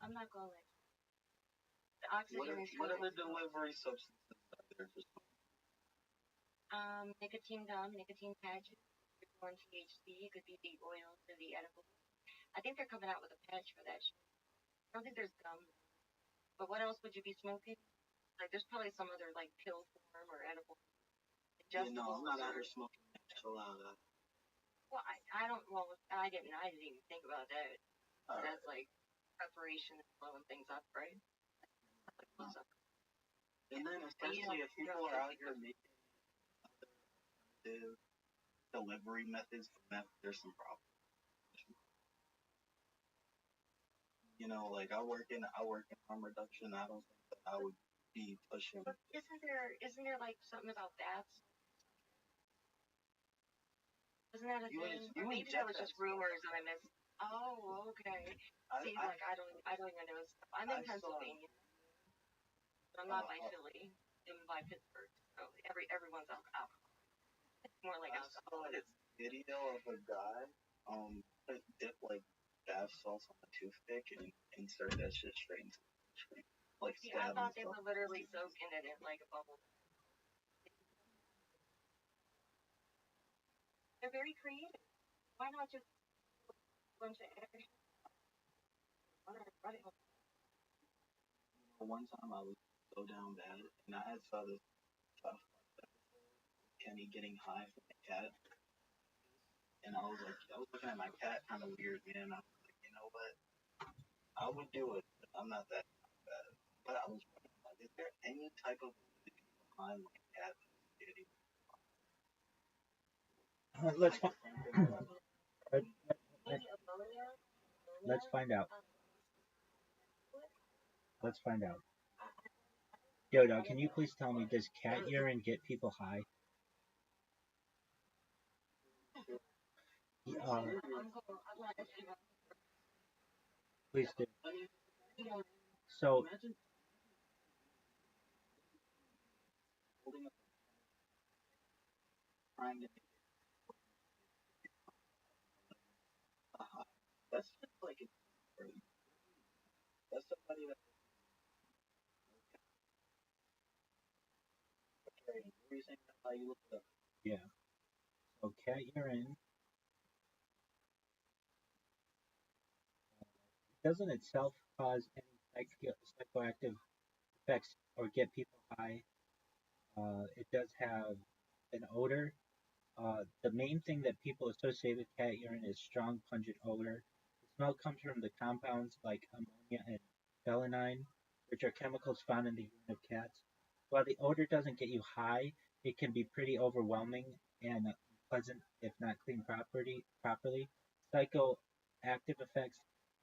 I'm not gonna let you. The oxygen is What are good. the delivery substances out there for smoking? Nicotine gum, nicotine patches, could be on THC, it could be the oils or the edible. I think they're coming out with a patch for that shit. I don't think there's gum. But what else would you be smoking? Like, there's probably some other, like, pill form or edible. No, I'm not out here smoking chill out. Well, I didn't even think about that. That's like preparation and blowing things up, right? Blows up. And then especially if people are out here making alternative delivery methods for meth, there's some problems. You know, like I work in harm reduction. I don't think that I would be pushing. But isn't there like something about bats? Isn't that a thing? Maybe that was just rumors that I missed. Oh, okay. See, like I don't even know stuff. I'm in Pennsylvania. I'm not by Philly. I'm by Pittsburgh. So everyone's alcohol. It's more like alcohol. I saw this video of a guy dip like bath salts on a toothpick and insert that shit straight into the screen. Like see, I thought they were literally soaking it in like a bubble. They're very creative. Why not just a bunch of action? One time I was so down bad, and I had saw this stuff Kenny getting high from the cat, and I was looking at my cat kind of weird, man. I was like, you know what? I would do it, but I'm not that. But I was wondering, is there any type of behind like that? Let's Like the same thing that let, Maybe ammonia. let's find out. What? Let's find out. Yoda, can you please tell me, does cat urine get people high? Uh, please do. So, holding up trying to that's just like that's somebody that okay, what are you saying about how you look it up? yeah. So cat urine doesn't itself cause any psychoactive effects or get people high. It does have an odor. The main thing that people associate with cat urine is strong, pungent odor. The smell comes from the compounds like ammonia and felinine, which are chemicals found in the urine of cats. While the odor doesn't get you high, it can be pretty overwhelming and unpleasant if not cleaned properly. Psychoactive effects.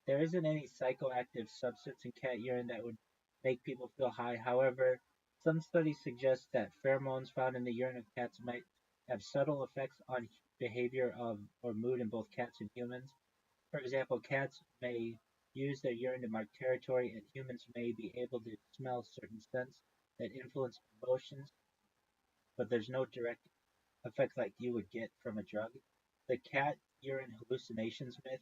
There isn't any psychoactive substance in cat urine that would make people feel high. However, some studies suggest that pheromones found in the urine of cats might have subtle effects on behavior of or mood in both cats and humans. For example, cats may use their urine to mark territory, and humans may be able to smell certain scents that influence emotions, but there's no direct effect like you would get from a drug. The cat urine hallucinations myth.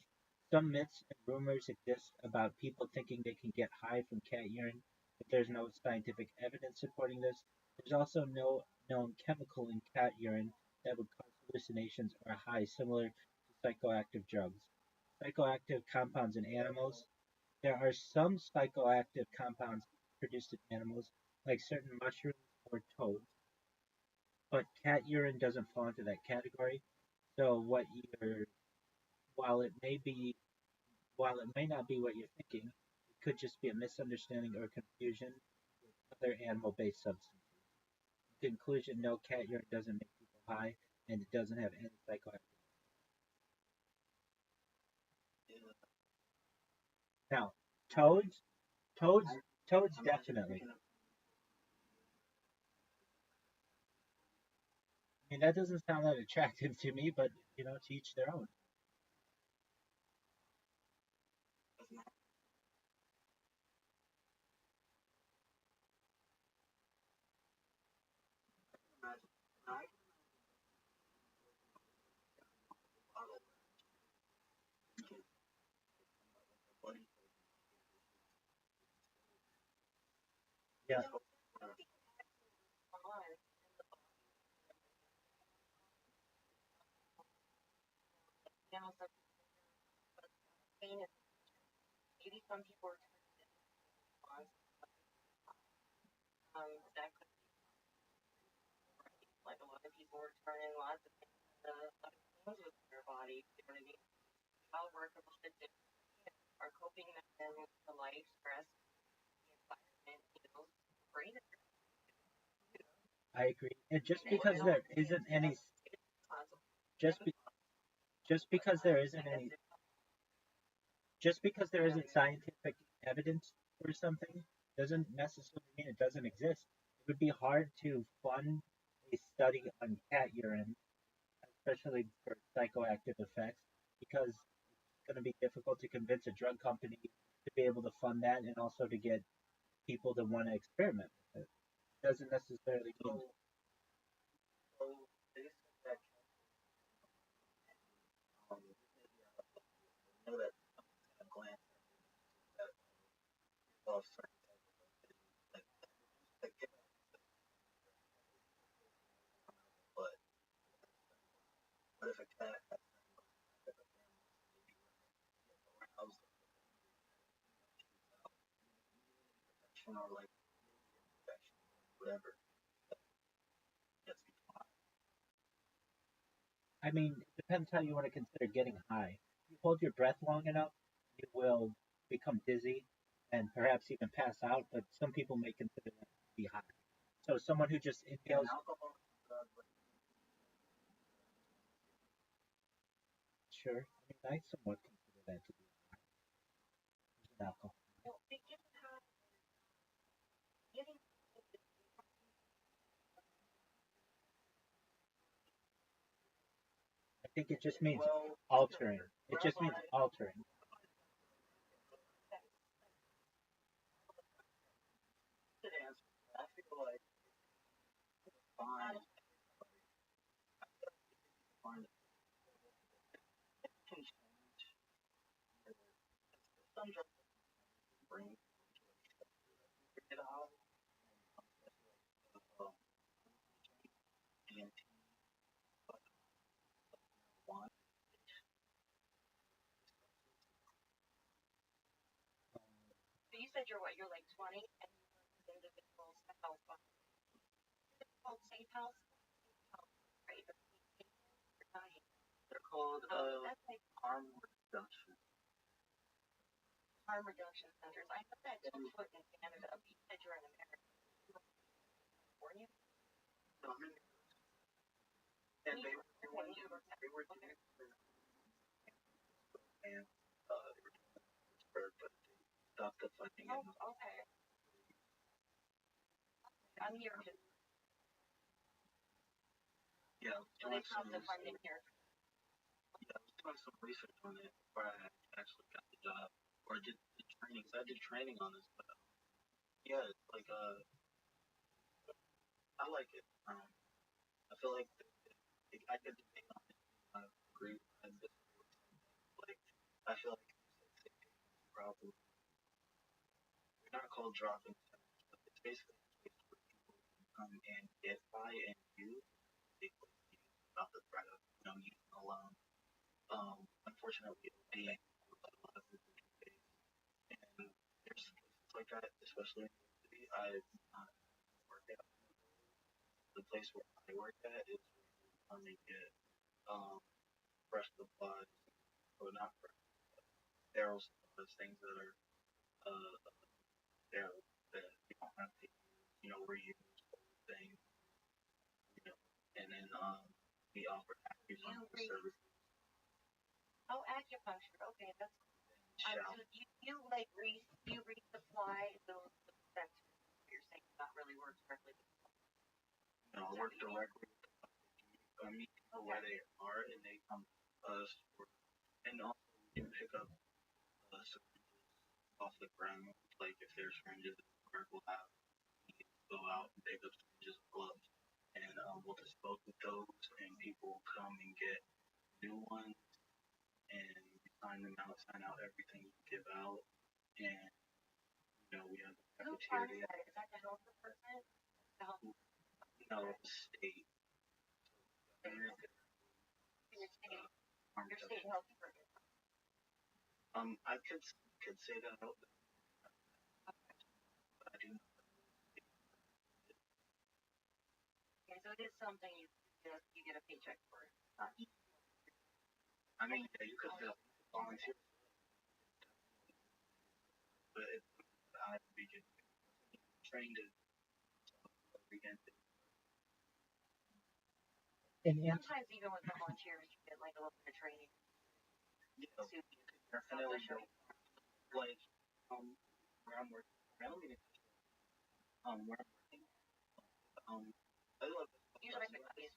Some myths and rumors exist about people thinking they can get high from cat urine, but there's no scientific evidence supporting this. There's also no known chemical in cat urine that would cause hallucinations or highs similar to psychoactive drugs. Psychoactive compounds in animals. There are some psychoactive compounds produced in animals, like certain mushrooms or toads, but cat urine doesn't fall into that category. So what you're, while it may be, while it may not be what you're thinking, it could just be a misunderstanding or confusion with other animal-based substances. In conclusion, no, cat urine doesn't make people high, and it doesn't have any psychoactive. Now, toads, toads, toads definitely. I mean, that doesn't sound that attractive to me, but to each their own. Yeah, Maybe some people are turning that could like a lot of people are turning lots of things other things with their body. You know what I mean? How work a little bit different. Our coping mechanisms to life, stress, the environment, brain is I agree. And just because there isn't any, just be, just because there isn't any just because there isn't scientific evidence for something doesn't necessarily mean it doesn't exist. It would be hard to fund a study on cat urine, especially for psychoactive effects, because it's going to be difficult to convince a drug company to be able to fund that and also to get people to want to experiment with it. It doesn't necessarily mean. So they said that know that I'm glad that off certain like get but what if a cat has aroused infection or like infection, whatever gets I mean, it depends how you want to consider getting high. If you hold your breath long enough, you will become dizzy and perhaps even pass out, but some people may consider that to be high. So someone who just inhales, alcohol is a drug, but sure, I mean, I somewhat consider that to be an alcohol. Well, they give it how getting I think it just means well, altering. It just means altering. good answer. I feel like fine, fine. It can change. Some drugs bring it out. Um, DMT, one. so you said you're what, you're like 20 and you work with individuals to help it's called safe house, right? They're dying. They're called That's like harm reduction. harm reduction centers. I know that took foot in Canada. You said you're in America. California? No, I mean, and they were doing, and they were doing Pittsburgh, but they stopped the funding. Oh, okay. I'm here to Yeah, so they stopped the funding here. Yeah, I was doing some research on it before I actually got the job or did the training. 'Cause I did training on this, but yeah, it's like I like it. I feel like I could debate on it. I agree. I disagree with something. Like I feel like it's a problem. They're not called drop-in centers, but it's basically a place where people can come and get by and use. They place to use without the threat of using alone. Unfortunately, being a lot of people these days, and there's places like that, especially in the city. I've not worked at the place where I work at is where you come and get um, fresh supplies, or not fresh, sterile supplies, things that are uh, sterile that you don't have to use, reusable things, and then we offer acupuncture services. Oh, acupuncture. Okay, that's Shall so you you resupply those centers. You're saying not really work directly with work directly with meet people where they are, and they come to us, and also we can pick up syringes off the ground. Like if there's syringes in the park, we'll have go out and pick up syringes and gloves, and we'll dispose of those, and people will come and get new ones, and we sign out everything you give out, and we have the who cafeteria. that? Is that the health department? The health No, state. your state health department. I could say that out, but I do not. Okay, so it is something you get a paycheck for. I mean, yeah, you could volunteer, but I we get trained to weekend. And Sometimes even with volunteers, you get like a little bit of training. Yeah, you could definitely go like where I'm working. I don't mean where I'm working. I love Usually the companies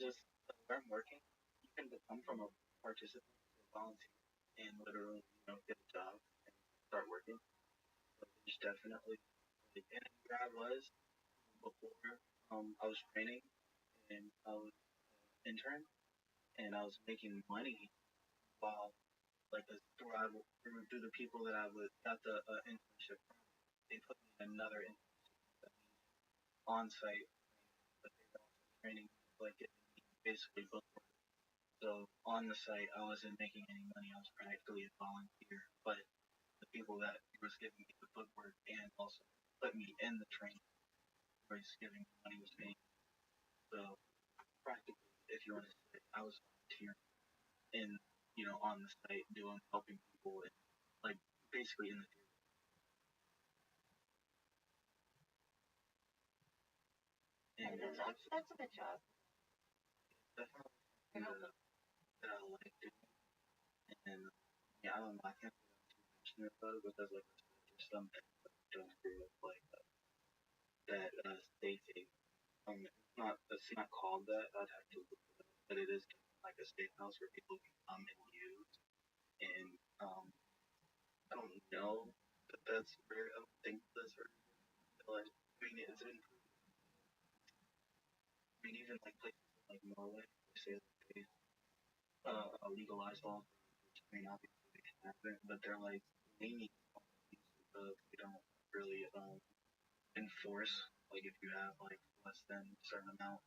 just where I'm working. You can become from a participant to a volunteer and literally get a job and start working. So there's definitely and where I was before I was training and I was intern and I was making money while like through the people that I was got the internship from. They put me in another internship on site, but they were also training like basically both. So on the site, I wasn't making any money. I was practically a volunteer, but the people that was giving me the footwork and also put me in the training was giving me money was paying. So practically, if you want to say, I was volunteering in on the site doing helping people basically in the theater. And that's a good job. Definitely that I like doing. And yeah, I don't know, I can't be too passionate about it because like there's some things that I don't agree with, like that state aid. It's not called that. I'd have to look it up, but it is like a state house where people can come and use. And I don't know that that's very. I don't think that's very. Like, I mean, it's been. I mean, even like places like Norway, they say that they legalized all. I mean, obviously they haven't, but they're like leaning on these because they don't really enforce like if you have like less than a certain amount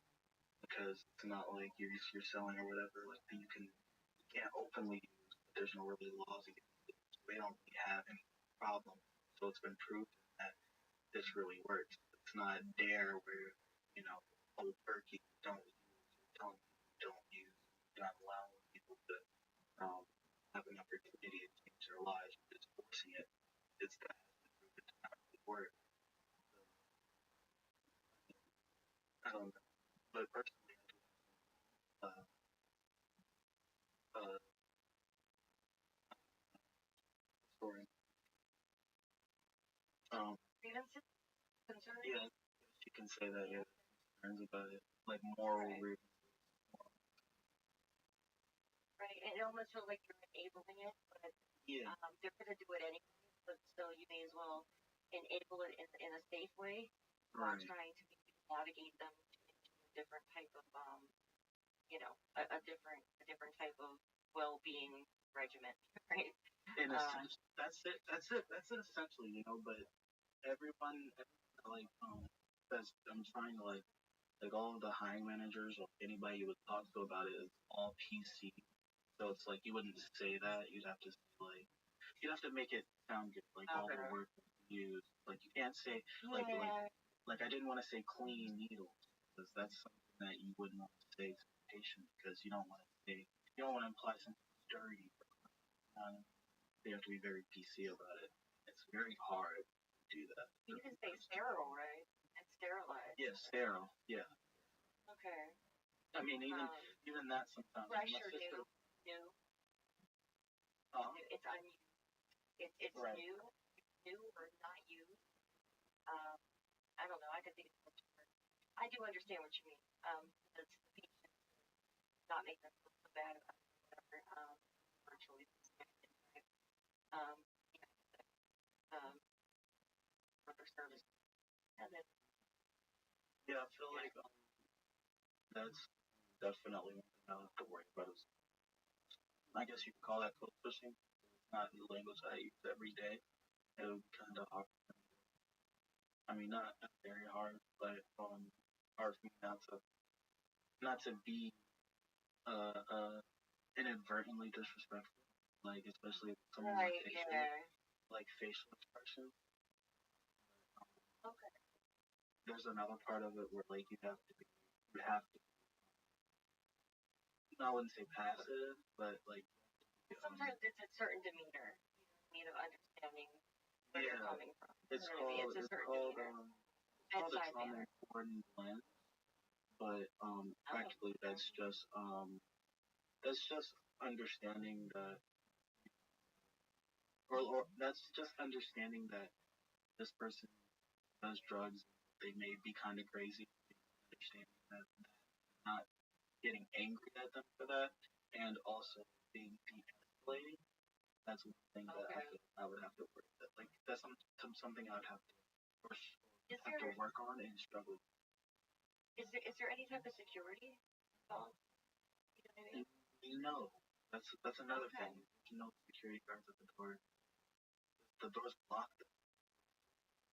because it's not like you're selling or whatever. Like you can't openly use. There's no really laws against it. So they don't really have any problem. So it's been proven that this really works. It's not dare where cold turkey don't use, telling people don't use, not allowing people to have an opportunity to change their lives, just forcing it. It's that has been proven to not really work. I don't know, but personally, uh, uh, story. Grievances? Concerns? Yeah, you can say that. Yeah, concerns about it, like moral reasons. Right, and it almost feels like you're enabling it, but Yeah, they're going to do it anyway, but so you may as well enable it in a safe way while right. trying to navigate them into a different type of, a different type of well-being regimen, right? In a sense, that's it. That's it essentially, But everyone like that's I'm trying to like all of the hiring managers or anybody you would talk to about it is all PC. So it's like you wouldn't say that. You'd have to make it sound good. Like all the work you use. Like you can't say like I didn't want to say clean needles because that's something that you wouldn't want to say to the patient because you don't want to imply something dirty. You have to be very PC about it. It's very hard to do that. You can say sterile, right? And sterilize. Yeah, sterile. Yeah. Okay. I mean, even that sometimes. Fresh or new? New. It's unused. It's right. new or not used. I don't know. I could think of some term. I do understand what you mean. The patient not make them feel so bad about whatever virtually um worker service. And then yeah, I feel like that's definitely one thing I have to worry about. I guess you could call that code switching. It's not the language I use every day. It would be kind of hard. I mean, not very hard, but hard for me not to be inadvertently disrespectful. Like especially with someone like facial expression. Okay. There's another part of it where like you have to I wouldn't say passive, but like sometimes it's a certain demeanor, understanding where you're coming from. It's called a trauma informed lens, but practically that's just understanding that or that's just understanding that this person does drugs, they may be kind of crazy, understanding that not getting angry at them for that, and also being de-escalating. That's one thing that I would have to work with. Like that's something I would have to work on and struggle. Is there any type of security involved? You know what I mean? No, that's another thing. There's no security guards at the door. The door's blocked.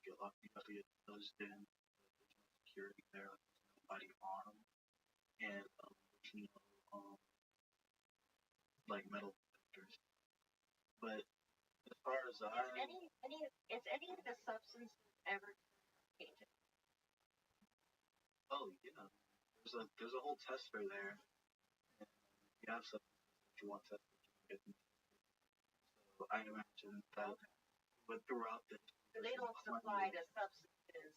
You have to get closed in. There's no security there. There's nobody on them, and there's no like metal detectors. But as far as is any of the substances ever tainted? Oh yeah, there's a whole tester there. And you have substances that you want tested. So I imagine that but throughout the They don't supply the substances.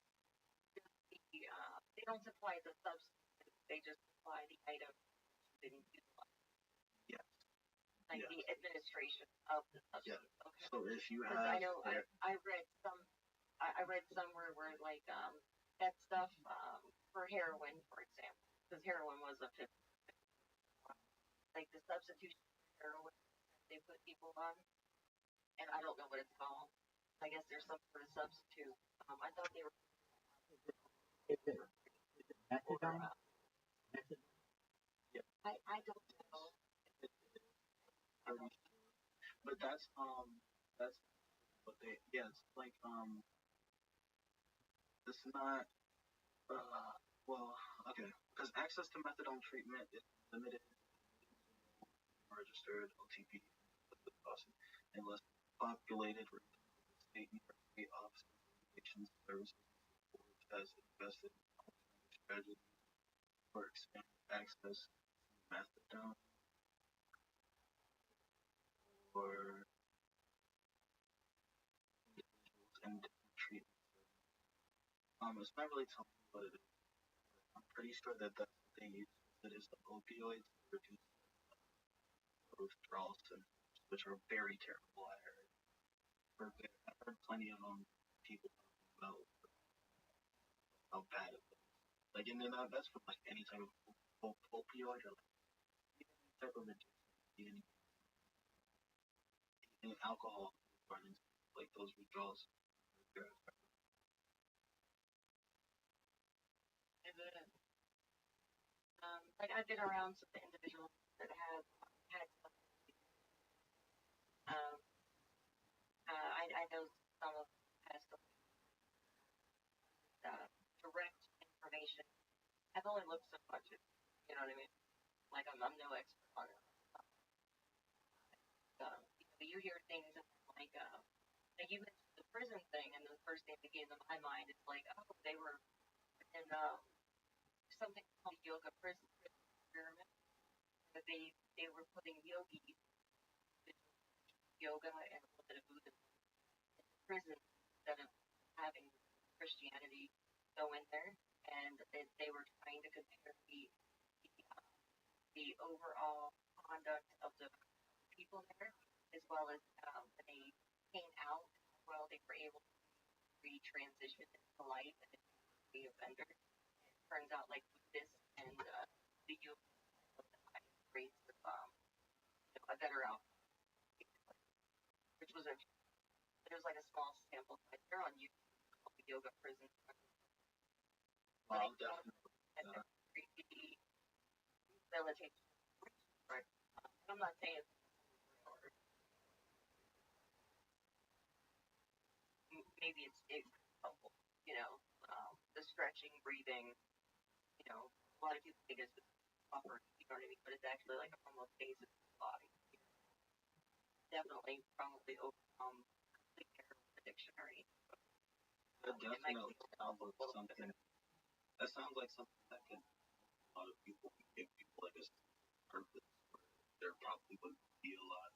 They don't supply the substances. They just supply the items that didn't utilize, yes, like yes, the administration of the yes. substance. Okay. So if you Because have I know I read somewhere where that stuff for heroin, for example, because heroin was a fifth, like the substitution for heroin they put people on, and I don't know what it's called. I guess there's some sort of substitute. I thought they were Is it or methadone? yeah, I don't know. pretty sure. But that's what they yeah, it's like it's not well okay because access to methadone treatment is limited registered OTP unless populated state university office education services has invested in strategies for expanded access to methadone for individuals in different treatment. It's not really telling me what it is. I'm pretty sure that that's what they use. It is the opioids to reduce withdrawal symptoms, which are very terrible. I've heard plenty of people talking about how bad it is. Like, and then that's for like any type of opioid or like any type of addiction, even alcohol, like those withdrawals. Like I've been around some individuals that have had some. Um, I know some of them has some direct information. I've only looked so much, you know what I mean? Like I'm no expert on it. You hear things like you mentioned the prison thing, and the first thing that came to my mind is like, oh, they were in something called yoga prison experiment. That they were putting yogis, yoga, and a little bit of Buddhism in prison instead of having Christianity go in there, and they were trying to compare the overall conduct of the people there, as well as when they came out, well, they were able to re-transition into life and be offender. It turns out like with this and the U of the highest rates of a better outcome, which was a there's like a small sample size. They're on YouTube called the Yoga Prison. But Well, definitely. the rehabilitation, right? I'm not saying maybe it's helpful, you know, the stretching, breathing, you know, a lot of people think it's just offered, you know what I mean? But it's actually like a normal phase of the body. Definitely, probably overcome complete heroin addiction or anything. That definitely sounds like something. That sounds like something that can a lot of people give people like a purpose where there probably would be a lot.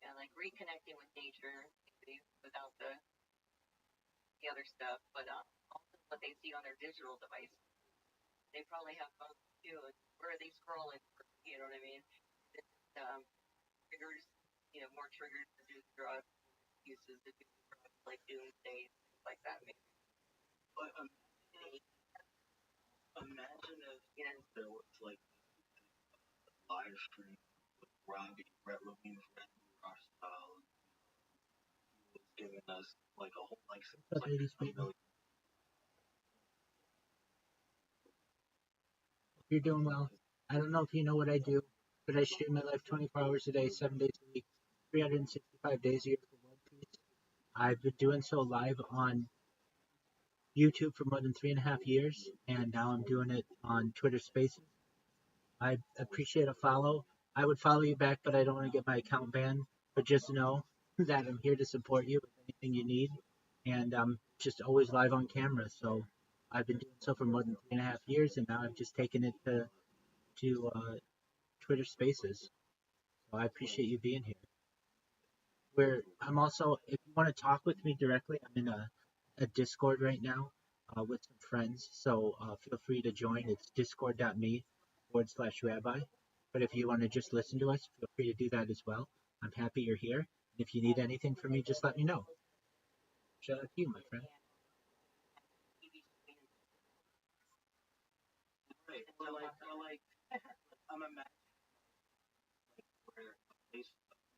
Yeah, like reconnecting with nature maybe, without the other stuff, but also what they see on their digital device. They probably have phones too. Where are they scrolling? You know what I mean? It's, triggers, you know, more triggers to do drug uses, to do drugs like doomsday, things like that. Maybe. But imagine if You know, there was like a live stream with Rabbi Rothschild was giving us like a whole like What's up, like ladies, a people? million. You're doing well. I don't know if you know what I do, but I stream my life 24 hours a day, 7 days a week, 365 days a year for One Piece. I've been doing so live on YouTube for more than 3.5 years, and now I'm doing it on Twitter Spaces. I appreciate a follow. I would follow you back, but I don't want to get my account banned. But just know that I'm here to support you with anything you need, and I'm just always live on camera. So I've been doing so for more than 3.5 years, and now I've just taken it to Twitter Spaces. So I appreciate you being here. I'm also, if you want to talk with me directly, I'm in a Discord right now with some friends. So feel free to join. It's discord.me/rabbi. But if you want to just listen to us, feel free to do that as well. I'm happy you're here. And if you need anything from me, just let me know. Shout out to you, my friend. Right. Or like, I'm imagining where a place,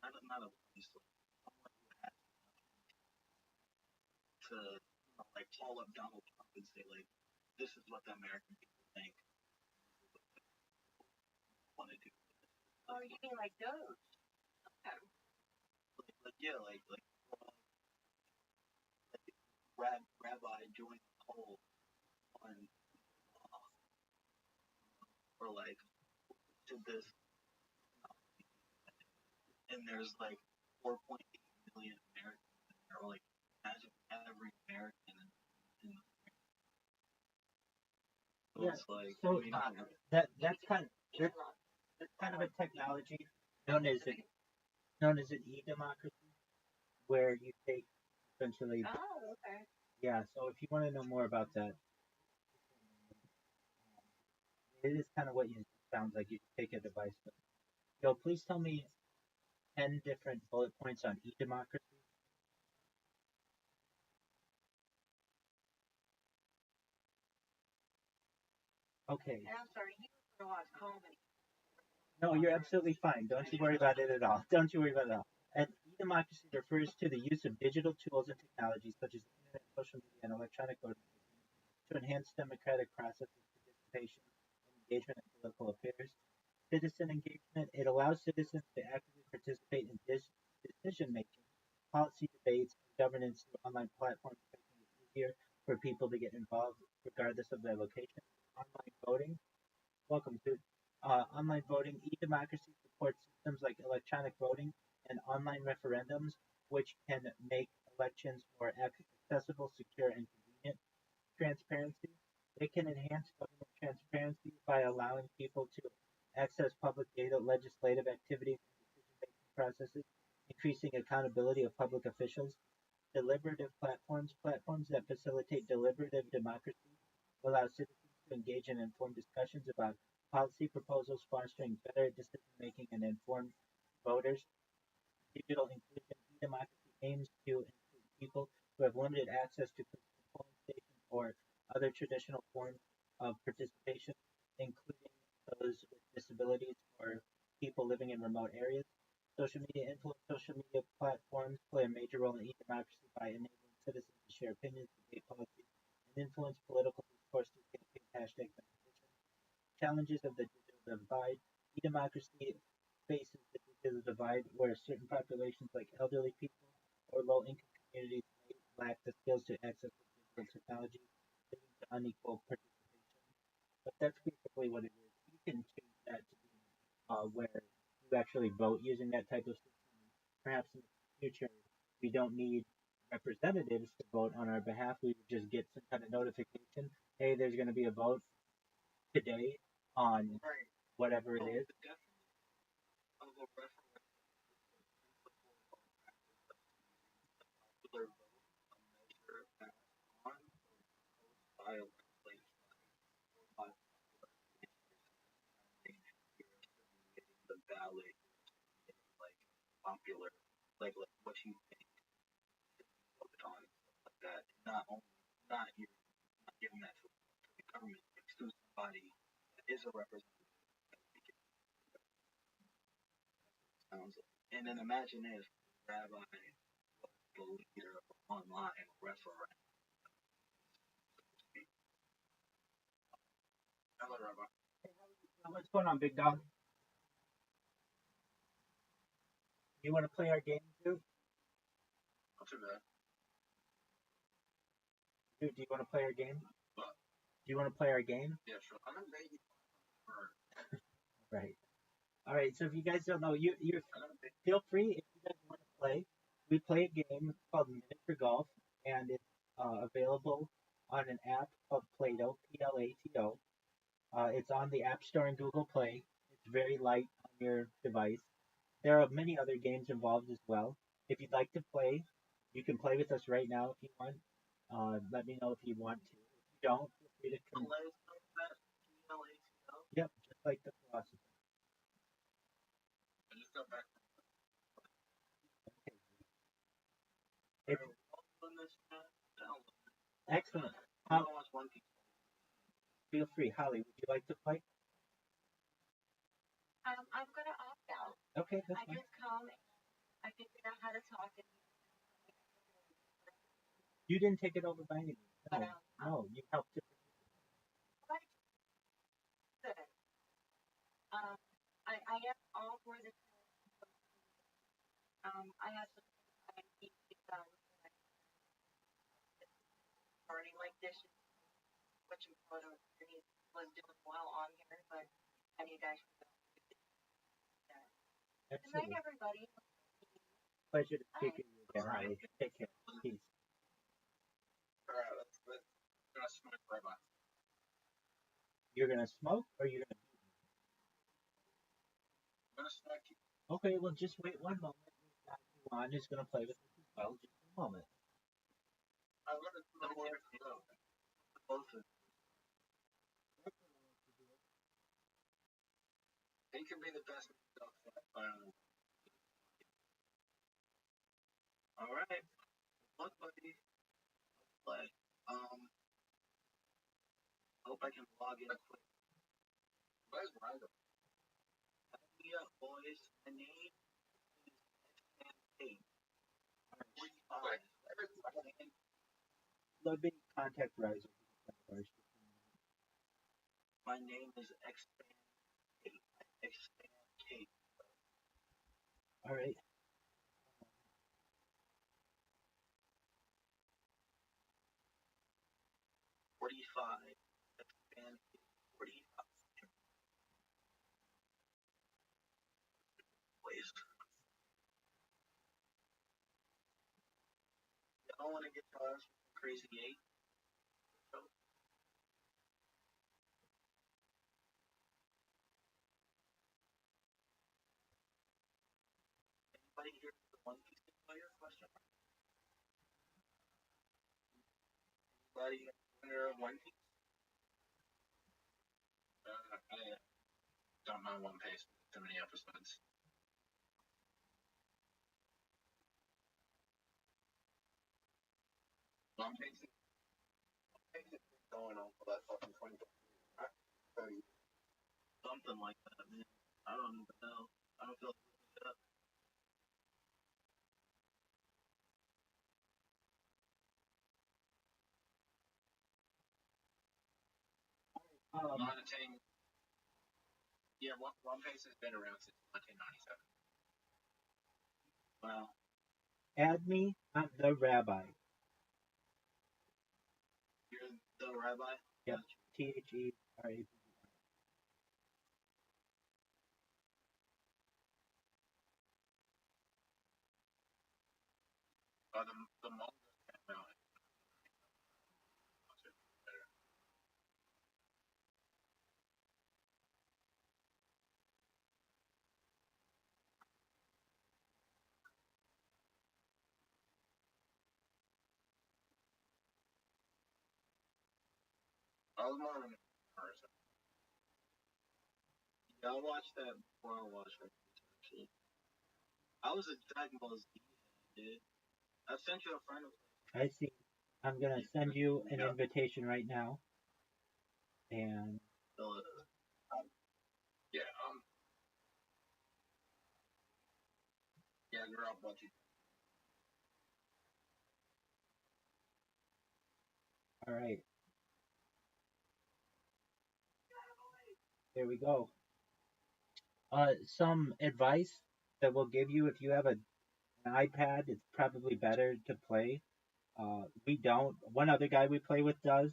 not a place, like someone who has to, like call up Donald Trump and say like, this is what the American people think want to do. Oh, you mean like those? Okay. Like yeah, like Rabbi joined the poll on, or like did this, and there's like 4.8 million Americans, and they're like, imagine every American in so Yeah. it's like, So I mean, that's kind of a technology known as an e-democracy, where you take essentially. Oh, okay. Yeah. So if you want to know more about that, it is kind of what you sounds like. You take a device. But, yo, please tell me 10 different bullet points on e-democracy. Okay. And I'm sorry, you don't watch comedy. No, you're absolutely fine. Don't you worry about it at all. Don't you worry about it at all. And e-democracy refers to the use of digital tools and technologies such as internet, social media, and electronic voting to enhance democratic processes, participation, and engagement in political affairs. Citizen engagement, it allows citizens to actively participate in decision making, policy debates, and governance through online platforms, making it easier for people to get involved regardless of their location. Online voting, welcome to online voting. E-democracy supports systems like electronic voting and online referendums, which can make elections more accessible, secure, and convenient. Transparency. It can enhance government transparency by allowing people to access public data, legislative activities, and decision-making processes, increasing accountability of public officials. Deliberative platforms that facilitate deliberative democracy, allow citizens to engage in informed discussions about policy proposals, fostering better decision-making and informed voters. Digital inclusion. E-democracy aims to include people who have limited access to physical polling stations or other traditional forms of participation, including those with disabilities or people living in remote areas. Social media influence. Social media platforms play a major role in e-democracy by enabling citizens to share opinions, debate policies, and influence political discourse through campaign hashtags and petitions. Challenges of the digital divide. E-democracy faces the digital divide where certain populations like elderly people or low-income communities may lack the skills to access digital technology, leading to unequal participation. But that's basically what it is. You can change that to be where you actually vote using that type of system. Perhaps in the future, we don't need representatives to vote on our behalf. We would just get some kind of notification. Hey, there's going to be a vote today on right. whatever it So is. the definition of a referendum popular vote, a measure passed on or proposed by a legislative body by the ballot, like popular, like what you think voted on, stuff like that. Not only not you not giving that to the government, but to somebody that is a representative. Sounds like. And then imagine if Rabbi was the leader of an online referendum. Hello, Rabbi. What's going on, big dog? You want to play our game too? Not too bad. Dude, do you want to play our game? What? Do you want to play our game? Yeah, sure. I'm gonna make you. Right. All right. So if you guys don't know, you feel free if you guys want to play. We play a game called Miniature Golf, and it's available on an app called Plato, Plato. It's on the App Store and Google Play. It's very light on your device. There are many other games involved as well. If you'd like to play, you can play with us right now if you want. Let me know if you want to. If you don't, feel free to come. Yep, just like the philosopher. I just got back. If, excellent. Feel free. Holly, would you like to play? I'm gonna opt out. Okay, that's I fine. just come and I figured out how to talk and You didn't take it over by any means. but No, no, you helped it. but good. I am all for the I have some I keep starting like this, which he was doing well on here, but I need to actually go that. Good night, Absolutely. everybody. Pleasure to speak with you again, Holly. Take care. Peace. All right, let's gonna smoke Rabbi. You're gonna smoke, or you're gonna? I'm gonna smoke you. Okay, well, just wait one moment. Juan is gonna play with us as well. Just a moment. I'm gonna smoke you. Both of He can be the best dog player. All right. Look, buddy. Play. Hope I can log in quick. Where's Ryder? Me up, boys. My name is Kate. 45. Let me contact Riser. My name is Expand Kate. Expand Kate. All right. 45. Expand Kate. 45. Please. I don't want to get charged for crazy 8. So, anybody here with the One Piece player question? Anybody here of One Piece? I don't know One Piece. Too many episodes. One Piece is going on for that fucking 20. Something like that, man. I don't even know. I don't feel like looking it up. Not a team. Yeah, One Piece has been around since 1997. Wow. Add me. I'm the rabbi. You're the rabbi? Yep. THERAB. The manga came out. I was more of a person. Yeah, I watched that before I watched it. Actually. I was a Dragon Ball Z dude. I sent you a friend. I see. I'm gonna send you an invitation right now. And Yeah, yeah, I grew up watching. all right. There we go. Some advice that we'll give you if you have an iPad, it's probably better to play. We don't. One other guy we play with does,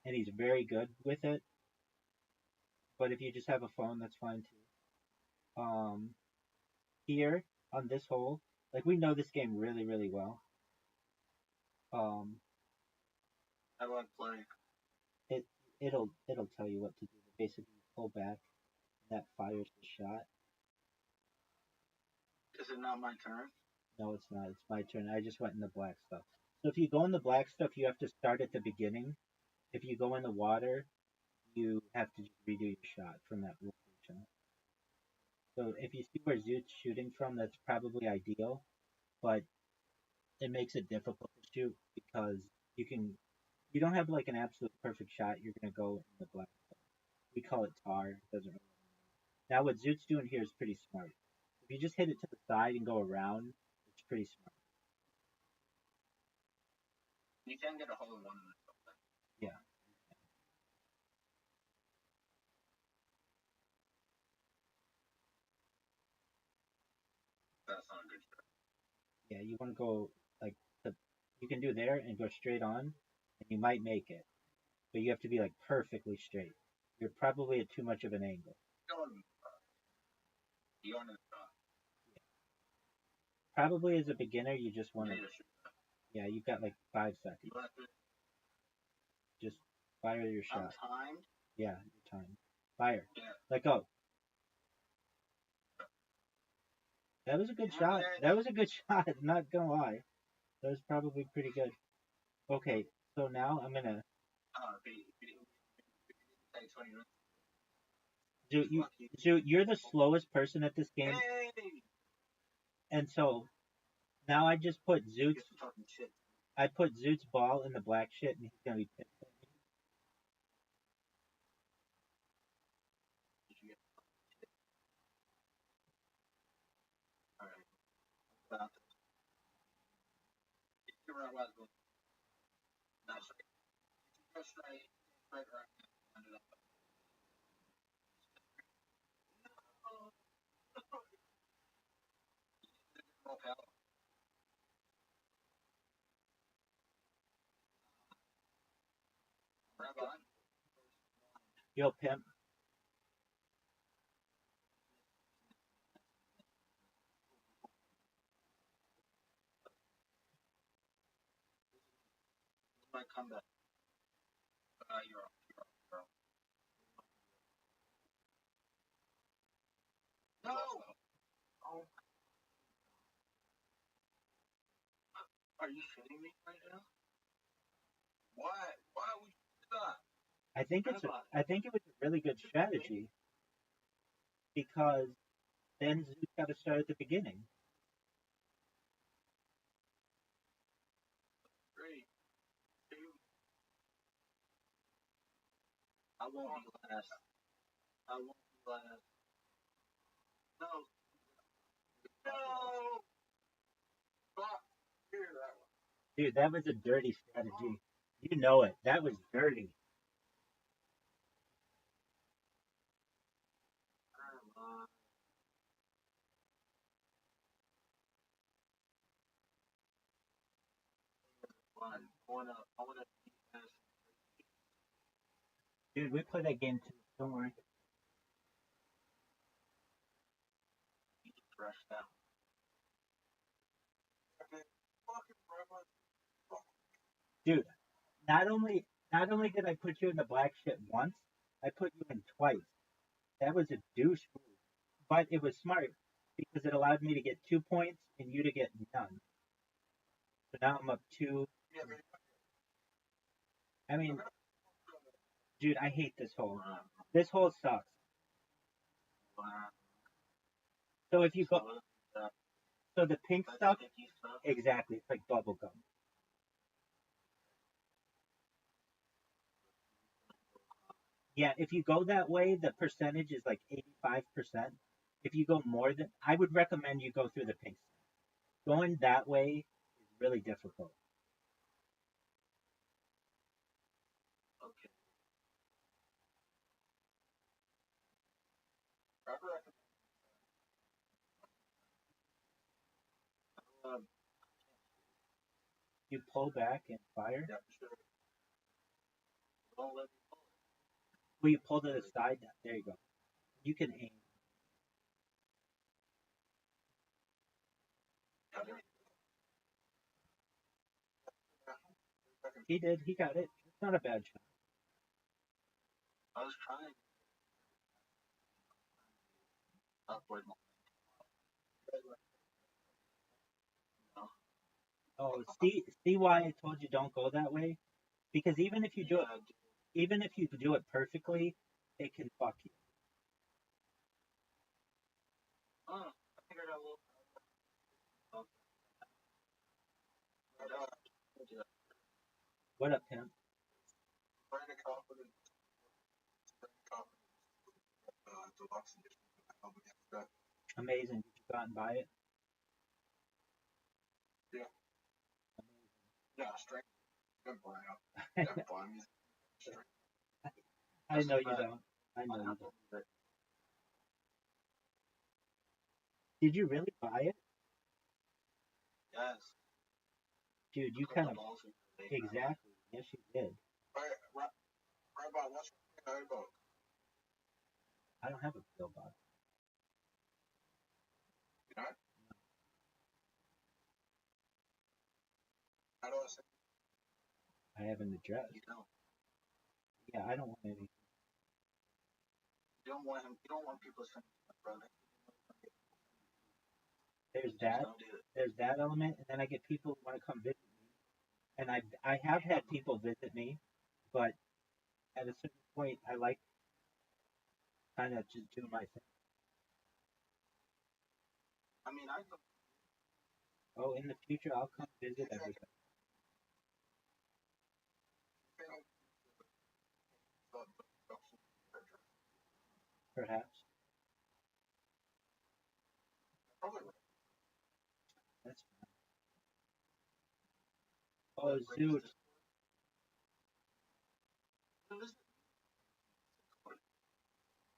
and he's very good with it. But if you just have a phone, that's fine too. Here on this hole, like we know this game really, really well. Um, How do I play? it it'll tell you what to do. Basically, pull back, that fires the shot. Is it not my turn? No, it's not. It's my turn. I just went in the black stuff. So if you go in the black stuff, you have to start at the beginning. If you go in the water, you have to just redo your shot from that location. So if you see where Zoot's shooting from, that's probably ideal, but it makes it difficult to shoot because you don't have like an absolute perfect shot. You're gonna go in the black. We call it tar. It doesn't really. Now what Zoot's doing here is pretty smart. If you just hit it to the side and go around, it's pretty smart. You can get a hole in one in this. Yeah. That's not a good shot. Yeah, you want to go like the you can do there and go straight on, and you might make it, but you have to be like perfectly straight. You're probably at too much of an angle. You want to Probably as a beginner, you just want to. shoot. Yeah, you've got like 5 seconds. Just fire your shot. Timed. Yeah, your time. Fire. Yeah. Let go. That was a good shot. That was a good shot. Not gonna lie, that was probably pretty good. Okay, so now I'm gonna. You're the slowest person at this game, and so now I just put Zoot's. I put Zoot's ball in the black shit, and he's gonna be pissed at me. Yo, pimp. My comeback. You're off. No. Oh. Are you shitting me right now? Why? Why would you do that? I think it was a really good strategy because then Zoot's got to start at the beginning. Great. I won't be last. I won't be last. No. No. Fuck. Hear that one. Dude, that was a dirty strategy. You know it. That was dirty. I wanna Dude, we play that game too. Don't worry. be fresh now. Dude, not only did I put you in the black shit once, I put you in twice. That was a douche move. But it was smart because it allowed me to get 2 points and you to get none. So now I'm up two. I mean, dude, I hate this hole. This hole sucks. So if you go, so the pink stuff, exactly, it's like bubble gum. Yeah, if you go that way, the percentage is like 85%. If you go more than, I would recommend you go through the pink stuff. Going that way is really difficult. Okay. Um, You pull back and fire. yeah, sure. Don't let me pull it. Will you pull to the side? There you go. You can aim. He did. He got it. It's not a bad shot. I was trying. Avoid my Oh, see why I told you don't go that way? Because even if you do it perfectly, it can fuck you. I figured out a little. What up, pimp? Brand confidence. Deluxe edition. Help against that. Amazing. Did you go out and buy it? Yeah. Amazing. Yeah, strength. Don't buy out. Don't buy music. Strength. I know you don't. I know you don't. Did you really buy it? Yes. Dude, you kind of. Exactly. Yes, you did. Rabbi, what's your notebook? I don't have a PO box. You know? How do I say? I have an address. You don't. Yeah, I don't want any. You don't want him. You don't want people to send my brother. There's that. Don't do it. There's that element, and then I get people who want to come visit me, and I have had people visit me, but at a certain point, I like kind of just do my thing. I mean, I don't. Oh, in the future, I'll come visit everybody. Perhaps. Probably right. That's fine. Oh, Zoot.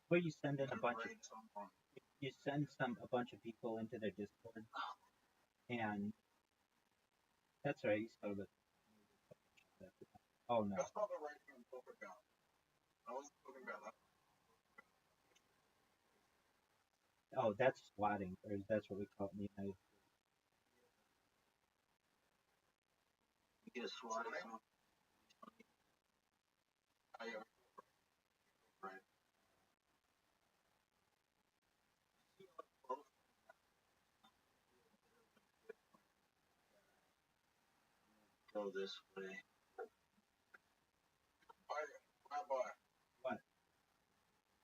Where you send in a bunch of you send a bunch of people into their Discord, and that's right. You spelled it. Oh no. That's not the right thing to talk about. I was talking about that. Oh, that's swatting, or that's what we call it in the United States. You get swatted. Right. Go this way. Rabbi, What?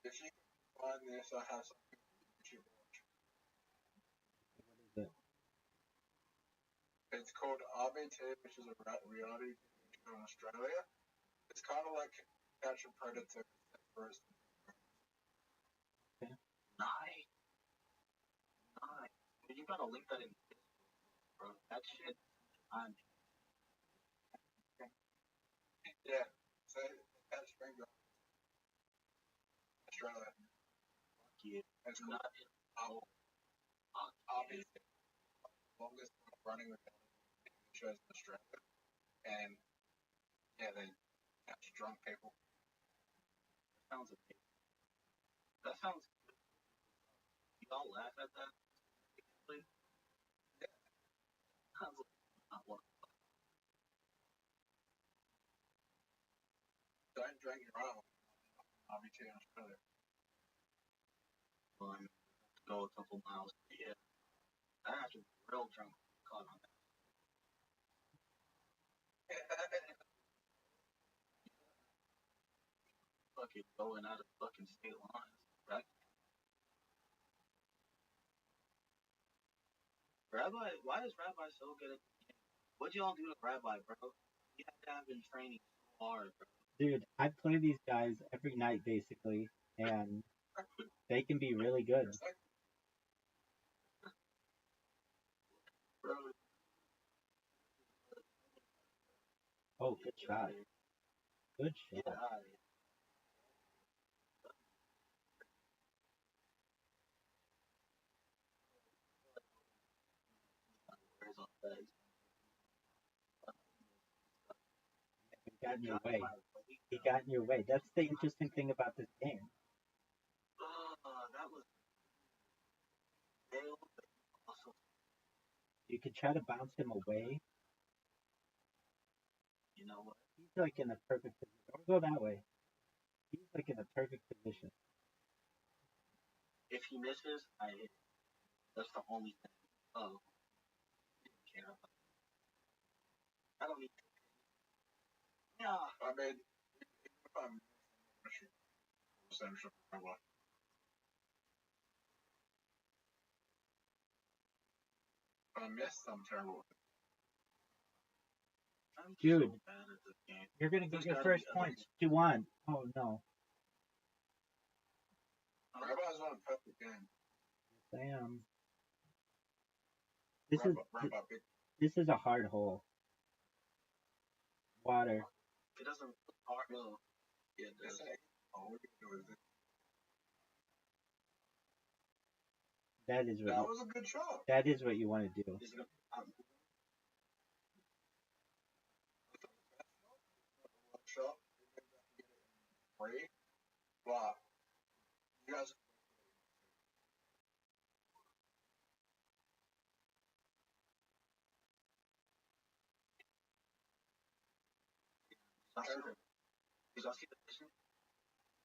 if you can find this, I have something you should watch. What is it? It's called RBT, which is a reality TV show in Australia. It's kind of like Catch a Predator first. Okay. Nice. You gotta link that in, bro. That shit. Yeah. So Catch Finger. Australia. Fuck you. It's called RBT. Longest running reality shows in Australia. And yeah, they catch drunk people. That sounds amazing. That sounds good. You all laugh at that? Please? Yeah. Sounds like not what. Don't drink your own. RBT in Australia. Well, I mean, go a couple miles. Yeah. I have to be real drunk caught on that. Fucking going out of fucking state lines, right? Rabbi, why is Rabbi so good at the game? What'd y'all do to Rabbi, bro? You have to have been training so hard, bro. Dude, I play these guys every night basically, and they can be really good. Bro. Oh, good shot. Good shot. Get out of here. He got in your way. He got in your way. That's the interesting thing about this game. That was awesome. You can try to bounce him away. You know what? He's like in a perfect position. Don't go that way. He's like in a perfect position. If he misses, I hit. That's the only thing. Oh, didn't care about. I mean, if I'm essentially, I missed some terrible. I'm Dude, so bad at this game. you're gonna get There's your gotta first be other points. 2-1. Oh no, Rabbi's on a perfect game. I am. This is a hard hole. Water. It doesn't look hard. No. Yeah, it does. All we can do is this. That is what. That was a good shot. That is what you want to do. Shot. Great. But you guys.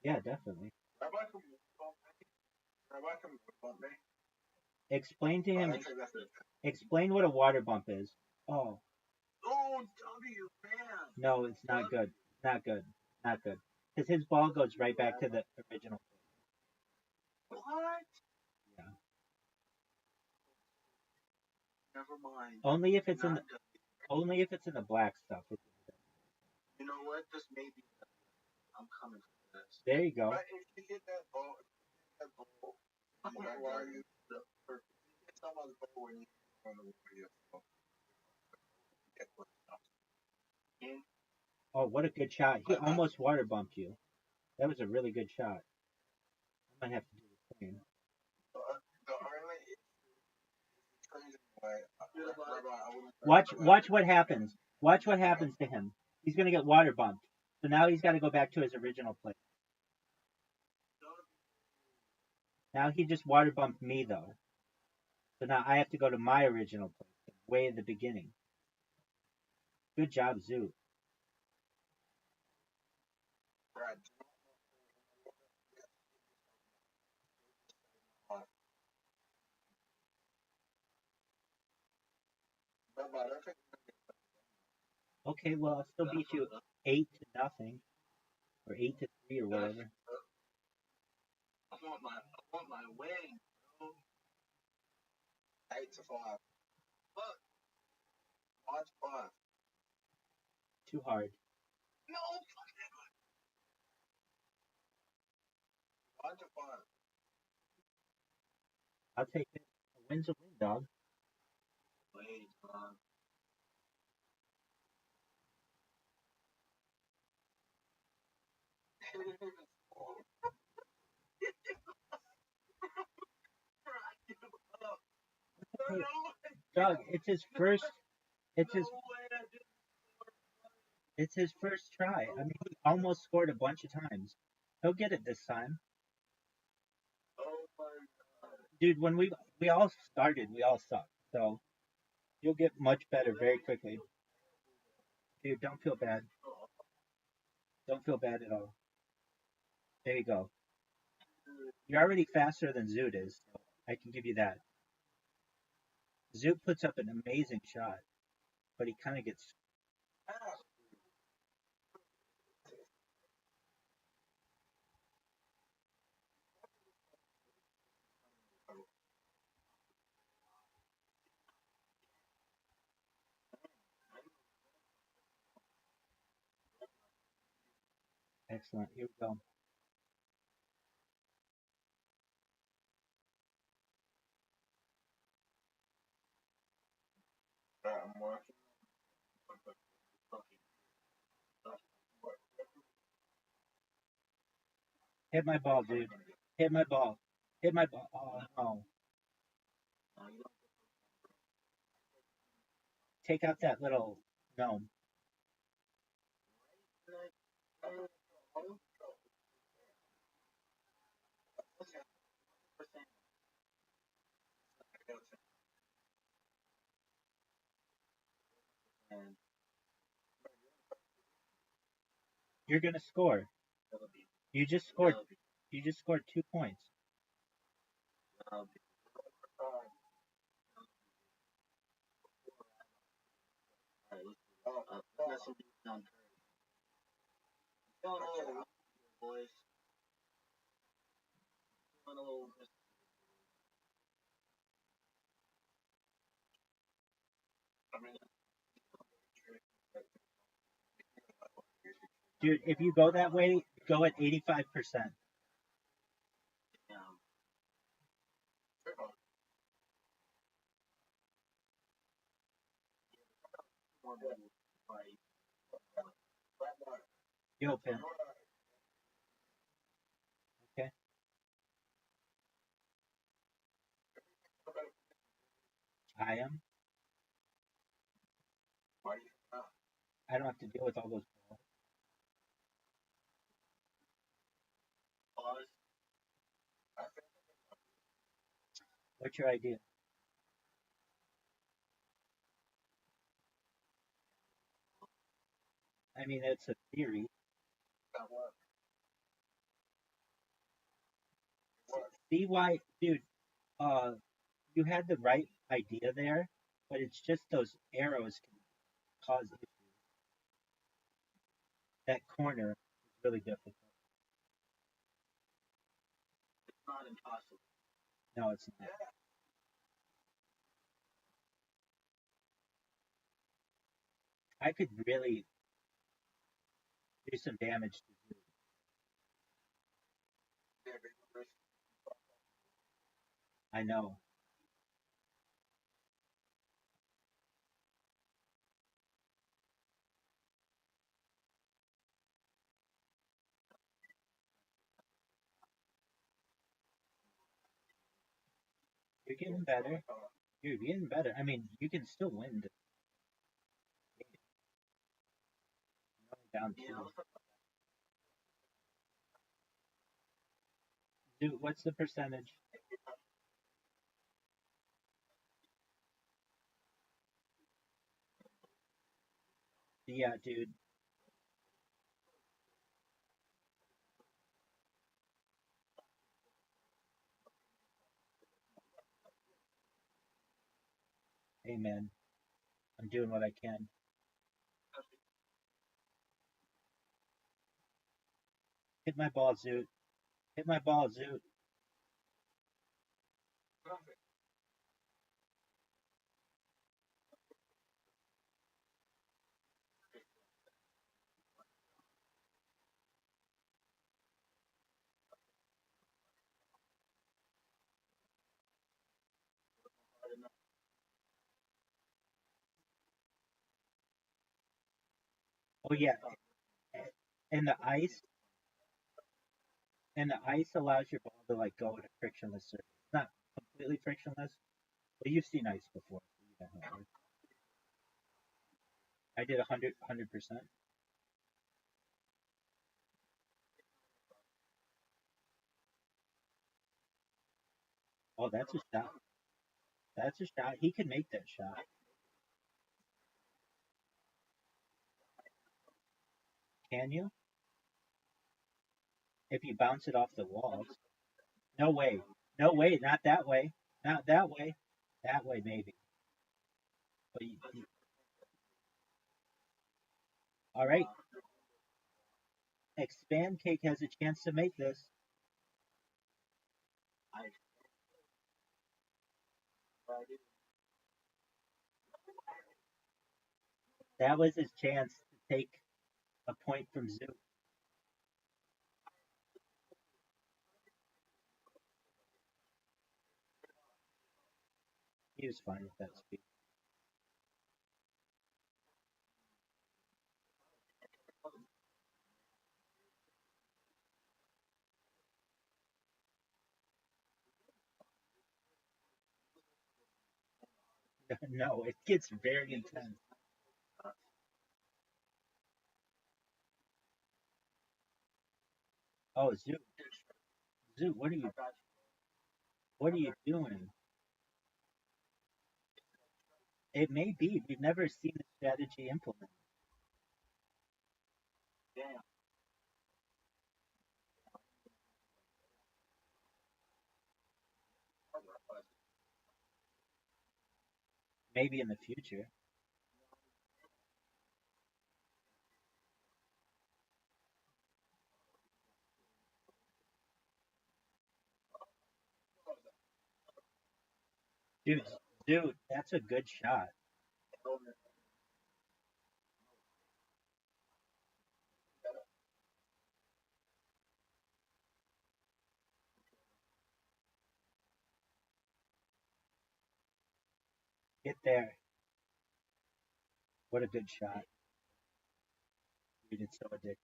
Yeah, definitely. Rabbi can bump me. Explain to I him. think that's it. Explain what a water bump is. Oh. Oh, W, man. No, it's not good. Not good. Not good. Because his ball goes right back to the original. What? Yeah. Never mind. Only if it's in the black stuff. You know what? This may be. I'm coming for this. There you go. But if you hit that ball, why are you the perfect? It's not on the ball when you on the video. Oh, what a good shot. He almost water bumped you. That was a really good shot. I might have to do the same. Watch what happens. Watch what happens to him. He's going to get water bumped. So now he's got to go back to his original place. Now he just water bumped me, though. So now I have to go to my original place, way at the beginning. Good job, Zoo. Okay, well, I'll still beat you 8-0, or 8-3, or whatever. I want my wing. 8-5. Look. 5-5. Too hard. No. 5-5. I'll take it. A win's a win, dog. Wait, man. Dog, it's his first. It's his first try. I mean, he almost scored a bunch of times. He'll get it this time. Oh my god. Dude, when we all started, we all sucked. So you'll get much better very quickly. Dude, don't feel bad. Don't feel bad at all. There you go. You're already faster than Zoot is, so I can give you that. Zoot puts up an amazing shot, but he kind of gets. Excellent. Here we go. I'm watching. Hit my ball, dude. Hit my ball. Hit my ball. Oh, no. Take out that little gnome. You're gonna score. You just scored. You just scored 2 points. Dude, if you go that way, go at 85%. You open. Okay. I am. I don't have to deal with all those balls. What's your idea? I mean, it's a theory. See why, dude? You had the right idea there, but it's just those arrows can cause issues. That corner is really difficult. It's not impossible. No, it's not. I could really do some damage to you. I know. You're getting better. You're getting better. I mean, you can still win the game. You're only down two. Dude, what's the percentage? Yeah, dude. Amen. I'm doing what I can. Hit my ball, Zoot. Hit my ball, Zoot. Oh yeah. And the ice and the ice allows your ball to like go at a frictionless surface. It's not completely frictionless, but you've seen ice before. So you know how it works. I did 100%. Oh, that's a shot. That's a shot. He can make that shot. Can you? If you bounce it off the walls. No way. No way. Not that way. Not that way. That way maybe. But all right. Expand Cake has a chance to make this. That was his chance to take a point from Zoo. He was fine with that speed. No, it gets very intense. Oh, Zoo, Zoo, what are you doing? It may be. We've never seen the strategy implemented. Maybe in the future. Dude, dude, that's a good shot. Get there. What a good shot. Dude, it's so addictive.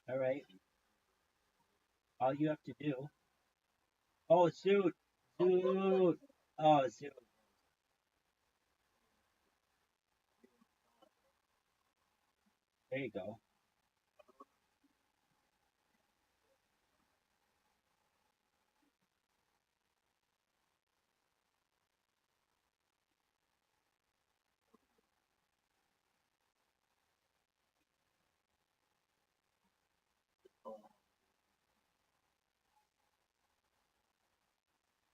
All right. All you have to do. Oh, Zoot. Zoot. Oh, Zoot. There you go.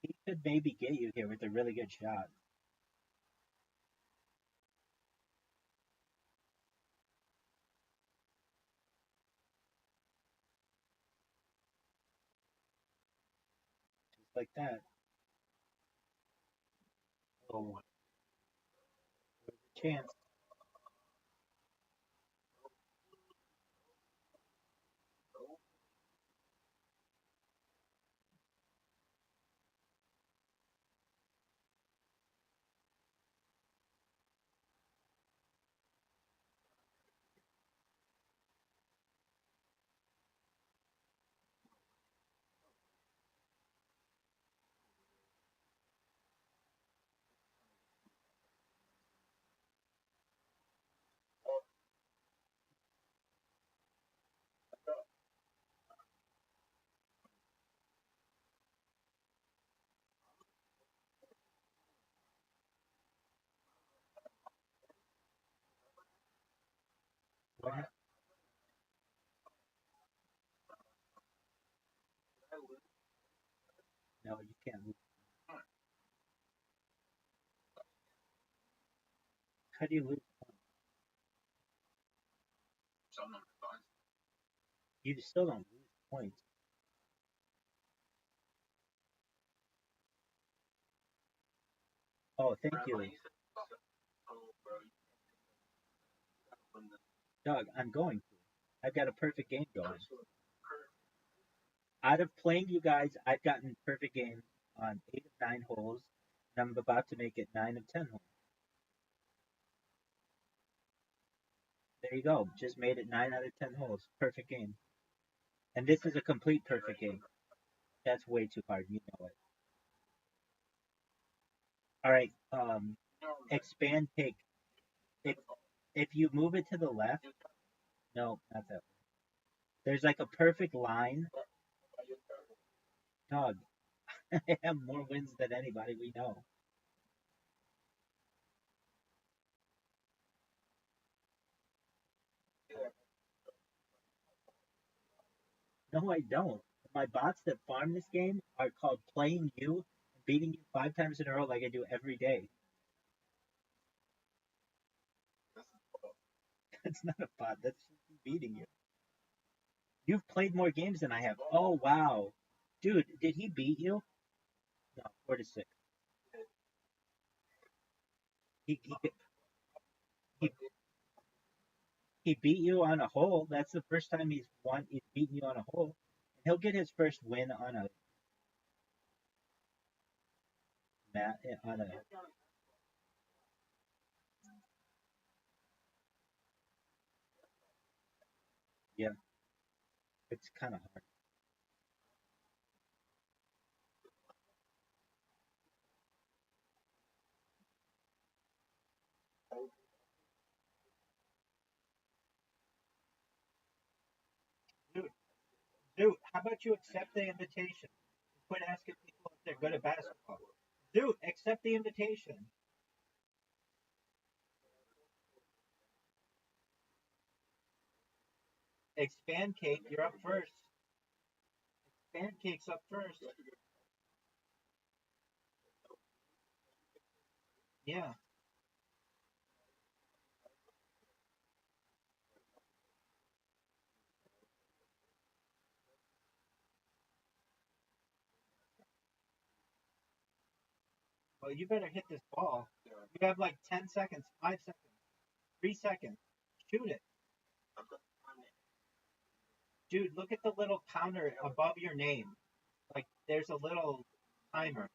He could maybe get you here with a really good shot. Just like that. Oh, there's a chance. What? No, you can't lose. How do you lose? You still don't lose points. Oh, thank you. Doug, I'm going to. I've got a perfect game going. Out of playing you guys, I've gotten perfect games on 8 of 9 holes, and I'm about to make it 9 of 10 holes. There you go. Just made it 9 out of 10 holes. Perfect game. And this is a complete perfect game. That's way too hard. You know it. All right. Expand take. If if you move it to the left, no, not that. There's like a perfect line. Dog, I have more wins than anybody we know. No, I don't. My bots that farm this game are called playing you and beating you 5 times in a row like I do every day. That's not a bot. That's just me beating you. You've played more games than I have. Oh wow, dude, did he beat you? No, 4 to 6. He he he, he beat you on a hole. That's the first time he's won. He's beaten you on a hole. He'll get his first win on a mat on a. Yeah, it's kind of hard. Dude, dude, how about you accept the invitation? Quit asking people if they're good at basketball. Dude, accept the invitation. Expand cake, you're up first. Pancakes up first. Yeah. Well, you better hit this ball. You have like 10 seconds, 5 seconds. 3 seconds. Shoot it. Dude, look at the little counter above your name. Like, there's a little timer.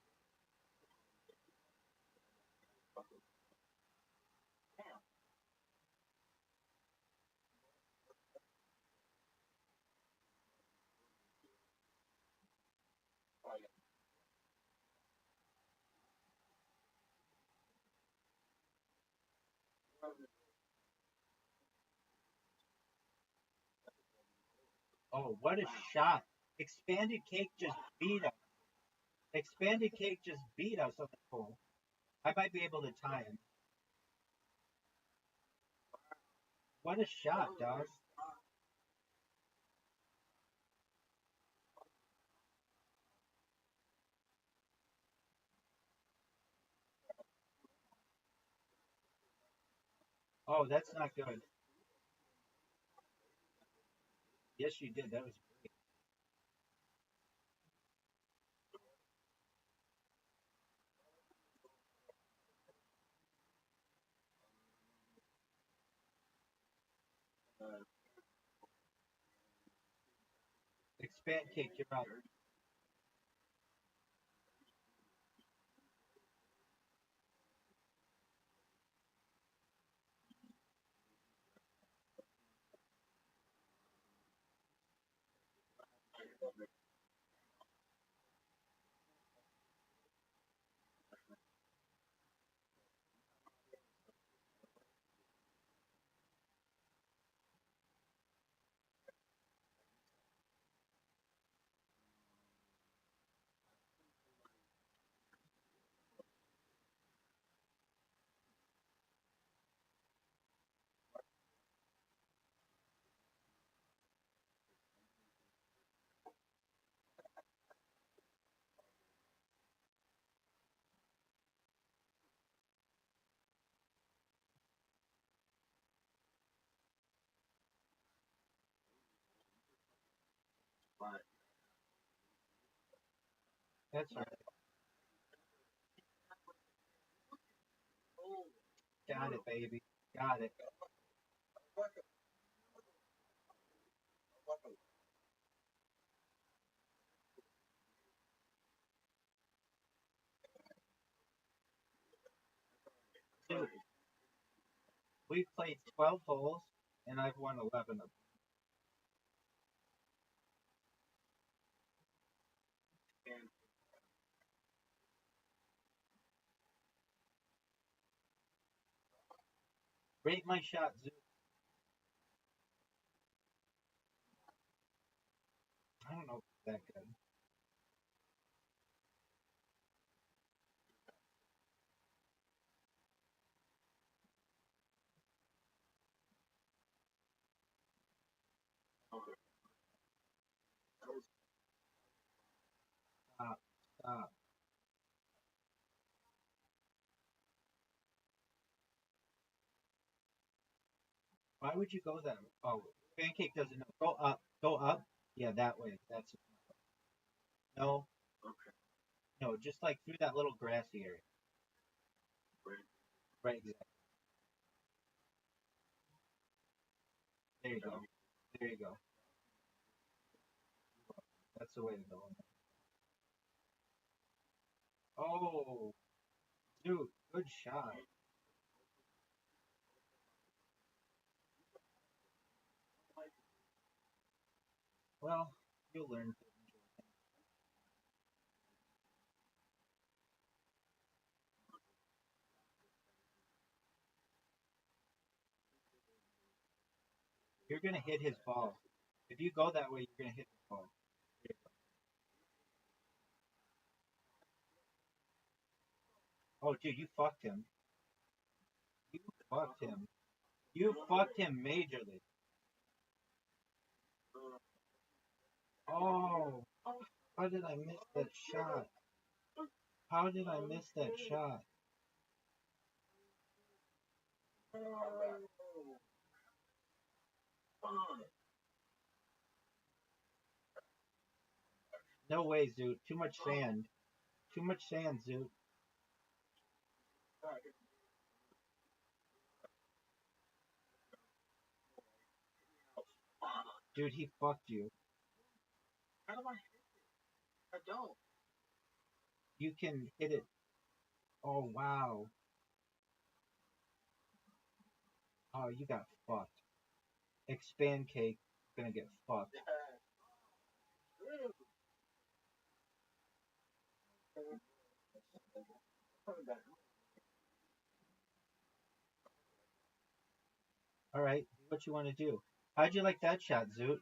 Oh, what a shot. Expanded Cake just beat us. Expanded Cake just beat us on the pool. I might be able to tie him. What a shot, dog. Oh, that's not good. Yes, you did. That was great. Expand Cake, you're up. That's right. Got it, baby. Got it. Dude, we've played 12 holes, and I've won 11 of them. Rate my shot, Zoo. I don't know if it's that good. Stop. Stop. Why would you go that way? Oh, Pancake doesn't know. Go up. Go up. Yeah, that way. That's it. No. No, just like through that little grassy area. Right, exactly. There you go. There you go. That's the way to go. Oh, dude, good shot. Well, you'll learn. You're gonna hit his ball. If you go that way, you're gonna hit his ball. Oh, dude, you fucked him. You fucked him. You fucked him majorly. Oh, how did I miss that shot? How did I miss that shot? No way, Zoot. Too much sand. Too much sand, Zoot. Dude, he fucked you. How do I hit it? I don't. You can hit it. Oh, wow. Oh, you got fucked. Expand cake. Gonna get fucked. Alright, do what you want to do. How'd you like that shot, Zoot?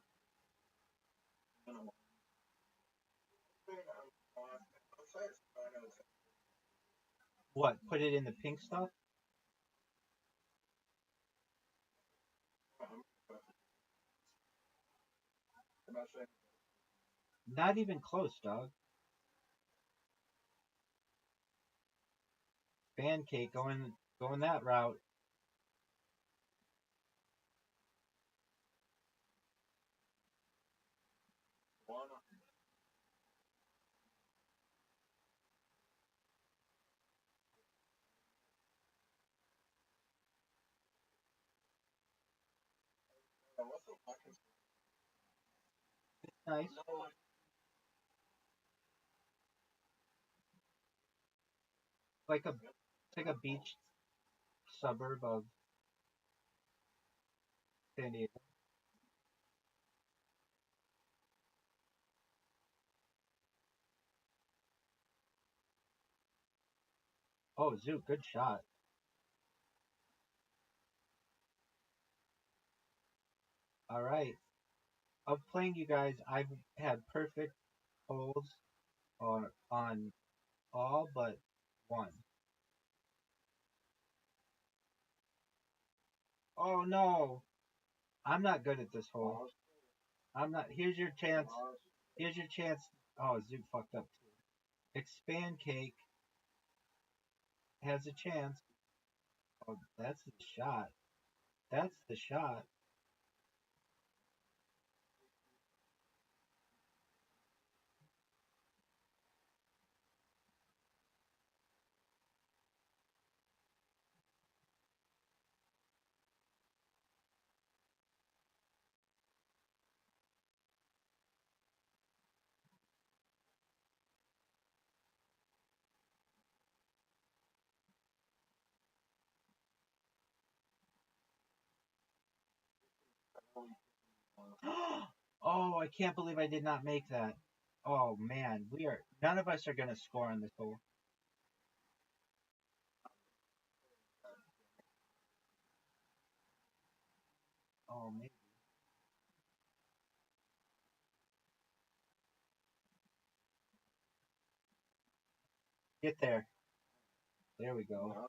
What? Put it in the pink stuff? Not even close, dog. Pancake going that route. Nice. It's like a beach suburb of San Diego. Oh, Zoot, good shot. Alright. Of playing you guys, I've had perfect holes on all but one. Oh no! I'm not good at this hole. I'm not. Here's your chance. Here's your chance. Oh, Zoot fucked up too. Expand cake has a chance. Oh, that's the shot. That's the shot. Oh, I can't believe I did not make that. Oh man, none of us are gonna score on this hole. Oh man, get there. There we go.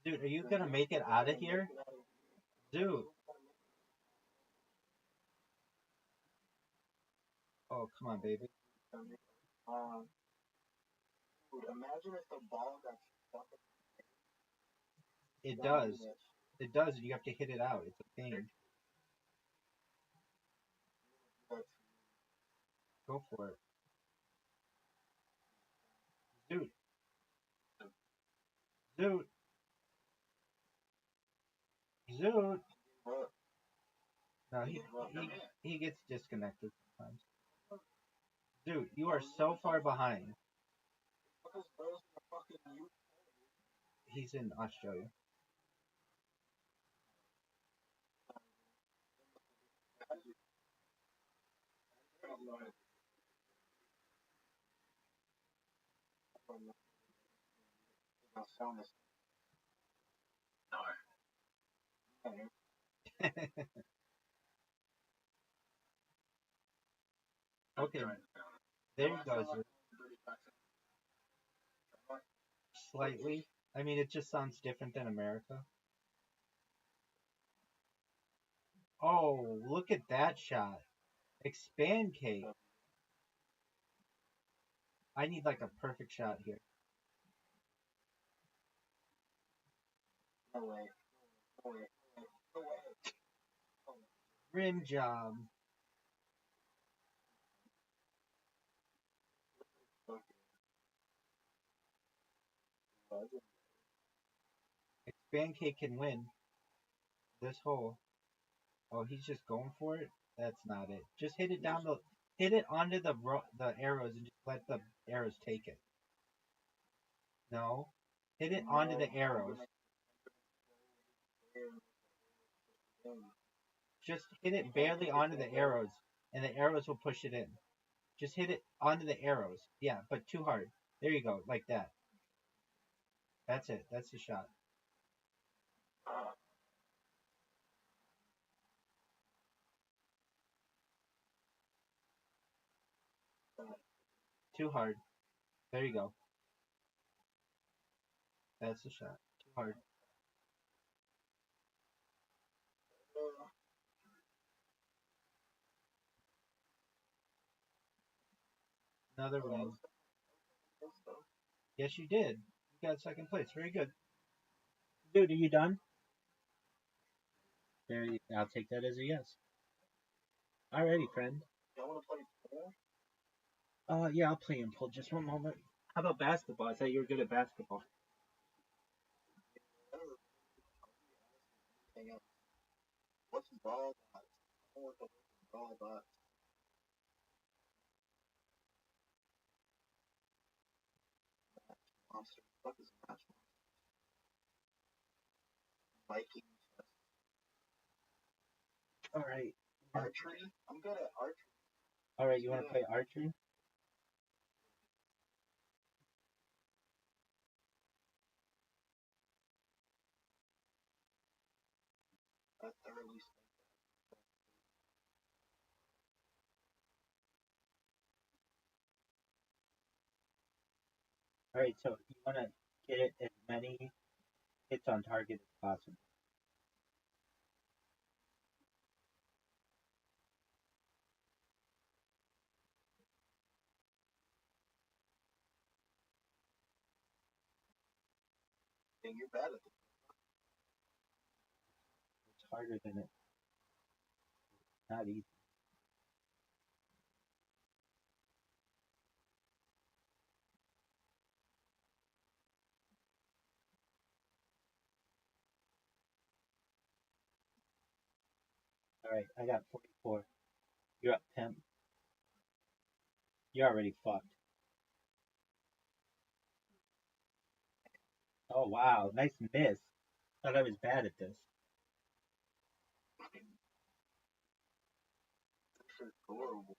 Dude, are you gonna make it out of here? Dude. Oh, come on, baby. Dude, imagine if the ball got stuck. It does. It does. You have to hit it out. It's a pain. Go for it. Dude. Dude. Dude. No, he gets disconnected sometimes. Dude, you are so far behind. He's in Australia. Okay, there you go. Sir. Slightly. I mean, it just sounds different than America. Oh, look at that shot. Expand cake. I need like a perfect shot here. Rim job. Pancake can win this hole. Oh, he's just going for it. That's not it. Just hit it down the. Hit it onto the arrows and just let the arrows take it. No, hit it onto the arrows. Just hit it barely onto the arrows, and the arrows will push it in. Just hit it onto the arrows. Yeah, but too hard. There you go, like that. That's it. That's the shot. Too hard. There you go. That's the shot. Too hard. Another win. Yes, you did. You got second place. Very good. Dude, are you done? I'll take that as a yes. Alrighty, friend. Y'all wanna play pool? Yeah, I'll play in pool. Just one moment. How about basketball? I thought you were good at basketball. Hang out. What's ball dots? I don't want to ball dots. Monster. What is match? Viking. Alright. Archery? I'm good at archery. Alright, you want to play archery? That's early. Alright, so you want to get it as many hits on target as possible. And you're bad at it. It's harder than it. Not easy. Alright, I got 44. You're up, pimp. You're already fucked. Oh, wow. Nice miss. Thought I was bad at this. This is horrible.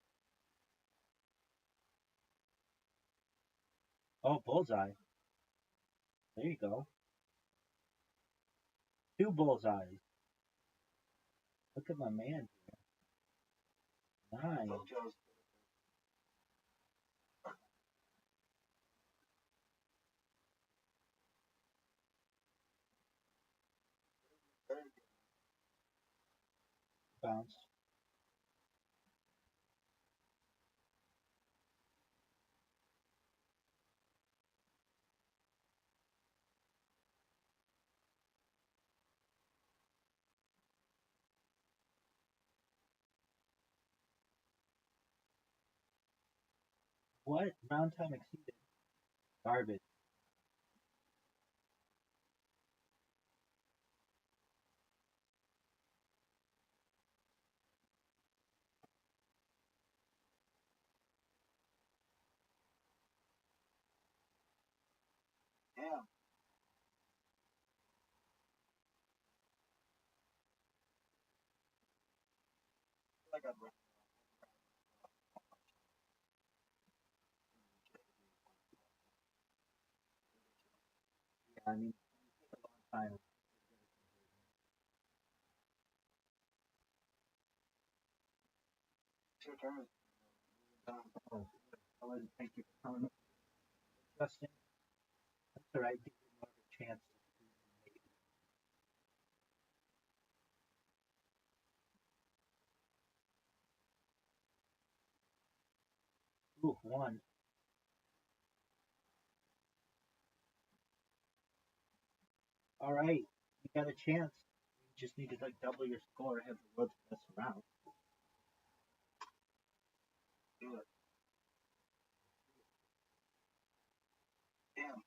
Oh, bullseye. There you go. 2 bullseyes. Look at my man here. 9. Told you I was very good. Bounce. What? Round time exceeded. Garbage. Damn. I got right. Yeah, I mean, it took a long time. It's your turn. Oh, I wasn't. Thank you for coming. Justin, that's alright. Give you more of a chance. Ooh, 1. Alright. You got a chance. You just need to like double your score, have the world's best round. Do it. Damn.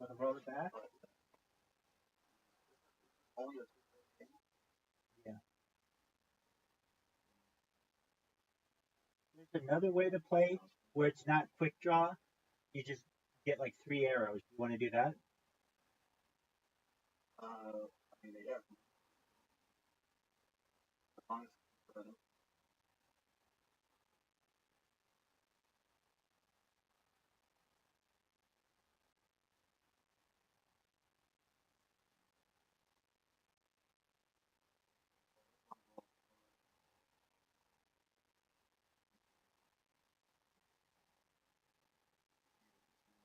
Want to roll it back? Only a Yeah. There's another way to play where it's not quick draw. You just get like 3 arrows. You want to do that? I mean, yeah. As long as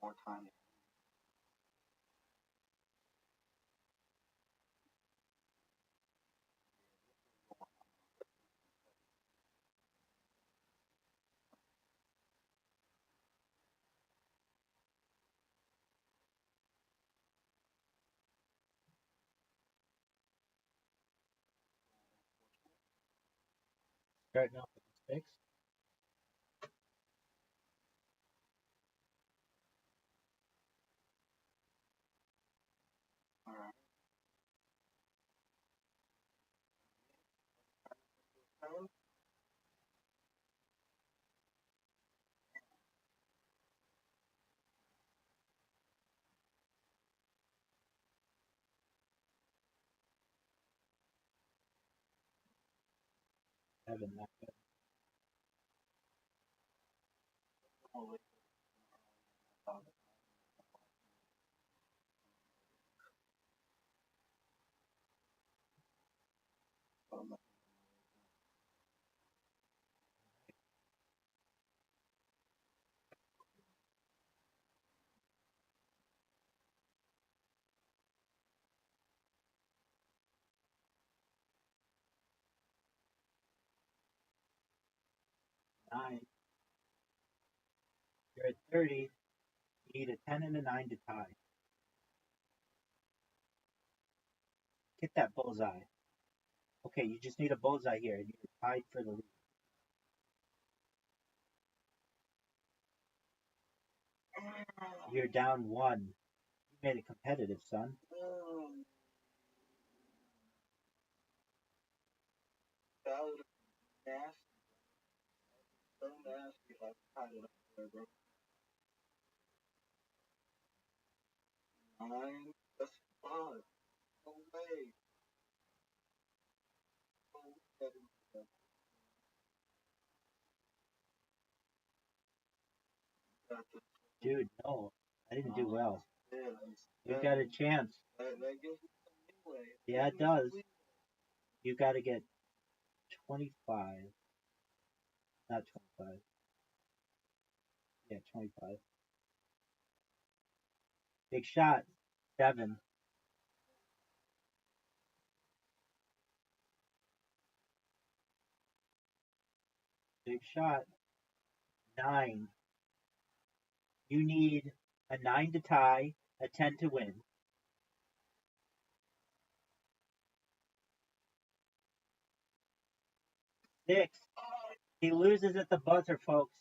more time. Starting off with the 6. All right. 7. Not good. Only, uh, 9. You're at 30. You need a 10 and a 9 to tie. Get that bullseye. Okay, you just need a bullseye here, and you're tied for the lead. You're down 1. You made it competitive, son. that would have been nasty. So nasty if I tied it up there, bro. 9, that's 5. No way. No way. That's a, Dude, no. I didn't do well. yeah, You got a chance. that gives me some leeway. Yeah, it does. You got to get 25. Not 25. Yeah, 25. Big shot. 7. Big shot. 9. You need a 9 to tie, a 10 to win. 6. He loses at the buzzer, folks.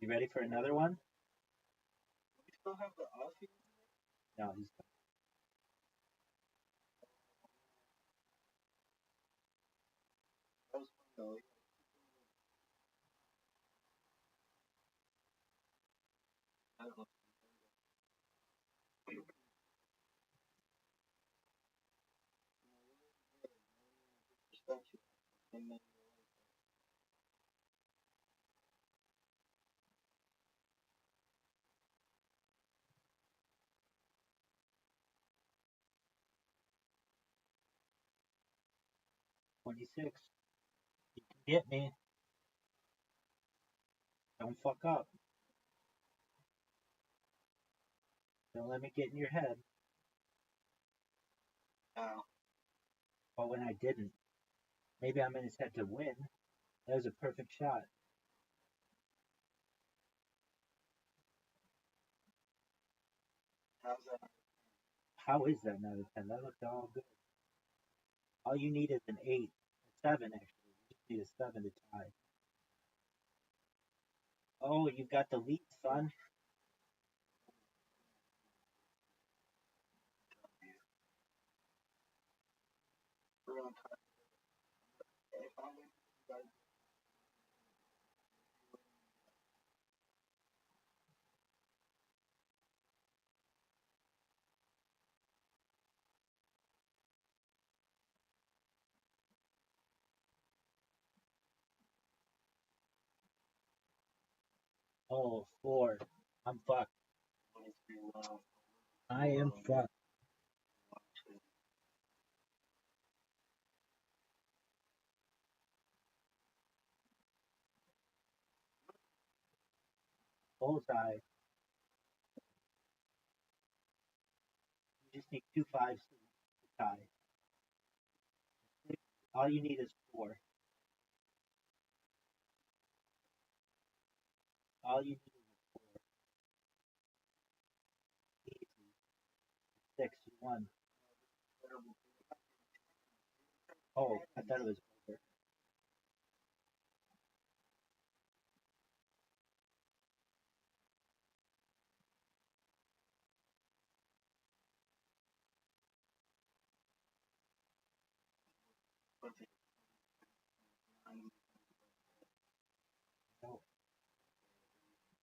You ready for another one? We still have the Aussie. No, he's done. That was fun though. I don't know. Respect you. And then 26. You can get me. Don't fuck up. Don't let me get in your head. now, But when I didn't, maybe I'm in his head to win. That was a perfect shot. how's that? How is that not a 10? That looked all good. All you need is an 8, a 7 actually. You just need a 7 to tie. Oh, you got the lead, son. We're on time. If I'm with you guys, Oh, 4. I'm fucked. 23 love. I am fucked. Bullseye. You just need 2 5s to tie. All you need is 4. All you need is 4. Easy. 6, you won. Oh, I thought it was over. No,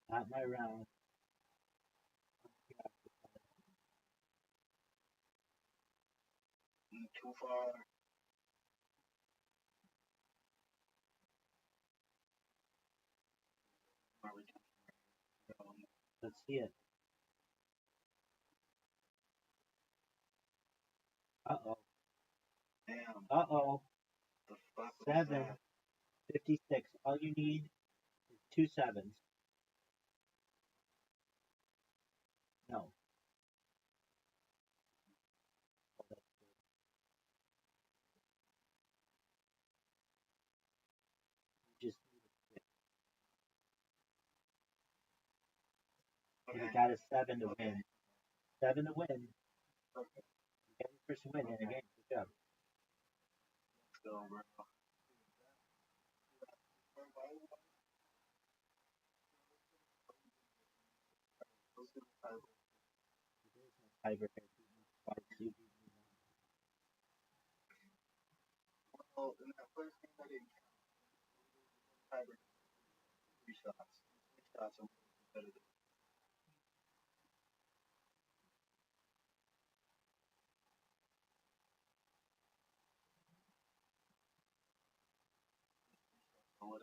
not my round. Too far. Let's see it. Uh-oh. Damn. Uh-oh. The fuck was 7. that? 56. All you need is 2 7s. No. You just you Okay. got a 7 to Okay. win. 7 to win. Okay. You get your first win in a game. Good job. Let's go, bro. Let's do the title. Tiebreaker. Twice. You beat me once. Well, in that first game, I didn't count. Tiebreaker. 3 shots. 3 shots are better than what.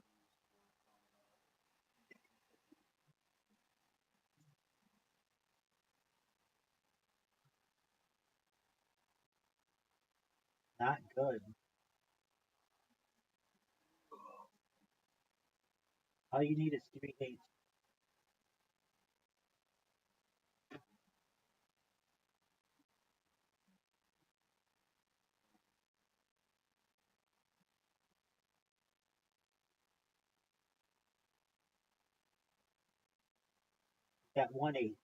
Not good. All you need is 3 8s. Got 1 8.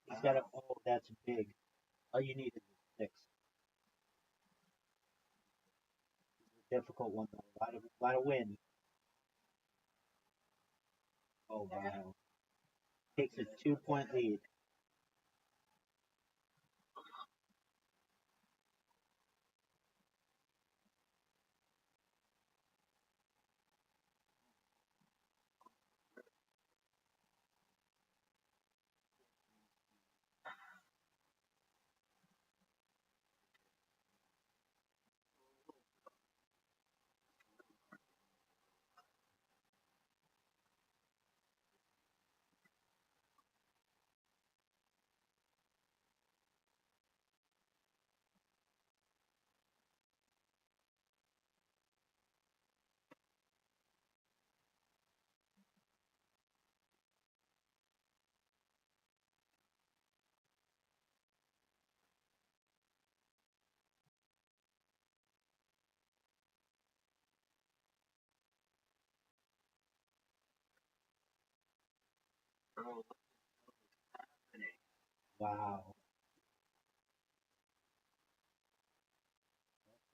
He's got a. Oh, that's big. All you need is a 6. Difficult one though. A lot of wind. Oh wow. Takes a 2 point lead. Bro, what's happening? Wow.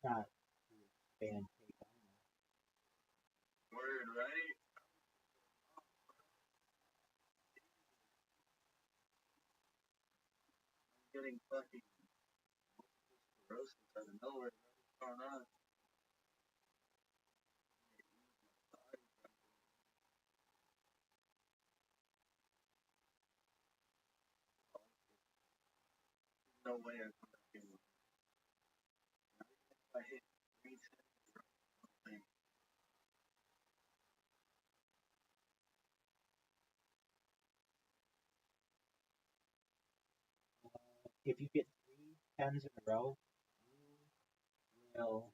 not to expand take on that. Word, right? I'm getting fucking sclerosis out of nowhere. What's going on? No way I'm fucking. I hit 310 or something. If you get 3 10s in a row, you will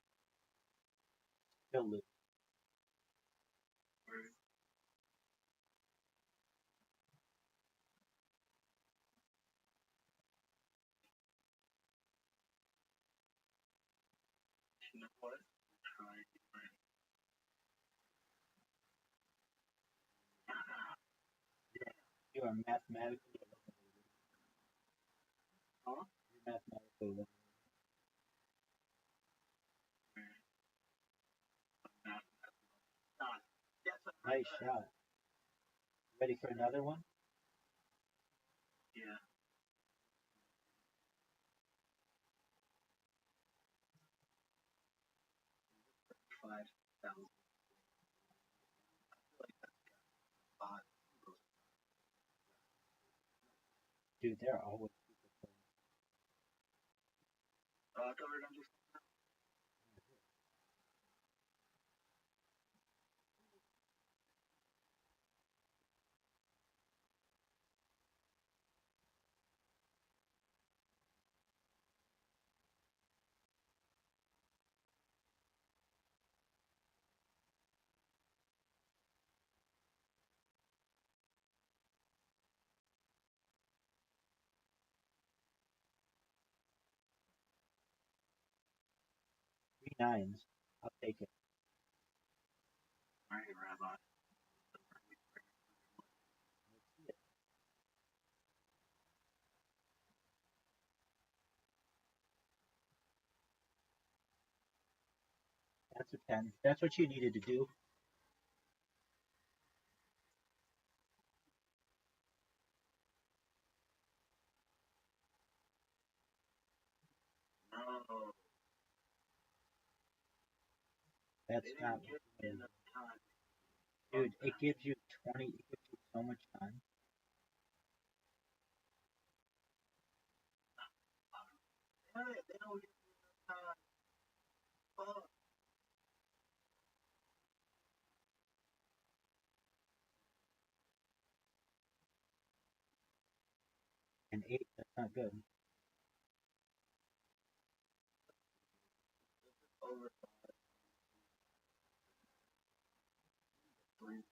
still lose. Word. You know what? Try different. You are mathematically eliminated. Huh? You're mathematically eliminated. Yes, Nice shot. Ready for another one? yeah. $5,000. I feel like that's got 5 zeros. Dude, there are always people playing. Covered, I'm just. Three nines. I'll take it. Alright, Rabbi. Let's see it. That's a 10. That's what you needed to do. No. That's They not didn't give what me you enough time. needed. Dude, it gives you 20, it gives you so much time. Damn it, they don't give me enough time. Fuck. And 8, that's not good. Over 3.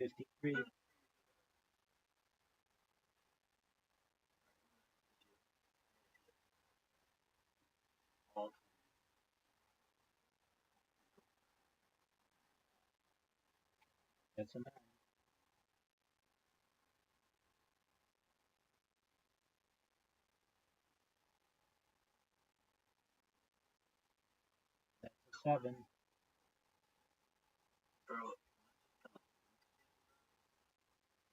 53. All That's a 9. That's a 7. bro.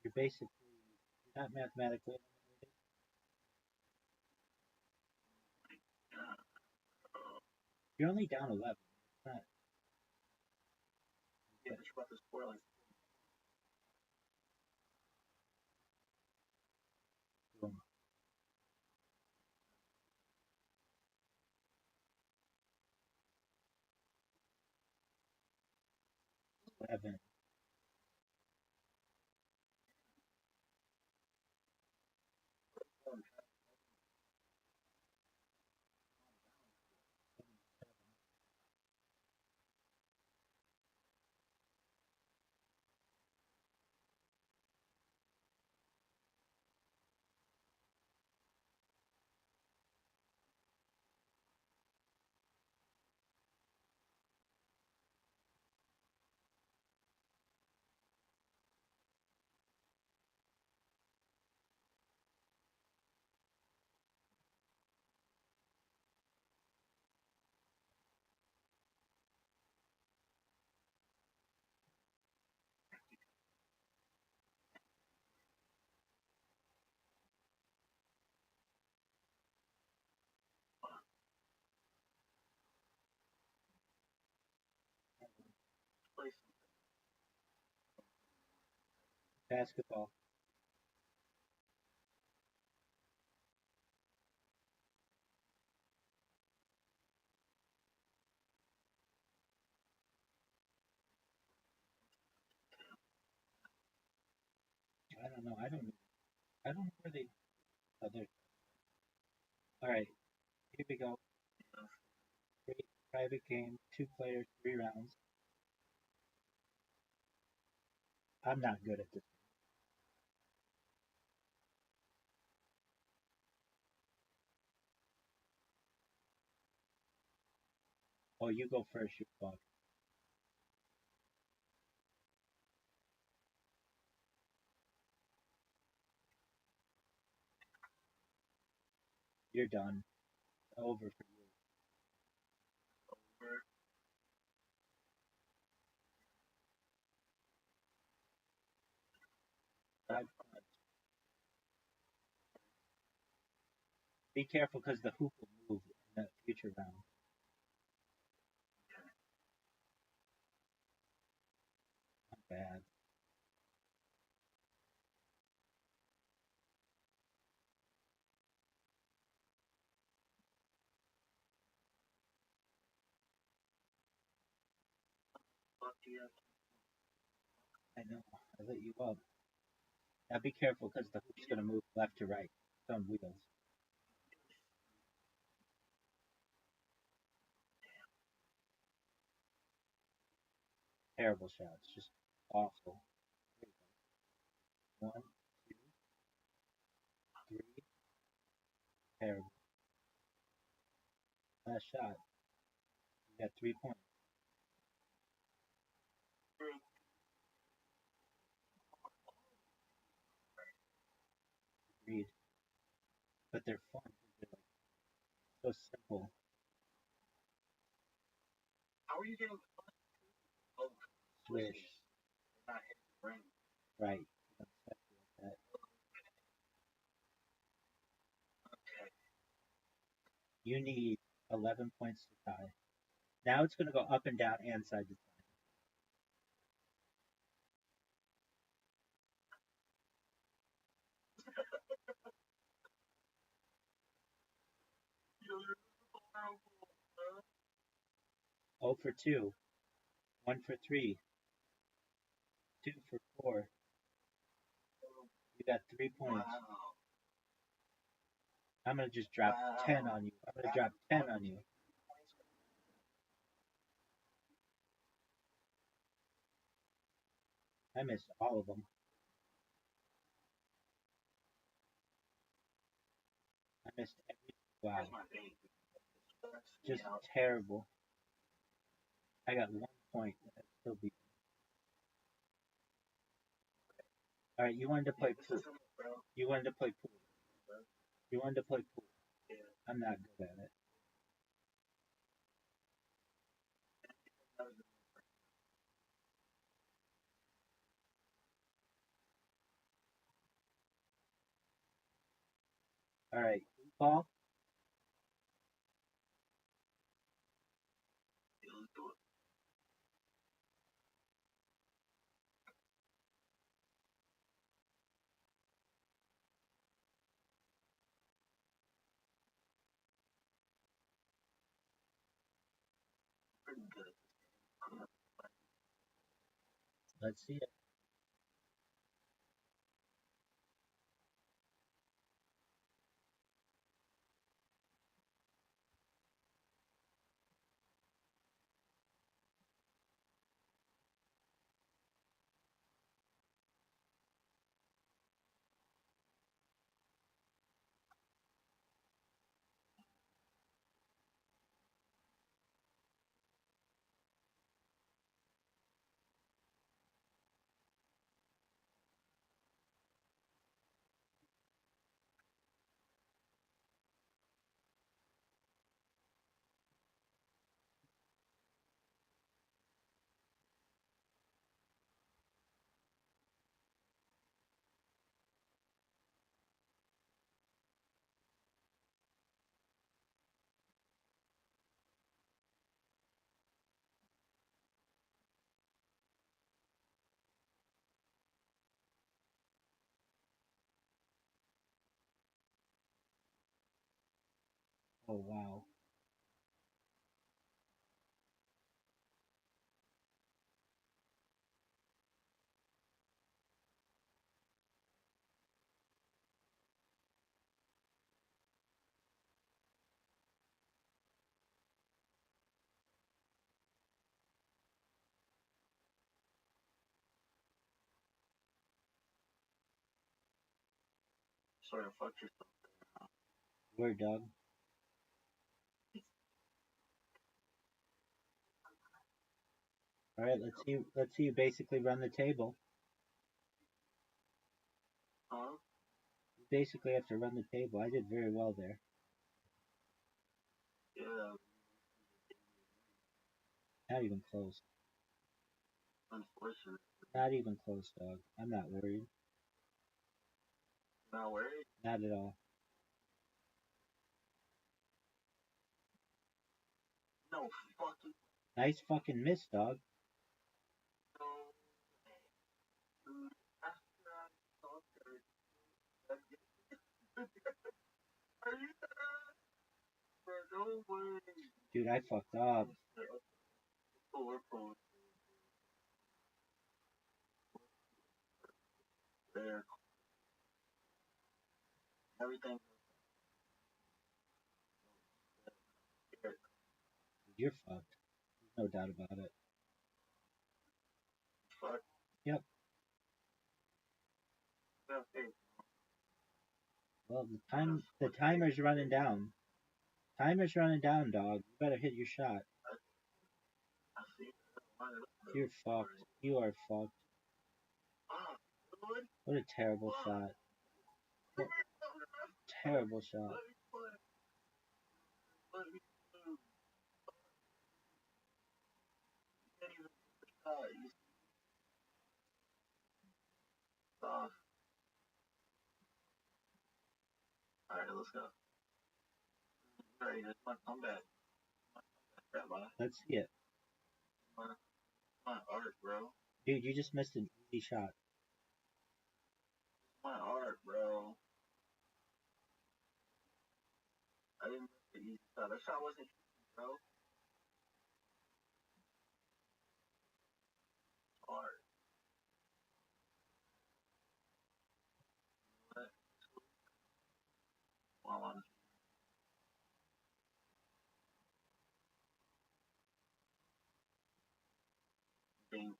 You're basically not mathematically eliminated. You're only down 11. It's not. Yeah, it's about the score like Boom. 11. Basketball. I don't know. I don't know where they. Oh, there. All right. Here we go. Great private game. 2 players, 3 rounds. I'm not good at this. Oh, you go first, you fuck. You're done. Over for you. Over. 5 points. Be careful because the hoop will move in the future round. Not bad. Fuck you. I know. I lit you up. Now be careful because the hoop's gonna move left to right. It's on wheels. Terrible shots. Just awful. There you go. 1, 2, 3. Terrible. Last shot. You got 3 points. Agreed. But they're fun. They're like so simple. How are you getting? Oh, Swish. not hitting the ring. Right. Especially like that. Okay. You need 11 points to tie. Now it's gonna go up and down and side to side. You're horrible, bro. 0 for 2. 1 for 3. 2 for 4. You got 3 points. Wow. I'm gonna just drop Wow. 10 on you. I'm gonna drop 10 on you. I missed all of them. I missed every. Wow. Here's my bait. Just Yeah. terrible. I got 1 point. That's still beat. All right, you wanted to play This pool. isn't, bro. You wanted to play pool. You wanted to play pool. Yeah. I'm not good at it. All right, ball. Let's do it. Pretty good. Let's see it. Oh wow. Sort of fuck yourself. Word, dog. All right, let's see. Let's see you basically run the table. Huh? You basically have to run the table. I did very well there. Yeah. Not even close. Unfortunate. Not even close, dog. I'm not worried. Not worried? Not at all. No fucking. Nice fucking miss, dog. No. Dude, after I saw her, are you there? Bro, no way. Dude, I fucked up. Oh, we're pulling. There. Everything. You're fucked. No doubt about it. Fuck. Yep. Okay. Well, the timer's running down. Timer's running down, dog. You better hit your shot. I see. You're fucked. You are fucked. Ah, good. What a terrible shot. What terrible shot. Let me move. You can't even get the shot. You suck. Alright, let's go. Alright, it's my comeback. Rabbi. Let's see it. My art, bro. Dude, you just missed an easy shot. My art, bro. I didn't miss the easy shot. That shot wasn't easy, bro. Art. What? Well, I'm being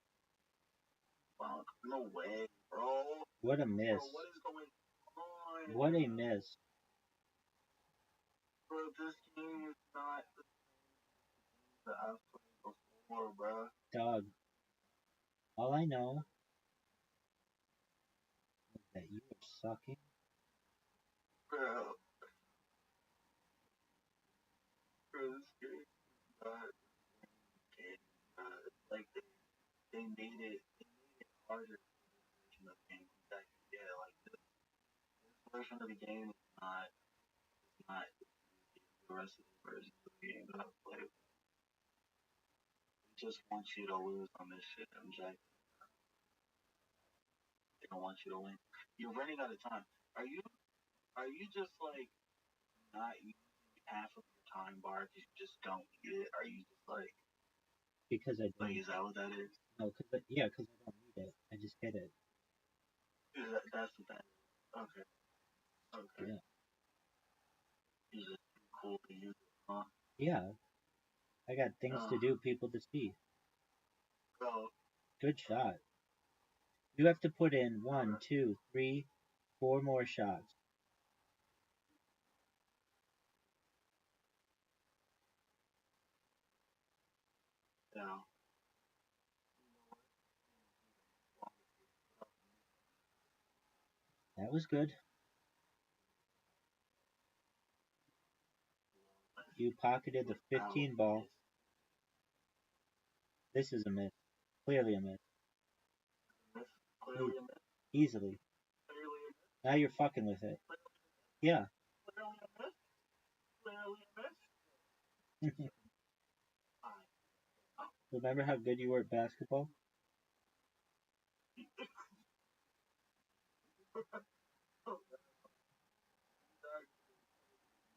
wow. No way, bro. What a miss. Bro, what is going on? What a miss. Bro, this game is not the same that I've played before, bro. Dog. All I know is that you are sucking. Bro. Bro, this game is not game. Like they made it harder version of the game. Like, yeah, like this version of the game is not the rest of the versions of the game that I've played. They just want you to lose on this shit, MJ. They don't want you to win. You're running out of time. Are you just like not using half of your time bar because you just don't need it? Are you just like Because I don't. like is that what that is? No, because I don't need it. I just get it. That's what that is. Okay. Okay. Yeah. You're just too cool to use it, huh? Yeah. I got things to do, people to see. Bro, Good shot. You have to put in 1, 2, 3, 4 more shots. yeah. That was good. You pocketed the 15 ball. This is a miss. Clearly a miss. Clearly a miss. Easily. Clearly a miss. Now you're fucking with it. Yeah. Clearly a miss. Clearly a miss. Remember how good you were at basketball?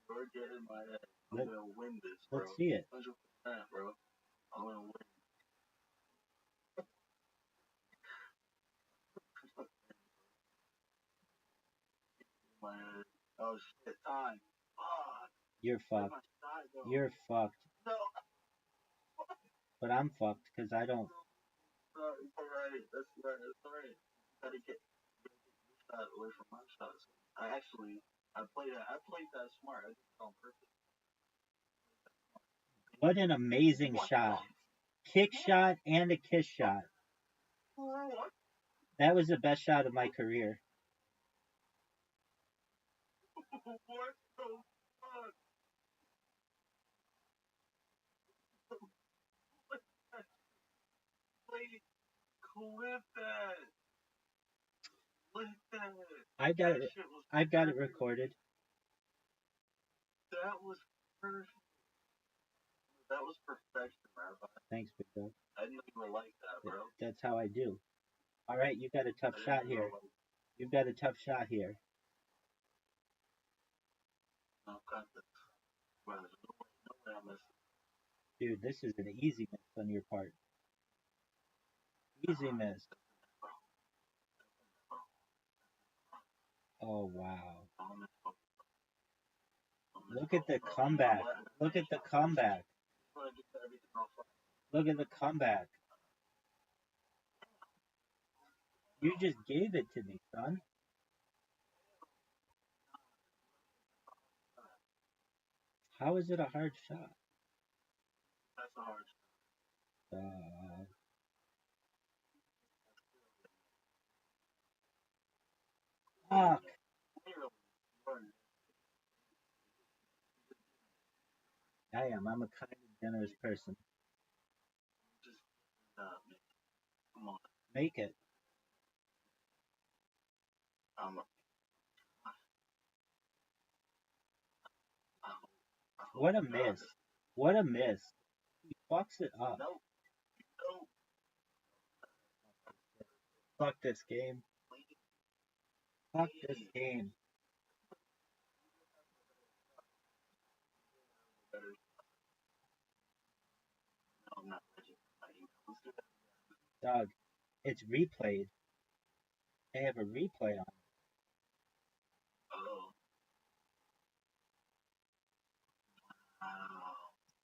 You're getting my head. I'm gonna win this, bro. Let's see it. 100%, bro. I'm gonna win. Man. Oh shit, time. Fuck. You're fucked. You're fucked. No. But I'm fucked because I don't. It's alright. That's right. That's alright. Gotta get your shot away from my shots. I played that smart. I did it on purpose. What an amazing shot. Kick shot and a kiss shot. That was the best shot of my career. What the fuck? Please clip that. Clip that. I've got it recorded. That was perfect. That was perfection, Rabbi. Thanks, big dog. I didn't know you were like that, bro. That's how I do. All right, you got a tough shot here. You've got a tough shot here. No, got this. Bro, there's no way I missed it. Dude, this is an easy miss on your part. Easy miss. Oh, wow. Look at the comeback. Look at the comeback. Look at the comeback. You just gave it to me, son. How is it a hard shot? That's a hard shot. Fuck. I am. I'm a kind and generous person. Come on. Make it. What a miss. What a miss. He fucks it up. No. Fuck this game. Fuck this game. Dog, it's replayed. They have a replay on. Oh. Wow.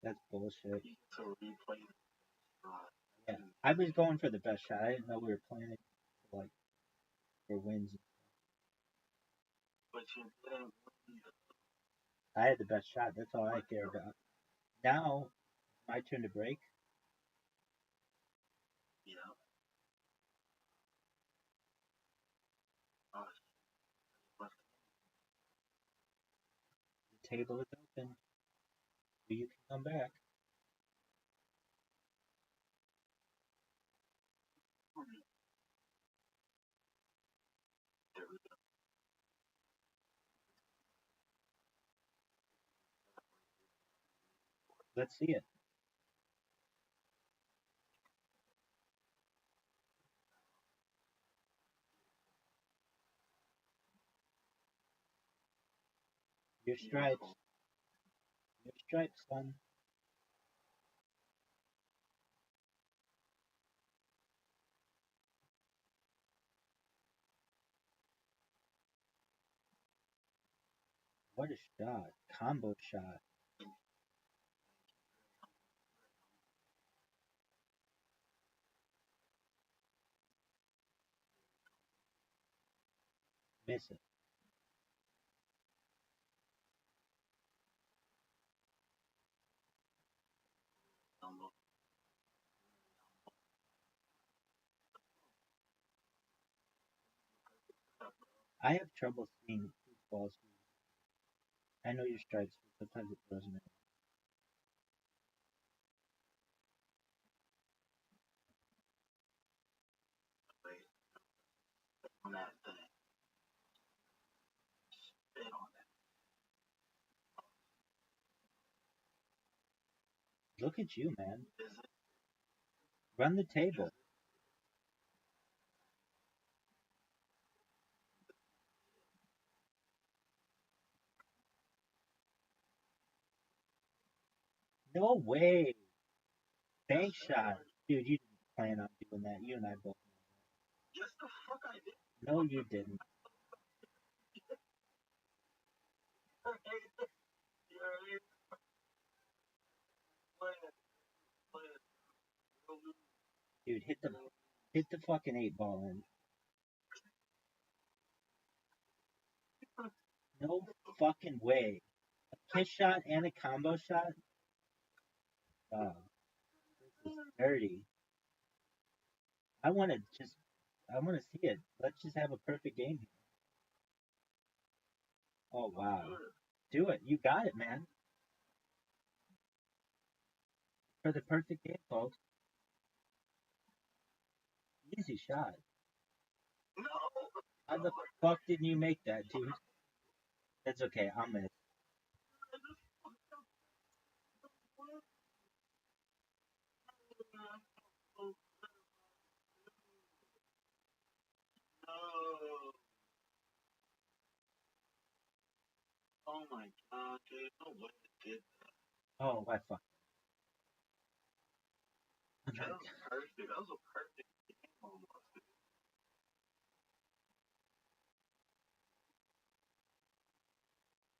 That's bullshit. So replay. Yeah, I was going for the best shot. I didn't know we were planning like for wins. But you didn't. I had the best shot. That's all I care about. Now, my turn to break. Yeah. The table is open. You can come back. Let's see it. Your stripes. Your stripes, son. What a shot. Combo shot. Miss it. I have trouble seeing balls. I know your stripes, but sometimes it throws me. On that thing. Spit on it. Look at you, man. Run the table. No way. Bank shot. Dude, you didn't plan on doing that. You and I both know Yes, the fuck I did. that. No, you didn't. Yeah, play it. Dude, hit the fucking 8 ball in. No fucking way. A kiss shot and a combo shot? Oh, this is dirty. I want to see it. Let's just have a perfect game here. Oh, wow. Do it. You got it, man. For the perfect game, folks. Easy shot. No. How the fuck didn't you make that, dude? That's okay. I'll miss. No. Oh my god, dude. No way it did that. Oh, I fucked. That was perfect. That was a perfect game almost.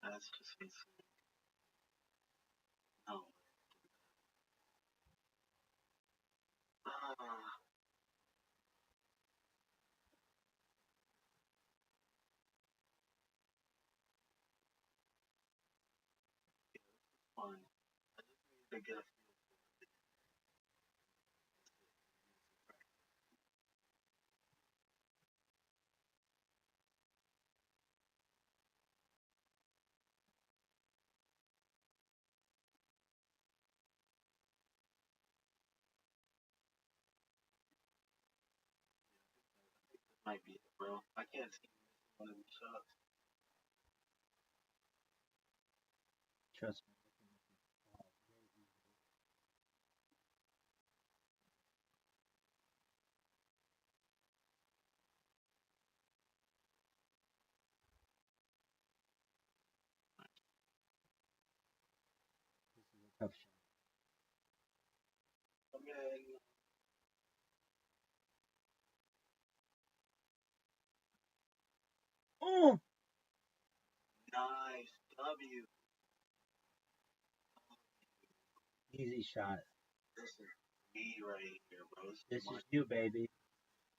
That's just insane. No. Ah, fun. I just need to get a might be it, bro. I can't see one of these shots. Trust me. This is a tough shot. I mean, Oh! nice. W. Easy shot. This is me right here, bro. This money. is you, baby.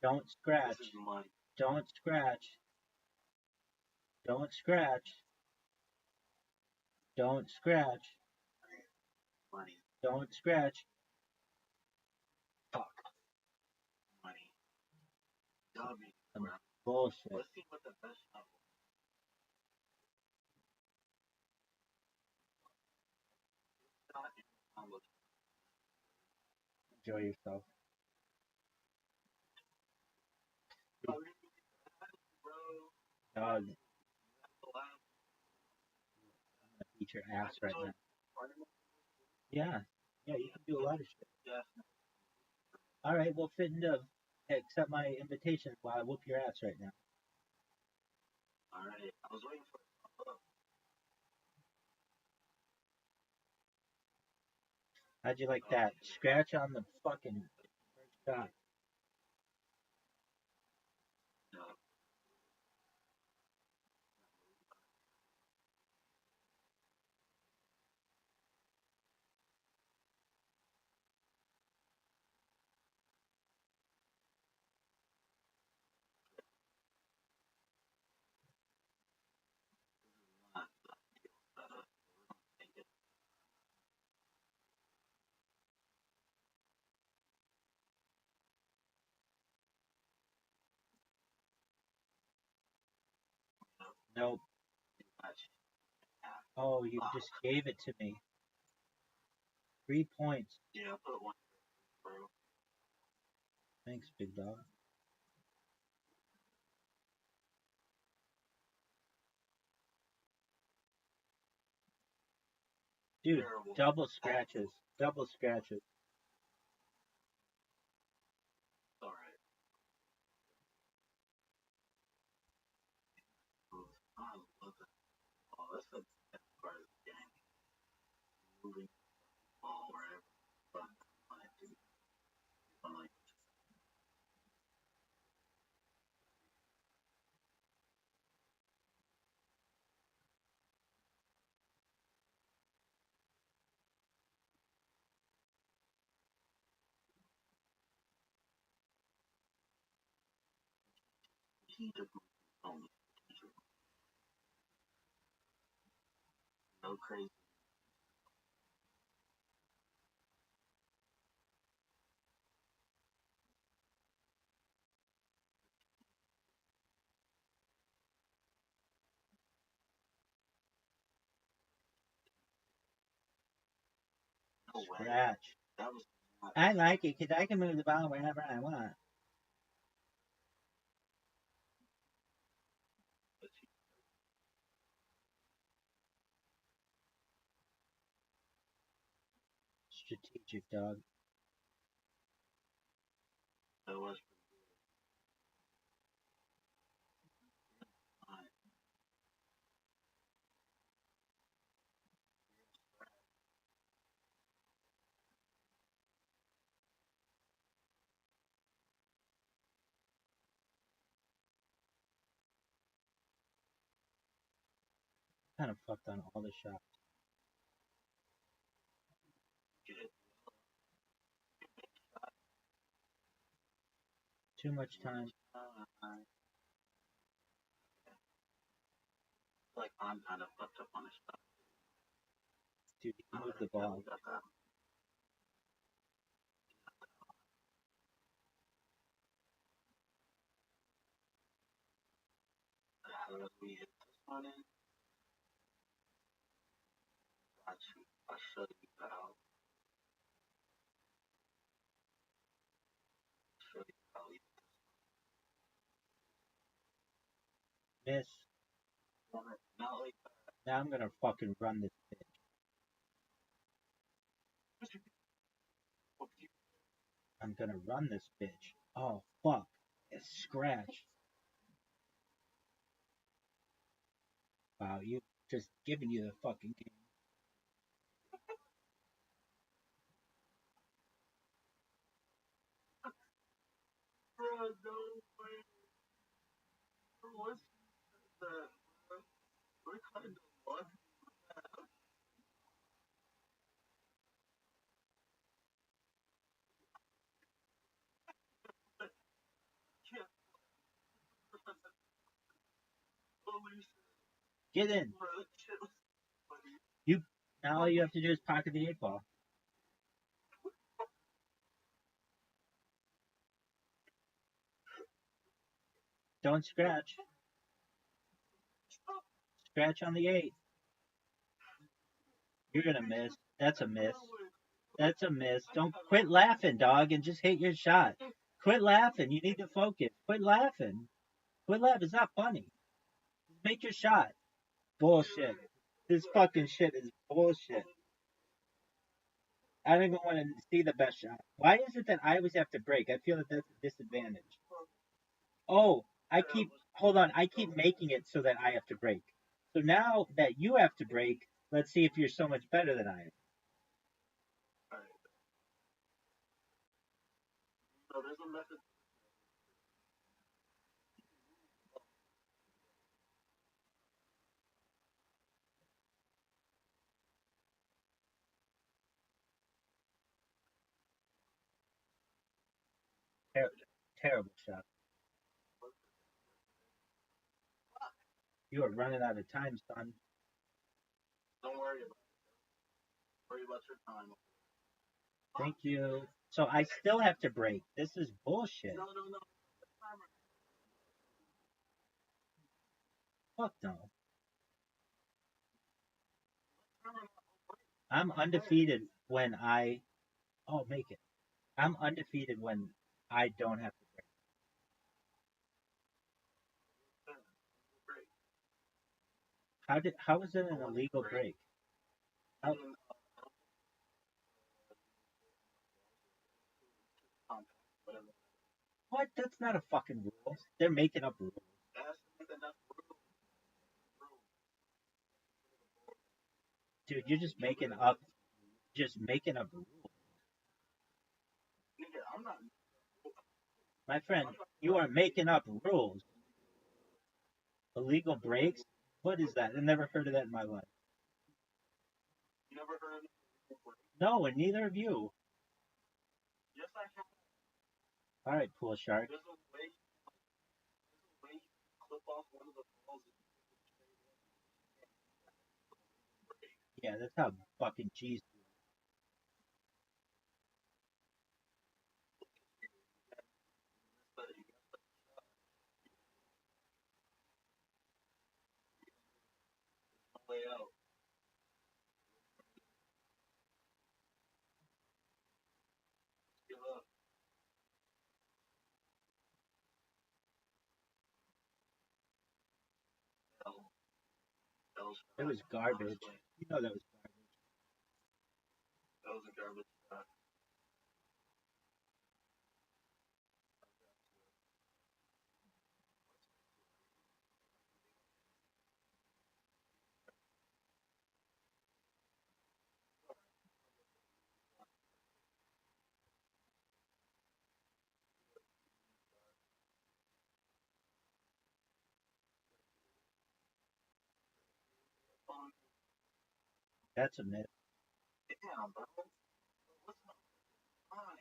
Don't scratch. This is money. Don't scratch. Don't scratch. Don't scratch. Money. Don't scratch. Fuck. Money. W, Some bro. bullshit. Let's see what the best shot was. Shot in combo. Enjoy yourself. Bro. Dog, I'm gonna beat your ass right now. Yeah. Yeah, you can do a lot of shit. Alright, well, fit into accept my invitation while I whoop your ass right now. Alright, I was waiting for How'd you like that? Scratch on the fucking first shot. Nope. Oh, you just gave it to me. 3 points. Yeah, I put one, bro. Thanks, big dog. Dude, Terrible. double scratches. Double scratches. Alright. I love that. Oh, that's the best part of the game. Moving. strategic only. No crazy. No way. Scratch. That was not I like it because I can move the ball wherever I want. Strategic, dog. that was fine. Kind of fucked on all the shots. Too much time. Like I'm kind of fucked up on this stuff. Dude, you move the ball. Got that. How do we hit this one in? Got you. I shut you out. Shut you out. Miss. Not like Now I'm gonna fucking run this bitch. I'm gonna run this bitch. Oh, fuck. It's scratch. Wow, you just giving you the fucking game. bro, no way. What's that? What kind of luck? Yeah. Holy Get in. bro, that shit was funny. You. Now all you have to do is pocket the 8 ball. Don't scratch. Scratch on the 8. You're gonna miss. That's a miss. That's a miss. Don't quit laughing, dog, and just hit your shot. Quit laughing. You need to focus. Quit laughing. Quit laughing. It's not funny. Make your shot. Bullshit. This fucking shit is bullshit. I don't even want to see the best shot. Why is it that I always have to break? I feel that that's a disadvantage. Oh, hold on. I keep making it so that I have to break. So now that you have to break, let's see if you're so much better than I am. So there's a method. Terrible shot. You are running out of time, son. Don't worry about it. Worry about your time. Thank you. So I still have to break. This is bullshit. No. Fuck no. I'm undefeated when I. Oh, make it. I'm undefeated when I don't have to break. How is it an illegal break? How, what? That's not a fucking rule. They're making up rules. Dude, you're just making up rules. I'm not. My friend, you are making up rules. Illegal breaks? What is that? I've never heard of that in my life. You never heard of it? No, and neither of you. Yes, I have. All right, pool shark. There's a way off one of the balls and Yeah, that's how fucking cheese. but you got the way out. Give up. Hell. It was garbage. You know that was garbage. That was a garbage shot. That's a myth. Damn, bro. What's not fine?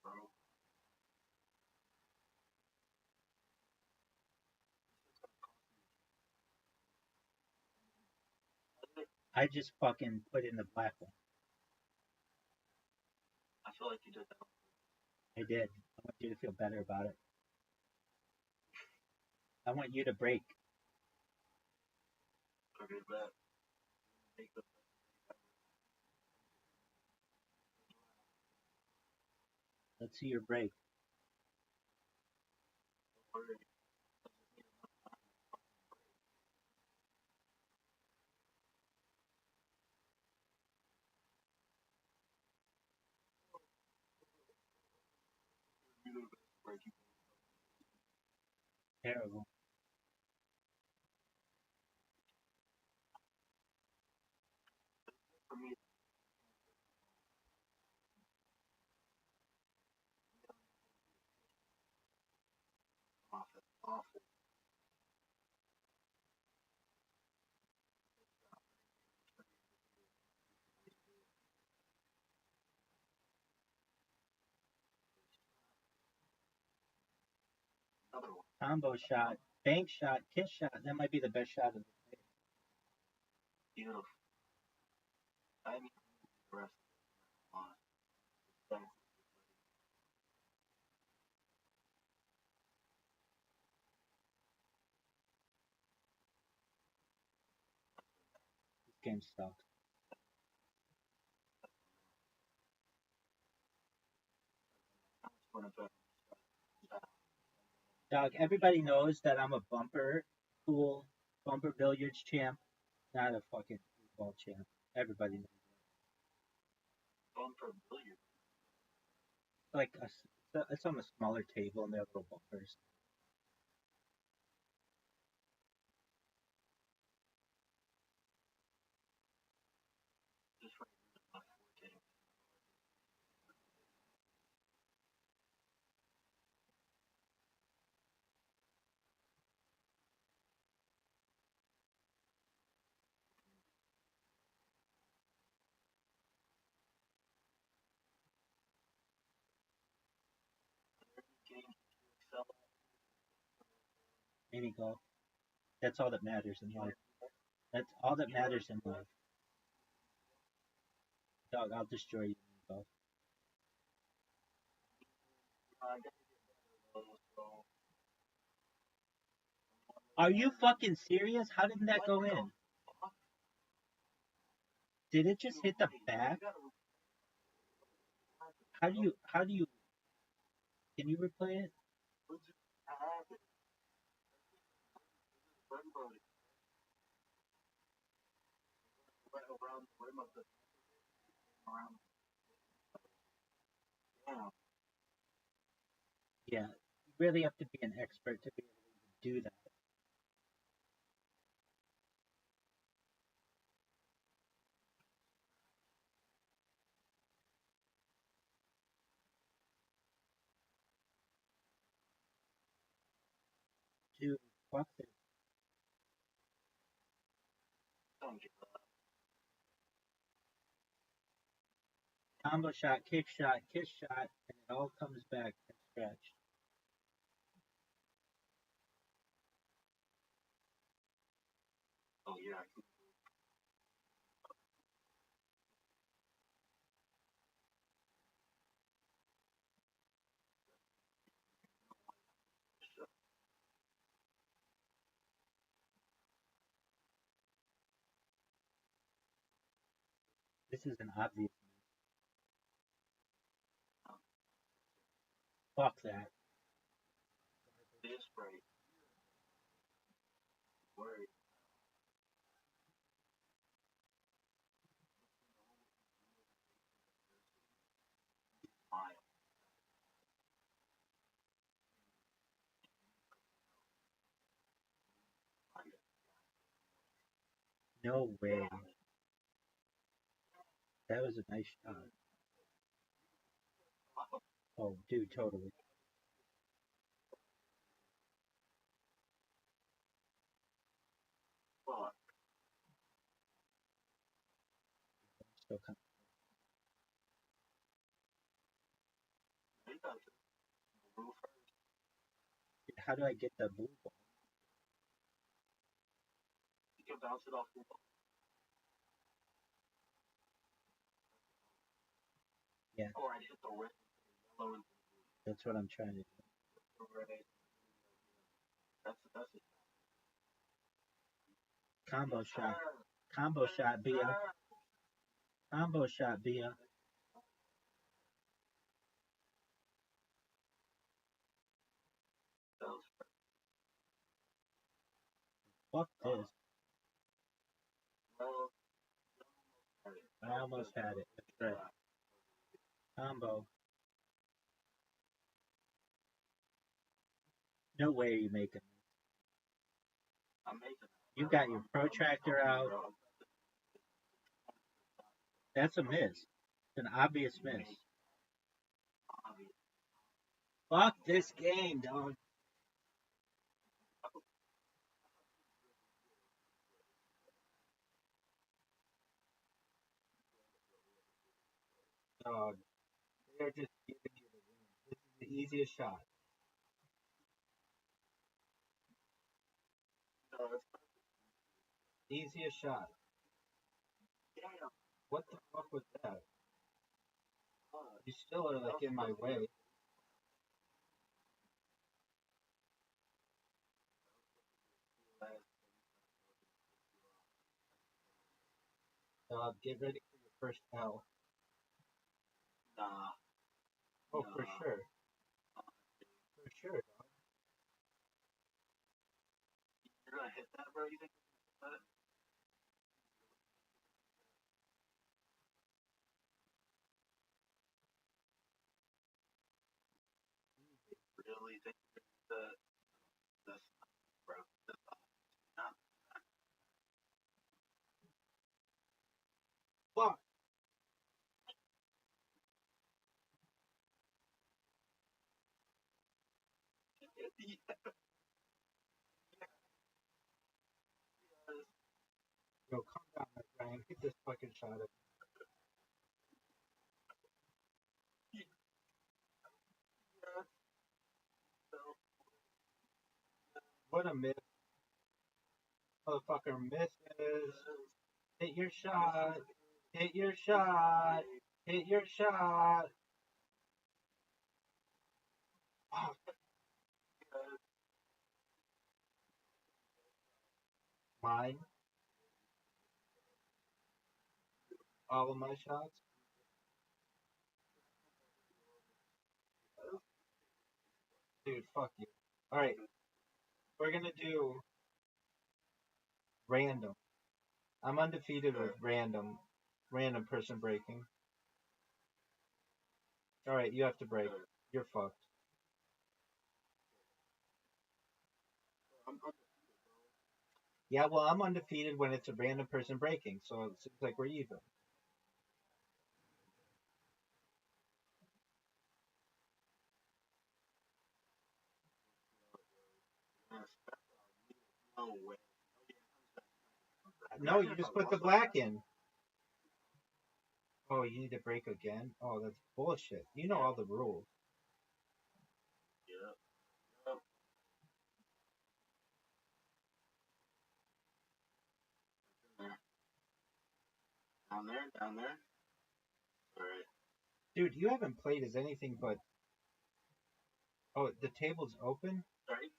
Bro. I just fucking put in the black one. I feel like you did that. I did. I want you to feel better about it. I want you to break. Okay, bet. Take the Let's see your break. word. Breaking Terrible. for me. Awful. Awful. Another one. Combo shot, bank shot, kiss shot. That might be the best shot of the day. Beautiful. I need the rest of it. This game sucks. Dog, everybody knows that I'm a bumper pool, bumper billiards champ, not a fucking ball champ. Everybody knows. Bumper billiard. Like it's on a smaller table and they have little bumpers. Just for not working. Games to excel at. Mini golf. That's all that matters in life. That's all that matters in life. Dog, I'll destroy you in mini golf. I gotta get better though, so Are you fucking serious? How did that go in? Did it just hit the back? How do you can you replay it? Around the rim of the around. Yeah. Yeah. You really have to be an expert to be able to do that. Dude, fuck this. Don't get that. Combo shot, kiss shot, and it all comes back and stretched. Oh yeah. This is an obvious. Fuck that. This break. Worried. Mile. No way. That was a nice shot. Oh, dude, totally. Fuck. Still coming. He does it. Blue first. How do I get the blue ball? You can bounce it off the wall. Yeah. Or I hit the red, yellow, and That's what I'm trying to do. the red. That's it. Combo shot. Combo shot, Bia. Combo shot, Bia. That was Fuck this. well. I almost had it. That's right. Combo. No way you making it. I'm making. You got your protractor out. That's a miss. It's an obvious miss. Fuck this game, dog. Dog. They're just giving you the win. This is the easiest shot. No, that's Easiest shot. damn. What the fuck was that? You still are like in my way. Get ready for your first L. Nah. Oh, for sure. For sure, dog. You're gonna hit that, bro? You think that? Really think that? That's bro. That's not. Fuck. Yo, calm down, my friend. Get this fucking shot up. What a miss. Motherfucker misses. Hit your shot. Hit your shot. Hit your shot. Fuck. Mine. All of my shots. Dude, fuck you. Alright, we're gonna do random. I'm undefeated with random. Random person breaking. Alright, you have to break. You're fucked. Yeah, well, I'm undefeated when it's a random person breaking, so it seems like we're even. No way. No, you just put the black in. Oh, you need to break again? Oh, that's bullshit. You know all the rules. Yeah. Down there. Alright. Dude, you haven't played as anything but... Oh, the table's open? Strike.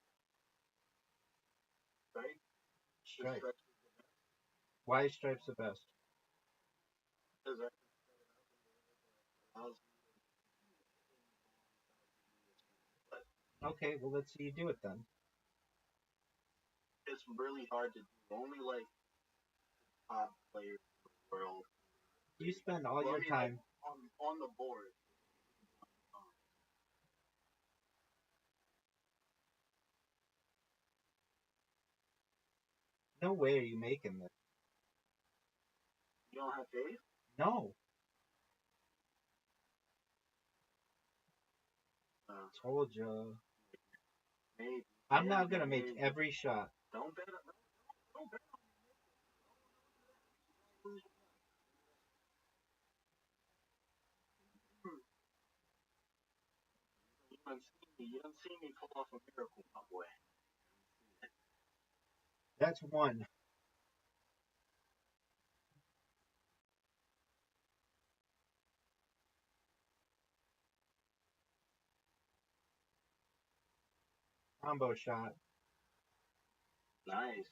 Strike. Why is Stripes the best? Because I Okay, well, let's see you do it then. it's really hard to do. Only like top players in the world. You spend all your time... Like, on the board. No way are you making this. You don't have faith? No. Told ya. Maybe. I'm not gonna make every shot. Don't bet on don't bet on You don't see me pull off a miracle, my boy. That's one. Combo shot. Nice.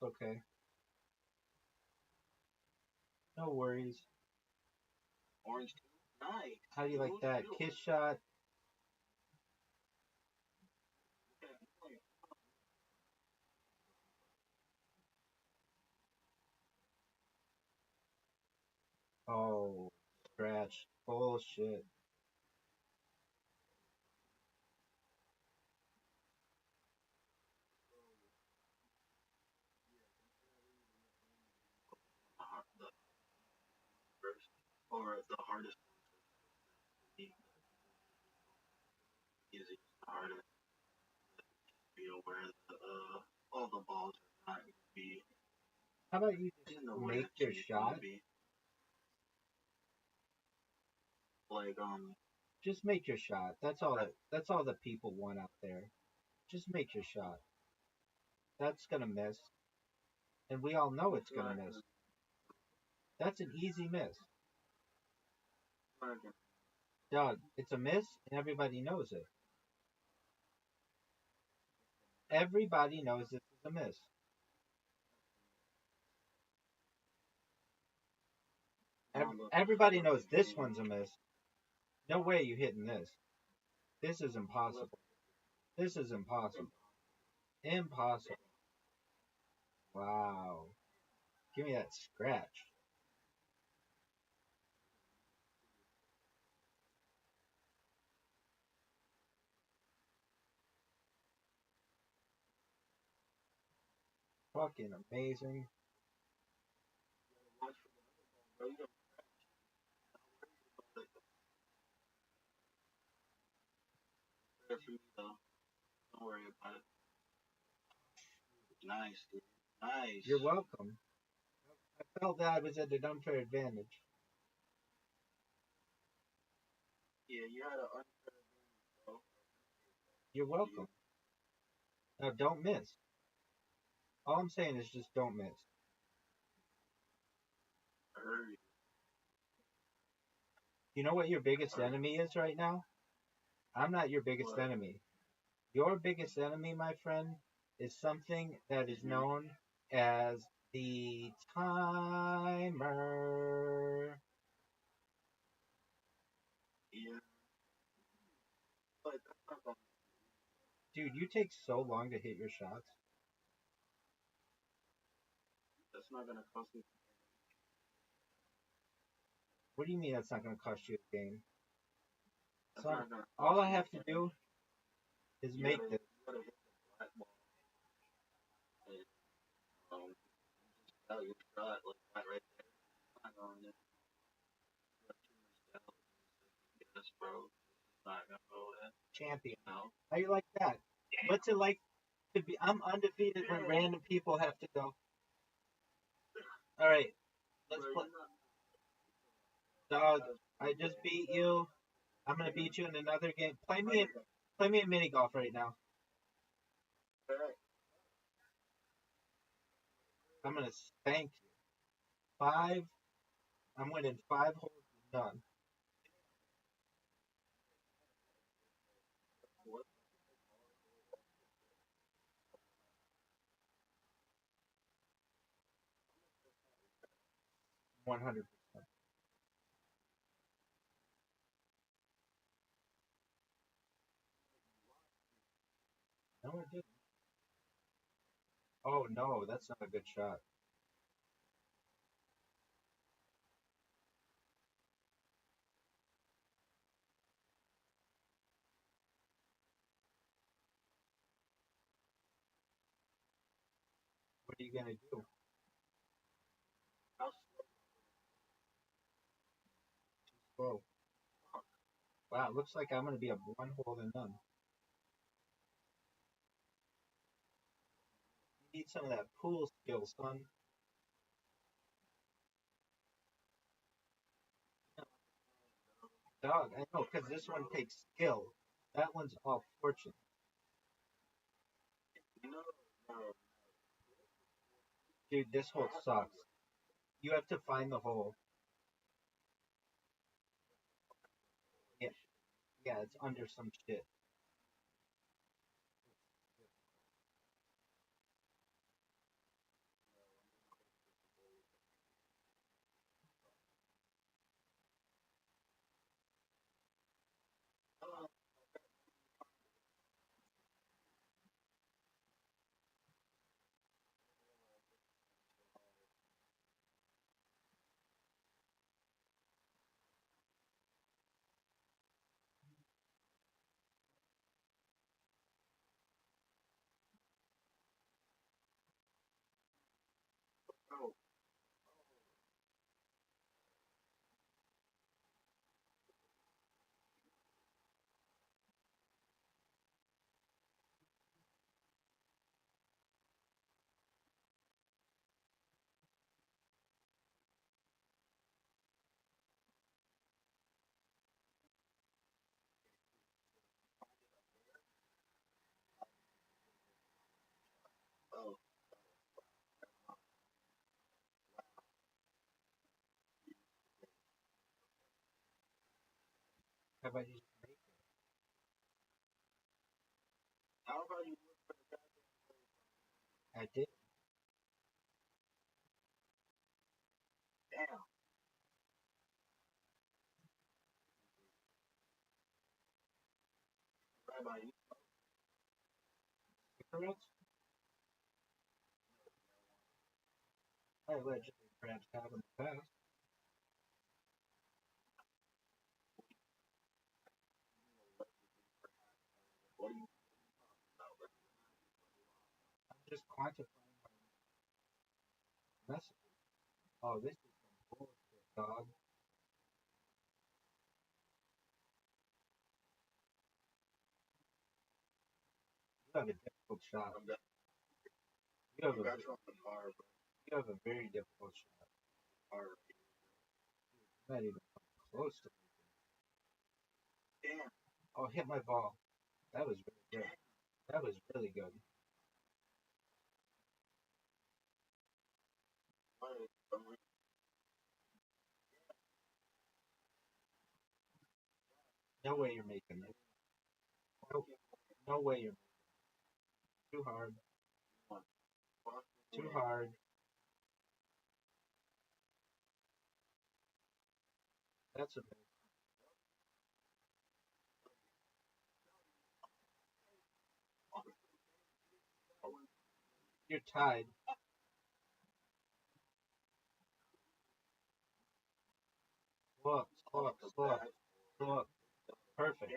Okay. No worries. Orange too. Nice. How do you like that? Kiss shot. Oh, scratch. Bullshit. Or the hardest easy harder. Where all the balls are not going to be How about you just in the way make your shot? Like Just make your shot. That's all that people want out there. Just make your shot. That's gonna miss. And we all know it's gonna miss. That's an easy miss. Doug, it's a miss and everybody knows it. Everybody knows this is a miss. Everybody knows this one's a miss. No way you hitting this. This is impossible. This is impossible. Impossible. Wow. Give me that scratch. Fucking amazing. Don't worry about it. Nice, dude. Nice. You're welcome. I felt that I was at an unfair advantage. Yeah, you had an unfair advantage, bro. You're welcome. Now don't miss. All I'm saying is just don't miss. I heard you. You know what your biggest enemy is right now? I'm not your biggest enemy. Your biggest enemy, my friend, is something that is known as the timer. Yeah. But that's not gonna, Dude, you take so long to hit your shots. that's not gonna cost me. What do you mean that's not going to cost you a game? That's not gonna All I have to do is make this. You gotta hit the black ball. And, just tell your shot like that right there. It's not going in. You got too much doubt. Yes, bro. It's not gonna go in. Champion. No. How you like that? What's it like I'm undefeated when random people have to go. All right, let's play. Dog, I just beat you. I'm gonna beat you in another game. Play me a mini golf right now. I'm gonna spank you. 5. I'm winning 5 holes. Done. What? 100%. No, I didn't. Oh no, that's not a good shot. What are you gonna do? How Whoa. Wow, looks like I'm gonna be a 1 hole and done. You need some of that pool skill, son. Dog, I know, because this one takes skill. That one's all fortune. you know? Dude, this hole sucks. You have to find the hole. Yeah, yeah, it's under some shit. Oh, oh, How about you just make it? how about you look for the guy? I did. Damn. Rabbi, you Cigarettes? I allegedly perhaps have in the past. what do you I'm just quantifying my messages. Oh, this is some bullshit, dog. You have a difficult shot. I'm got You have you a got you on the car, bro. you have a very difficult shot. Car. Not even close to. Damn. Oh, hit my ball. That was really good. That was really good. No way you're making it. No, no way you're too hard. Too hard. That's a You're tied. Look, look, look, look. Perfect.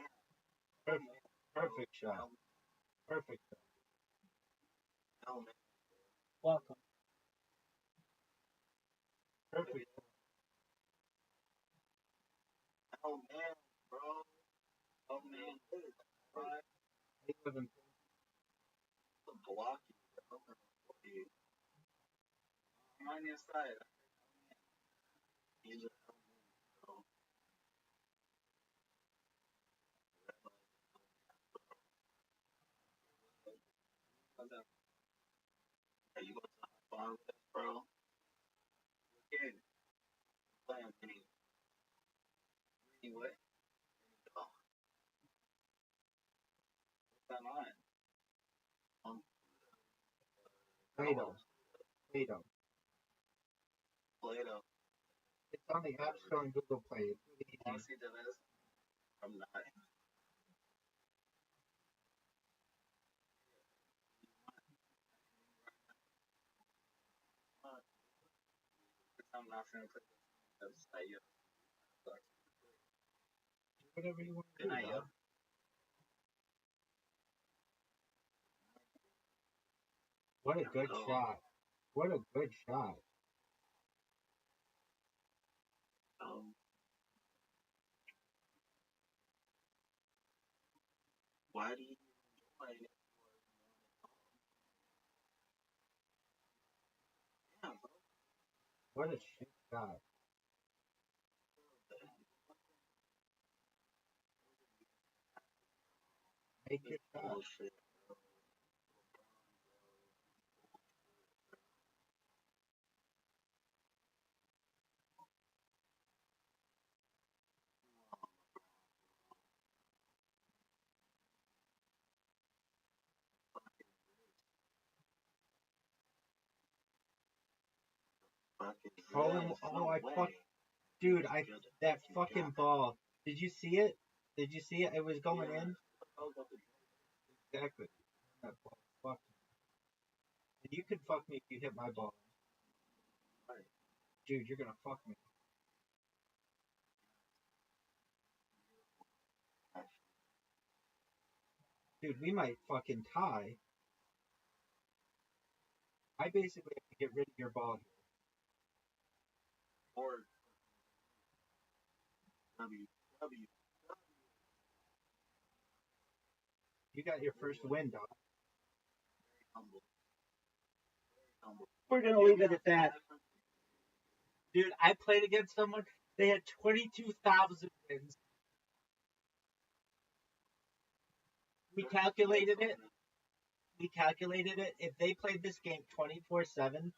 Perfect. Perfect shot. Perfect. Welcome. Perfect. Oh man, bro. Oh man. You live in Milwaukee, bro. I'm on your side. He's a so yeah, you go to the bar with us, bro. Okay, playing anyway. Oh, what's that on? Play-Doh. Play-Doh. Play-Doh. It's on the App Store and Google Play. It's really easy. Honestly, that is. I'm not. I'm not gonna put this website yet. Whatever you want to Good do, night, yo. dog. What a good Hello. shot. What a good shot. Why do you enjoy it? Yeah, bro. What a shit shot. Make your shot. Bullshit. Dude, that fucking ball. Did you see it? Did you see it? It was going in. Exactly. That ball. Fuck. And you could fuck me if you hit my ball. Dude, you're gonna fuck me. Dude, we might fucking tie. I basically have to get rid of your ball here. Or W. You got your first win, dog. Humble. We're gonna leave it at that. Dude, I played against someone. They had 22,000 wins. We calculated it. If they played this game 24/7,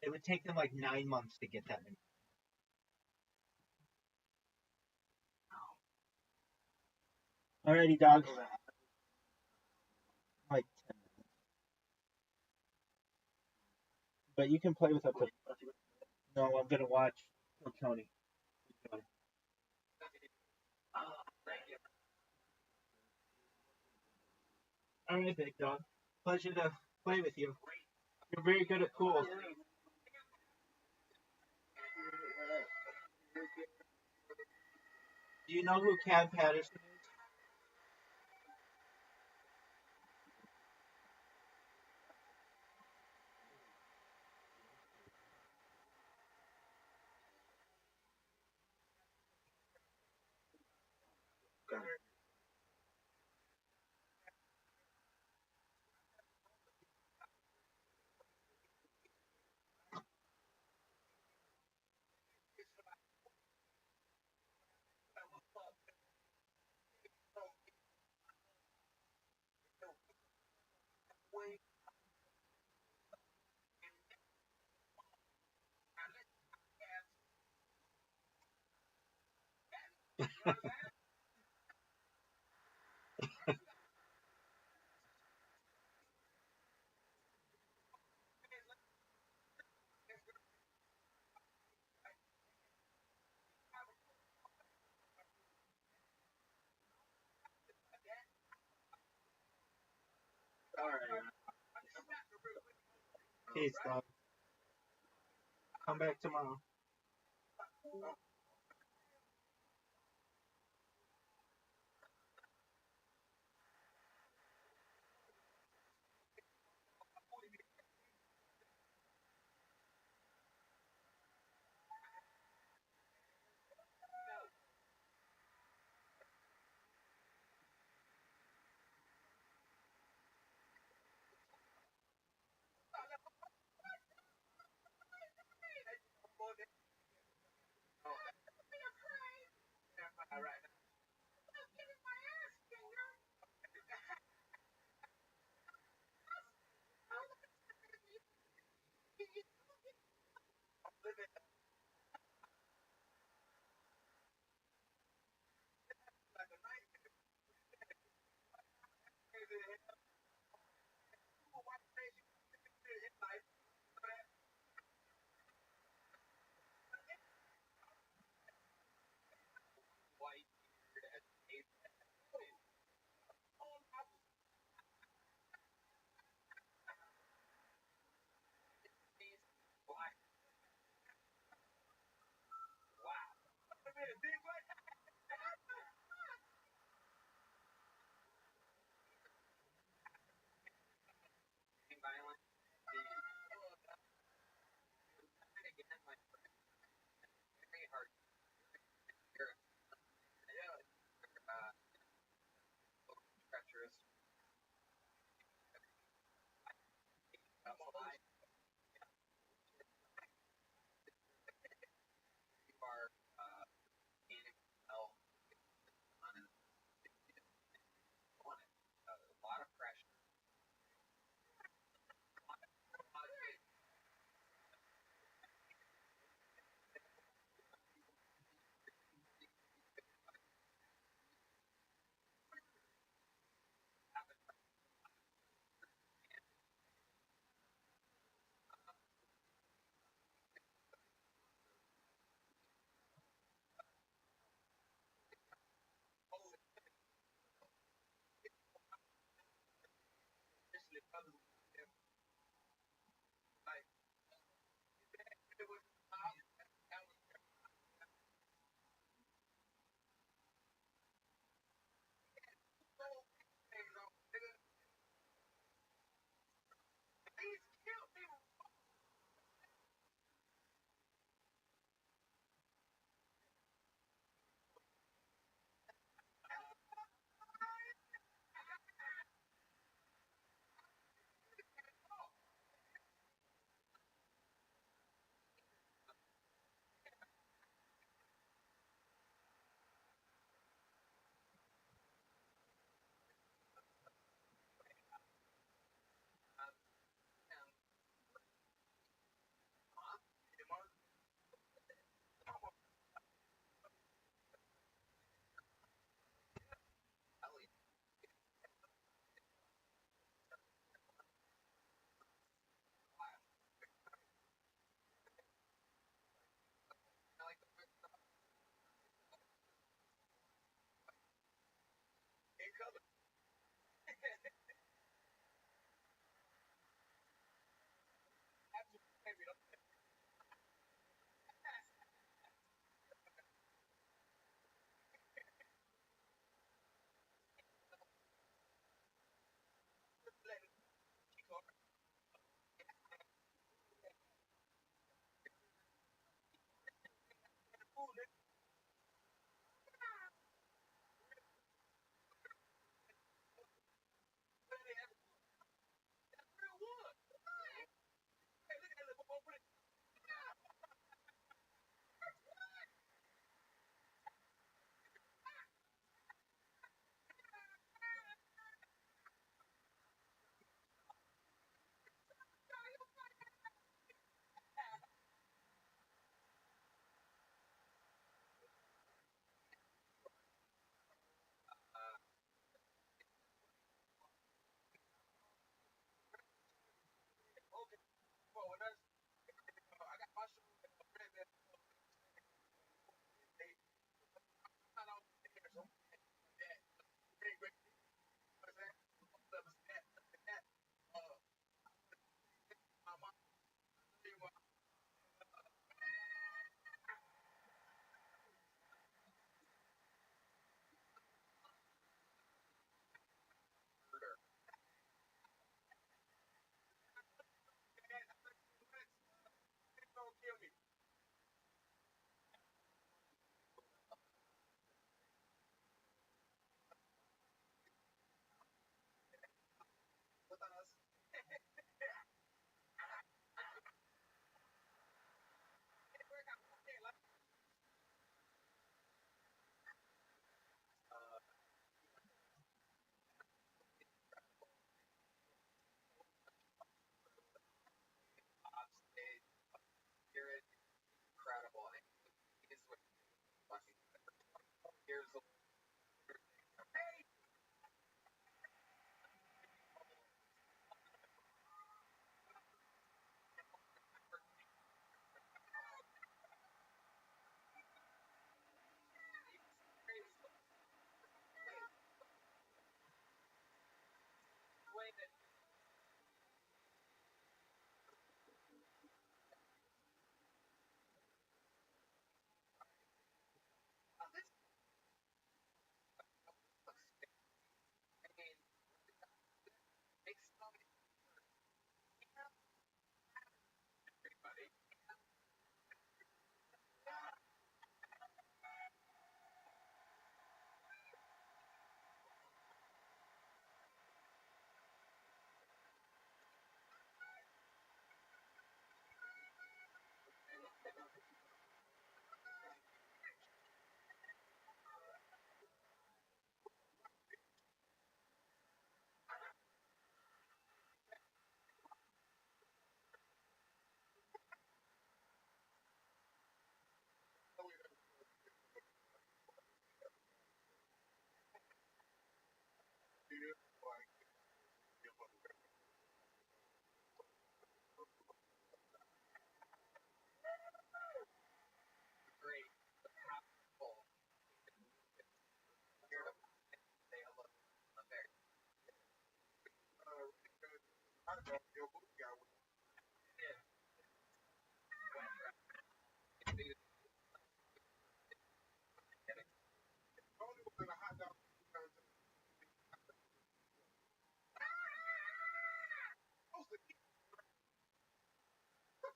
it would take them like 9 months to get that many. Alrighty, dog. Like 10 minutes. But you can play with up to. No, I'm gonna watch Tony. Alright, big dog. Pleasure to play with you. You're very good at pool. Do you know who Cam Patterson is? Peace, dog. Come back tomorrow.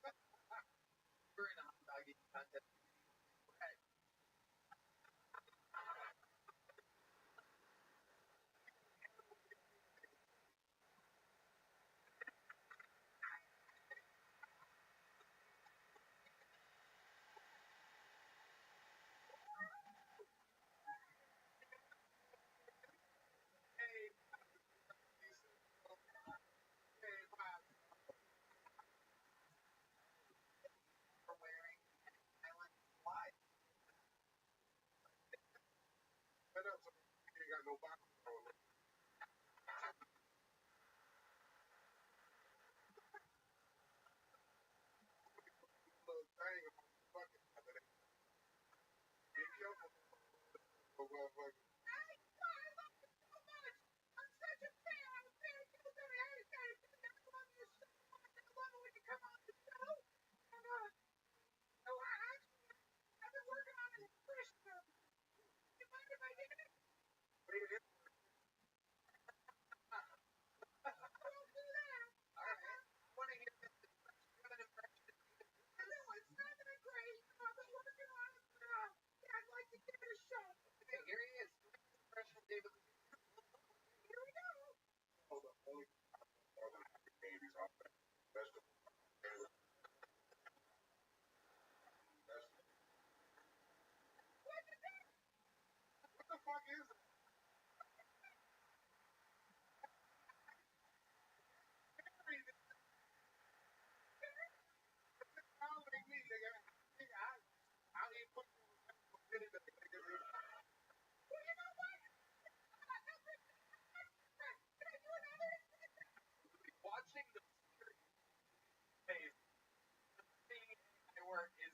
We're in a hot dog eating contest. Right. Hey, hey, wow. We're wearing island flies. What else? You ain't got no box. Little thing on the bucket. Be careful. Motherfucker. Here he is. Impression of David. Here we go. Hold on. Only babies off that. What the fuck is it? Following me, nigga. I'll eat put watching the face seeing my work is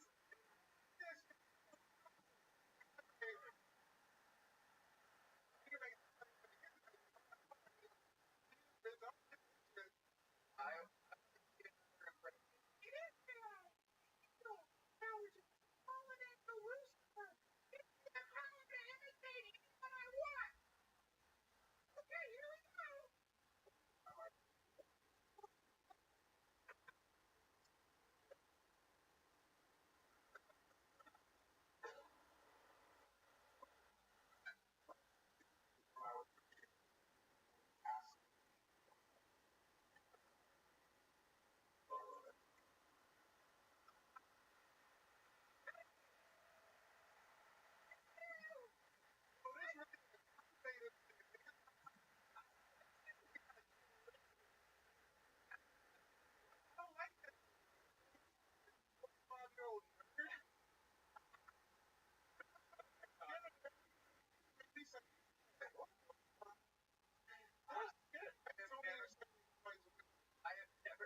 I have never.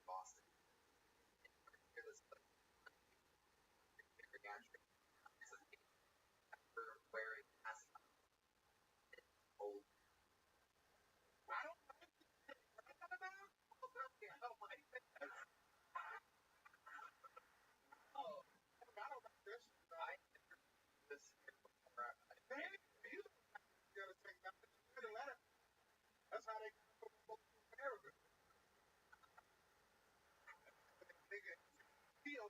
Boston. Wearing masks. Old. I don't know. Oh my goodness. Oh, I don't know this. I this before. Hey, you gotta take that. That's how they got America. Nigga, feel.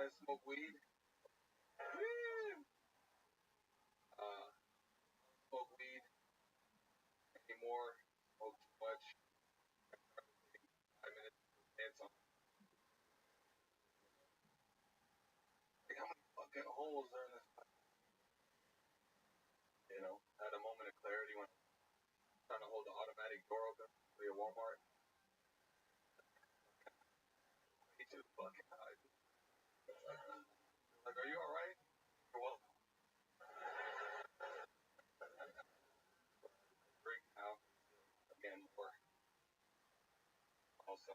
guys smoke weed? Woo! Smoke weed anymore. Smoke too much. 5 minutes. Dance on. Like how many fucking holes are in this? You know, had a moment of clarity when trying to hold the automatic door open for your Walmart. Way too fucking high. Like, are you alright? You're welcome. Drink now. Again, more. Also,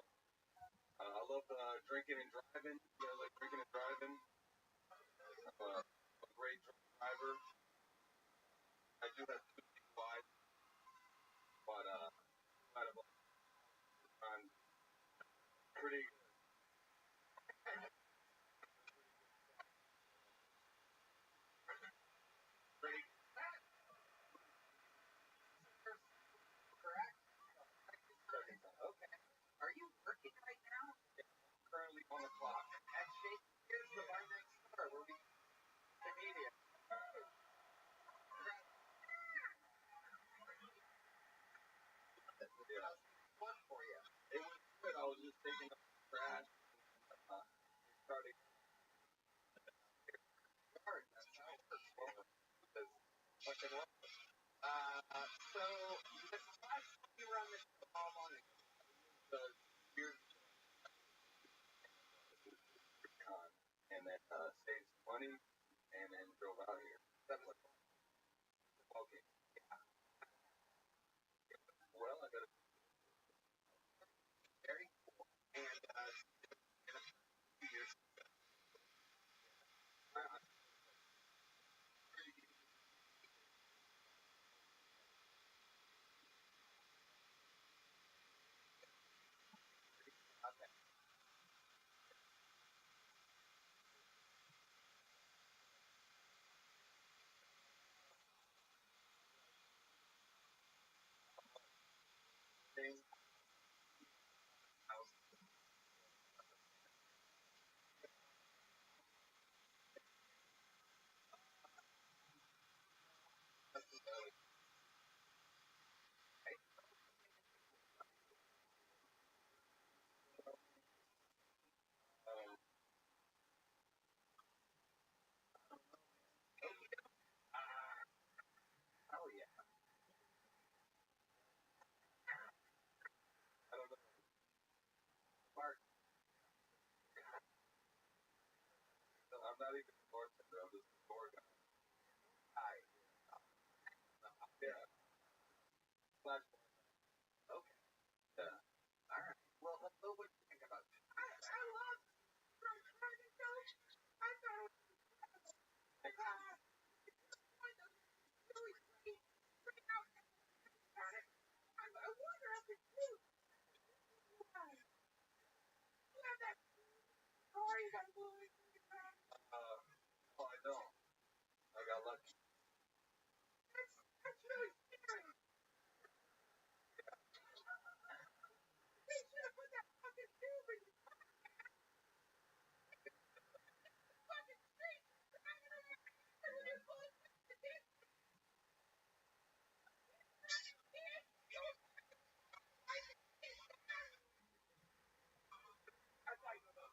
I love drinking and driving. You guys like drinking and driving? I'm a great driver. I do have 2 DUIs, but out of I'm pretty pretty correct. Okay. Are you working right now? Currently on the clock. At Shakespeare's the bar next door. We'll be comedian. Yeah. Fun for you. It was good. I was just taking up trash. Starting hard. That's how it works. Because fucking what? So this last time you were on the show all morning, the weird con, and then saved some money, and then drove out here. That was okay. Yeah. Well, I got a very cool, and in a few years, I'm pretty okay. Things house. Oh yeah. I don't know. Mark, I'm not even a bartender. I'm just a door guy. Yeah. Flash. Okay. Yeah. All right. Well, what do you think about it? I love from trying to go. I thought it was really great. Pretty out on it. I wonder if it's you. You have that story that really. No, I don't. I got lucky. That's really scary. They should have put that fucking tube in your fucking street. And when you're pulling the dick, I thought you were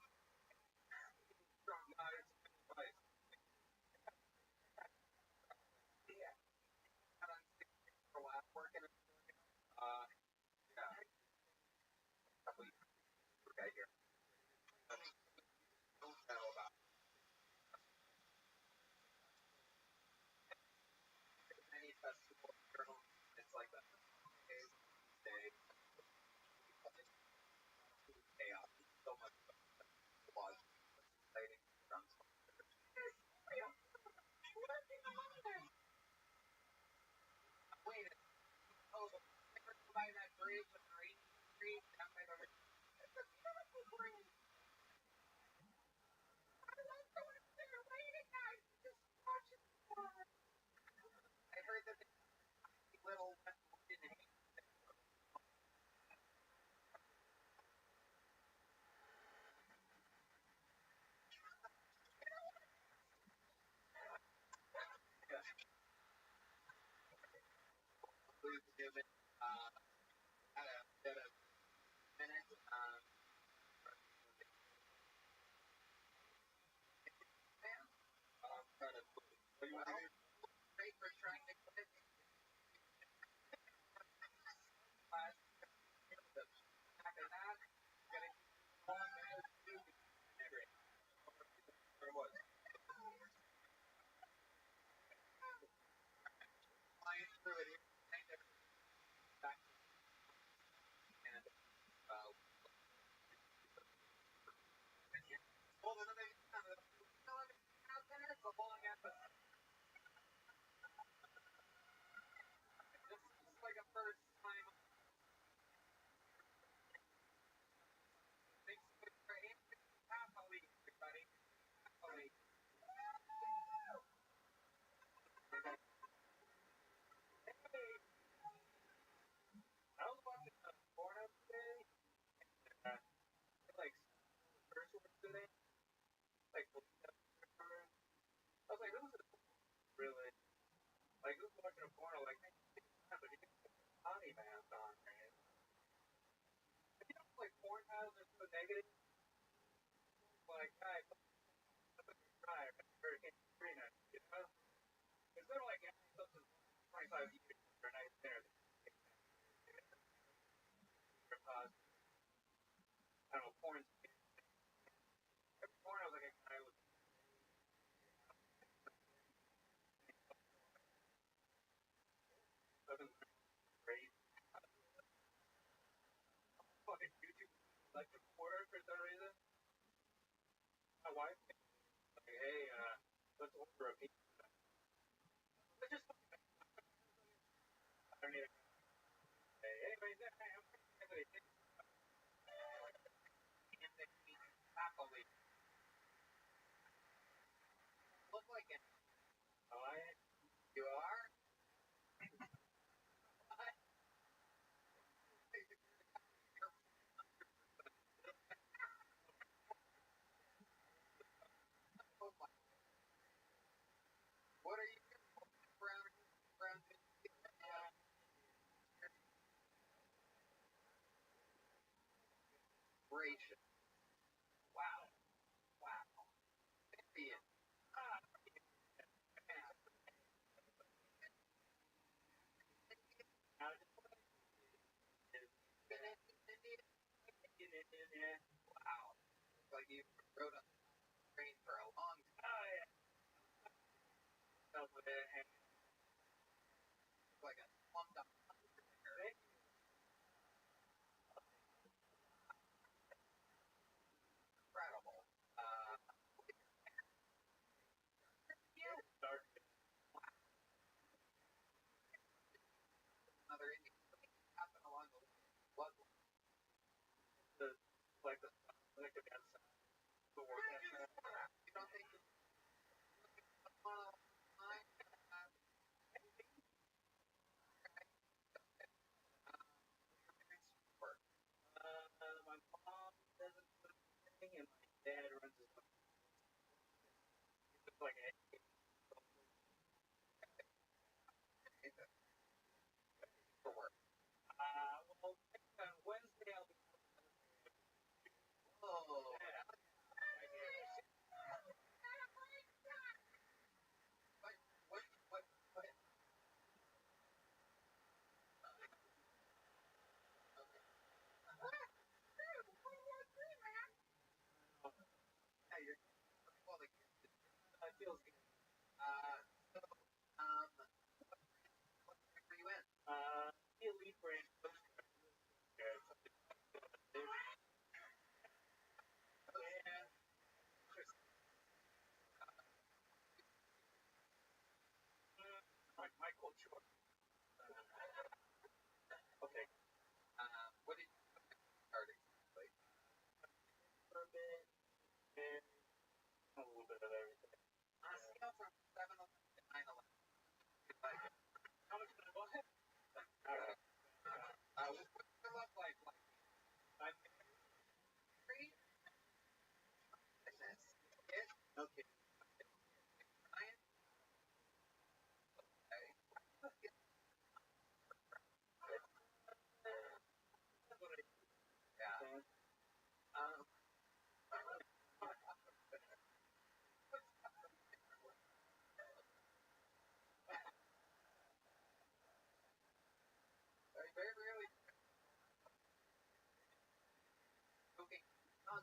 3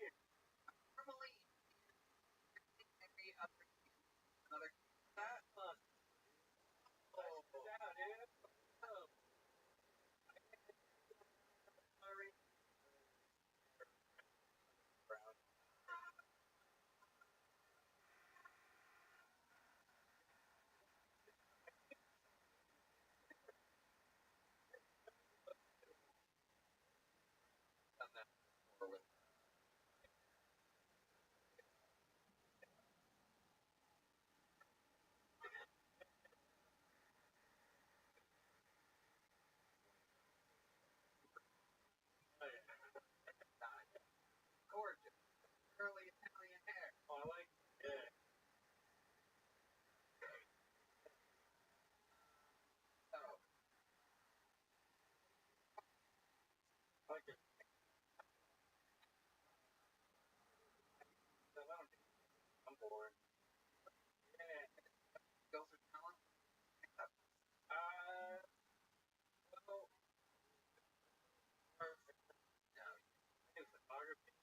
years. That month. Oh, down, dude. Oh, sorry. Brown. Done that before with gorgeous. Curly Italian hair. Oh, I like it. Oh, I like it. So I don't think I'm bored. Yeah. Skills or talent? Well, perfect. No, you do photography.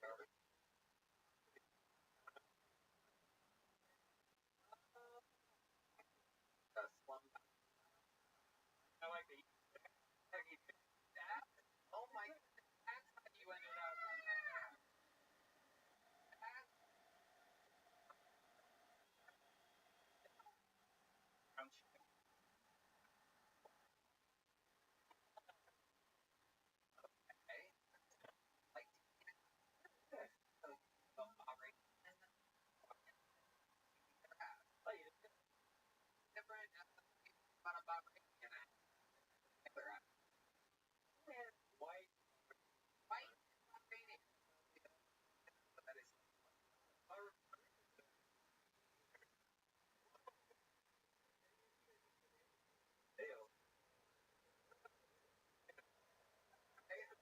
Garbage. Slum. I like the that. Oh my, that's how you ended up. I'm okay. Like, operate. Like, different. But about white. White. That is. Dale. Hey, so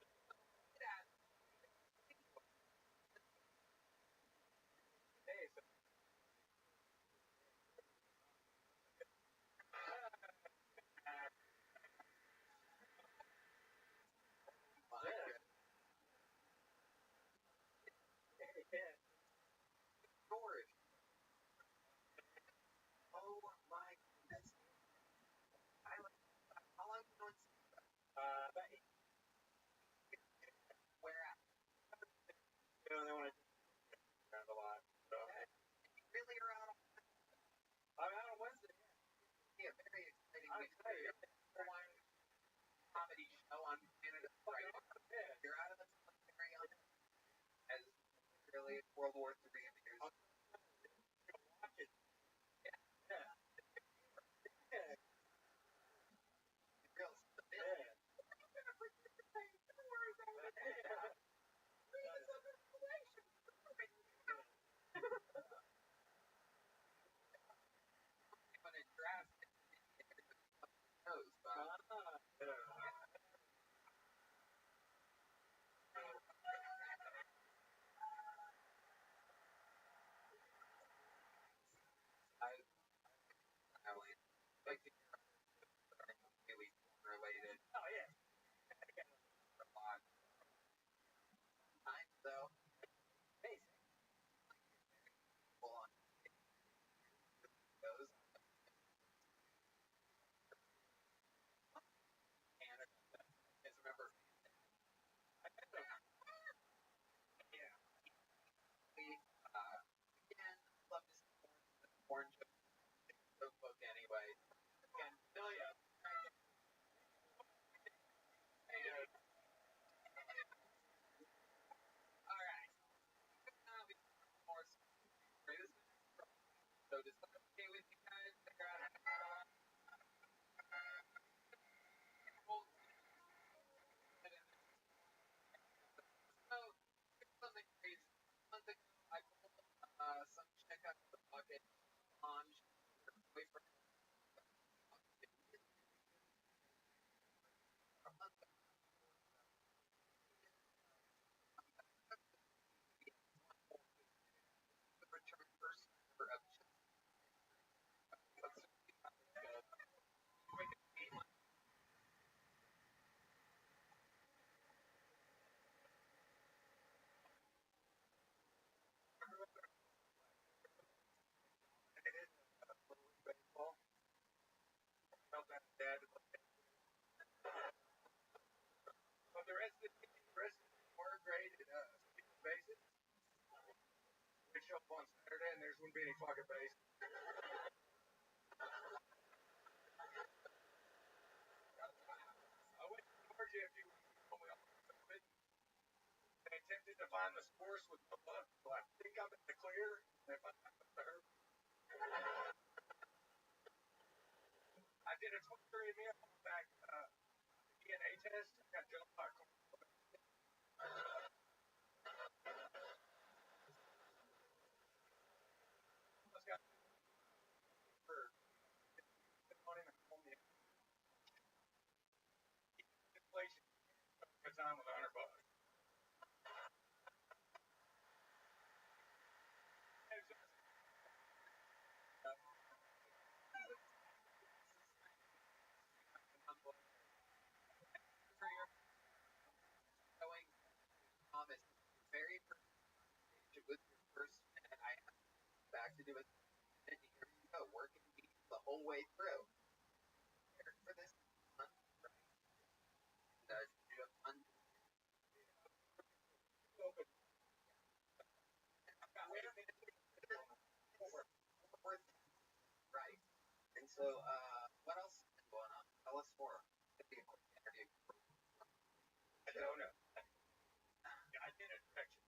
yeah. Storage. Oh my goodness. I like. How long you doing? But where at? You know, they want to around a lot. So. Really around. I'm out on Wednesday. Yeah, very exciting. I'm excited. One comedy show on Canada. Right. Yeah. You're out of the area as really World War III appears. Watch it. Yeah. Yeah. Yeah. Girls. Yeah. When it drafts, it knows, about that, Dad. But the rest of the team were great at bases. They show up on Saturday, and there's wouldn't be any fucking base. I went to Georgia a few weeks ago. We all they attempted to find the source with no luck. So I think I'm in the clear. If I did a 23andMe back DNA test. I got jumped by a car. I got for money and home inflation. Good time with $100. Going Thomas very first with your first minute I asked back to do it and here you go working the whole way through. Prepared for this fun, right? And you have fun right. And so what else is going on? Tell us more. Maybe a quick interview. I don't know. I did a direction.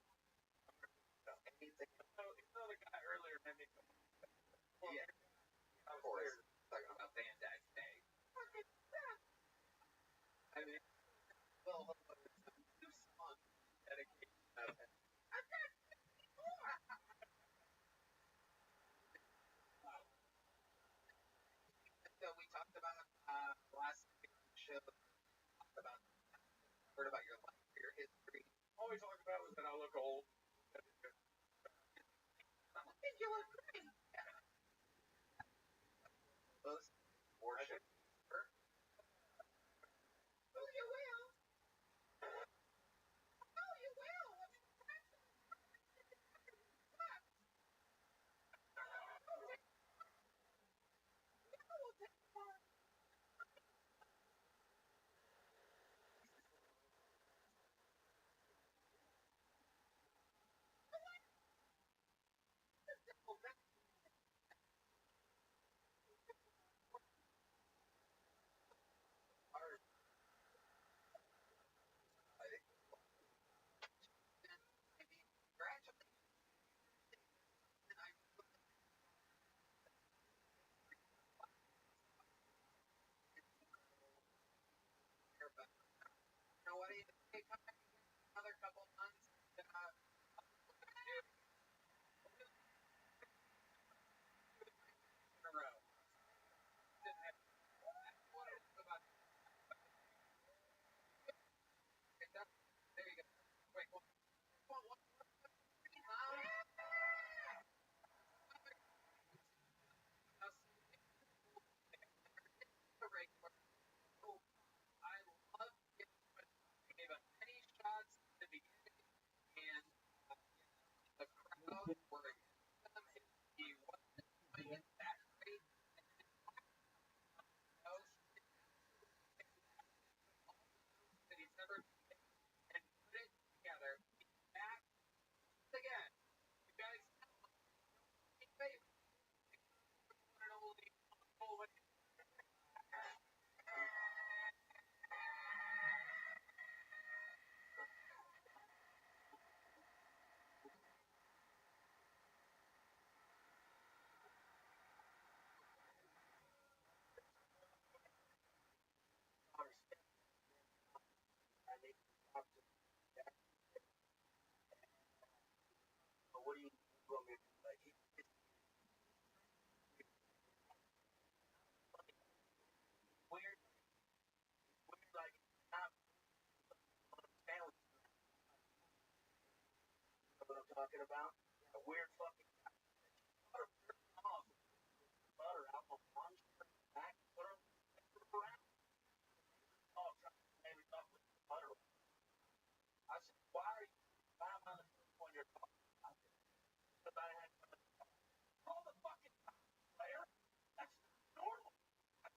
Anything? You know the guy earlier made me come. Yeah. Of course. Talking about Van Dyke Day. I mean, well, new song dedication of it. So we talked about last show about heard about your life, your history. All we talked about was that I look old. You look great. Yeah. Most worship. Oh, you will. Oh, you will. You know what? Another couple months. In a row. There you go. Wait, one. I love gave us many shots at the beginning, and the crowd were against him. He wasn't playing that great. That he's never and put it together. He's back again. You guys know he's favorite. What do you want me to do? Like, weird, like, not understand what I'm talking about. A weird fucking butter off, butter out on one back, put them around. Oh, trying to maybe talk with butter. I said, why are you 5 minutes when you're talking about this? Because I had all the fucking player. That's normal. I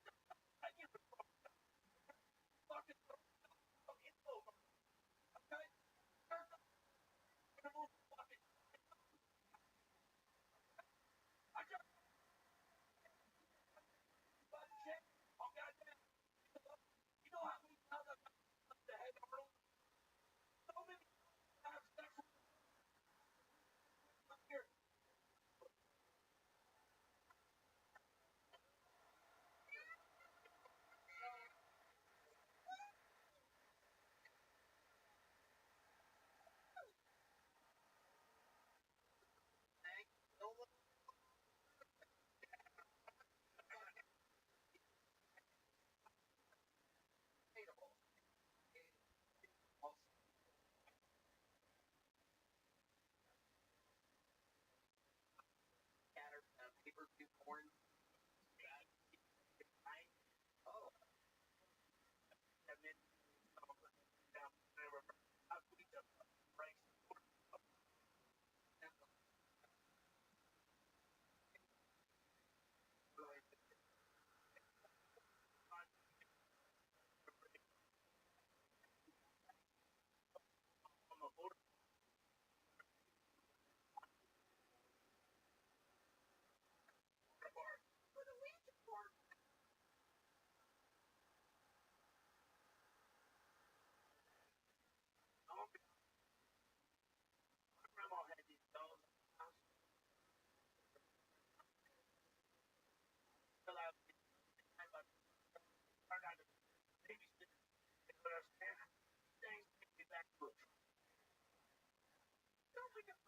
Every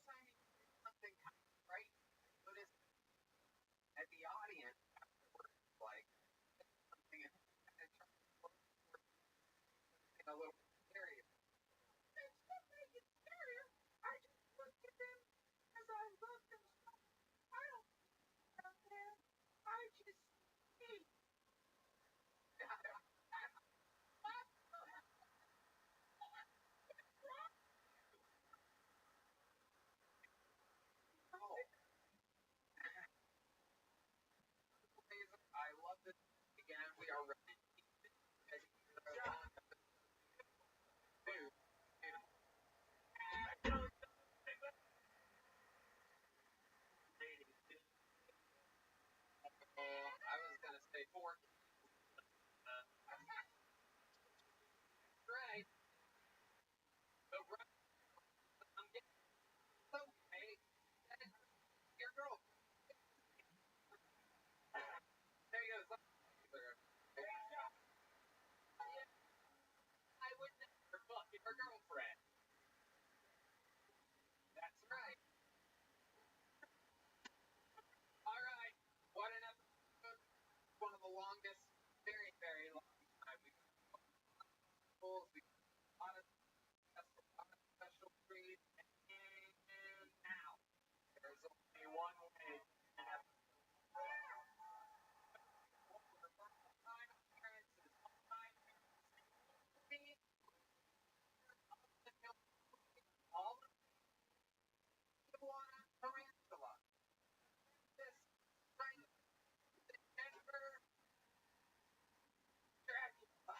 time you do something kind of right, I notice at the audience afterwards, like something and kind of trying to look for something a little bit scary. It's not make it scarier. I just looked at them as I looked and I don't see them there. I just see. I love this. Again, we are ready. As you know, two. I was gonna say four. Right. So right, I'm getting okay. Your girl. There you go. I would never fuck your girlfriend. That's right. All right. What an episode. One of the longest, very, very long time. We got fools. We got a lot of special treats. And now, there's only one way to have time appearances. Time all of Tijuana, Tarantula. This kind of Denver, Dracula.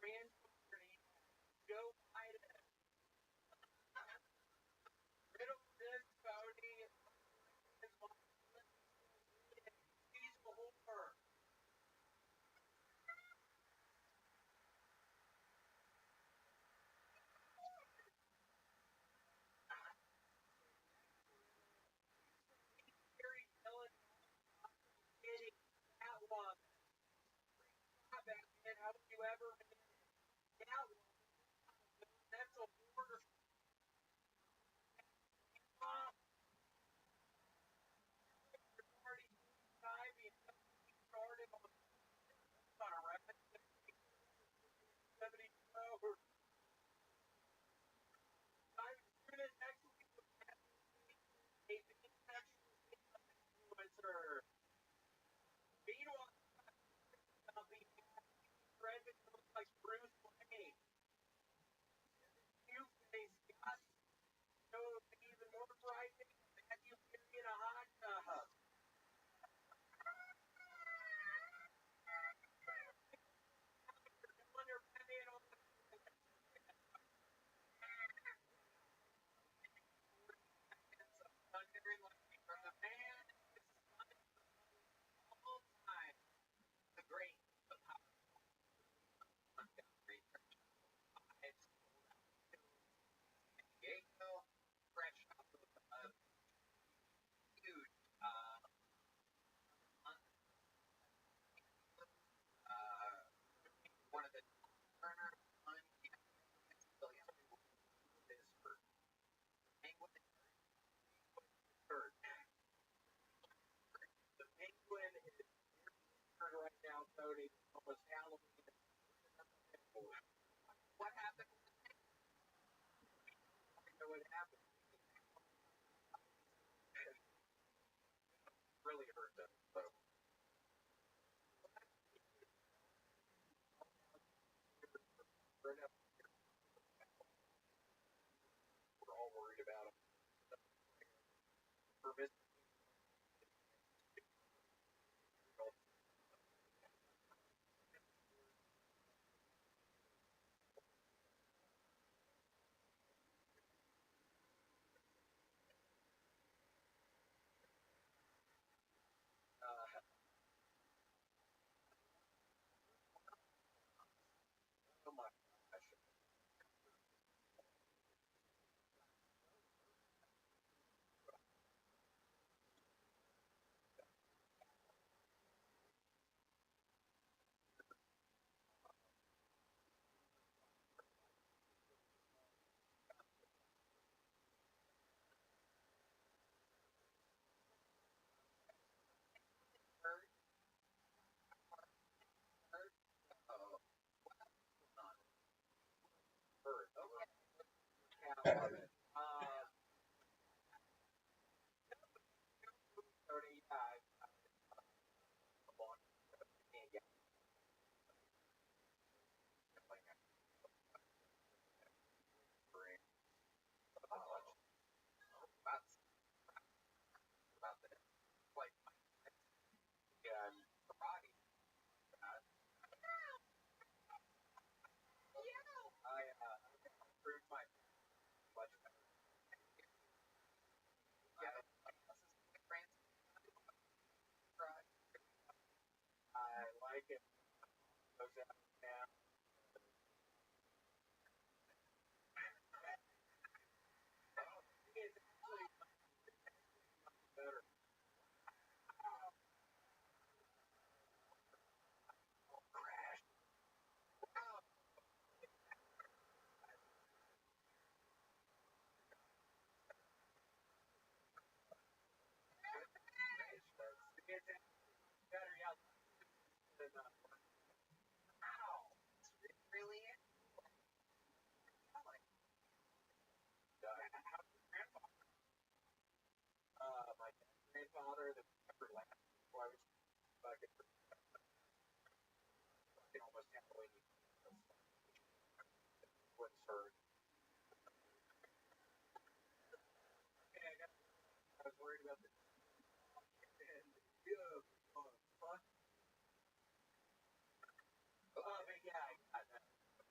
grandfather name Joe Biden. Riddle this phony. His mom she's a whore. Harry Dillon kidding that woman. Batman, how would you ever that woman? That's a border mom party time started on a record 70 hours. I'm doing it next week with a sexual influencer. Meanwhile, the friend that looks like Bruce Wayne. You face got so even more frightening that you in a hot tub. Wonder Batman on from the man all time. The great, the powerful, research. It's Diego, fresh off of a huge, one of the Turner this for Penguin third. The Penguin is right now, Tony, almost Halloween. What happened? I know what happened. Really hurt them. So. We're all worried about them. For missing oh my gosh. Hurt. Hurt. Okay. I love it. Tony, about this. Like, karate. I improved my much better. Yeah, I like it. Goes out now. It's actually better. Crash. It's better, yeah. Than, wow. It really is. How's your grandfather? My grandfather, the ever last before I was fucking almost halfway. What's her? I was worried about the and fuck. But yeah, I got that.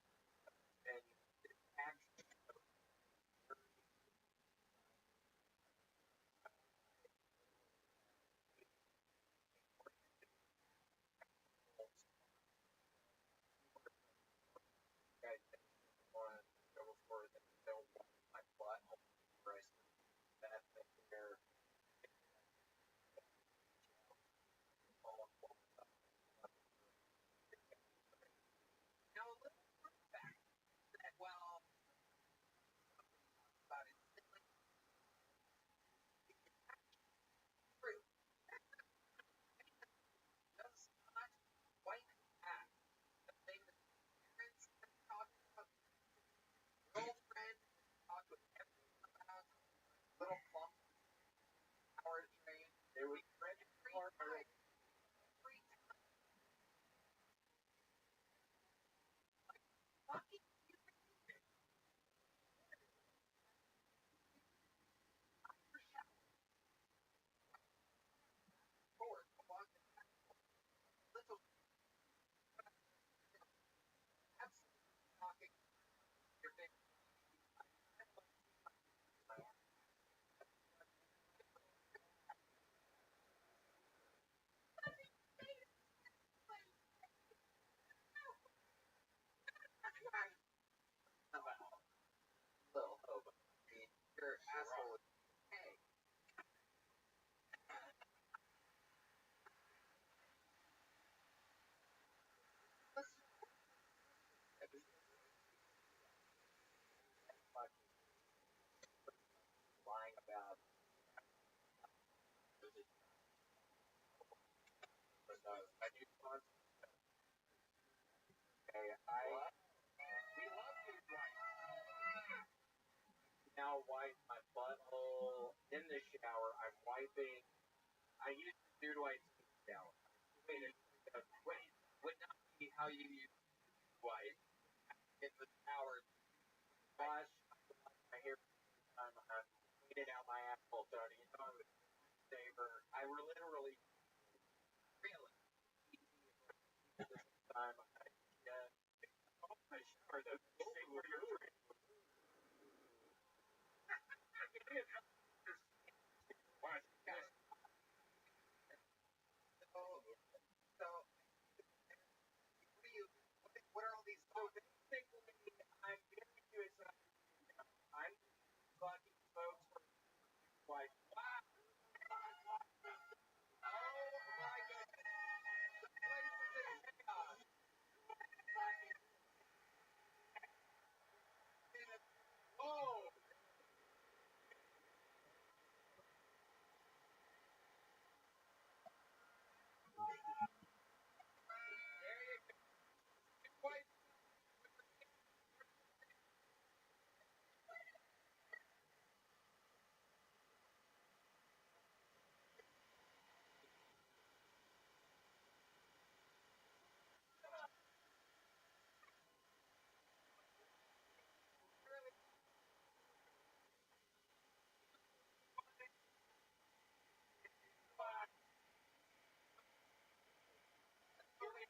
A new sponsor. Okay, we love you, Dwight. Now wipe my butthole in the shower. I'm wiping. I used to do Dwight's in the shower. Wait, would not be how you use wipe in the shower. Wash my hair. I'm cleaning out my asshole. So you know, saver. I literally really this time. My shower though. Say where you're from. So, what do you? What are all these? So basically, I'm very curious. I'm fucking folks for like, wow, oh my goodness, the place is in chaos. Oh, there you go. Quite clearly.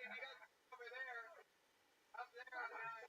You got over there, up there on that.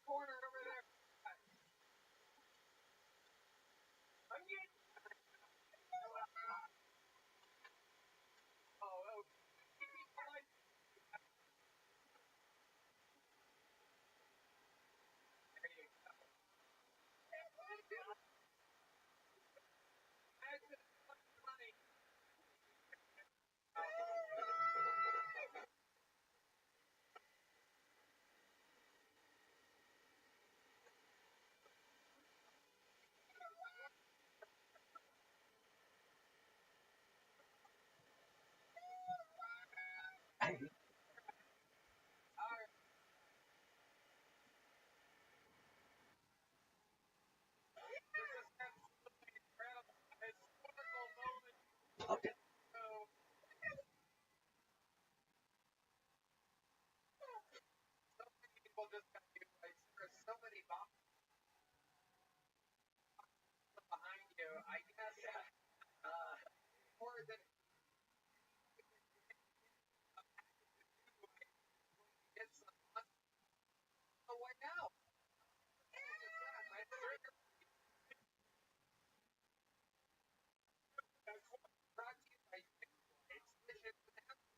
Corner over there. I'm getting. Oh, Okay. people just got you. Like, there's so many boxes behind you. I guess more than it's the way out. Brought to you by Exhibition.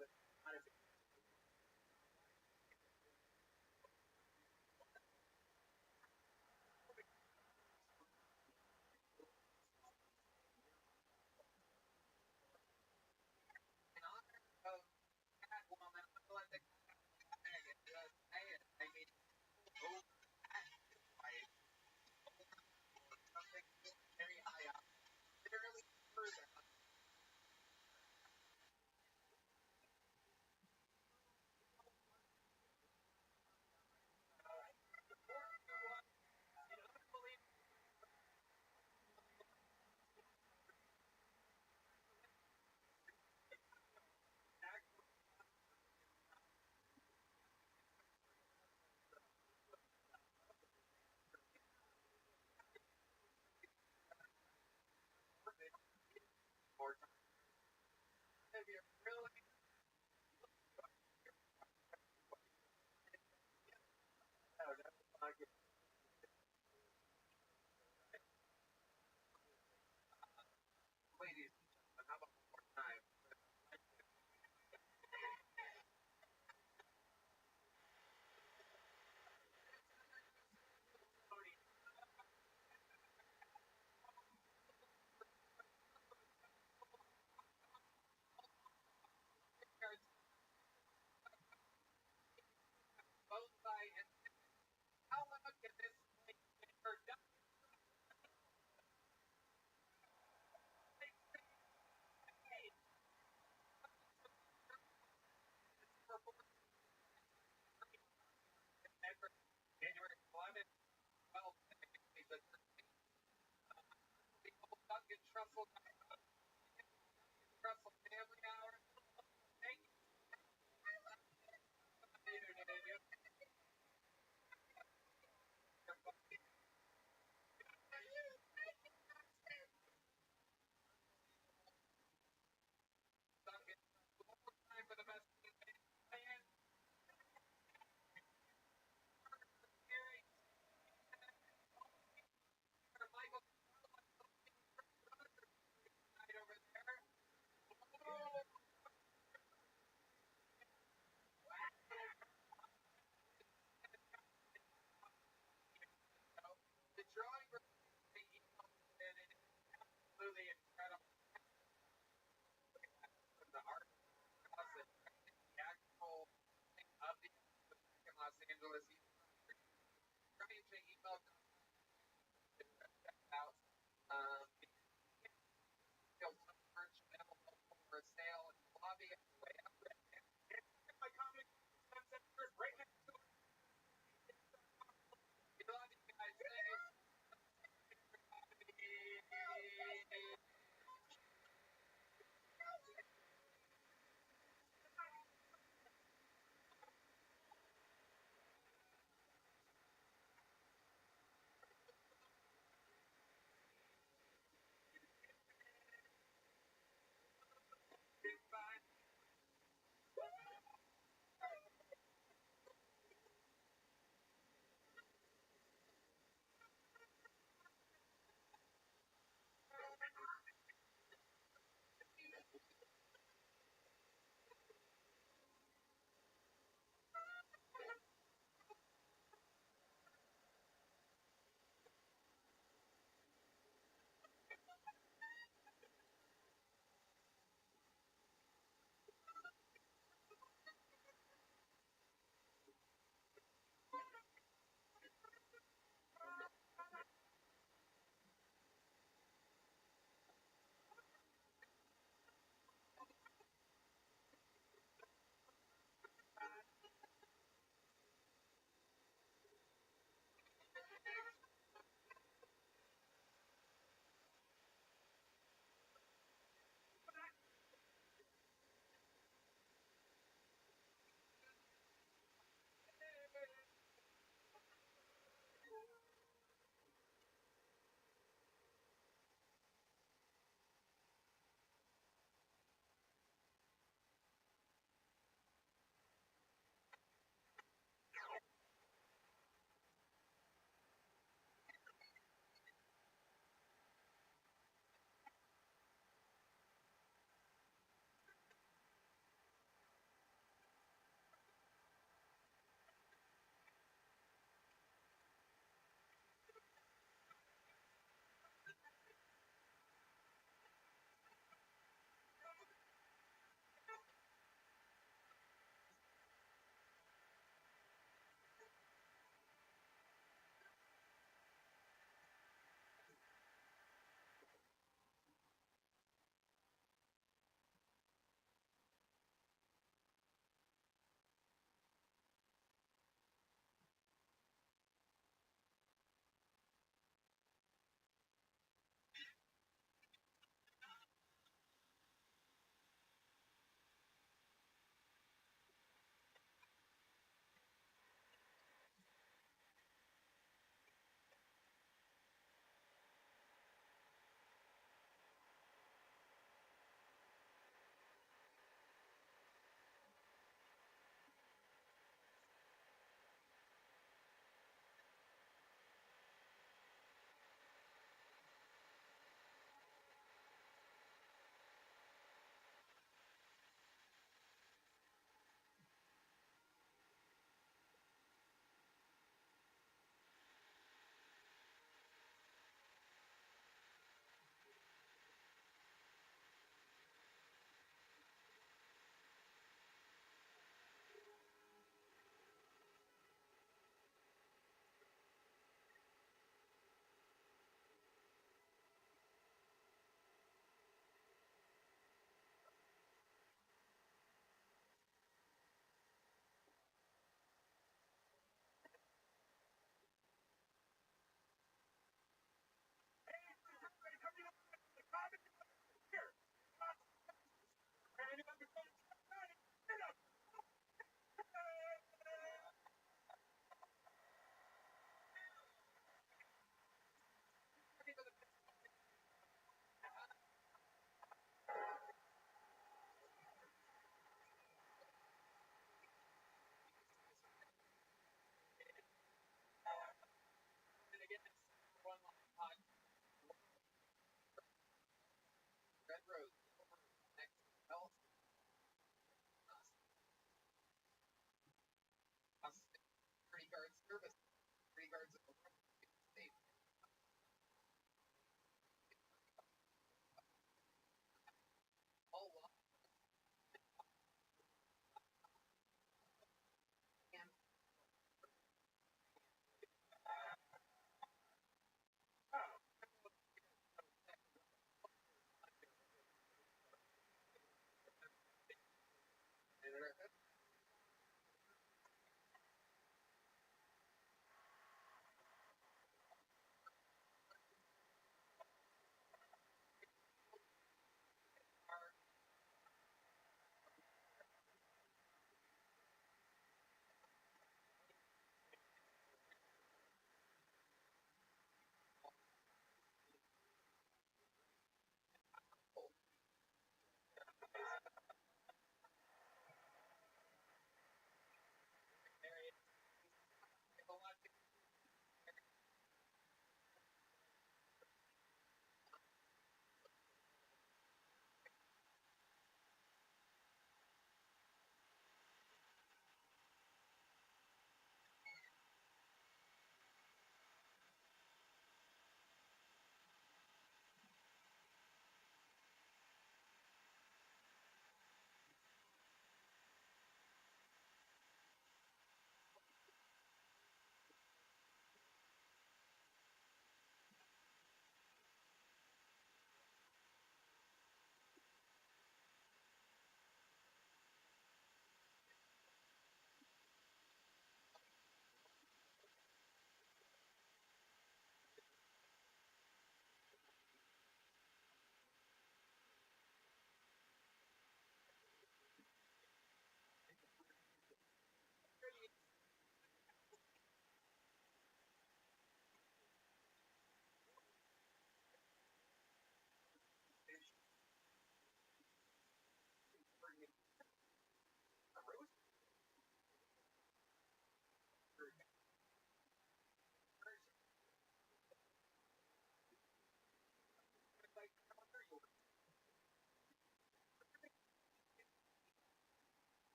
involved in a lot of in honor of Catwoman, I'm gonna let the cat and just say it. I mean, overacted like something very high up, literally further. If you really know, that's not good. Ladies and gentlemen, how about one more time? Both by and how long can this place get her done? January 11th, 12th, the 13th, Duncan Trussell family hour. Thank you. Duncan, one more time for the best plan. Gary, Michael,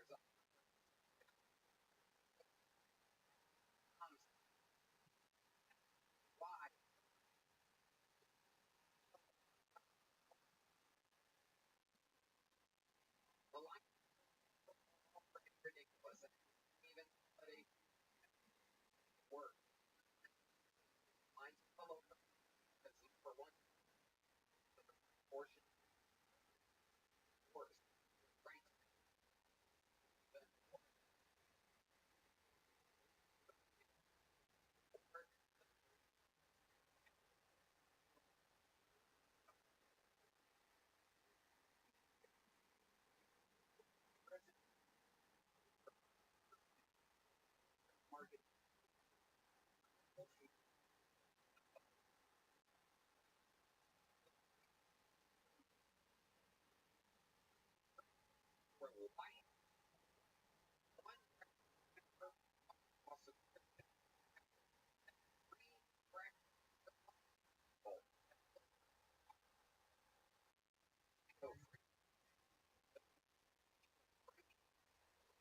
cars off. Why? The line is ridiculous. Even somebody work. Mine's fellow because for one portion course. Right. Market for life. One also free practical. So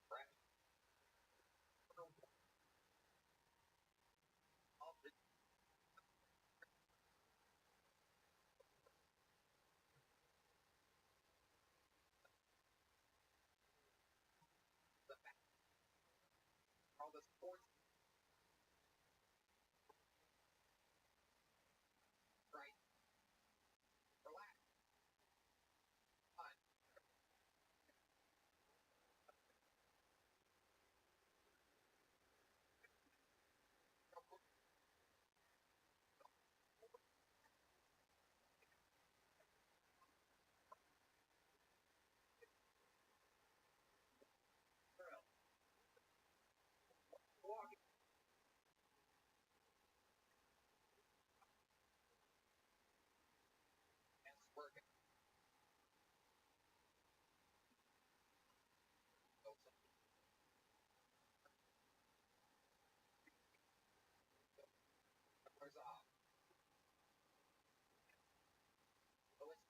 practical all the back, all the sports right. Relax. Fun. Walking and working. Also, cars off. So it's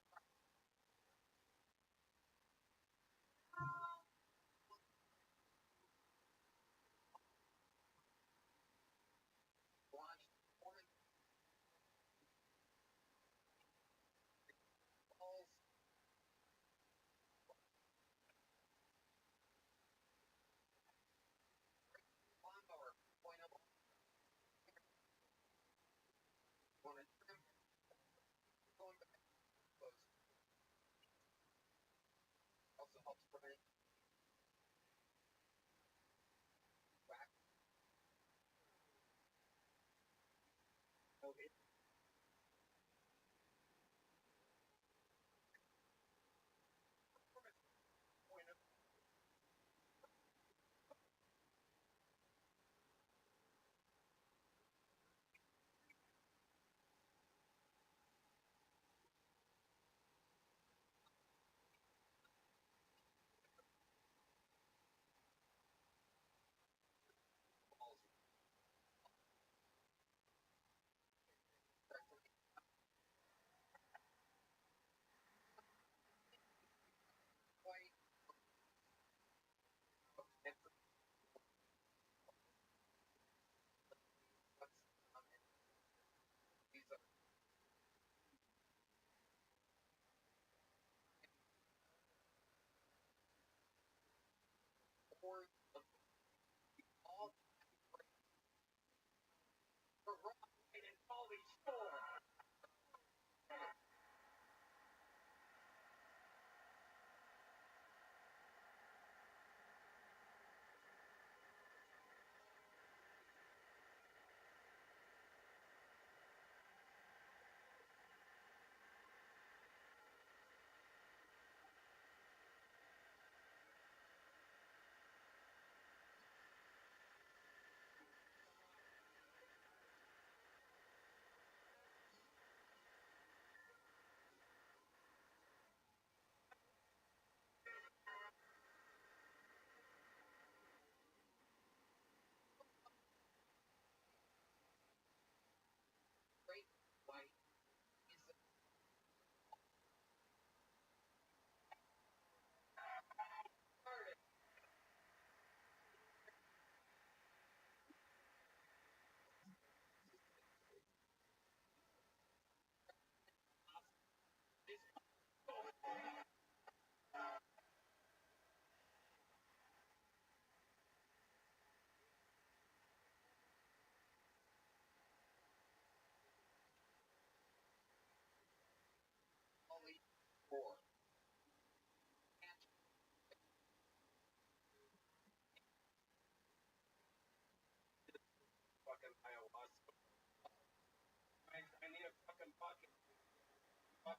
launched foreign balls. Lawnmower. Point of want to trim. Going back. Close. Also helps prevent wax. Okay. Point of balls. My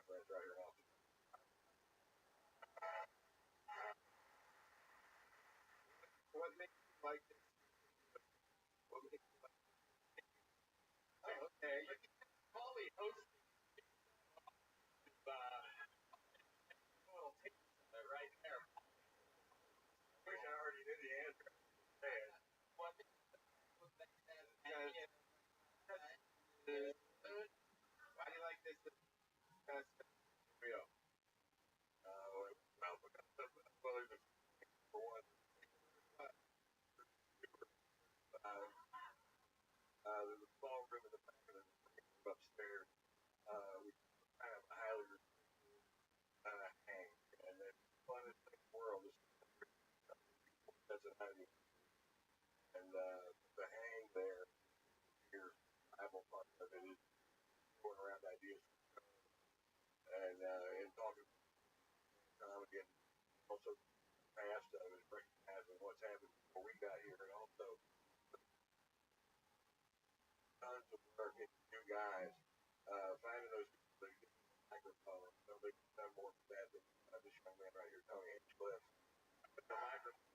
friends right here now. What makes you like this? What makes you like oh, okay. Polly hosting little taste of it right there. I wish I already knew the answer. Man. What why do you like this best real? Well, there's for one. There's a small room in the back of the upstairs. We kind of highly hang, and the funnest thing in the world is doesn't have any. And the hang there, your Bible part of it is going around ideas and talking again. Also, past of it, recognizing what's happened before we got here, and also tons of work in you guys finding those people that get the microphone. Nobody's done more for that than this young man right here, Tony Hinchcliffe. The microphone.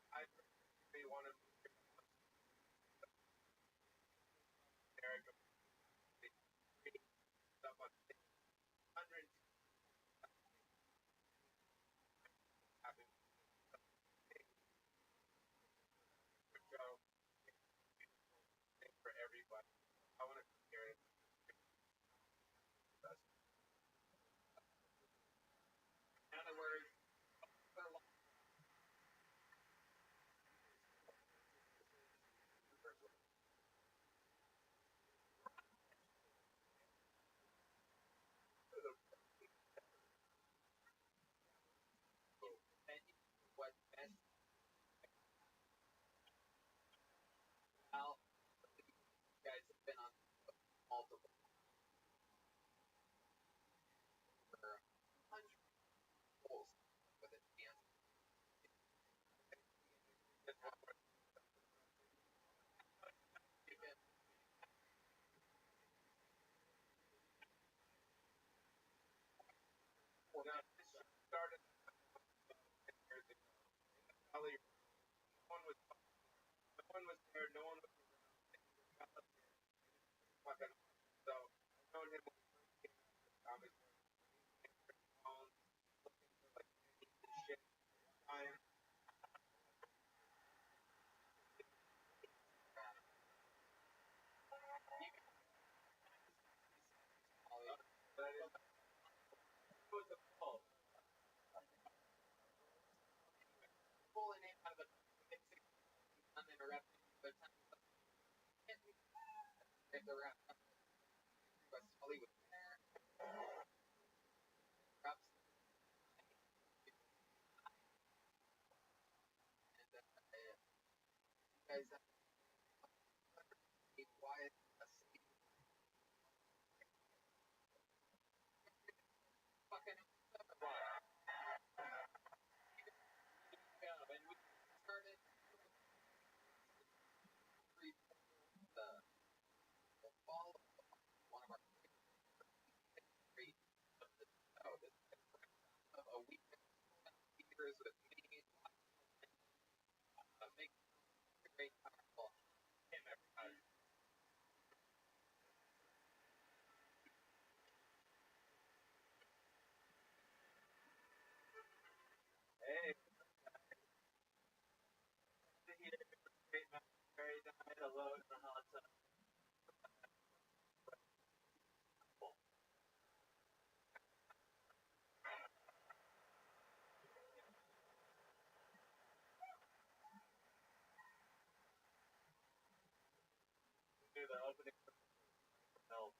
I really want to America stuff on hundreds happen show for everybody. I want to compare it to us. In other words, what best out you guys have been on multiple for hundreds of goals with a chance. Well, now, this started years ago. Probably no one was there, no one was fucking. So I've known him obviously on like shit time. But I didn't know what the call. Pulling in out of the uninterrupted, but if the rap was Hollywood there, perhaps and you guys why with me, make a great powerful him everybody. Hey, here, great Mary died alone in the hot tub. Do the opening help.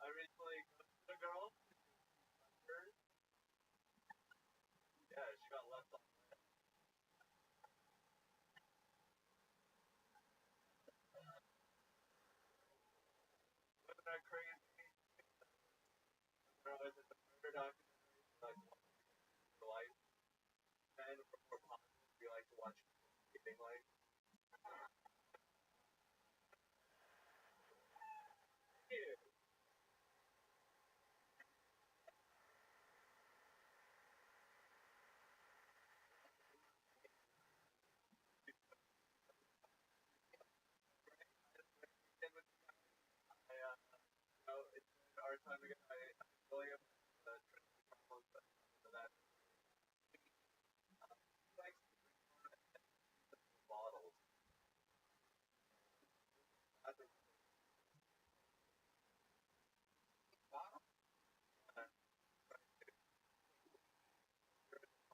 I recently ghosted a girl. Yeah, she got left off. Wasn't that crazy? There was a murder documentary like for life. Men were more positive. We like to watch giving life. Yeah. It's our time again. I William, problems that likes bottles. At the Bottom?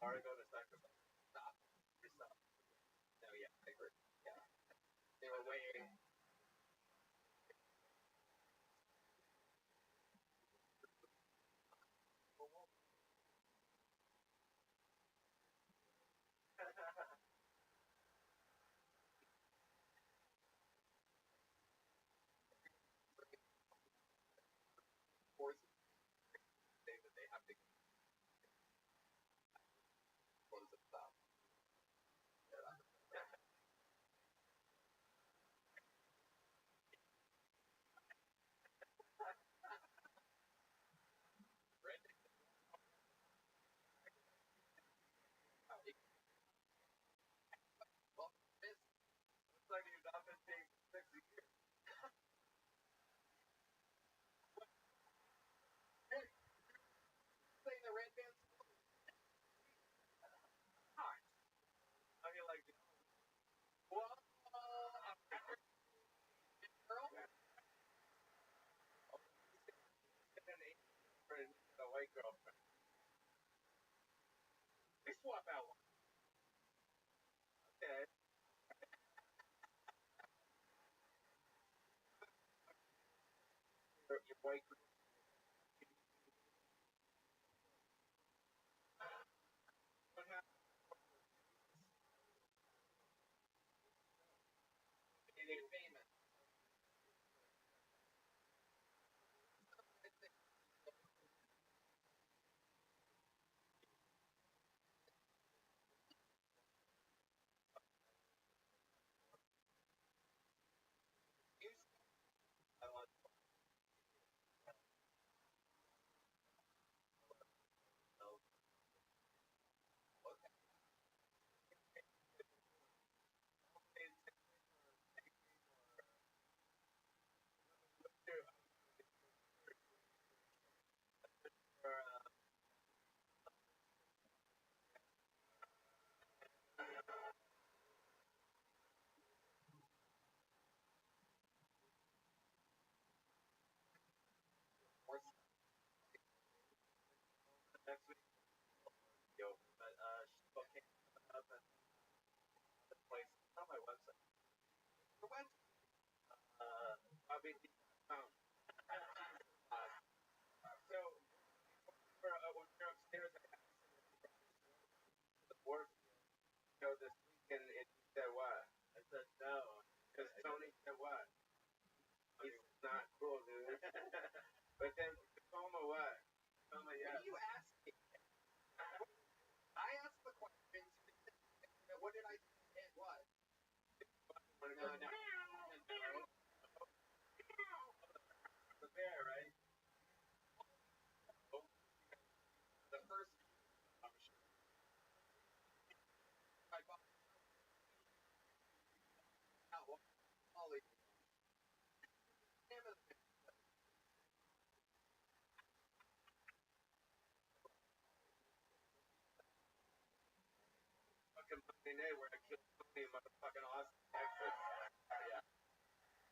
bar, go to sacrifice. Stop. Yourself. No, yeah, I agree. Yeah. They were waiting. Forces say that they have to close it up. Brandon, well, this Looks like you've not been seeing for 6 years. thing the red band's hot. I mean, like, Whoa, girl. an Asian friend and a white girlfriend. We swap out one. Okay. Your white girl. What happened? Getting famous. I want next week. Yo, but she came up and the place on my website. The web. Probably so when we were upstairs, I asked the board, this weekend, and he said what? I said no. Because Tony said what? He's not cool, dude. But then Tacoma what? Tacoma, What yes. are you asking? I asked the questions. What did I say? What? Wanna No, go no. probably fucking Monday night where I killed Tony in motherfucking Austin, Texas. Yeah.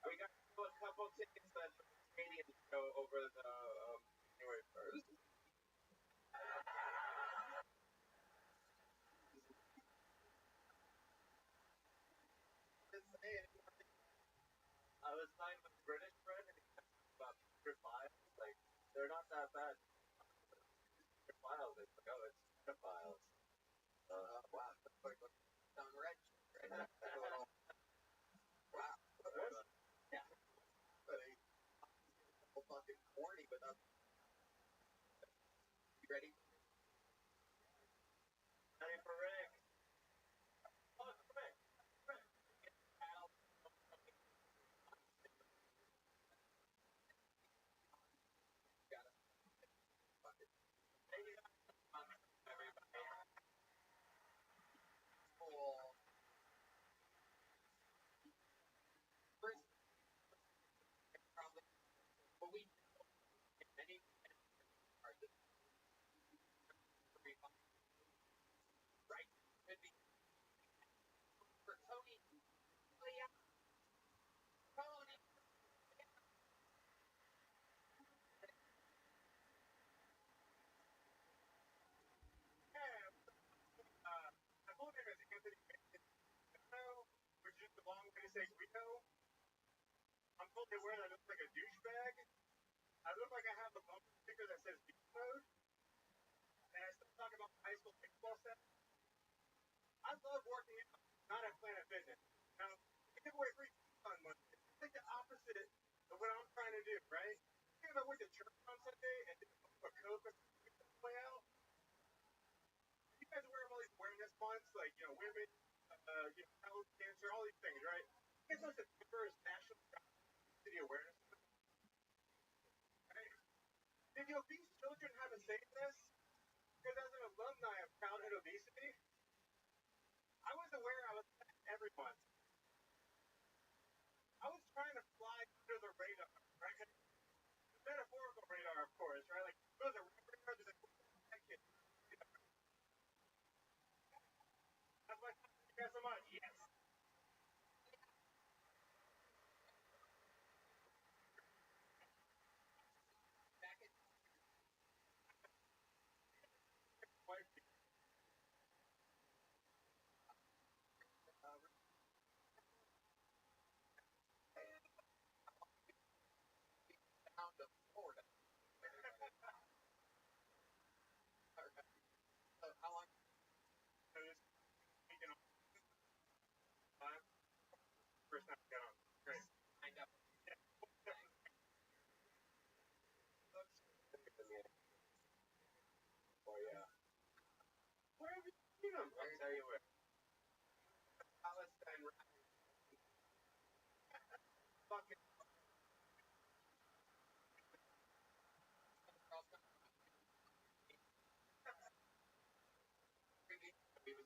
We got a couple tickets to the Canadian show over the January 1st. I was talking with a British friend and he asked me about Peter Files. Like, they're not that bad. Peter Files, it's like, oh, it's pedophiles. Wow, that's like down red right now. Wow. Yeah. But he's so fucking corny without. You ready? Ready for Rick? Oh, it's Rick. Rick. Got it. Fuck it. Hey, you guys, everybody. Cool. First, probably, what we many are just right. Could be for Tony. Oh, yeah. Tony. Yeah. My full name is Anthony Guido, which is just a long way to say Guido. I'm fully aware that I look like a douchebag. I look like I have a bumper sticker that says beat mode, and I still talk about my high school baseball set. I love working out, not at Planet Fitness. Now, they give away free on Monday. It's like the opposite of what I'm trying to do, right? Think about went to church on Sunday and did a Coke or something on the way out. You guys are aware of all these awareness months, like, women, health, cancer, all these things, right? You guys know September is National City Awareness Month, right? Did the obese children have a say in this? Because as an alumni of childhood obesity, I was aware I was every month. I was trying to fly under the radar, right? The metaphorical radar, of course, right? Like, there's a radar, there's like, that kid. That's why thank you guys so much. Yes. Back in down to Florida. How long? This weekend time. First time to get on. Great. I know. Oh, yeah. Where have you seen them? I'll tell you where. Palestine, fucking. He was.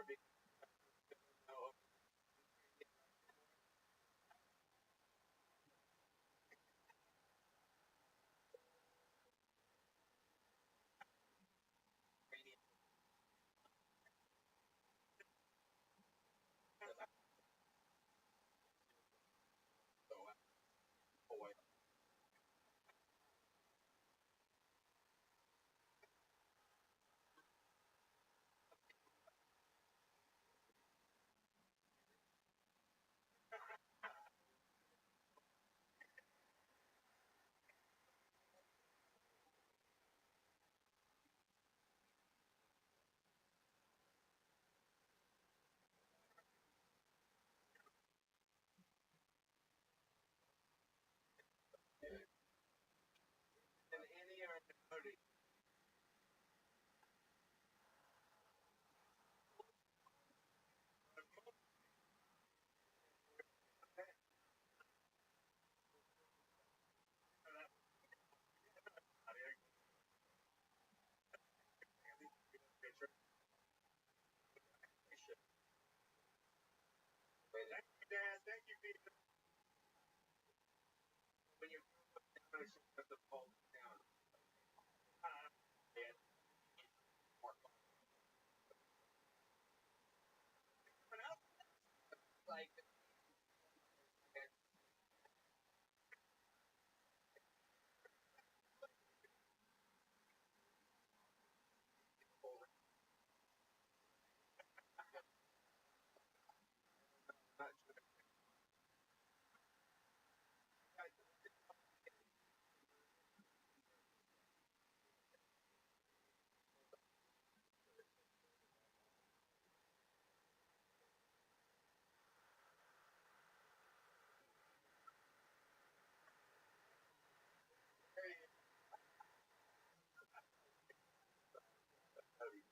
are being no Ukrainian. So boy, and any are noted. Thank you, Peter. When you have to fall down, and more like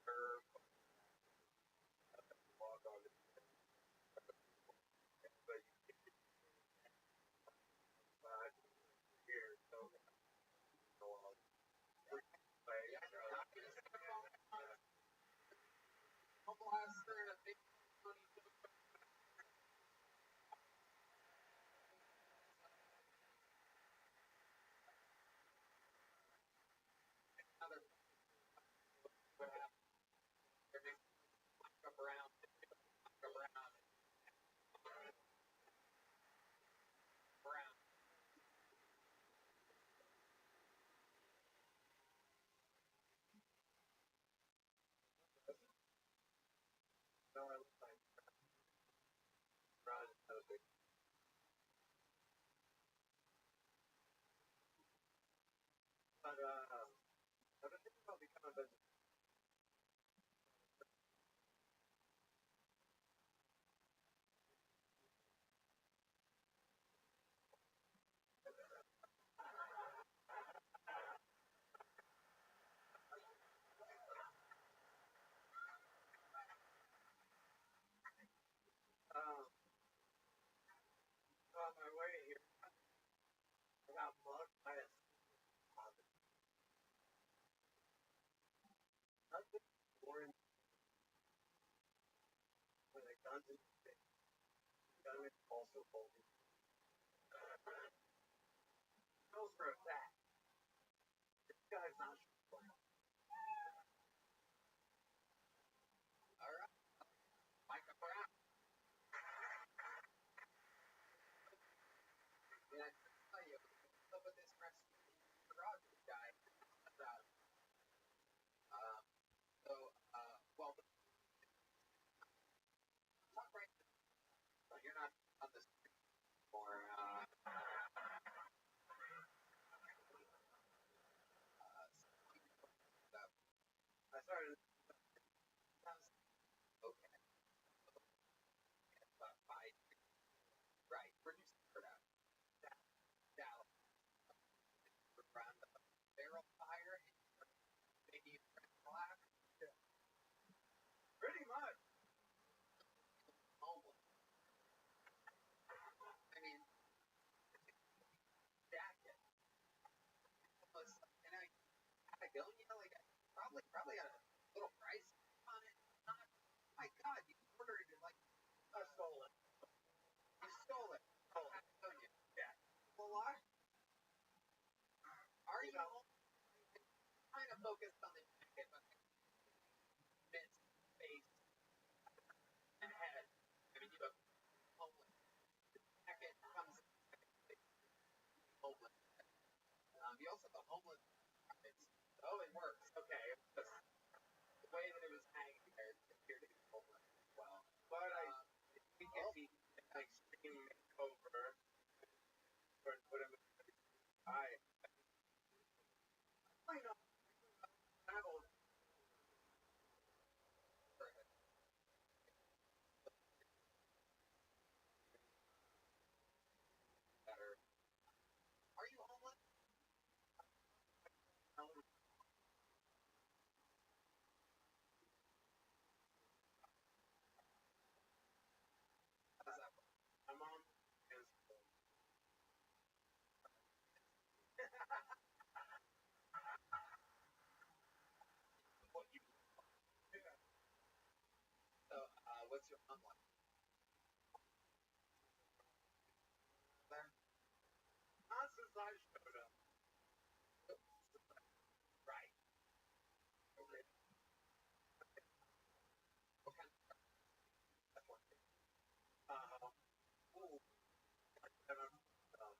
curve, walk on it, but here, so go on. Another around, around, around. No, I was like, run, but I don't think about becoming a on my way here. I got mugged by a nothing boring when a gun's in the face. Gun is also holding. Knows for a fact. This guy's not sure. Alright, Mike up around. And I tell you, what's up with this Rothschild guy? About, so, well, talk right now. You're not on this anymore. I started. Okay. Five. Right. Where'd you start out? Dallas. Around the barrel fire. Maybe black. Yeah. Pretty much. Almost. I mean, jacket. Almost. And I Patagonia, like probably got a little price on it. Not. My God, focused on the jacket, but mid face and head. I mean, you have homeless. The jacket comes in homeless. You also have a homeless jacket. Oh, it works. Okay. It was just the way that it was hanging there appeared to be homeless as well. But I think if he did an extreme makeover or put him in I might not travel Better. Are you homeless? How does that work? my mom is what you So, what's your mom like? There? not since I showed up. Right. Okay. What kind of that's one thing. Ooh, I don't know.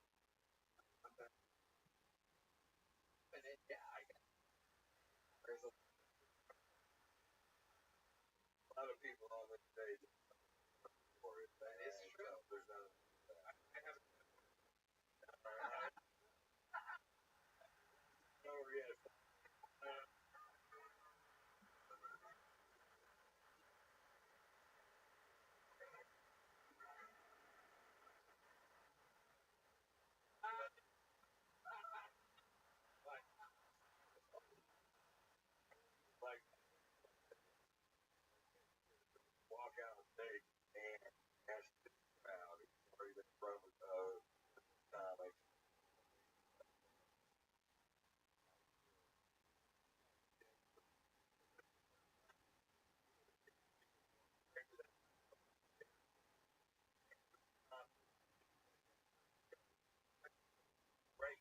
And it, yeah, I guess. There's a lot of people on this stage for it. It's true. So there's no. I haven't. Oh yes. Like walk out on stage and ask the crowd or even from comics. Great.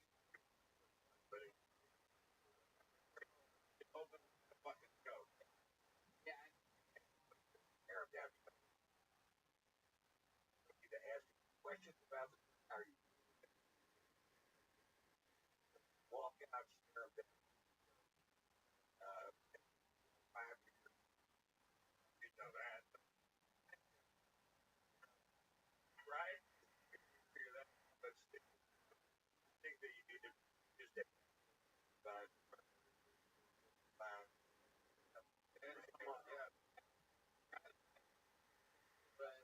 But it open the fucking show. yeah. Air down. You need to ask questions about how you walk out, stare them down. You know that, right? Figure that. But still, I think that you need to just But come on, yeah. But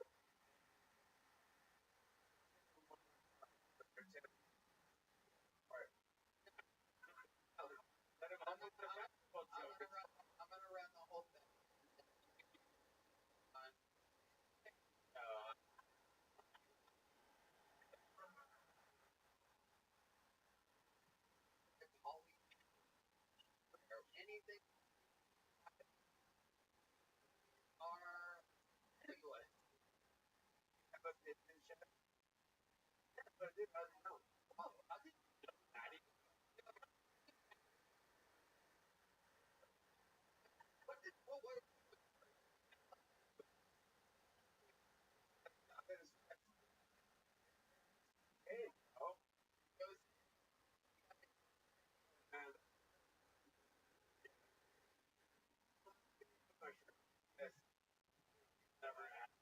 Let him I'm open the gonna, basketball joke. I'm gonna run the whole thing. On Holly or anything are English. But it didn't show. But it doesn't know. Oh, I think Daddy. what Hey, oh, goes and I'm sure this never happened.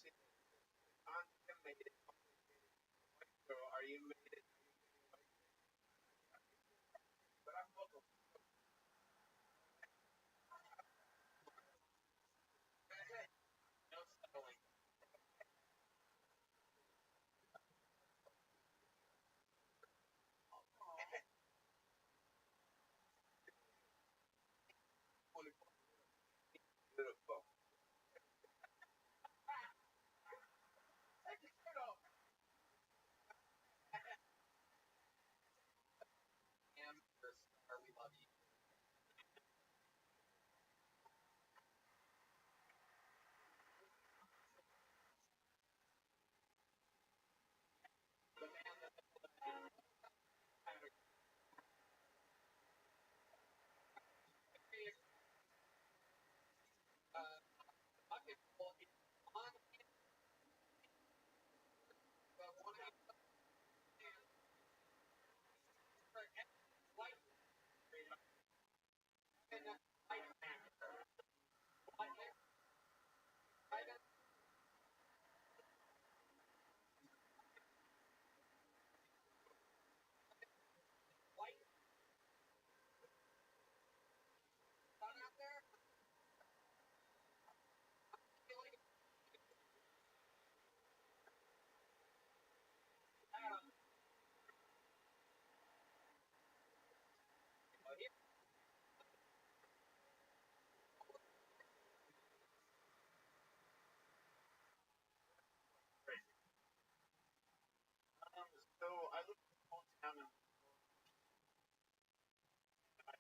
see content made it complicated. So are you made it? But I'm local. No settling. Beautiful. Take your shirt off. Cam, you're a star. We love you. The man that bucket full is on him. But one of you for life and life matter. Life sun out there. Feeling so I live in a small town and I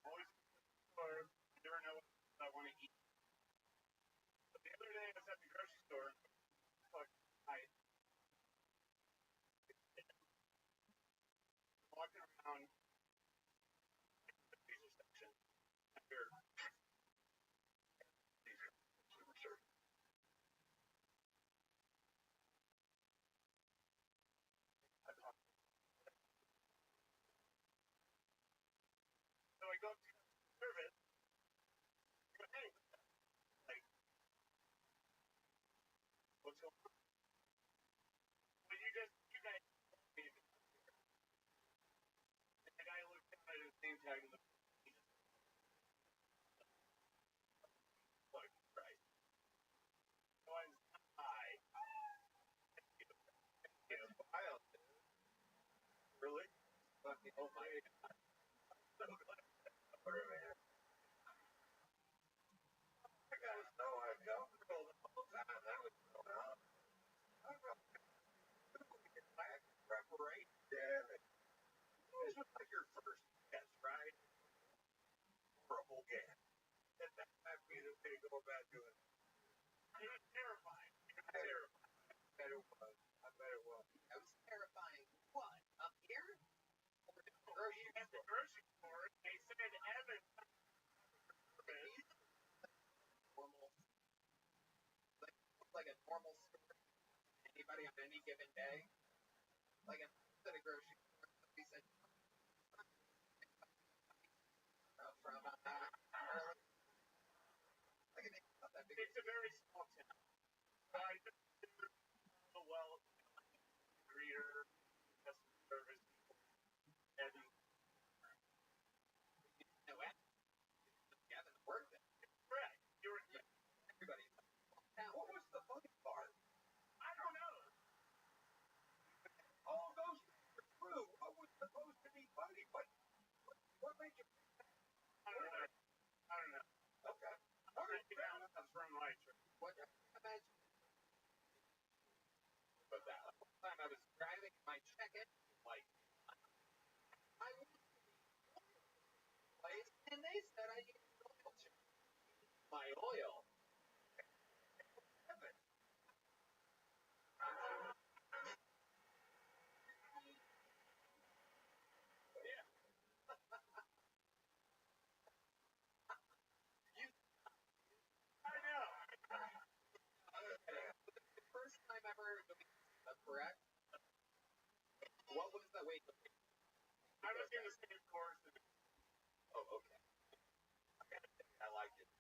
always store. I never know what I want to eat. But the other day I was at the grocery store and I walking around the freezer section after super sure. So I go up to service. I go, hey, like, what's going on? Well, you guys, and the guy looked down at his name tag and looked like, right. So I'm hi. Wild. Really? Fucking, oh my God. So glad. I got so uncomfortable the whole time that was going on. I felt lack of preparation. Yeah. This was like your first guess, right? Horrible guess. That might be the way to go about doing it. It was terrifying. It was terrifying. I bet it was. I bet it was. It was terrifying. What? Up here? At the grocery store, they said Evan normal, like a normal store. Anybody on any given day, like at a grocery store, somebody said from it's a very small town. I just know well greeter, customer service, and no way. You haven't worked it. Correct. You were everybody. What was the funny part? I don't know. All those were true. What was supposed to be funny? What made you? I don't know. I don't know. Okay. All right. That's from my trip. What? Imagine. But that time I was driving my check-in, like I was place, and they said I used oil change. My oil. Yeah. You, I know. The first time ever doing correct. What was the wait? I was in the same course. Oh, okay. I liked it.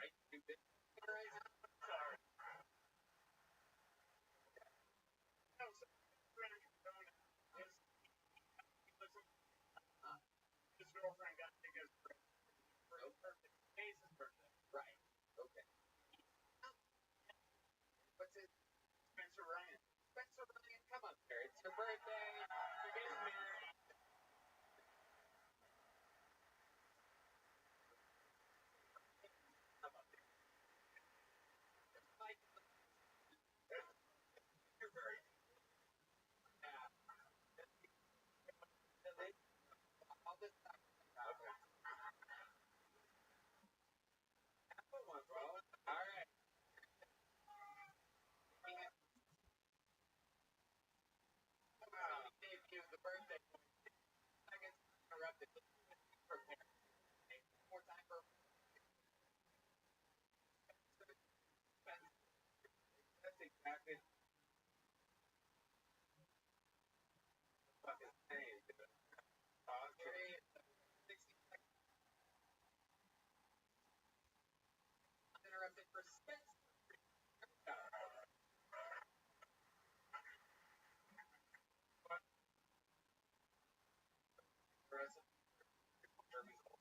Are you busy right now? Sorry. No, so friend Jonah, his girlfriend got tickets for his birthday. Today's his birthday. Right. Okay. What's it? Spencer Ryan. Spencer Ryan, come up here. It's your birthday. You're getting married. Come up here. Mike, you're very. Yeah. All this time. Okay. Have one, bro. All right. Somebody gave you the birthday. Seconds interrupted. Prepare. More time for. That's exactly the fucking thing. Okay. 60 seconds interrupted for Spencer.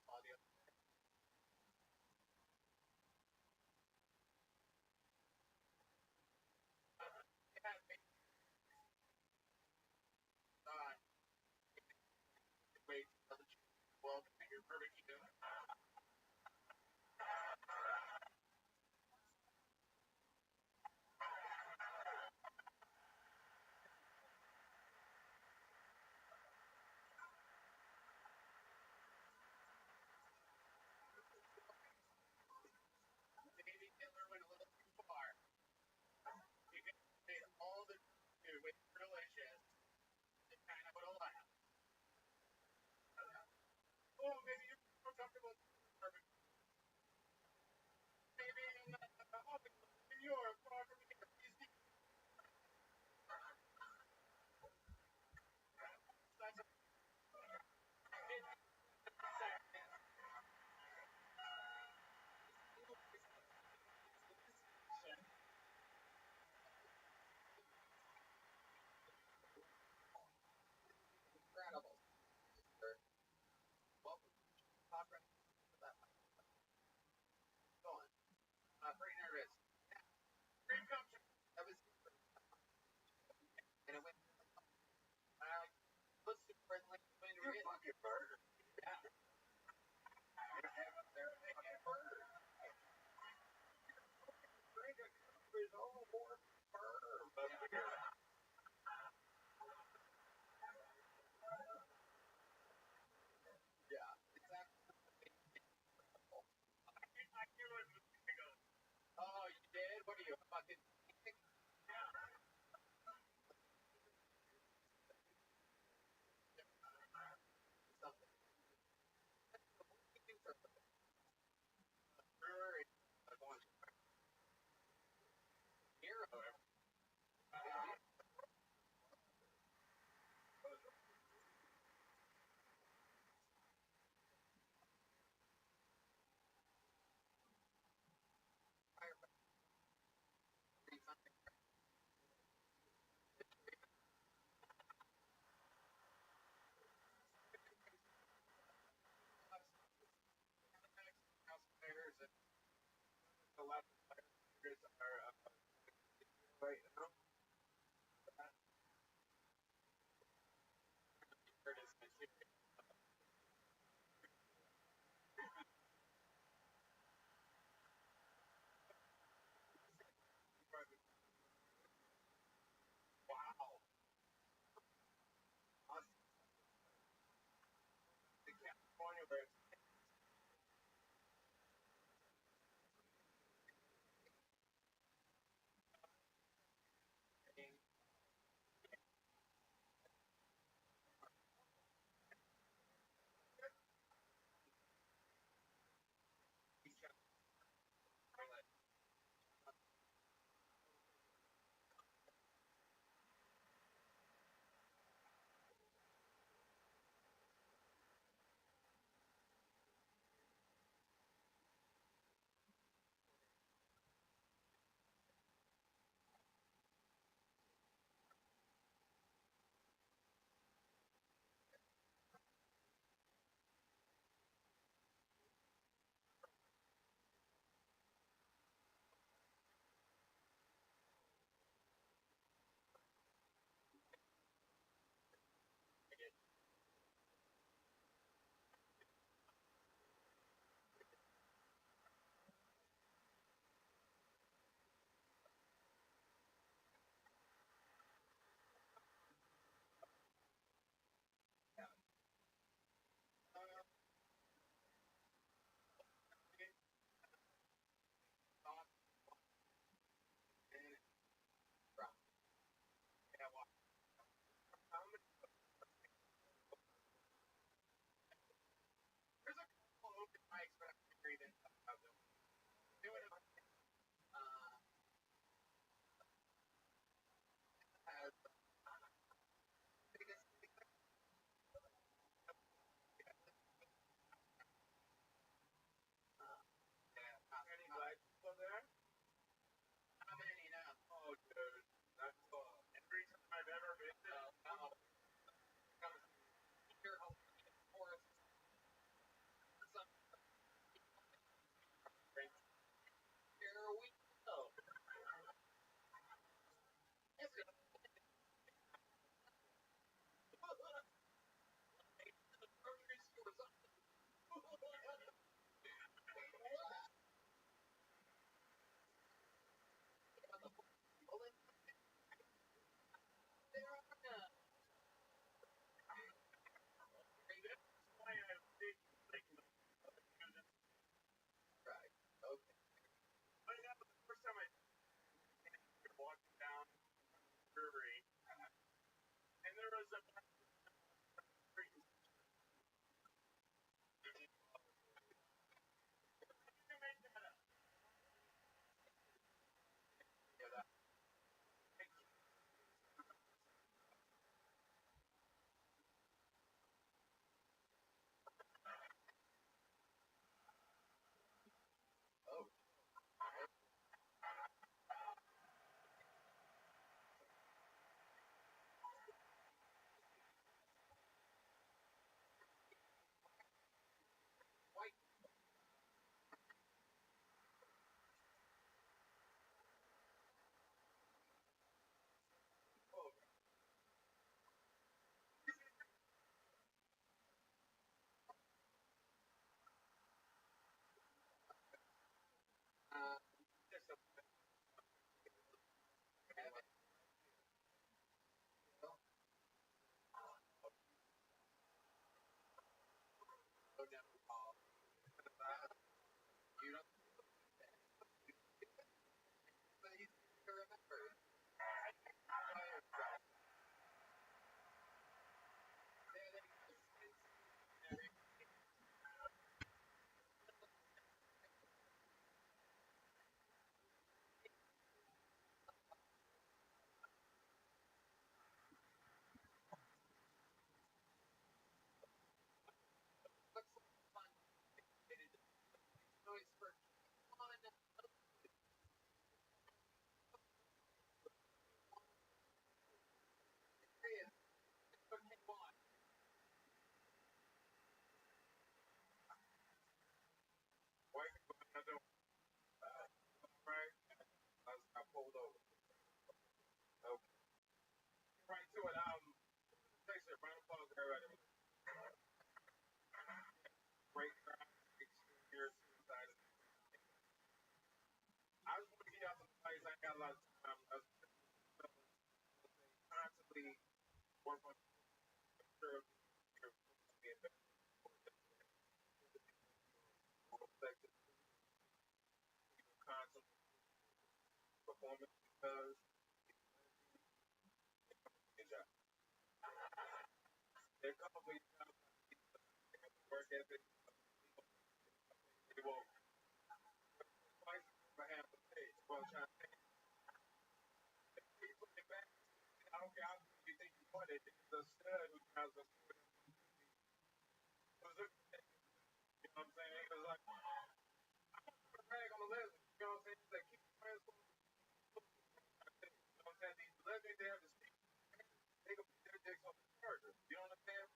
Audio. Wait, well, you're perfect. Maybe Hitler went a little too far. You could say all the food with delicious. It kind of would allow. Oh, maybe you're more comfortable in maybe in New York, far from here. That's a incredible. Welcome. Talk right about that. Go on. Pretty nervous. Dream come true. That was and it went. Let's do it like you're fucking burger. Yeah. They're making burger. Drink a cup is all more firm up here. Yeah, exactly. I knew it was gonna go. Oh, you did? What are you, a fucking something? Brewery. I'm going hero. A lot of players are right now. Curtis material. Wow. Awesome. The California where it's getting each other. I pulled over. Okay. Right to it. Thanks, sir. Round of applause, everybody. Great crowd. Exterior suicide. I just want to get out some advice. I ain't got a lot of time. I was constantly work on sure being better, more effective, constant performance because good job. There are a couple of jobs work ethic. They won't twice for half a day. Well, trying to put it back. I don't care how good you think you want it. It's a stud who tries to you know what I'm saying? Because like put a rag on the lesson. You know what I'm saying? Like keep your friends you know what I'm saying? These lesbians they have to speak. They can put their dicks on the charger. You know what I'm saying?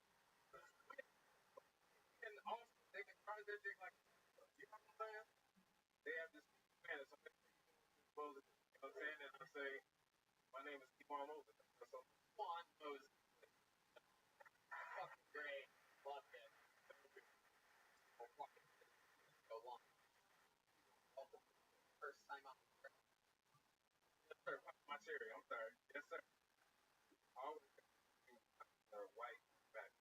And also they can charge their dick like you know what I'm saying? They have to speak Spanish. So they well, you know what I'm saying? And I say, my name is Kevon Moses. So Kevon Moses. Fucking great. Love it. Go long. First time on. Yes, sir. My cherry. I'm sorry. Yes, sir. Always white back.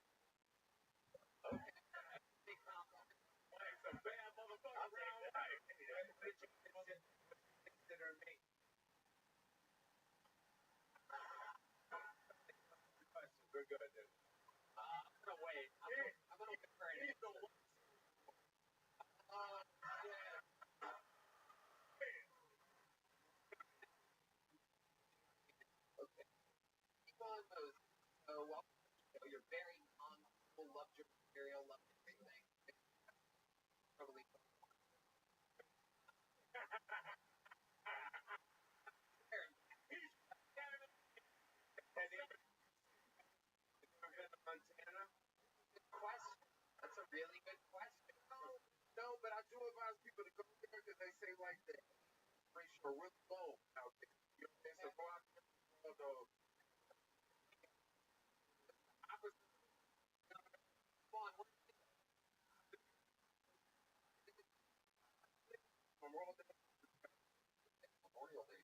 Okay. Big compliment. It's a bad motherfucker around. Consider me. We're good, dude. I'm gonna wait. I'm gonna wait for it. Yeah. Okay. Keep on those. So, you're very non-people, loved your material, loved everything. Totally. Montana? Good question. That's a really good question. No, but I do advise people to go there because they say like the rates are really low out there. You know what I'm saying? So go out there. Although opposite fun, Memorial Day. Memorial Day.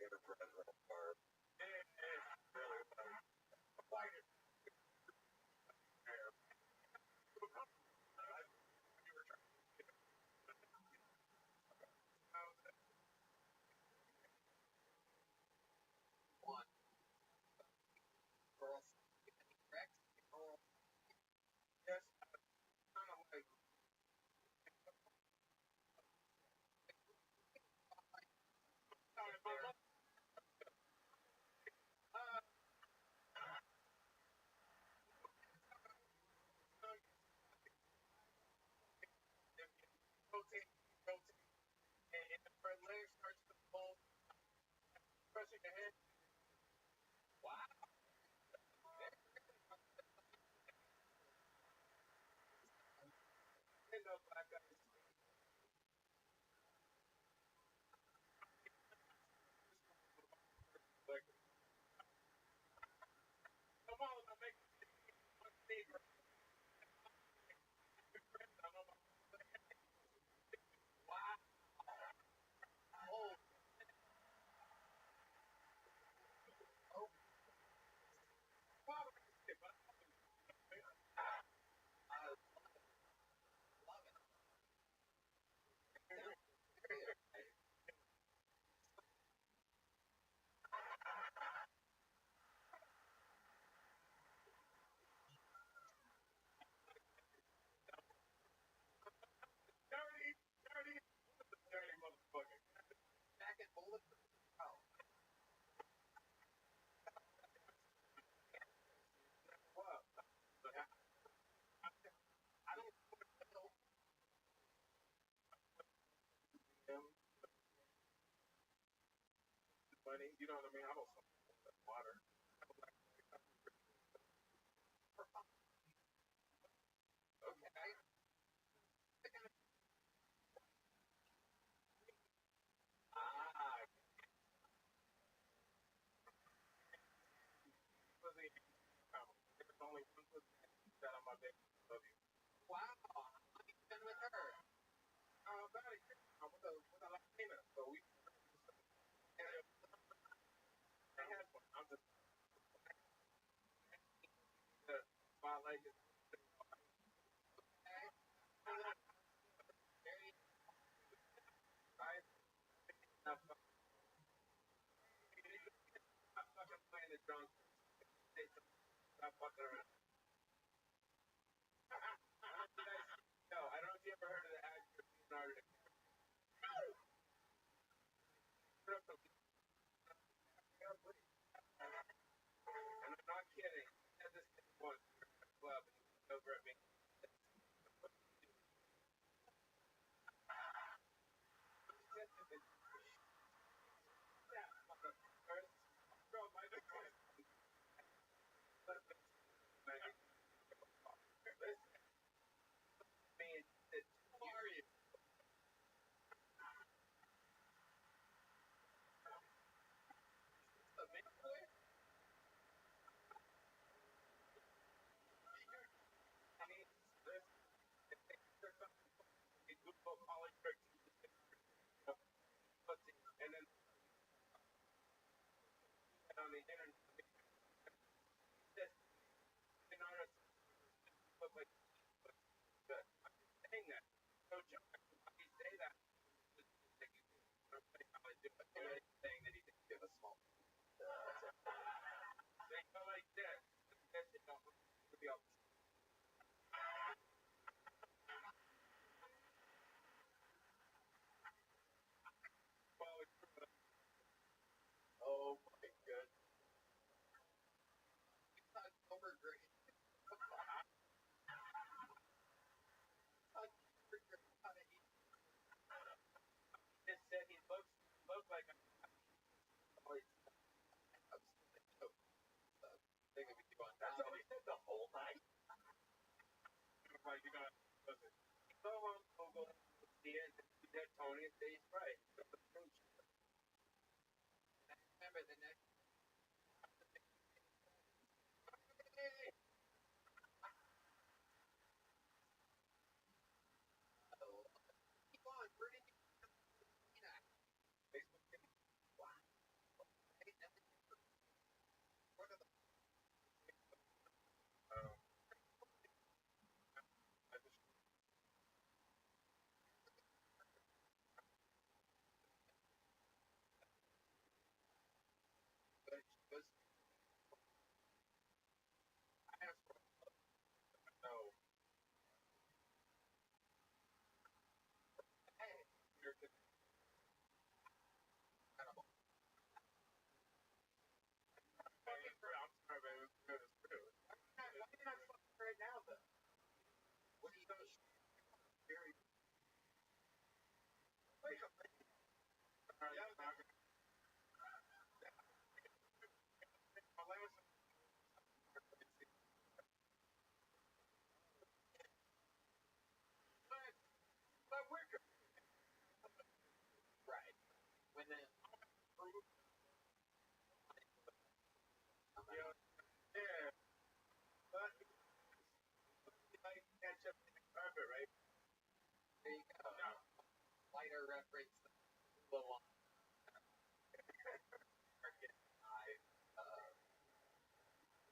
Enterprise car. One girl, correct? Yes, kind of like rotate, rotate, and the front leg starts to fold, pressing your head. Wow. You know, black guys. Like, come on, I'm making one favor. You know what I mean? I don't smoke that water. I don't like okay. Ah, pussy. There's only one pussy that on my bed. Wow, I'm even with her. About a year with a Latina. So we I had one. I'm just the spotlight is very nice. I'm fucking playing the drums. Stop fucking around. No, I don't know if you ever heard of the actor Leonardo DiCaprio. And I'm not kidding. I had this kid once in a club and he looked over at me. Bro, my man, who are you? A man boy? I mean, there's something Google college tricks and then on the internet, this Leonardo look like good. I'm saying that. No joke. He say that. I'm probably do it. Saying that he didn't give a small. They go like this. This is not to be able oh my goodness. It's not over great. Just said he looks like a that's all he said the whole night. Like you got listen. Go on Google, see it, that Tony and say he's right. Remember the next keep on, where did you see that? Facebook wow. Hey, what are the I just was I asked for no hey, you're animal. I'm sorry, baby. It's true. Why are you not fucking right now though? What are you gonna scary? Wait a minute. My last but we're good. Right. When the fruit yeah, but like catch up in the carpet, right? There you go. No. Lighter reference the line. I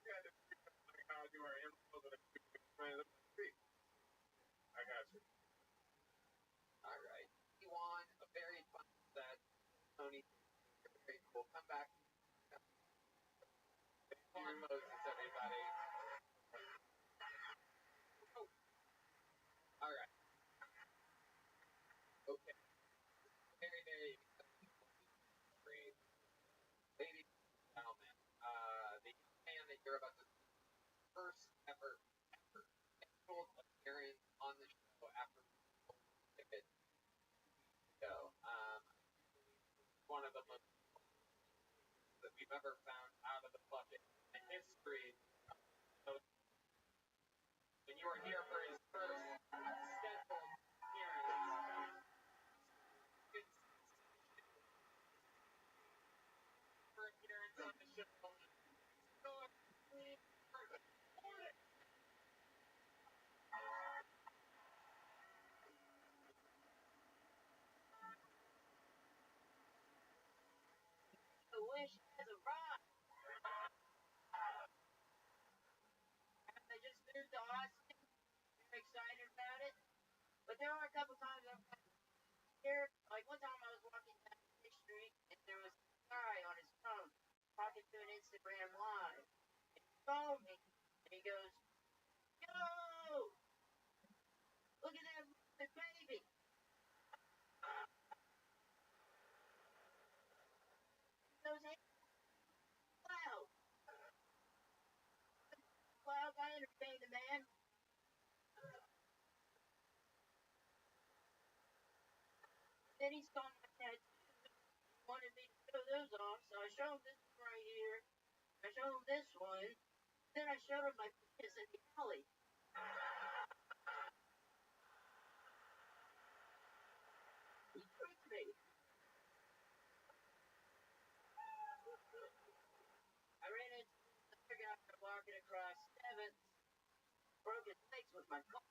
got to how do our animals and the street. I got you. All right. You won a very fun set. Tony, very cool. Come back. Fun Moses, everybody. Oh, all right. Okay. Very, very great. Ladies and gentlemen, the young man that you're about to first ever actual appearance on the show after ticket go. One of the most you've ever found out of the bucket in history. So when you were here for his first scheduled appearance, for appearance on the show. The wish has arrived. I just moved to Austin. Very excited about it. But there are a couple times I've got here. Like one time I was walking down the street and there was a guy on his phone talking to an Instagram live. And he phoned me and he goes, "Yo, look at that baby." He goes, "Hey, Cloud. Cloud, I entertain the man." Then he saw my tattoos. He wanted me to show those off, so I showed him this one right here. I showed him this one. Then I showed him my penis in the alley. He tricked me. I ran into this other guy walking across 7th, broke his legs with my car.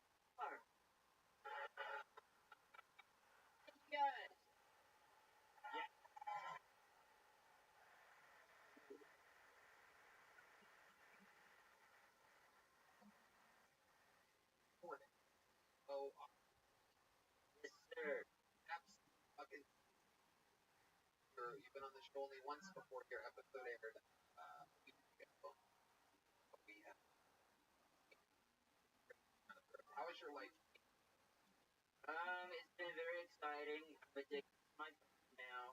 Thank you guys. Oh, Yes, sir. absolutely fucking. You've been on the show only once before your episode aired a week ago. We have. How was your life? It's been very exciting. I'm addicted to my phone now.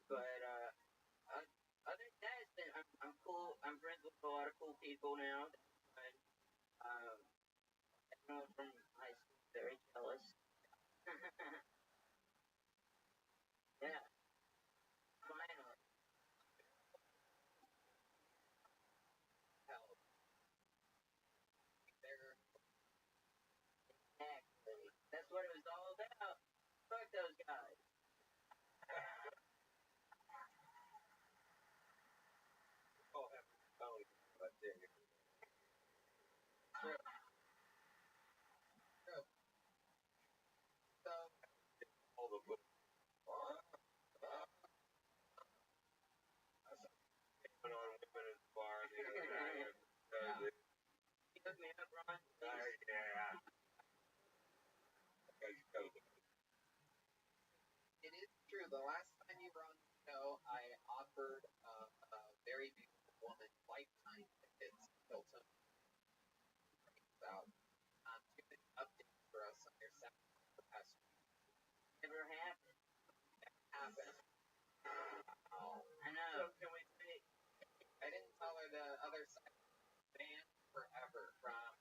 But other than that, it's been I'm cool. I'm friends with a lot of cool people now. But, everyone from high school is very jealous. Yeah, finally. Hell, there. Exactly. That's what it was all about. Fuck those guys. Oh, phone, but then True. True. So, all the book. Went on women in the bar the other night. You hook me up, Ron, please. Yeah. it is true. The last time you were on the show, I offered a very beautiful woman lifetime tickets to Hilton. About too many updates for us on your second past week. Never happened. Happened. I know. So can we say? I didn't tell her the other side banned forever from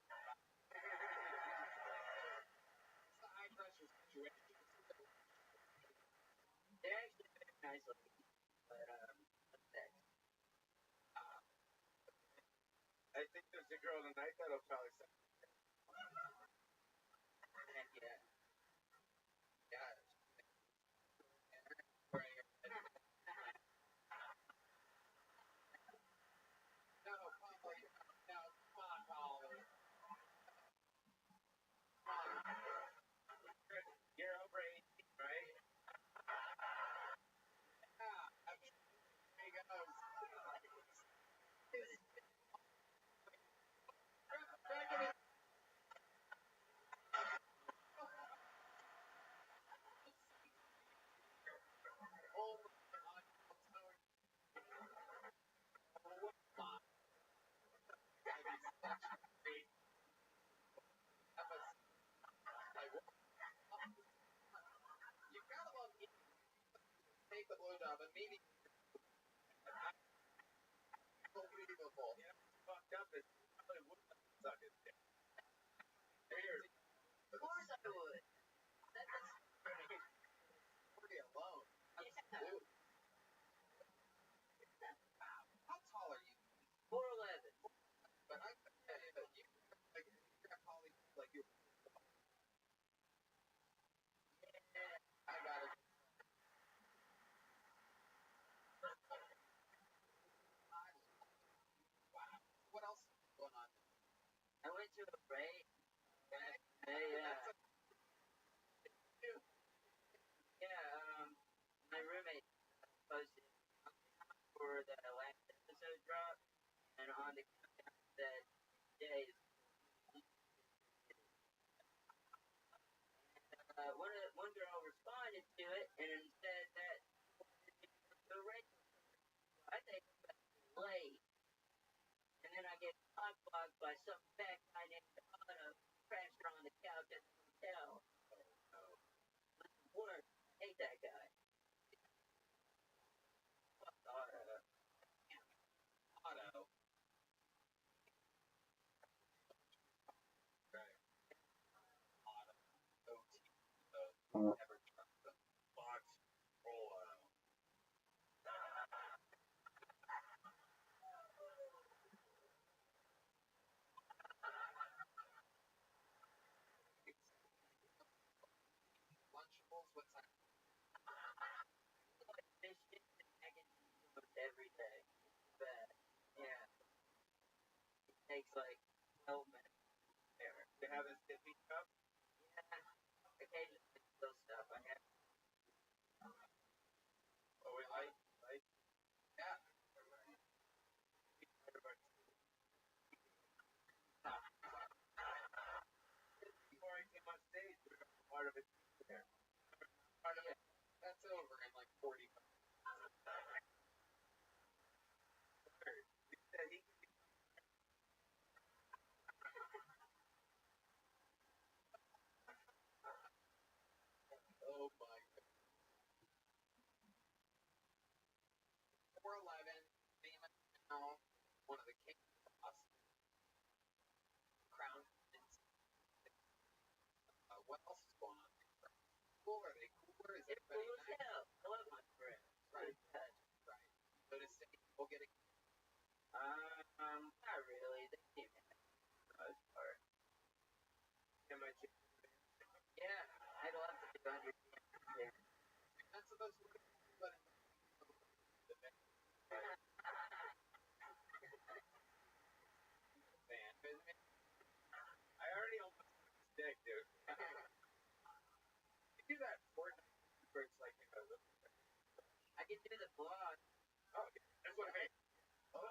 the high pressure situation. They're actually very nice ladies, but what's that? I think there's a girl tonight that'll probably say, Heck yeah. Yeah. Wearing a no, Polly. No, come on, Polly. you're over 18, right? Yeah, there he goes. Oh my God, you gotta love me. Take the blowjob and maybe unbelievable. Yeah, fucked up. It probably would suck his dick. Weird. Of course I would. That's Free alone. yeah. Absolutely. to a break. Yeah. My roommate posted for the last episode drop, and on the countdown said days. One girl responded to it and said that the rate. I think it's late, and then I get blocked by some fat guy named Otto, crashed her on the couch at the hotel. Work. Hate that guy. Fuck Otto. Otto. Never trust the box roll out. Lunchables, what's that? Fish sticks and mac and cheese every day. But, yeah. It takes like 12 minutes there. You have a sippy cup? Yeah. Occasionally still stuff. I have. Oh, I yeah. Before I came on stage, we were part of it there. Part of it. That's over in like 40 minutes. He said he could be. Oh my god. 411, famous now, one of the kings of Austin, Crown Prince. What else is going on? Cool? Are they cooler? Is It's everybody cool as nice? hell. I love my friends. Right. Right. Right. So to say, we'll get a Not really. They seem happy for the most part. Yeah, I'd love to do 100 there. not supposed to but the band. I already almost stick, dude. You do that Fortnite where it's like, I can do the vlog. oh, that's what I mean. Oh,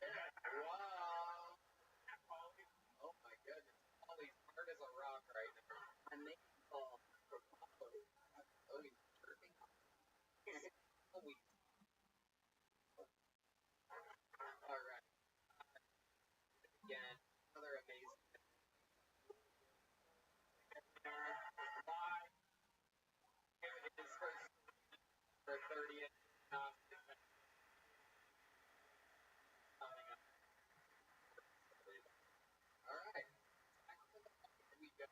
shit. Wow. Oh my goodness. Ollie's hard as a rock right now. I'm making calls for Polly. Oh, he's chirping. Always. Alright. Again, another amazing. Live. Here it is for 30th. Coming up. Alright. Here we go.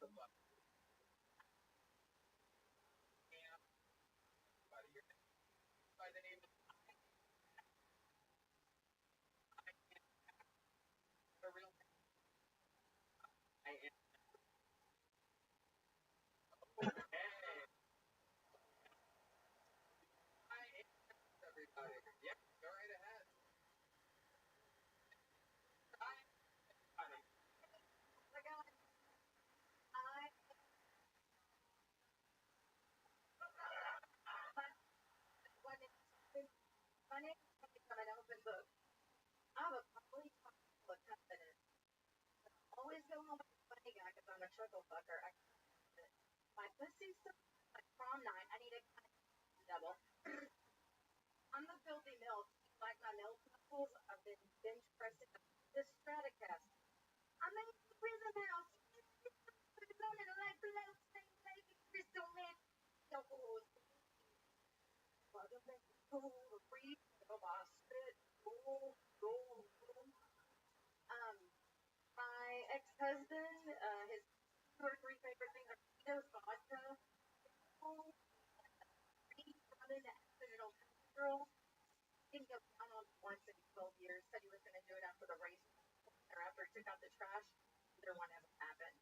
Good luck. Camp. By the name of the real name. I am. Okay. Hi, everybody. Yep, go right ahead. Hi, everybody. My name is from an open book. I'm a police officer of confidence. Always go home with a funny guy because I'm a triple fucker. My pussy's so like prom night. I need a double. I'm the filthy milk. Like my milk muscles, I've been bench pressing the Stratocaster. I made the prison house. Like below same baby crystal man. Doubles. My ex-husband, his two or three favorite things are Tito's vodka, running the accidental girl. Didn't go down on once in 12 years. Said he was going to do it after the race or after he took out the trash. Either one ever happened.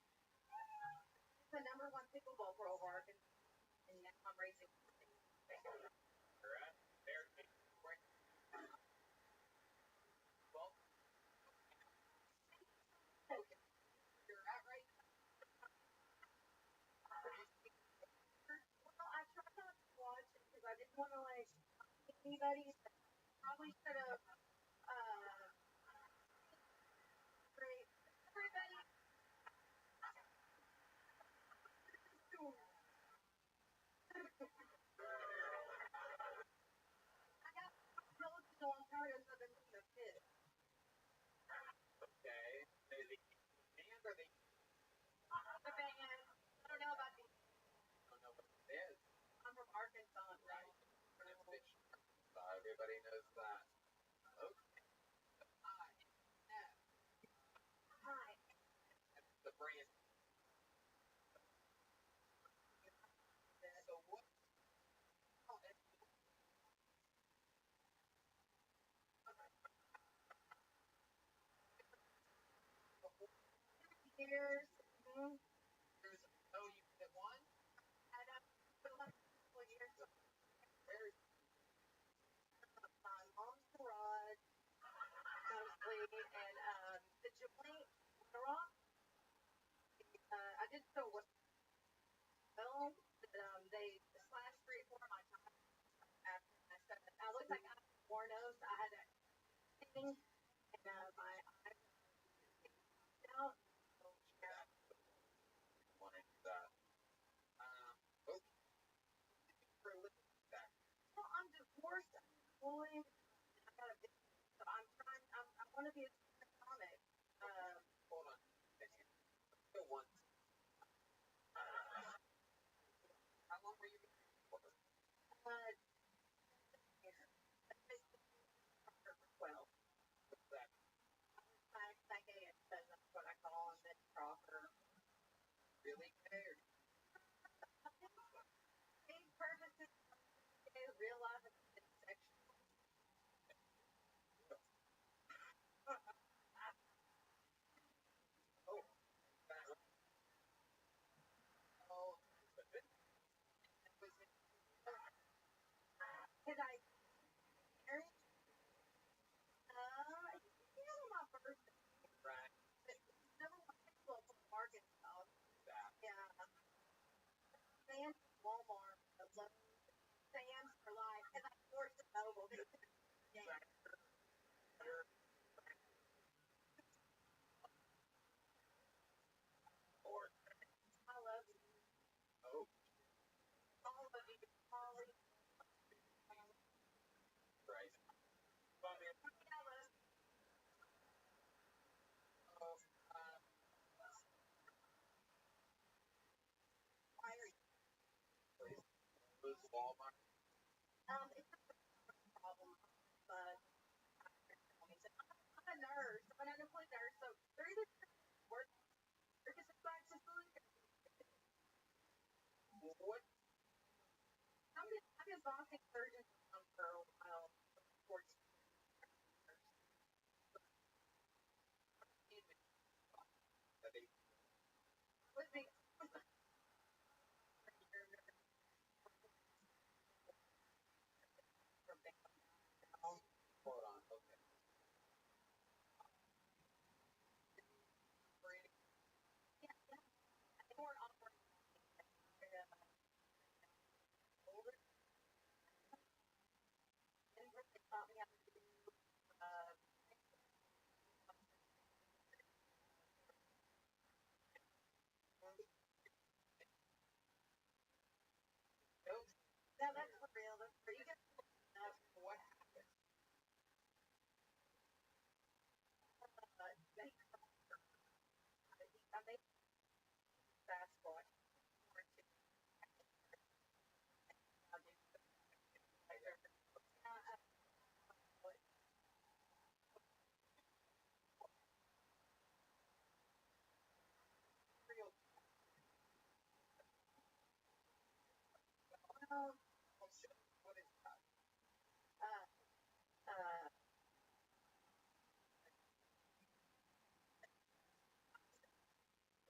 He's the number one pickleball pro of Arkansas, and now I'm racing. anybody, so probably should have great everybody. I got relative on Ontario, so I've been looking at kids. Okay. The band or the The band. I don't know about the. I don't know what it is. I'm from Arkansas, Right. Everybody knows that. Okay. Hi. Yeah. Hi. The brand. So what? Oh, it's Years. Mm-hmm. there's oh you did one? I know. For the last couple of years, Where's my mom's garage, mostly, and the joint, the rock. I did so well that they slashed 3 or 4 of my tires after I said that. I looked like I had war nose. I had that thing, and my eyes out. So, yeah. one into that? Okay. For a living back. Well, I'm divorced. I'm employed. I got a business, so I'm trying. I want to be a comic. Hold on. Still one. How long were you married for? Well, What's that? back in, that's what I call him, Mitch Crocker. Really gay or These purposes, real life and sexual. oh that oh it was in Did I marry? My birthday. right Never went to a Arkansas. that Yeah. Sam's, Walmart, Sam's for life, and I forced it over. Yeah. or I love you. oh All of you. Holly. right. I love you. Oh Why are you? was Walmart It's a problem, but I'm a nurse. I'm an unemployed nurse, so they're either work or just back to school. what I've been bossing surgeons around for a while. 14 even that they would be hold on okay more operating older and really taught me how to do uh, nope no, that's for real. That's for you guys. what happened I made Sasquatch. real Well, what is that uh, uh,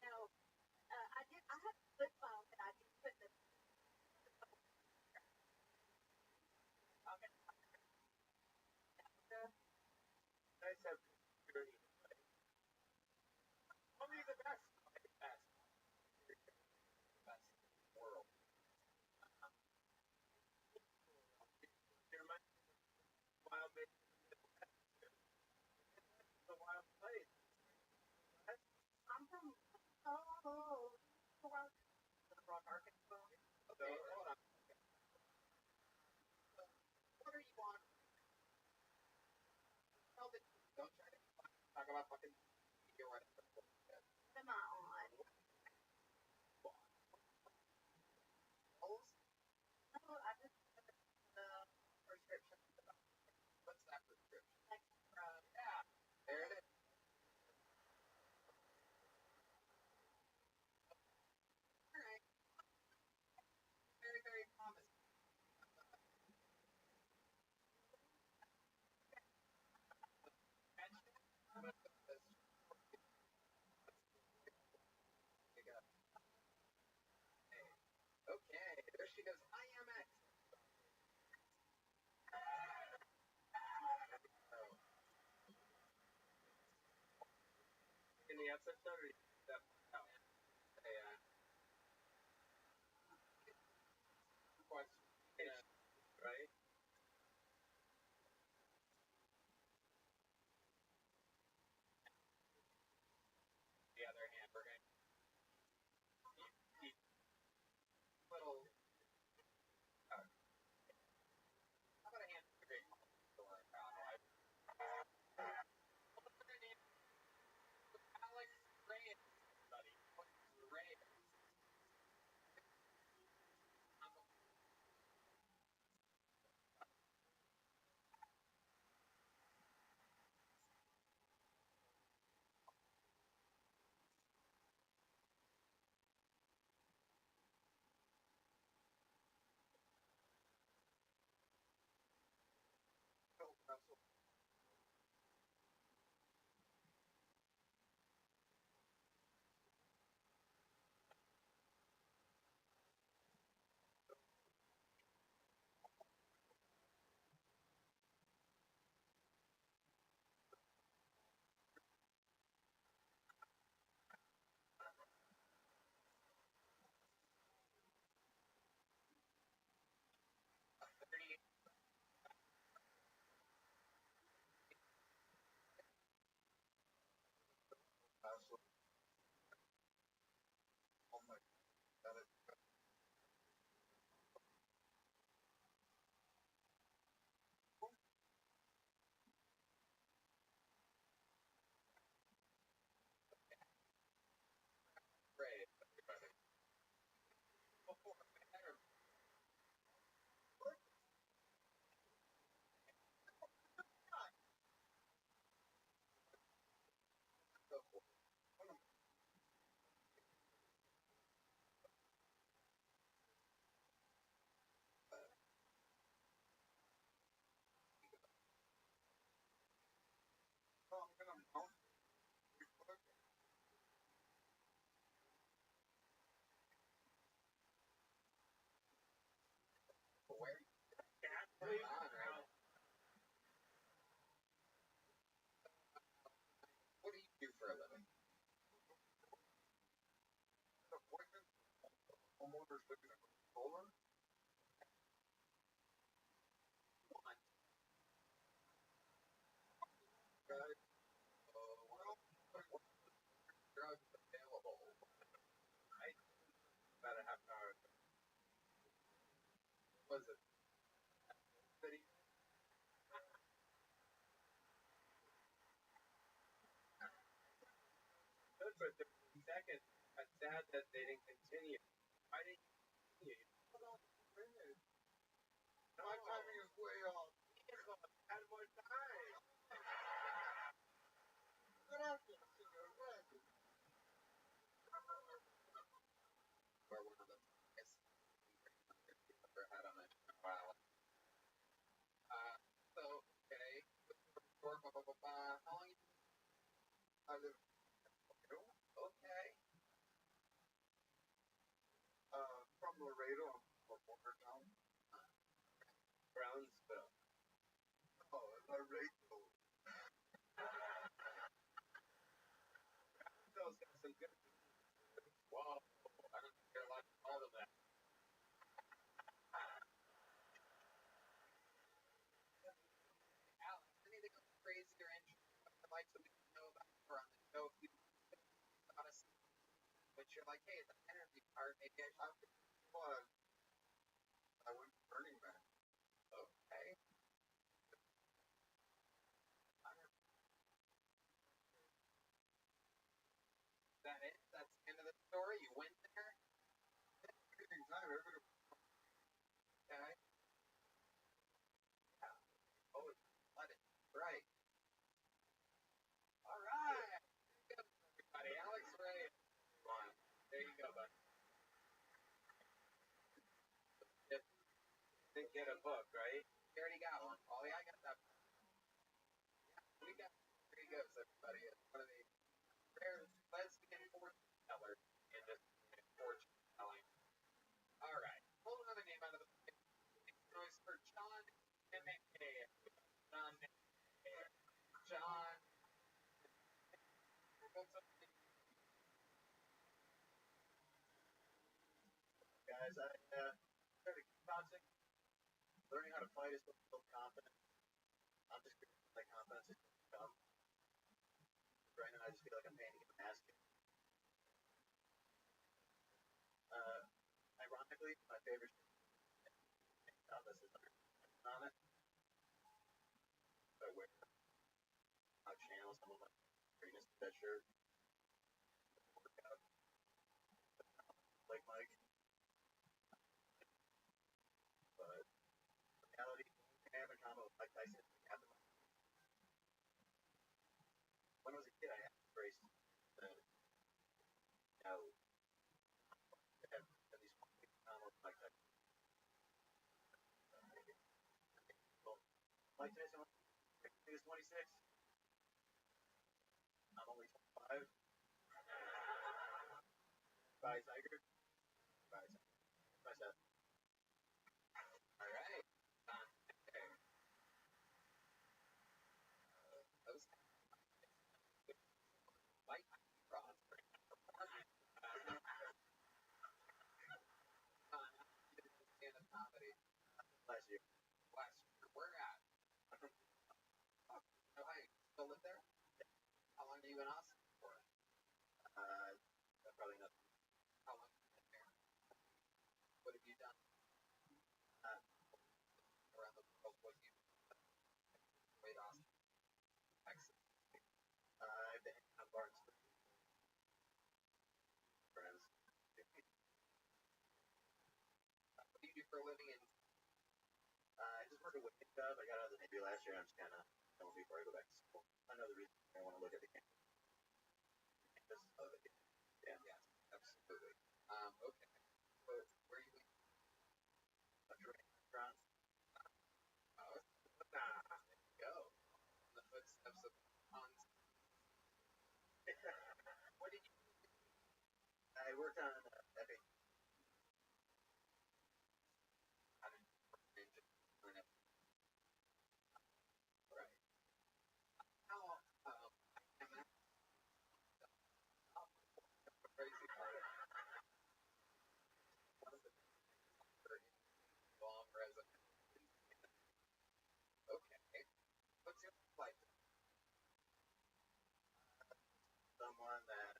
no, I had a flip phone that I did put the guys have security only the best best best in the world. Your mind talk about fucking or whatever. What am I on? Pills? No, I just got the prescription. What's that prescription? Next drug. Yeah, there it is. Alright. Very, very promising. Okay, there she goes. IMX. In the episode, or that out? Yeah. Question. Yeah. Right? The other hamburger. Little. How about a hamburger? Store about like. What's her name? Alex Reyes, buddy. What's Reyes? Russell. Oh my God. Reyes, everybody. Oh, better. Go for it. Oh, I'm gonna mount where going on right now? What do you do for a living? Appointment. Homeowners looking at solar. One. Guys. Well, drugs available. Right? About a half an hour. Was it? City. Good for 30 seconds. I'm sad that they didn't continue. Why didn't you continue? My timing is way off. Had more time. Good afternoon, Senor Red. Or one of the biggest we've ever had on it in a while. So, okay. How long you I live in okay. From Laredo, from Watertown. Brownsville. Oh, Laredo. Brownsville's got some good. Whoa, I don't think they're allowed to call them that. Alex, anything crazy or interesting I'd like to know about or on the show? If you honestly, but you're like, hey, the interview part, maybe I should. What? I went to Burning Man. Okay. a book, right? You already got one. Oh yeah, I got that. Yeah, we got. Here he goes, everybody. It's one of the rare lesbian fortune tellers in this fortune telling. All right, pull another name out of the book. Make noise for John M.A. John M.A. John. Guys, I started kickboxing. Learning how to fight is what builds confidence. I'm just curious if that confidence is going to come. Right now, I just feel like I'm paying to get my ass kicked. Ironically, my favorite shit this is on it. I wear out channel some of my greatness that shirt. Workout. Like Mike. But reality, I have a combo with Mike Tyson. When I was a kid, I had to brace. Now, I have these combos with Mike Tyson. Mike Tyson is 26. I'm only 25. Bye, Tiger. Bye, Seth. All right. Okay. Those like rods. Stand-up comedy. Last year. Where at? Oh, hey, still live there? How long have you been Austin for? Probably not. How long have you been there? What have you done? Around the world, what you wait Austin, Texas? I've been on Barnes. Friends. What do you do for a living? And I just worked a weekend job. I got out of the Navy last year. I'm just kind of going before I go back to school. I know the reason I want to look at the campus. Yeah, yes, absolutely. Okay. So where are you going? France. Oh, there you go. In the footsteps of Hans. What did you do? I worked on Epic. How did you learn it? Right. How, crazy part of one of the long resume. Okay. What's your life? Someone that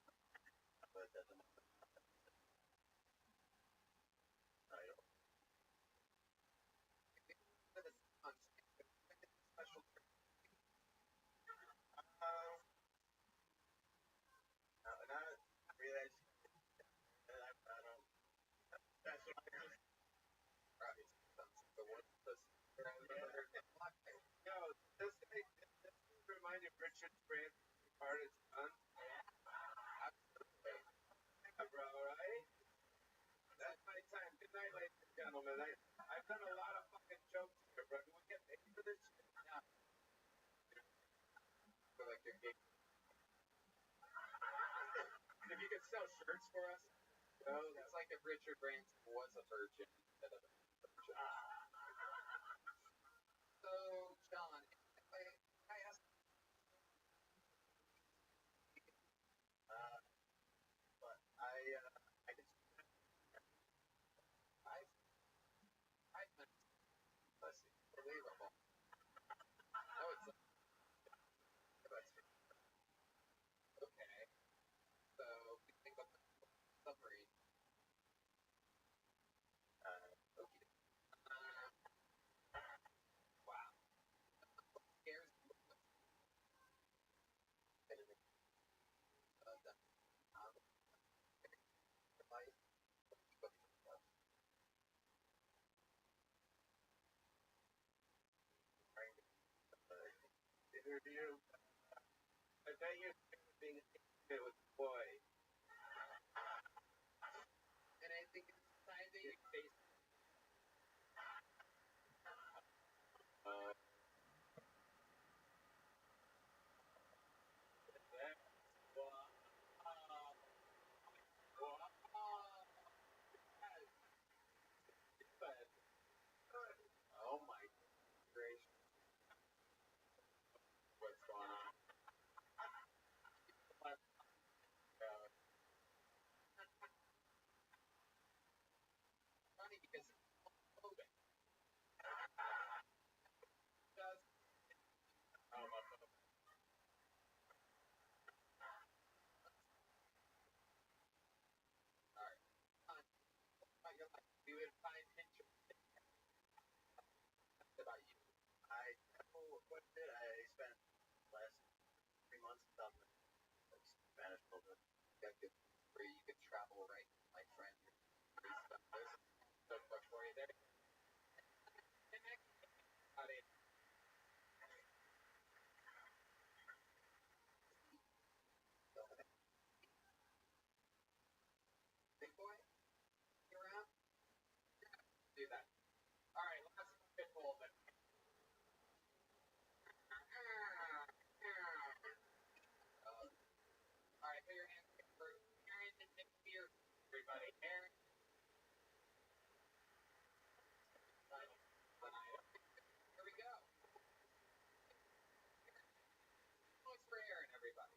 was at the moment. Title. Special. Not really. I don't. That's what I heard. Right. So what is this? Yo, this remind you of Richard Branson, part of Son? Absolutely. Yeah, bro, right? That's my time. Good night, ladies and gentlemen. I've done a lot of fucking jokes here, bro. Do we get paid for this shit? Yeah. So like your gig. If you could sell shirts for us, you know, It's like if Richard Branson was a virgin instead of a virgin. So, John, I asked. But I can. I've been believable. No, it's okay. So we think about the submarine. Okay. Wow. Scares you. interview. I bet you're being intimate with the boy. And I think it's time that you face got good where you can travel right, my friend. There's so much for you there. And next, about it. Big boy, you around? Do that. All right, last pit bull, but. All right, put your hands for Aaron and Nick here, everybody. Aaron. Here we go. Points for Aaron, everybody.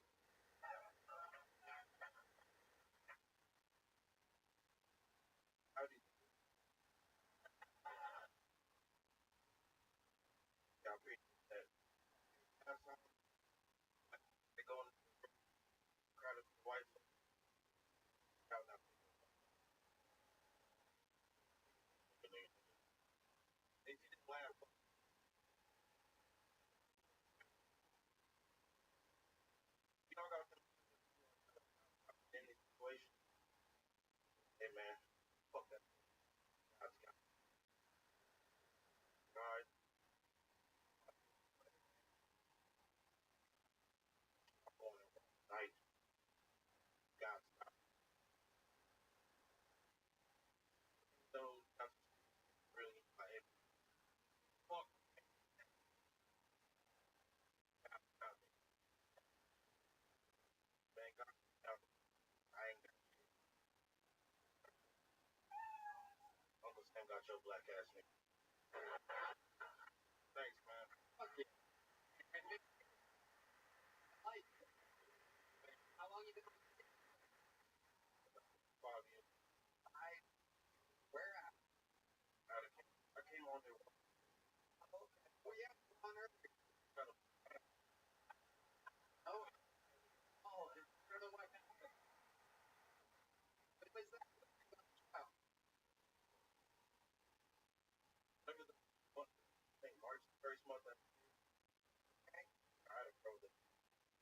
How do you appreciate that? Have some they go in the crowd of white crowd now. They didn't laugh. You know about any situation. Hey man, fuck that. God's got God. I'm going to night. God's got. So that's really my fuck. God's got me. Man, God's got me. I ain't got Uncle Sam got your black ass nigga. Thanks, man. Fuck yeah. And Nick, like, how long you been on 5 years. where at? I came on there. Okay. Oh, yeah, on Earth. Oh, and I don't know what happened. When was that? Oh, Remember the month, I think March, first month I had a pro that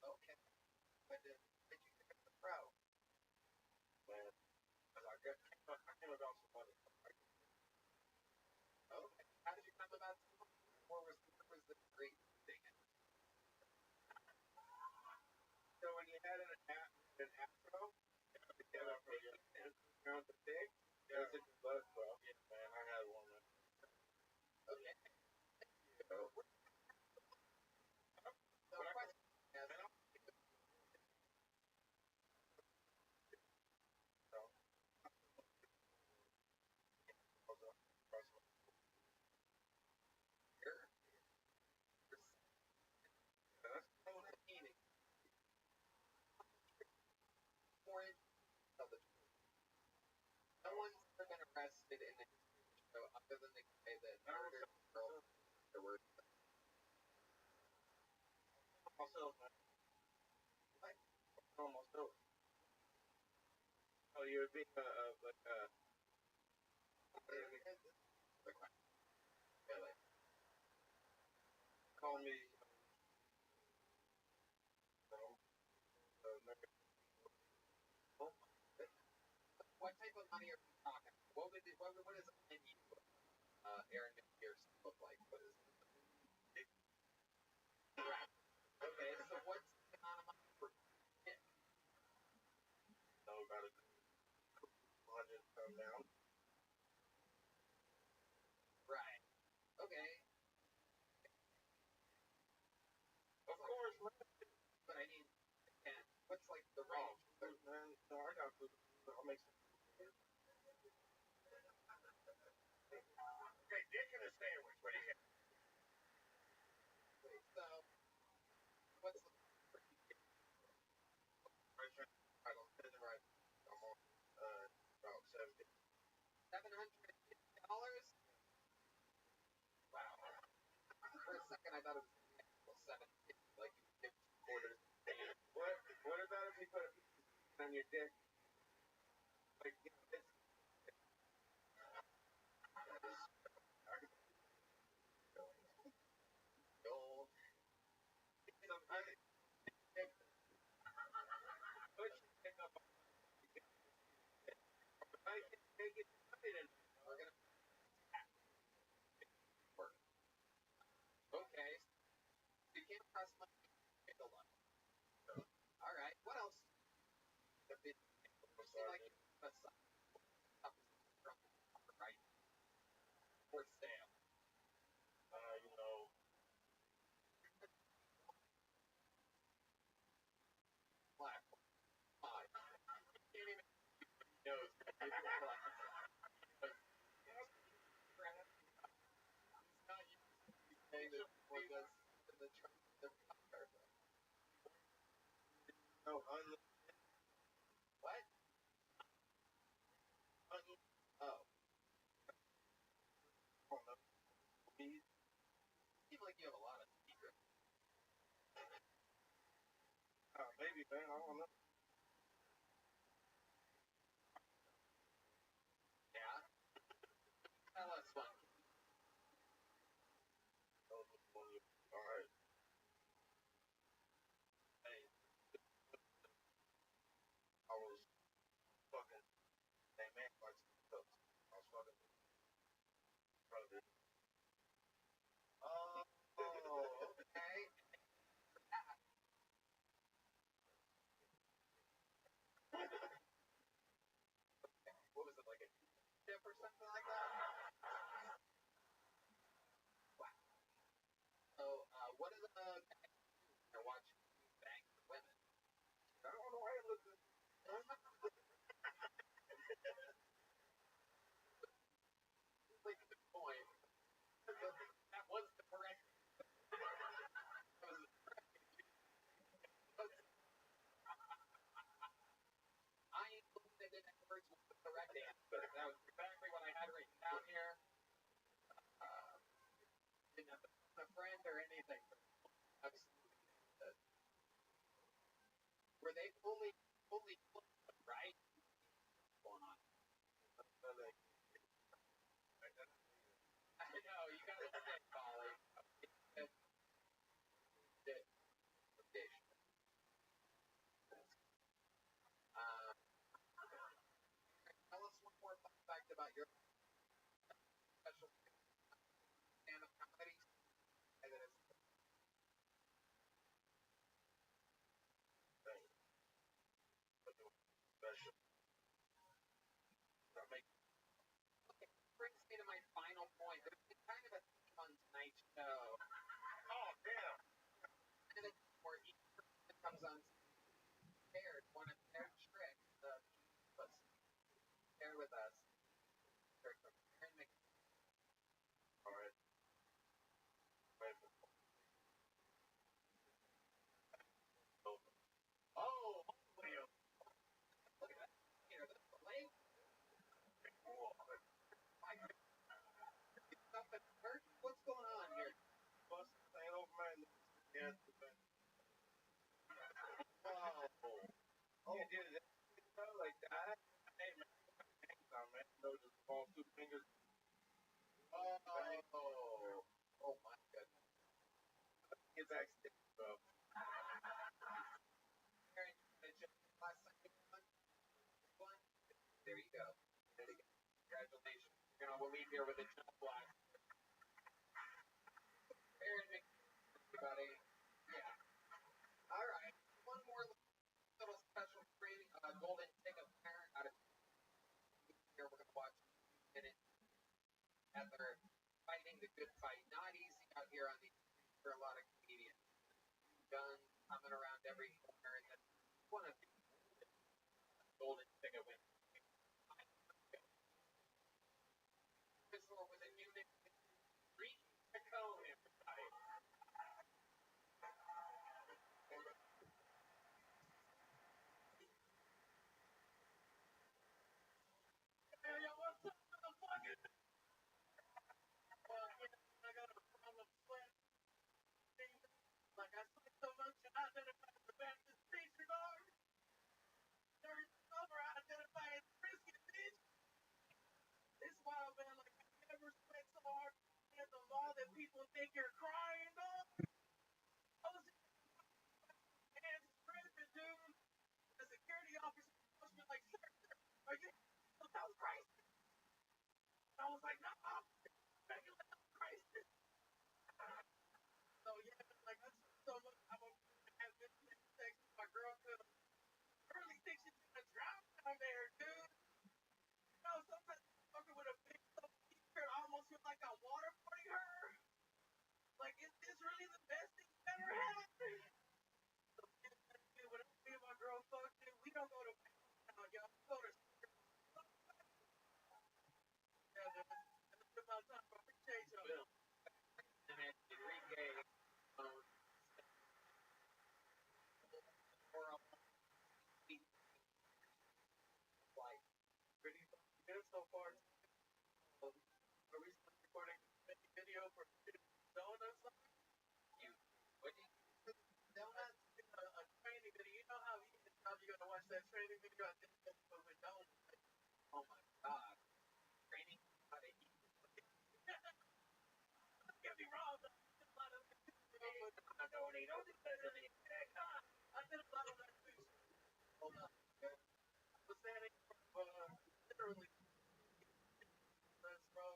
okay. When did you pick up the pro? man. I came about some money. Okay. How did you come about where was the great thing? So when you had an afro, get up for you around the pig, yeah, it's a good buzz, bro. Yeah, man, I had one. Man. Okay. So, So question is, no one's ever been arrested in the show other than the guy that murdered the girl. There were myself, man. Like, myself. Oh, you're being like really. call me, What type of money are we talking? What is a menu? Aaron McPherson look like? What is it? Right. Okay, so what's the amount of money for it? no, about a 100 come down. Right. Okay. Of course, man. But I mean, and what's like the range? Food, man. No, I got food. I'll make some. Okay, dick in a sandwich. What do you get? So, what's the I don't say the right. I'm on about 70. $750? Wow. For a second, I thought it was 750, like you give quarters. What about if you put a piece on your dick? Like, you know, this. Gold. Put your dick up on for sale? You know, Black. Why? You can't even knows. He's not used to saying that before this in the terms of their power. no, What? Oh, please. seems like you have a lot of secrets. Maybe, man, I don't know. Yeah? Tell us one. Alright. Hey, I was fucking, hey man, like, I was fucking, brother. Oh, okay. What was it, like a tip or something like that? Wow. So, what are the guys are watching you bang for women? I don't know why you look at Like a good point. That was the correct. That was I ain't looking at it words with the correct answer. That was exactly what I had written down here. Didn't have to phone a friend or anything. Absolutely. Were they fully right? What's going on? I know, you gotta stay, Polly. Tell us one more fun fact about your special stand-up comedy. And then it's special. brings me to my final point. There's been kind of a theme on tonight's show. Oh, damn. And it's where each person comes on scared, one of their tricks was share with us. Alright. Oh, holy! Look at that. Here, that's the lake. What's going on here? Bust ain't over my yeah. Oh, you did it like that? Hey, man. Man. No, just fall 2 fingers. Oh my goodness. It's actually, bro. There you go. Congratulations. We'll leave here with a jump blast. Everybody. Yeah. All right. One more little special free golden ticket parent out of here. We're gonna watch in it as they're fighting the good fight. Not easy out here on the for a lot of comedians. Guns coming around every corner, and then one of the golden ticket wins. This one was a unit. Reach the cone, everybody. Hey, yo, what's up, motherfucker? Well, I got a problem sweat. Like I sleep so much, I identify as the Baptist preacher, dog. There's over, I identify as brisket, bitch. It's wild, man. Like, I never sweat so hard at the law that people think you're crying, dog. I was in hands screaming, dude. The security officer was me like, sir, are you without Christ? And I was like, no, I'm regular Christ. So, yeah, like, that's so much. I'm going to have this sex with my girl, because I really think she's going to drown down there, dude. You know, sometimes I'm fucking with a big t-shirt, I almost feel like I'm on time. I appreciate you. And then Enrique, um, or like pretty good so far. Are we still recording a video for donuts? You what? Donuts? A training video. You know how you're gonna watch that training video? I think that's what we're donuts. Oh my god. Training how to eat. Don't get me wrong. I don't eat all this because of it. I did a lot of that too. Hold on. I was standing literally bro.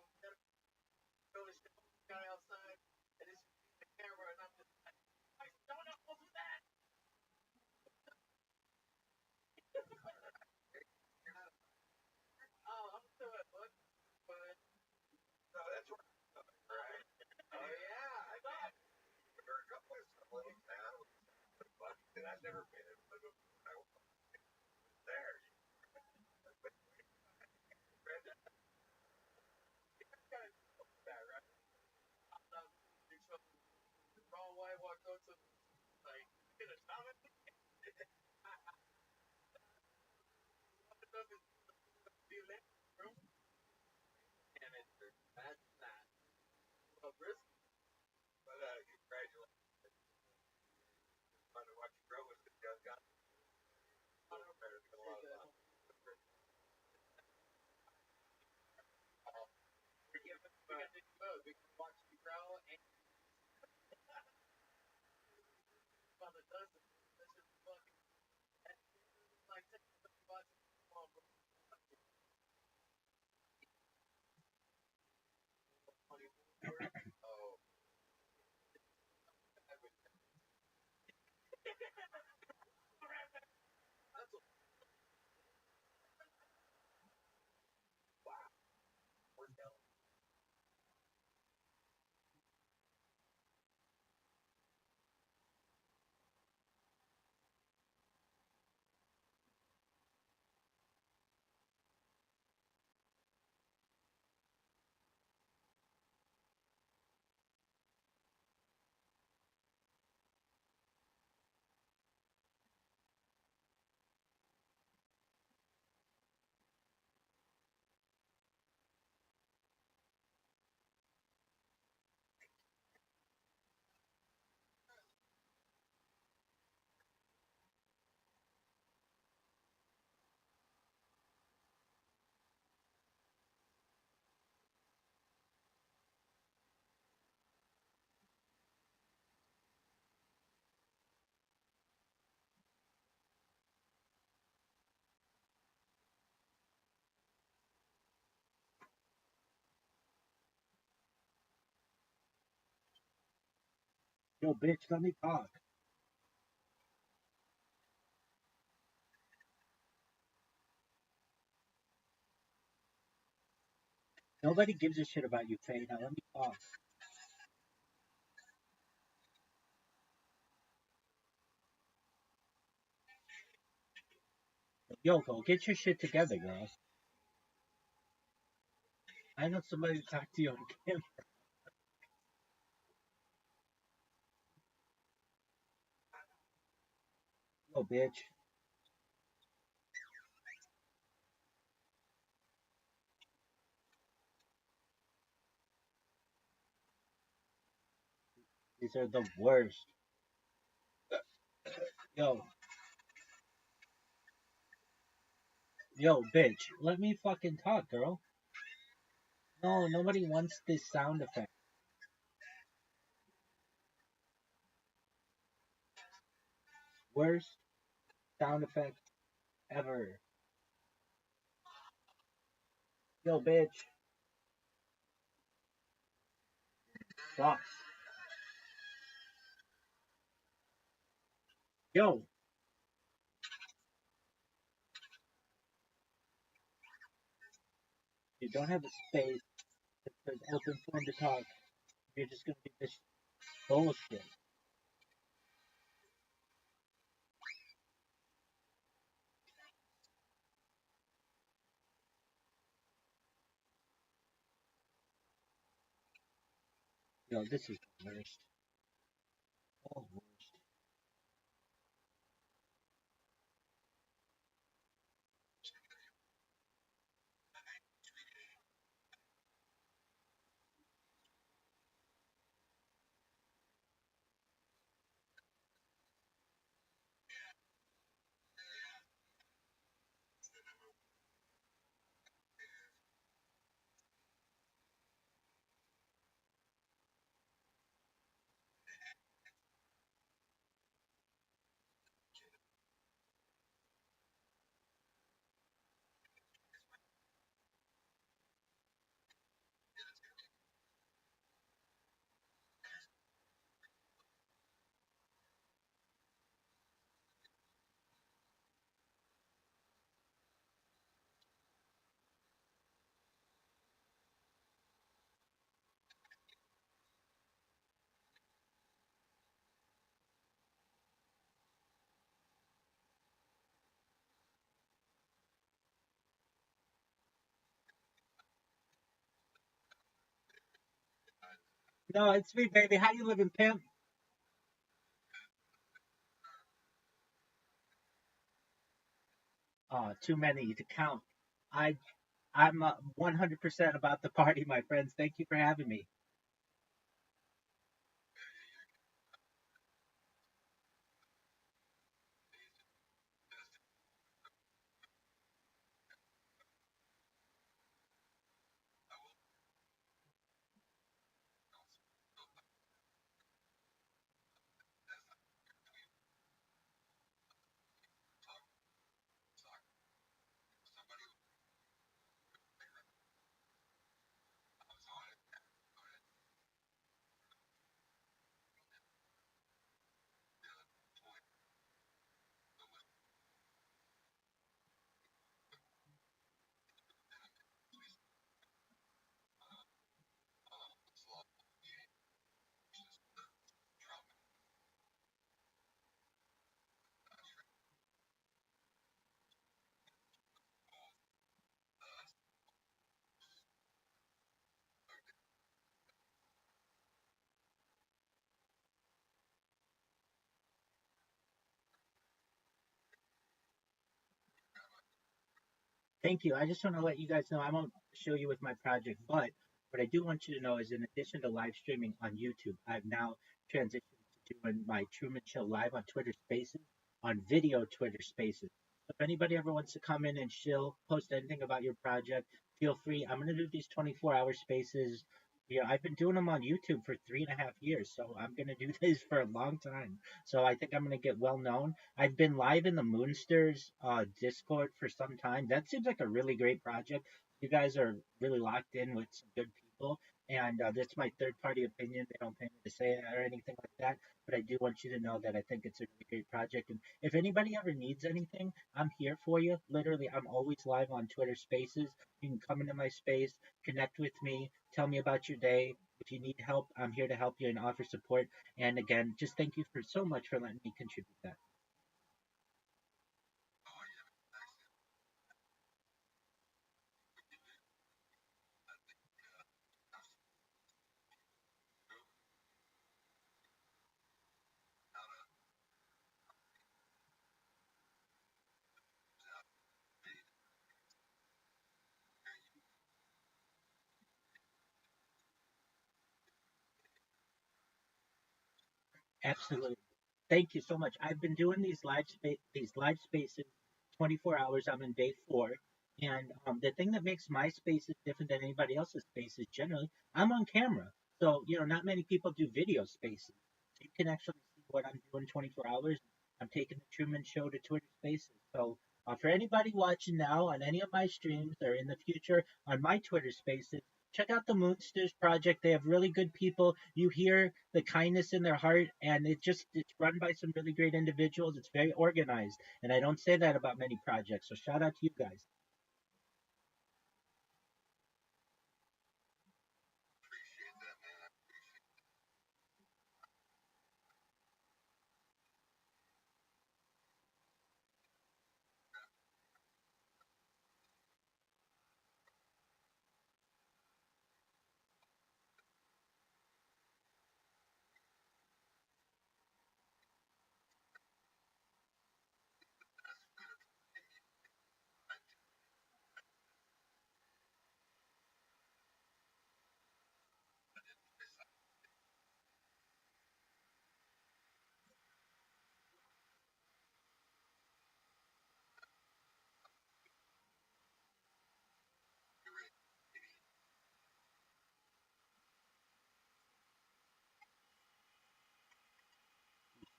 Go to show the guy outside and it's the camera and I'm just like, I don't know what was that. Oh, I'm still at work, but No, that's right. oh yeah, I thought There are a couple of little towns, and I've never been in one of them when I was there. that right. The wrong way walked up to like get a stomach. And it's imagine that. Well, Bristol. But congratulations. Fun to watch you grow with the young guy. Better than a lot of them. We can watch you grow and on the dozen. That's just fucking like watch oh, that's a wow. We're down. Yo, bitch, let me talk. Nobody gives a shit about you, Faye. Now let me talk. Yo, go get your shit together, girl. I know somebody to talk to you on camera. Yo, bitch. These are the worst. Yo, yo, bitch. Let me fucking talk, girl. No, nobody wants this sound effect. Worst sound effect ever. Yo, bitch. Sucks. Yo, you don't have a space. There's open forum to talk. You're just gonna be this bullshit. Yo, this is the worst. Oh, worst. No, it's me, baby. How you living, pimp? Too many to count. I I'm 100% about the party, my friends. Thank you for having me. Thank you. I just want to let you guys know I won't show you with my project, but what I do want you to know is in addition to live streaming on YouTube, I've now transitioned to doing my Truman Show live on Twitter Spaces, on video Twitter Spaces. If anybody ever wants to come in and chill, post anything about your project, feel free. I'm going to do these 24-hour spaces. Yeah, I've been doing them on YouTube for 3.5 years, so I'm going to do this for a long time. So I think I'm going to get well known. I've been live in the Moonsters Discord for some time. That seems like a really great project. You guys are really locked in with some good people, and that's my third party opinion. They don't pay me to say it or anything like that, but I do want you to know that I think it's a really great project. And if anybody ever needs anything, I'm here for you. Literally, I'm always live on Twitter Spaces. You can come into my space, connect with me, tell me about your day. If you need help, I'm here to help you and offer support. And again, just thank you for so much for letting me contribute that. Absolutely. Thank you so much. I've been doing these live spaces 24 hours. I'm in day 4. And the thing that makes my spaces different than anybody else's spaces generally, I'm on camera. So, not many people do video spaces. So you can actually see what I'm doing 24 hours. I'm taking the Truman Show to Twitter spaces. So for anybody watching now on any of my streams or in the future on my Twitter spaces, check out the Moonsters Project. They have really good people. You hear the kindness in their heart, and it's run by some really great individuals. It's very organized, and I don't say that about many projects. So shout out to you guys.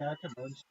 Shout out to Moonsters.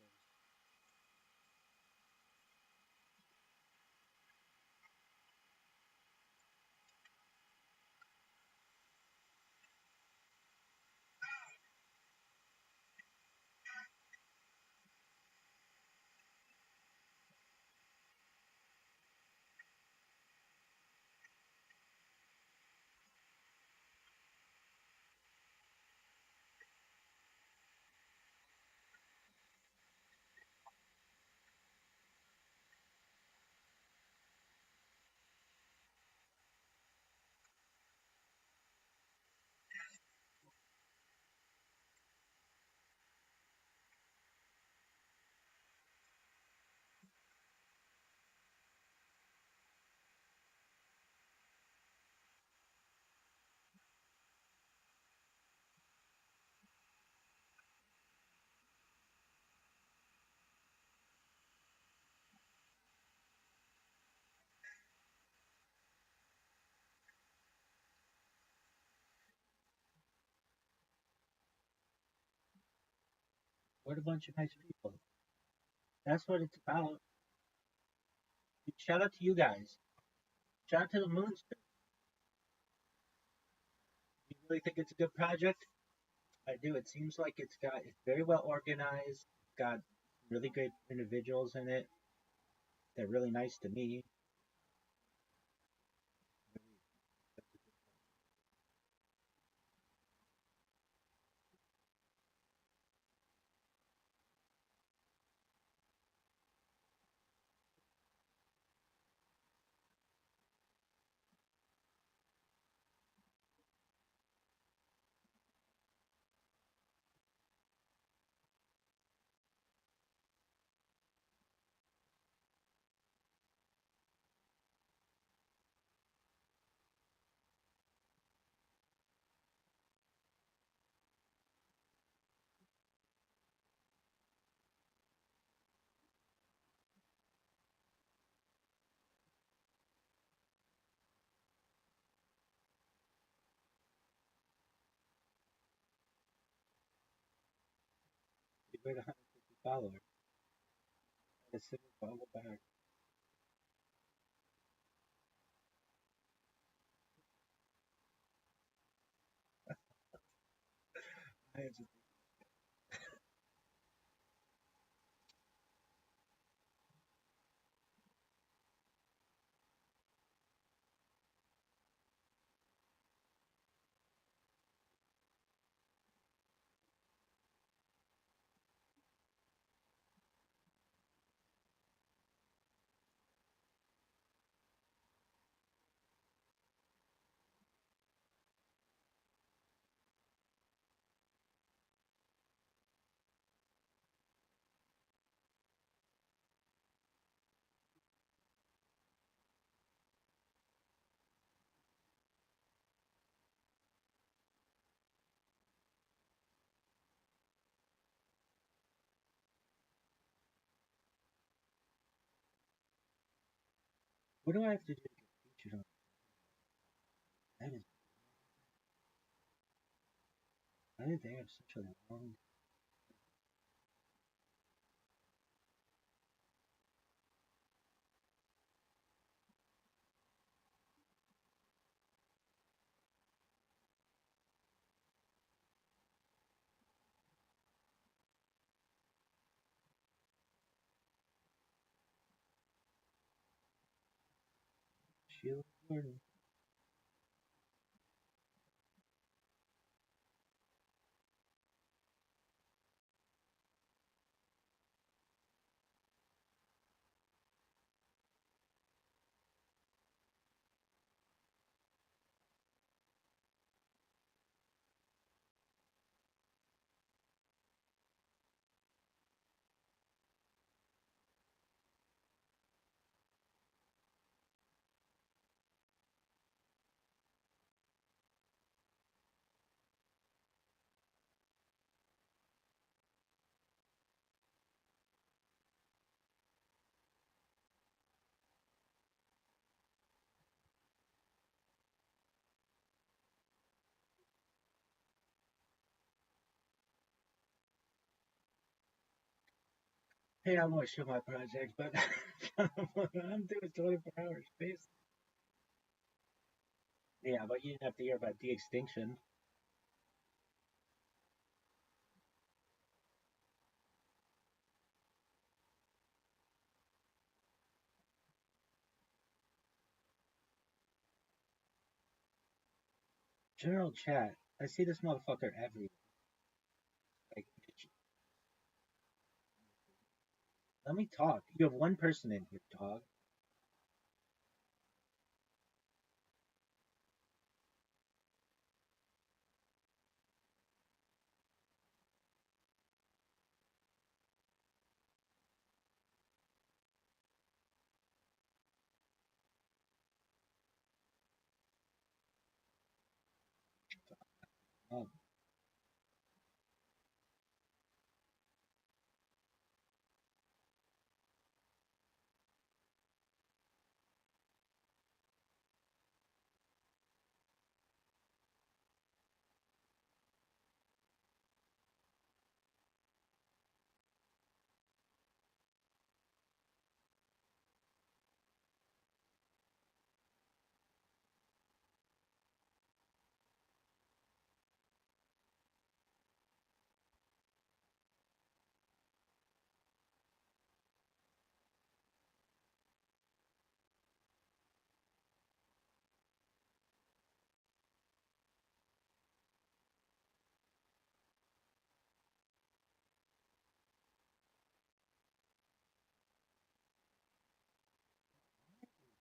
What a bunch of nice people. That's what it's about. Shout out to you guys. Shout out to the Moonsters. You really think it's a good project? I do. It seems like it's very well organized. Got really great individuals in it. They're really nice to me. You got 150 followers. A single follow back. What do I have to do to get featured on? That is, I think they have such a long. Sheila Jordan. Hey, I won't show my project, but I'm doing 24 hours space. Yeah, but you didn't have to hear about de-extinction. General chat. I see this motherfucker everywhere. Like, let me talk. You have one person in here, dog. Oh,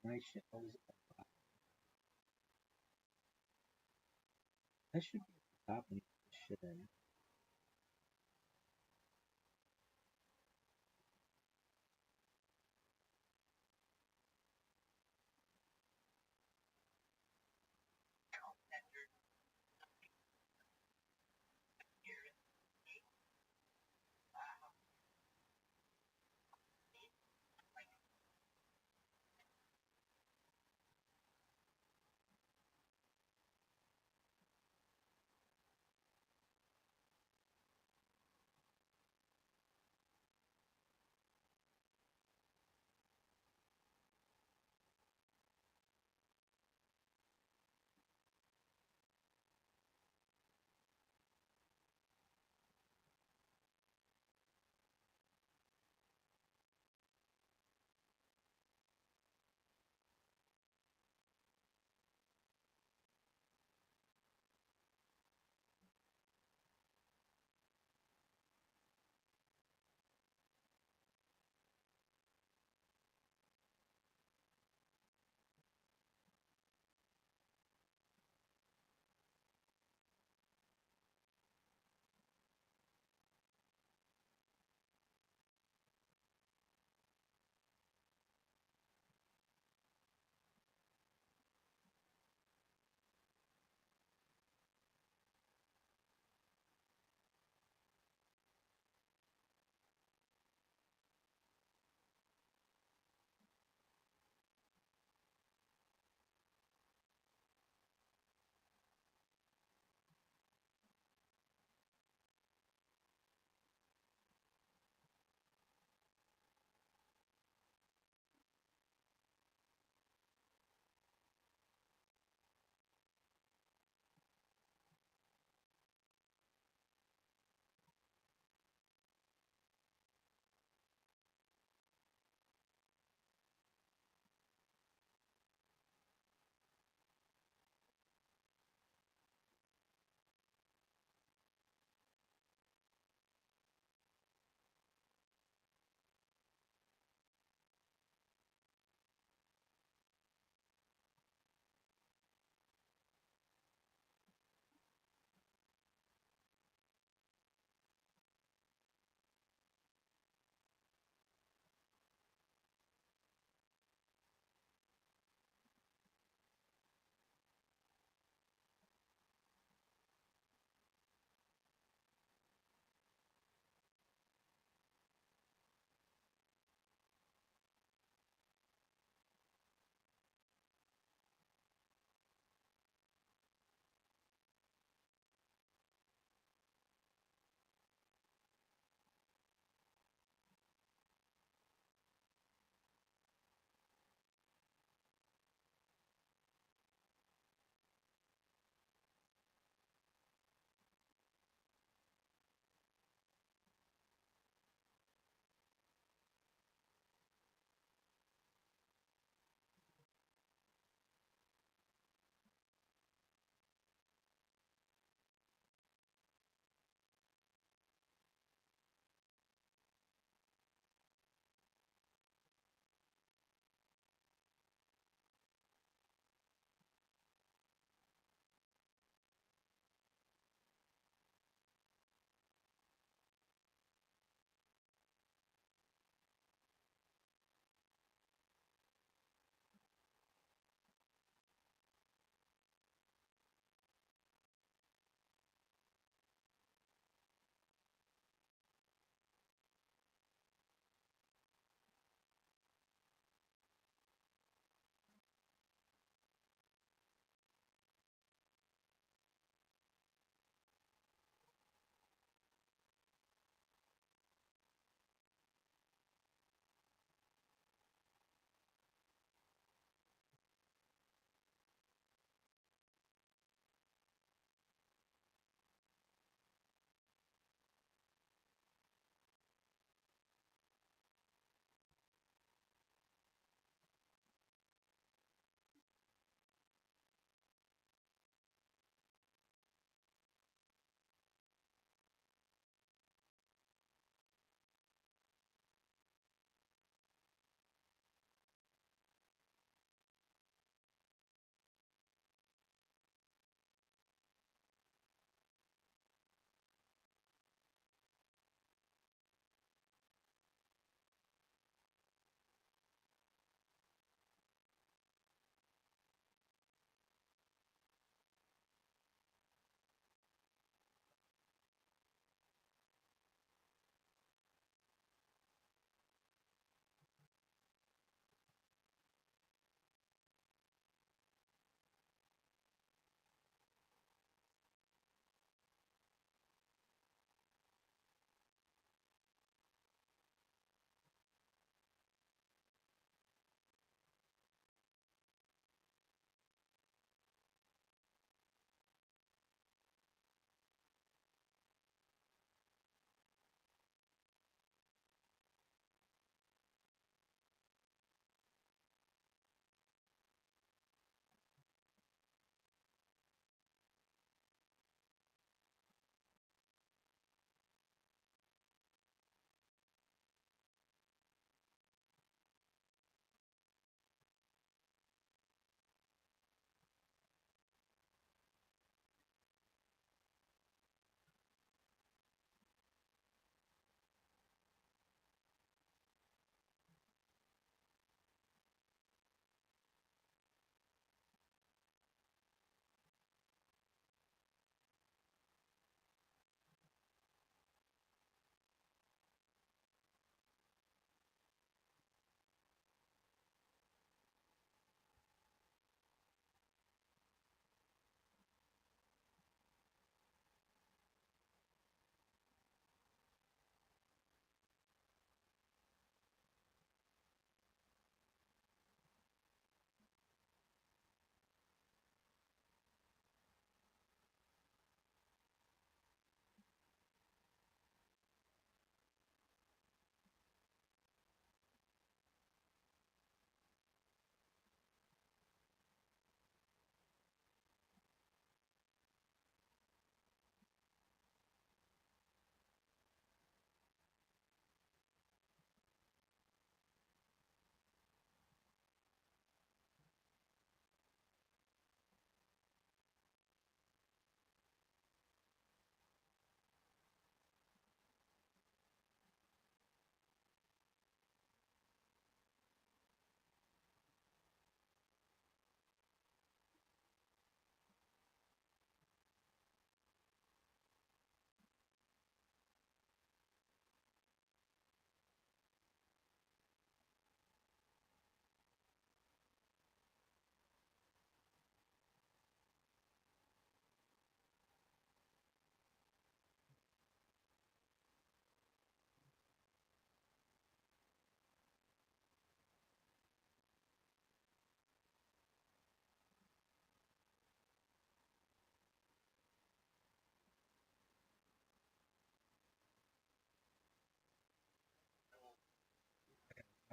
my shit always at the bottom. I should be at the top when you put this shit in.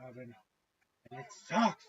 Auburn, and it sucks.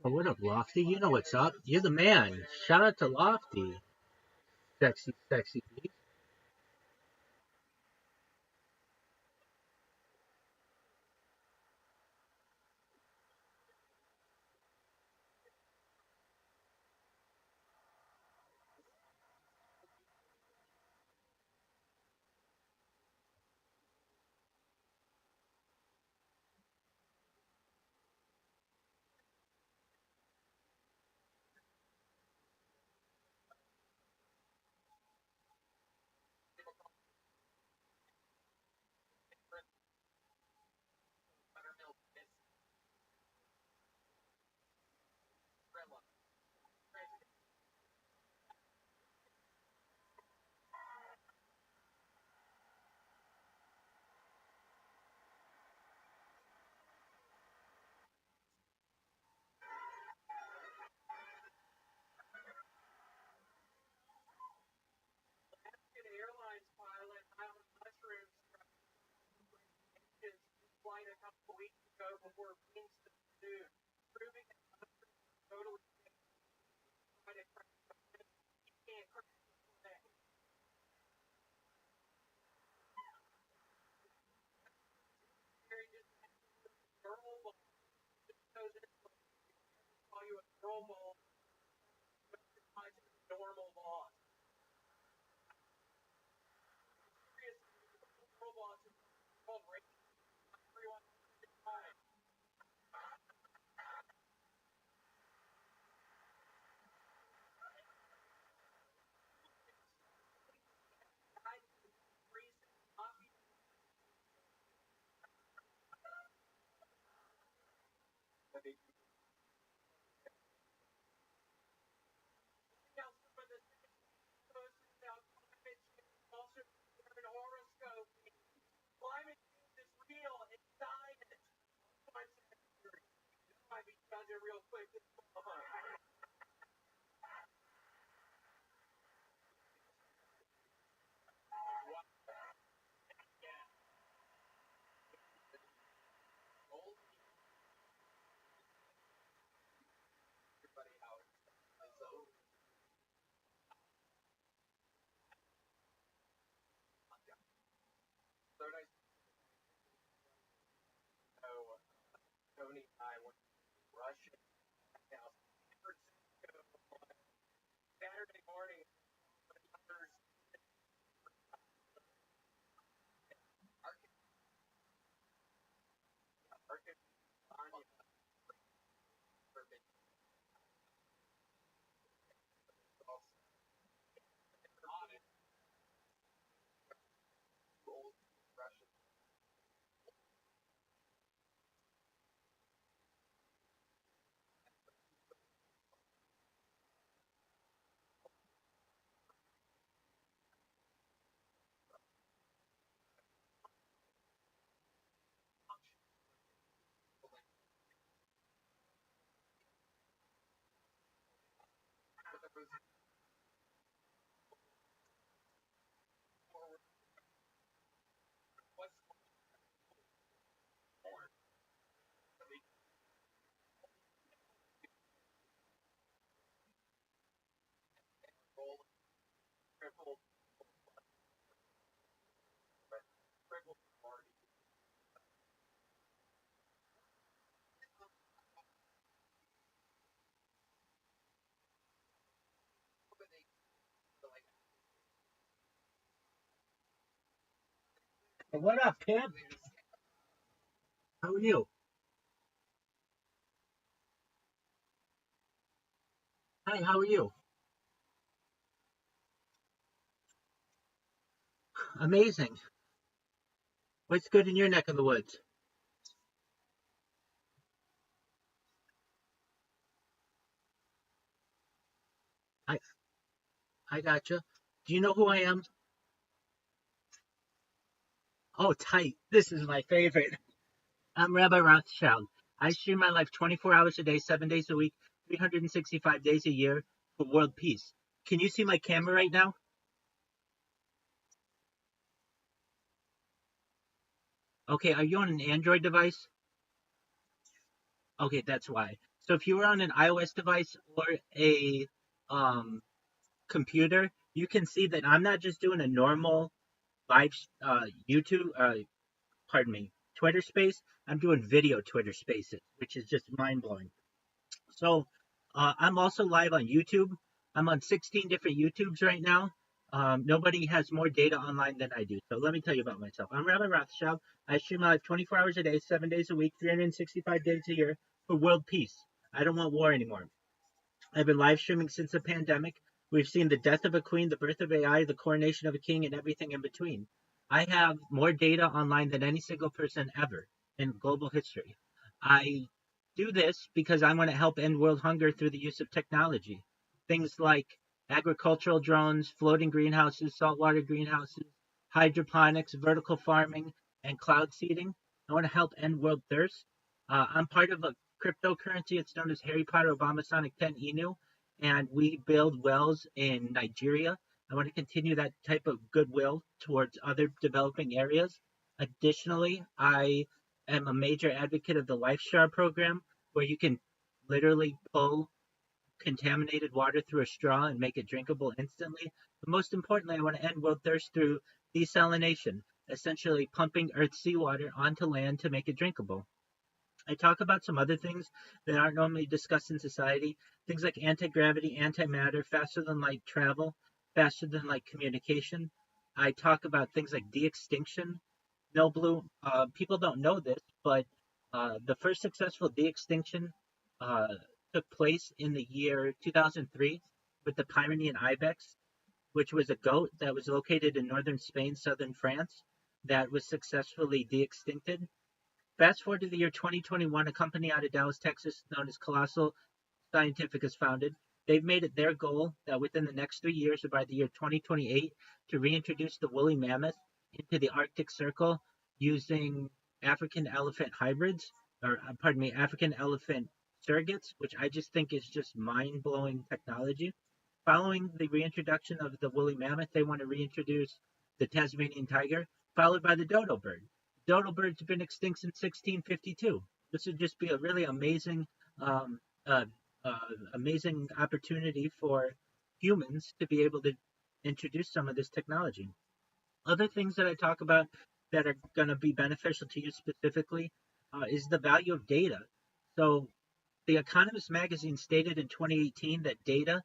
Oh, what up, Lofty? You know what's up. You're the man. Shout out to Lofty. Sexy, sexy beast. Airlines pilot out of mushrooms his flight a couple of weeks ago before being subdued, proving that mushrooms are totally trying to crack. You can't crack that. Very just normal ball. Just goes in call you a normal, normal boss. Seriously, normal boss is called racist. Everyone time. Recent coffee now some of the posts about climate change also an horoscope. Climate change is real. It's science. Might be done there real quick. Everybody out. So third I know Tony and I went to Russia now Saturday morning others Arkansas perfect on it old Russia trickle already. But they like Hey, what up, Pam? How are you? Hi, how are you? Amazing. What's good in your neck of the woods? I I gotcha. Do you know who I am? Oh, tight. This is my favorite. I'm Rabbi Rothschild. I stream my life 24 hours a day, 7 days a week, 365 days a year for world peace. Can you see my camera right now? Okay, are you on an Android device? Okay, that's why. So if you were on an iOS device or a um, computer, you can see that I'm not just doing a normal live YouTube, pardon me, Twitter space. I'm doing video Twitter spaces, which is just mind blowing. So I'm also live on YouTube. I'm on 16 different YouTubes right now. Nobody has more data online than I do. So let me tell you about myself. I'm Rabbi Rothschild. I stream live 24 hours a day, 7 days a week, 365 days a year for world peace. I don't want war anymore. I've been live streaming since the pandemic. We've seen the death of a queen, the birth of AI, the coronation of a king, and everything in between. I have more data online than any single person ever in global history. I do this because I want to help end world hunger through the use of technology. Things like agricultural drones, floating greenhouses, saltwater greenhouses, hydroponics, vertical farming, and cloud seeding. I want to help end world thirst. I'm part of a cryptocurrency. It's known as Harry Potter Obama Sonic 10 Inu, and we build wells in Nigeria. I want to continue that type of goodwill towards other developing areas. Additionally, I am a major advocate of the LifeStar program, where you can literally pull contaminated water through a straw and make it drinkable instantly. But most importantly, I want to end world thirst through desalination, essentially pumping Earth's seawater onto land to make it drinkable. I talk about some other things that aren't normally discussed in society. Things like anti gravity, antimatter, faster than light travel, faster than light communication. I talk about things like de extinction. No blue, people don't know this, but the first successful de extinction uh, took place in the year 2003 with the Pyrenean ibex, which was a goat that was located in northern Spain, southern France, that was successfully de extincted. Fast forward to the year 2021, a company out of Dallas, Texas, known as Colossal Scientific is founded. They've made it their goal that within the next 3 years, or by the year 2028, to reintroduce the woolly mammoth into the Arctic Circle using African elephant hybrids, or pardon me, African elephant surrogates, which I just think is just mind blowing technology. Following the reintroduction of the woolly mammoth, they want to reintroduce the Tasmanian tiger, followed by the dodo bird. Dodo birds have been extinct since 1652. This would just be a really amazing, um, uh, amazing opportunity for humans to be able to introduce some of this technology. Other things that I talk about that are going to be beneficial to you specifically is the value of data. So, The Economist magazine stated in 2018 that data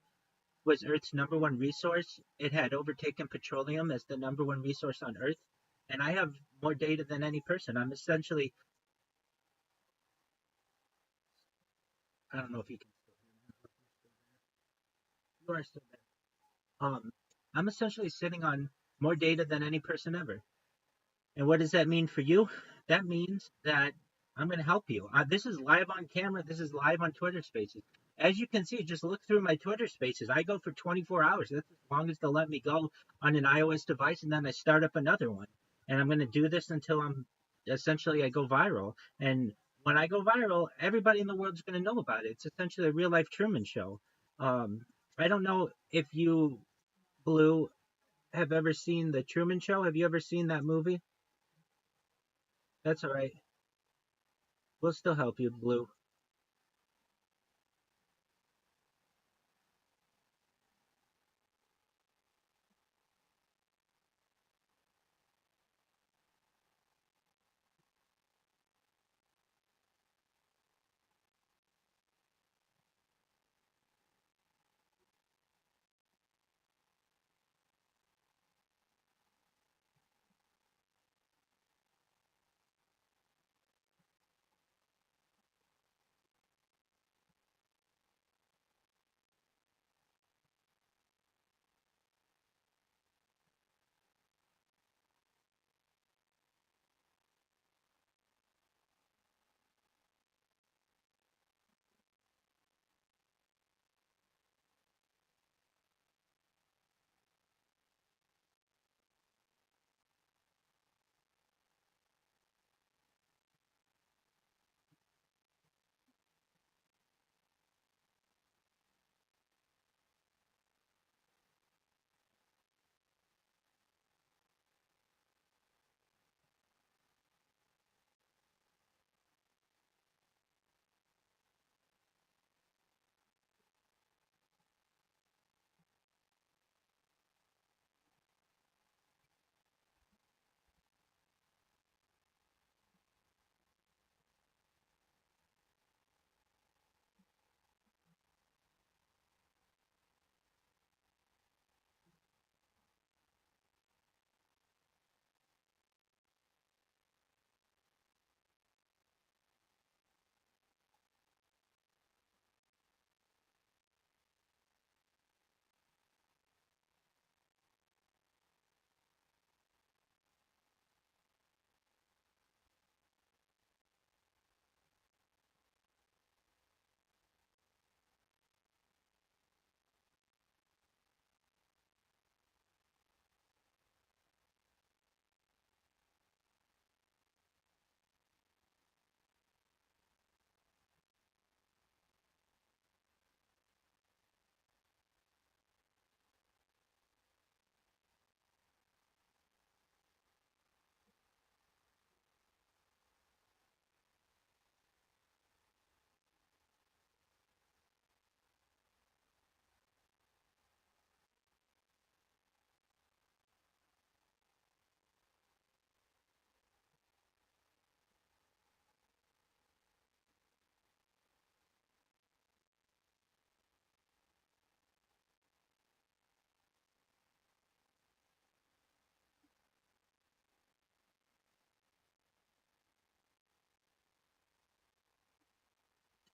was Earth's number one resource. It had overtaken petroleum as the number one resource on Earth. And I have more data than any person. I'm essentially, I don't know if you can still hear me. You are still there. I'm essentially sitting on more data than any person ever. And what does that mean for you? That means that I'm going to help you. This is live on camera. This is live on Twitter Spaces. As you can see, just look through my Twitter Spaces. I go for 24 hours. That's as long as they'll let me go on an iOS device, and then I start up another one. And I'm going to do this until I go viral. And when I go viral, everybody in the world is going to know about it. It's essentially a real life Truman Show. Um, I don't know if you, Blue, have ever seen the Truman Show. Have you ever seen that movie? That's all right. We'll still help you, Blue.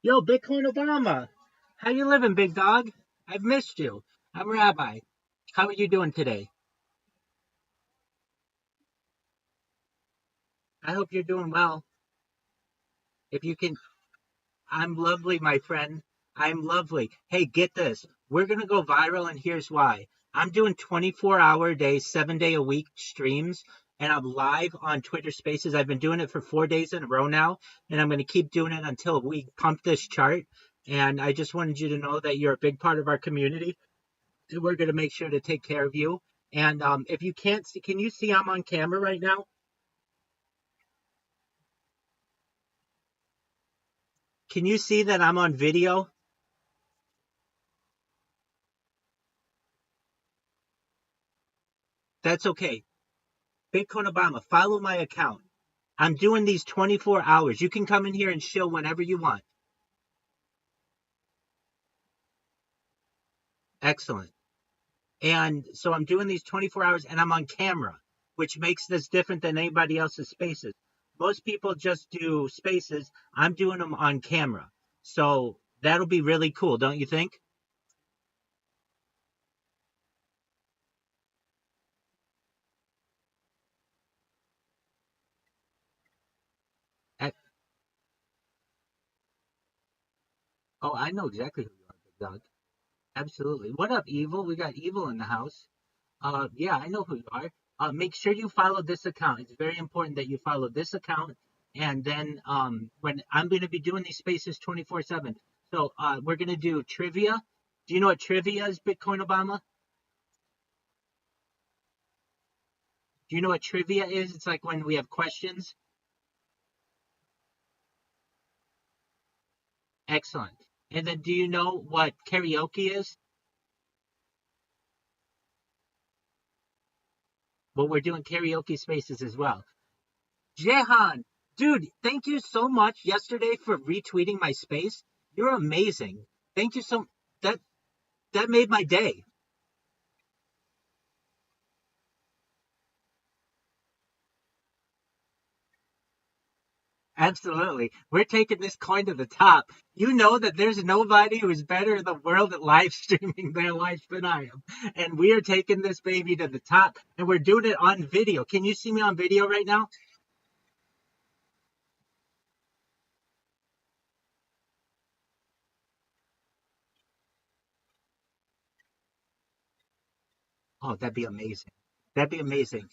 Yo, Bitcoin Obama. How you living, big dog? I've missed you. I'm Rabbi. How are you doing today? I hope you're doing well. If you can, I'm lovely, my friend. I'm lovely. Hey, get this. We're going to go viral, and here's why. I'm doing 24-hour days, 7 day a week streams, and I'm live on Twitter Spaces. I've been doing it for 4 days in a row now, and I'm going to keep doing it until we pump this chart. And I just wanted you to know that you're a big part of our community. We're going to make sure to take care of you. And if you can't see, can you see I'm on camera right now? Can you see that I'm on video? That's okay. Bitcoin Obama, follow my account. I'm doing these 24 hours. You can come in here and chill whenever you want. Excellent. And so I'm doing these 24 hours and I'm on camera, which makes this different than anybody else's spaces. Most people just do spaces. I'm doing them on camera. So that'll be really cool, don't you think? Eh, Oh, I know exactly who you are, Big Dog. Absolutely. What up, Evil? We got Evil in the house. Yeah, I know who you are. Make sure you follow this account. It's very important that you follow this account. And then when I'm going to be doing these spaces 24/7. So we're going to do trivia. Do you know what trivia is, Bitcoin Obama? Do you know what trivia is? It's like when we have questions. Excellent. And then do you know what karaoke is? Well, we're doing karaoke spaces as well. Jehan, dude, thank you so much yesterday for retweeting my space. You're amazing. Thank you so that that made my day. Absolutely. We're taking this coin to the top. You know that there's nobody who's better in the world at live streaming their life than I am. And we are taking this baby to the top and we're doing it on video. Can you see me on video right now? Oh, that'd be amazing. That'd be amazing.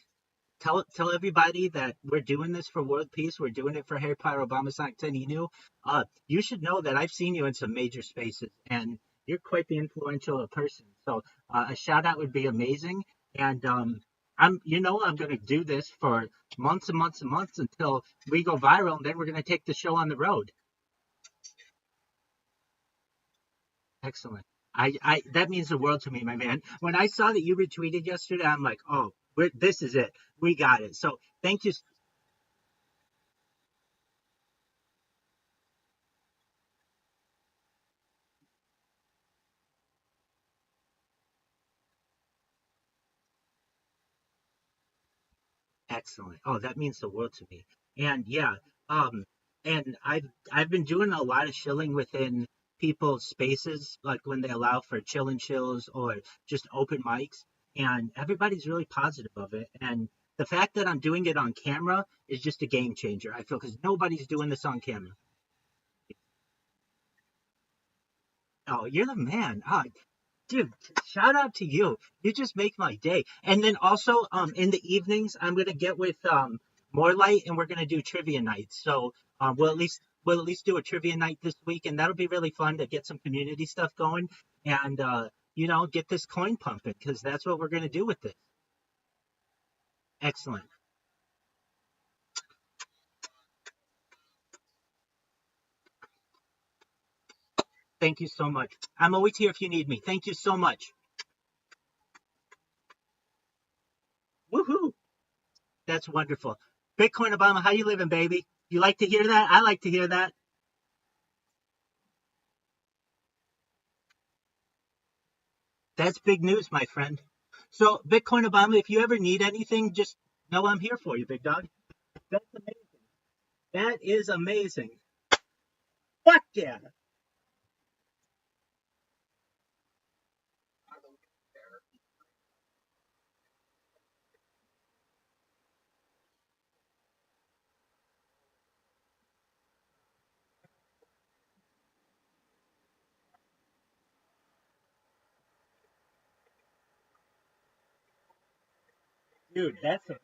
Tell everybody that we're doing this for world peace. We're doing it for Harry Potter, Obama, Sanktani. You should know that I've seen you in some major spaces, and you're quite the influential person. So a shout out would be amazing. And I'm going to do this for months and months and months until we go viral, and then we're going to take the show on the road. Excellent. I that means the world to me, my man. When I saw that you retweeted yesterday, I'm like, oh, this is it. We got it. So thank you. Excellent. Oh, that means the world to me. And yeah, um, and I've been doing a lot of chilling within people's spaces, like when they allow for chill and chills or just open mics, and everybody's really positive of it. And the fact that I'm doing it on camera is just a game changer. I feel because nobody's doing this on camera. Oh, you're the man. Oh, dude, shout out to you. You just make my day. And then also, in the evenings, I'm gonna get with more light, and we're gonna do trivia nights. So, we'll at least do a trivia night this week, and that'll be really fun to get some community stuff going, and get this coin pumping because that's what we're gonna do with it. Excellent. Thank you so much. I'm always here if you need me. Thank you so much. Woohoo! That's wonderful. Bitcoin Obama, how you living, baby? You like to hear that? I like to hear that. That's big news, my friend. So, Bitcoin Obama, if you ever need anything, just know I'm here for you, big dog. That's amazing. That is amazing. Fuck yeah. Dude, that's amazing.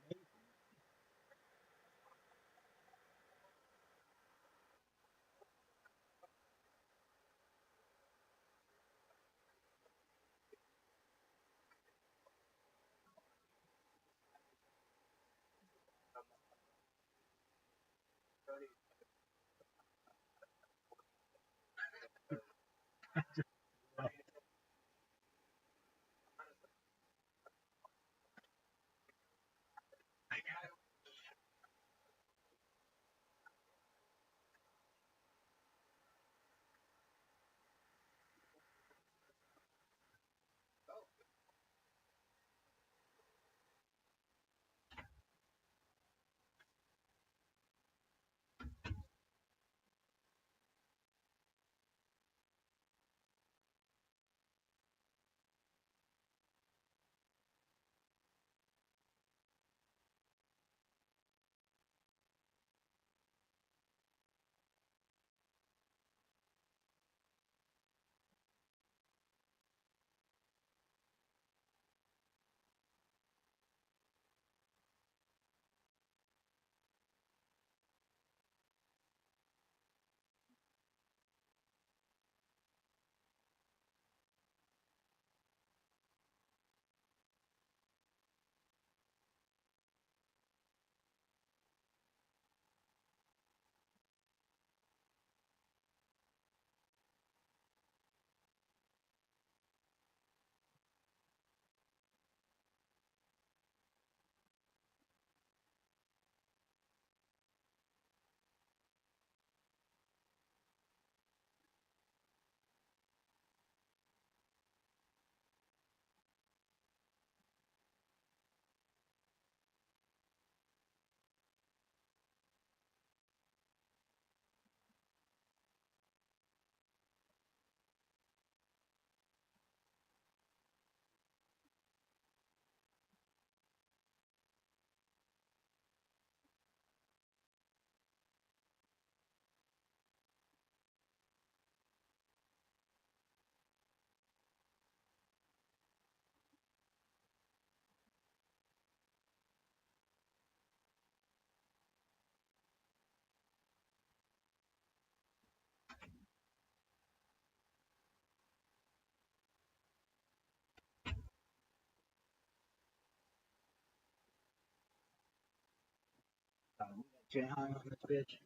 We got Jay High on this bitch.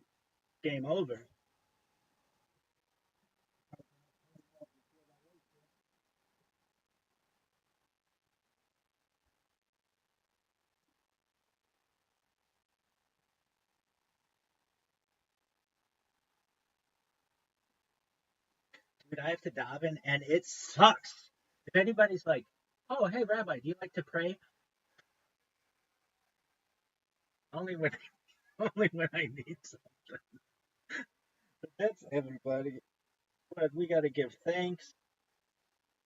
Game over. Dude, I have to dive in, and it sucks. If anybody's like, "Oh, hey, Rabbi, do you like to pray?" Only when, only when I need some. But that's everybody. But we got to give thanks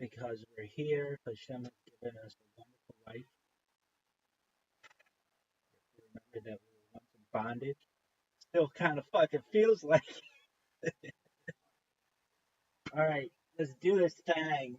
because we're here. Hashem has given us a wonderful life. Remember that we were once in bondage. Still kind of fucking feels like. All right, let's do this thing.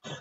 Here,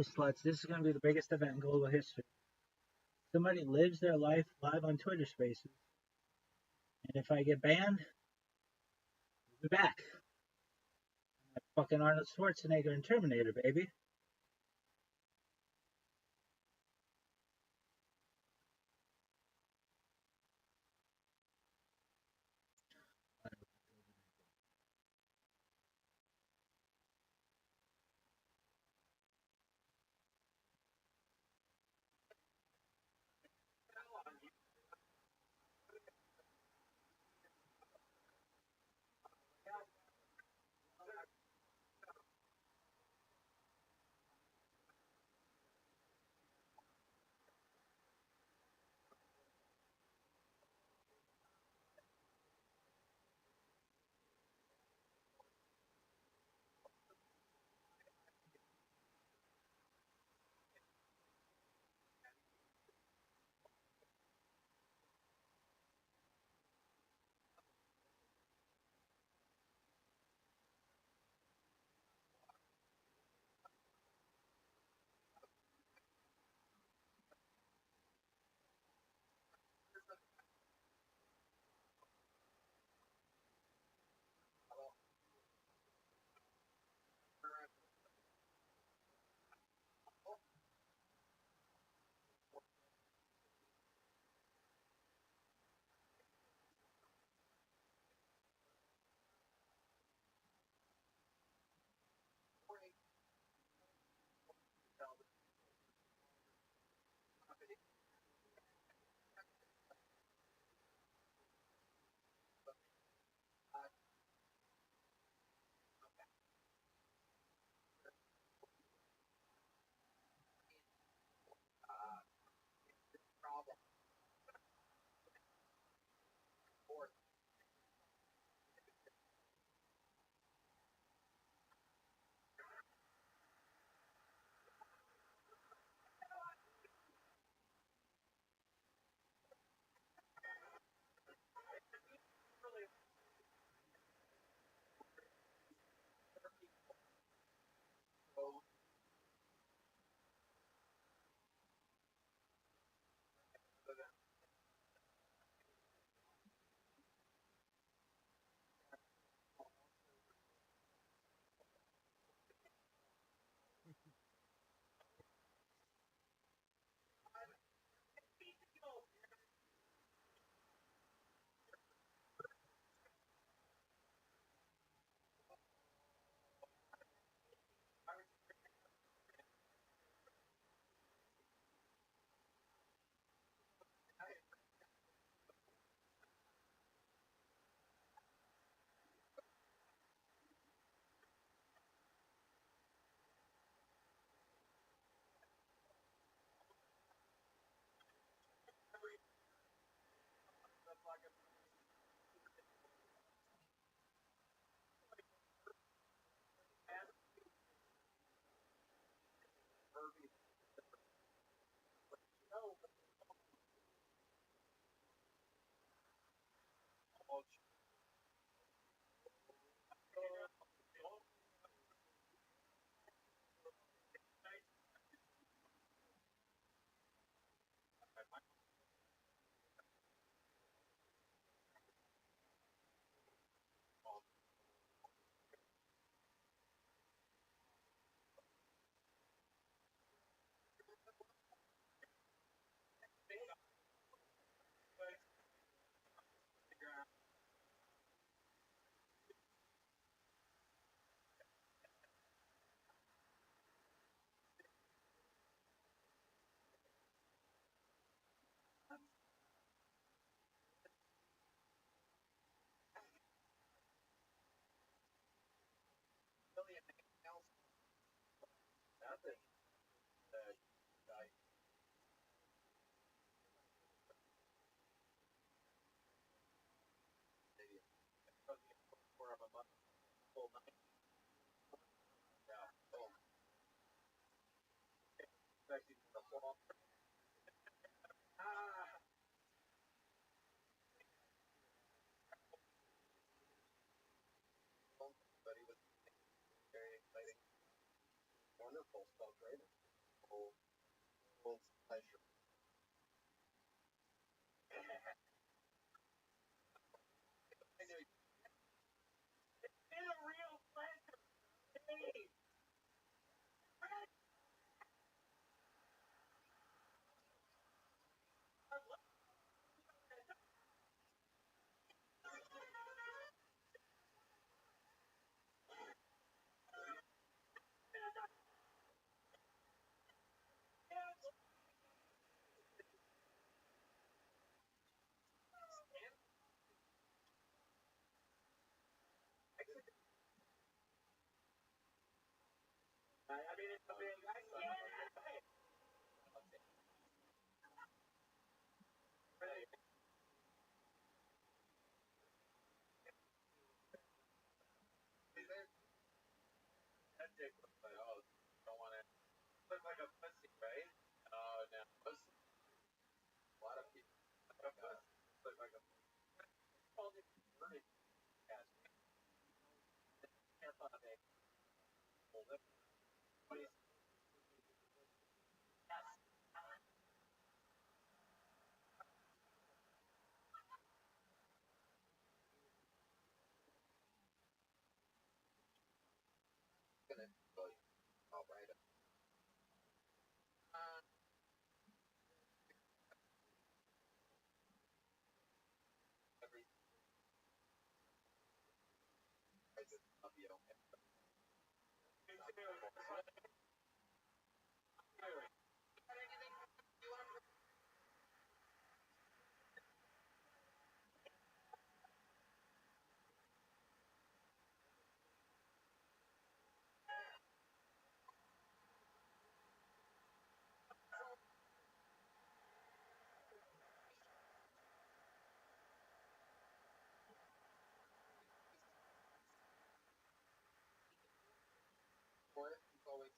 sluts. This is going to be the biggest event in global history. Somebody lives their life live on Twitter Spaces, and if I get banned, I'll be back. I'm fucking Arnold Schwarzenegger and Terminator, baby. full stuff, right? Full pleasure. I know it's been a real pleasure. Hey, I love it. I mean, it's a big guy. That dick looks like, oh, don't want to look like a pussy, right? Oh, no. Pussy. A lot of people look like a called it burning gas. Can't find a full lip. What is gonna tell you? All right. Every I just love you. For it, it's always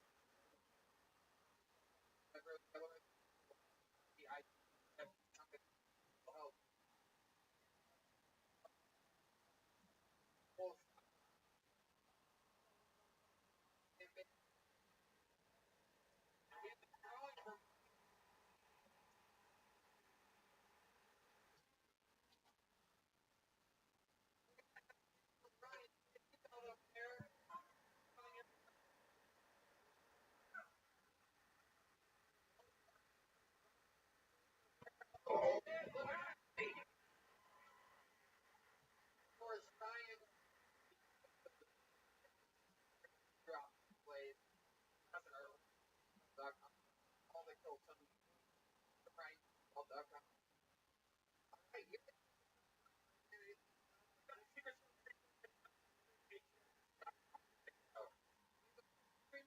I want to be I have help. Well, if it's growing from growing out up there, or is trying to drop plays, doesn't hurt. All the kill some trying all the hey, you know,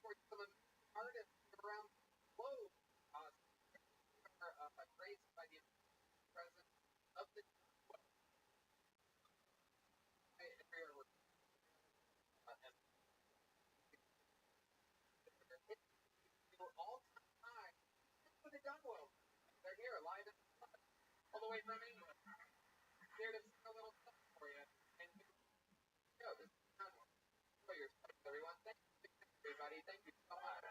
for some artists around the globe are praised by the president of the and for all time with the done well. They're here live all the way from England. Here to sing a little song for you. And you know, this is done well. Enjoy yourself, everyone. Thank you, everybody. Thank you so much.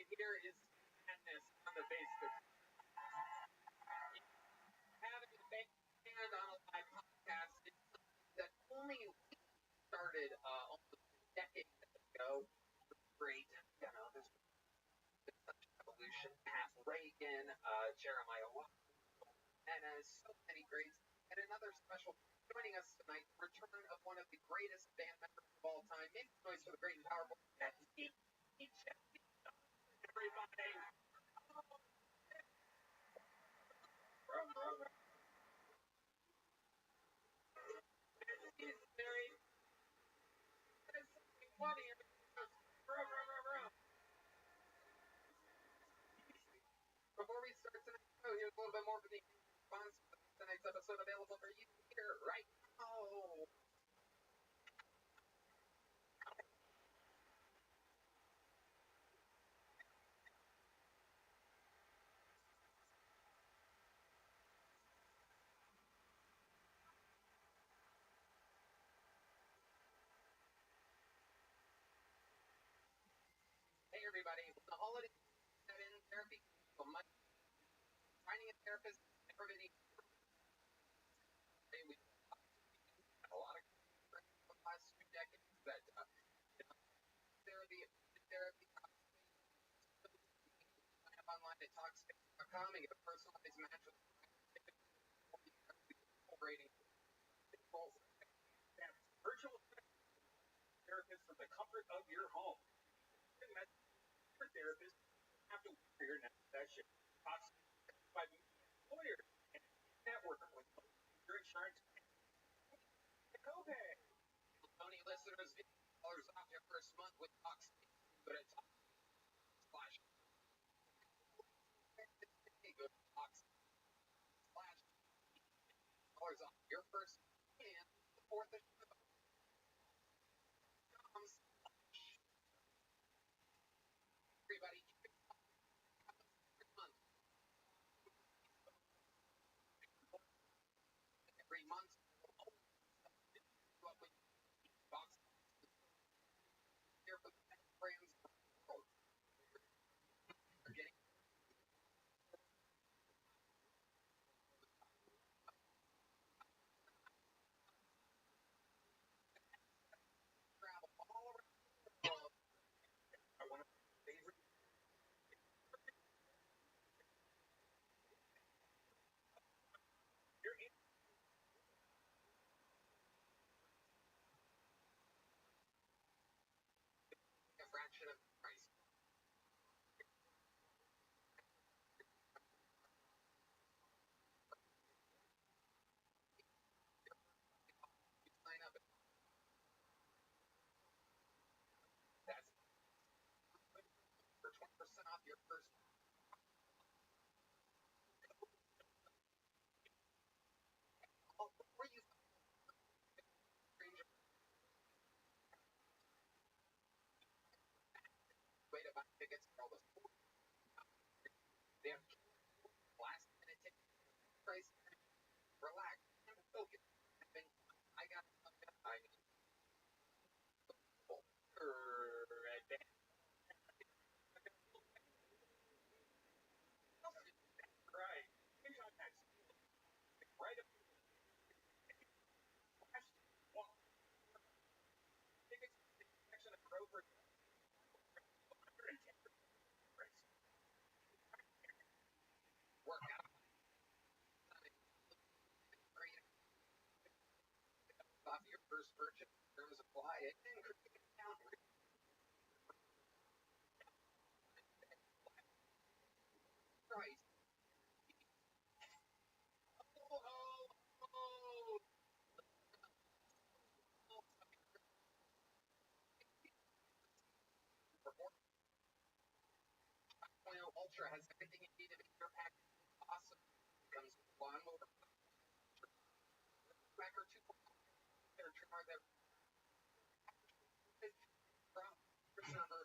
right here is madness on the Facebook. Having a band on a live podcast is something that only we started almost a decade ago. Great, you know, there's been such an evolution past Reagan, Jeremiah and so many greats. And another special joining us tonight, the return of one of the greatest band members of all time. Make noise for the great and powerful everybody. Before we start tonight's show, here's a little bit more from the sponsor of tonight's episode available for you here right now. Hey everybody, when the holidays set in, therapy so much. Finding a therapist never been easy. We had a lot of experience in the last 2 decades that therapy, sign up online at talkspace.com and get a personalized match with rating. Virtual therapist from the comfort of your home. Your therapist have to wait for your next session. Talkspace by employers and network with your insurance. Copay. Tony listeners, $50 off your first month with Talkspace. Go to Talkspace. Go to Talkspace. $50 off your first and support the show. Everybody, every month, here for the best brands in the world. We're getting travel all around the world. One of my favorite. You're in a fraction of the price. You sign up that's for 20% off your first. Before you stranger way to buy tickets for all those. They have last minute tickets. Price. Relax and focus. I got. I need. Right. Right up. Tickets section of Grover. Work out. Off your first purchase. Terms apply. It increases discount. Price. Ultra has everything you need to make your package awesome. Comes with lawnmower, record 2 their trimmer, their preserver,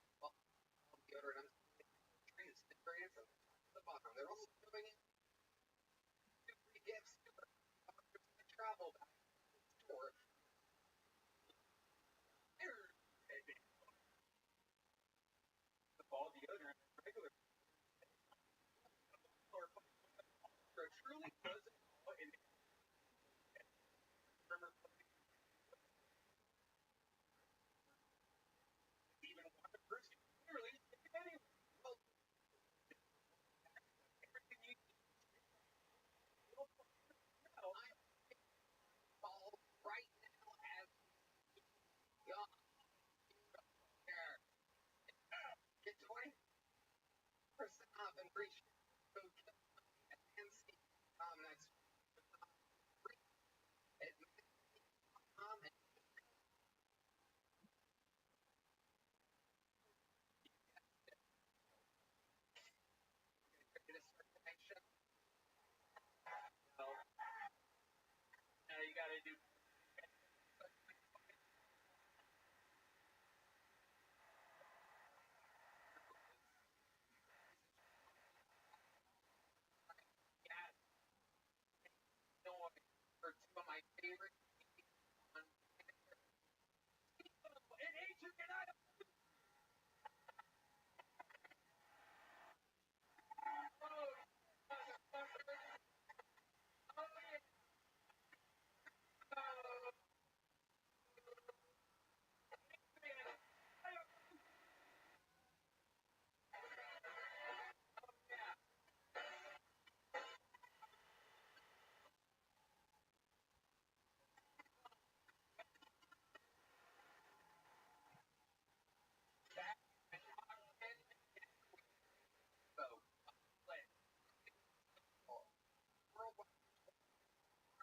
deodorant, trees integrated from the bottom. They're also doing it. 2 free gifts. Travel store. The ball deodorant, regular favorite on In ancient United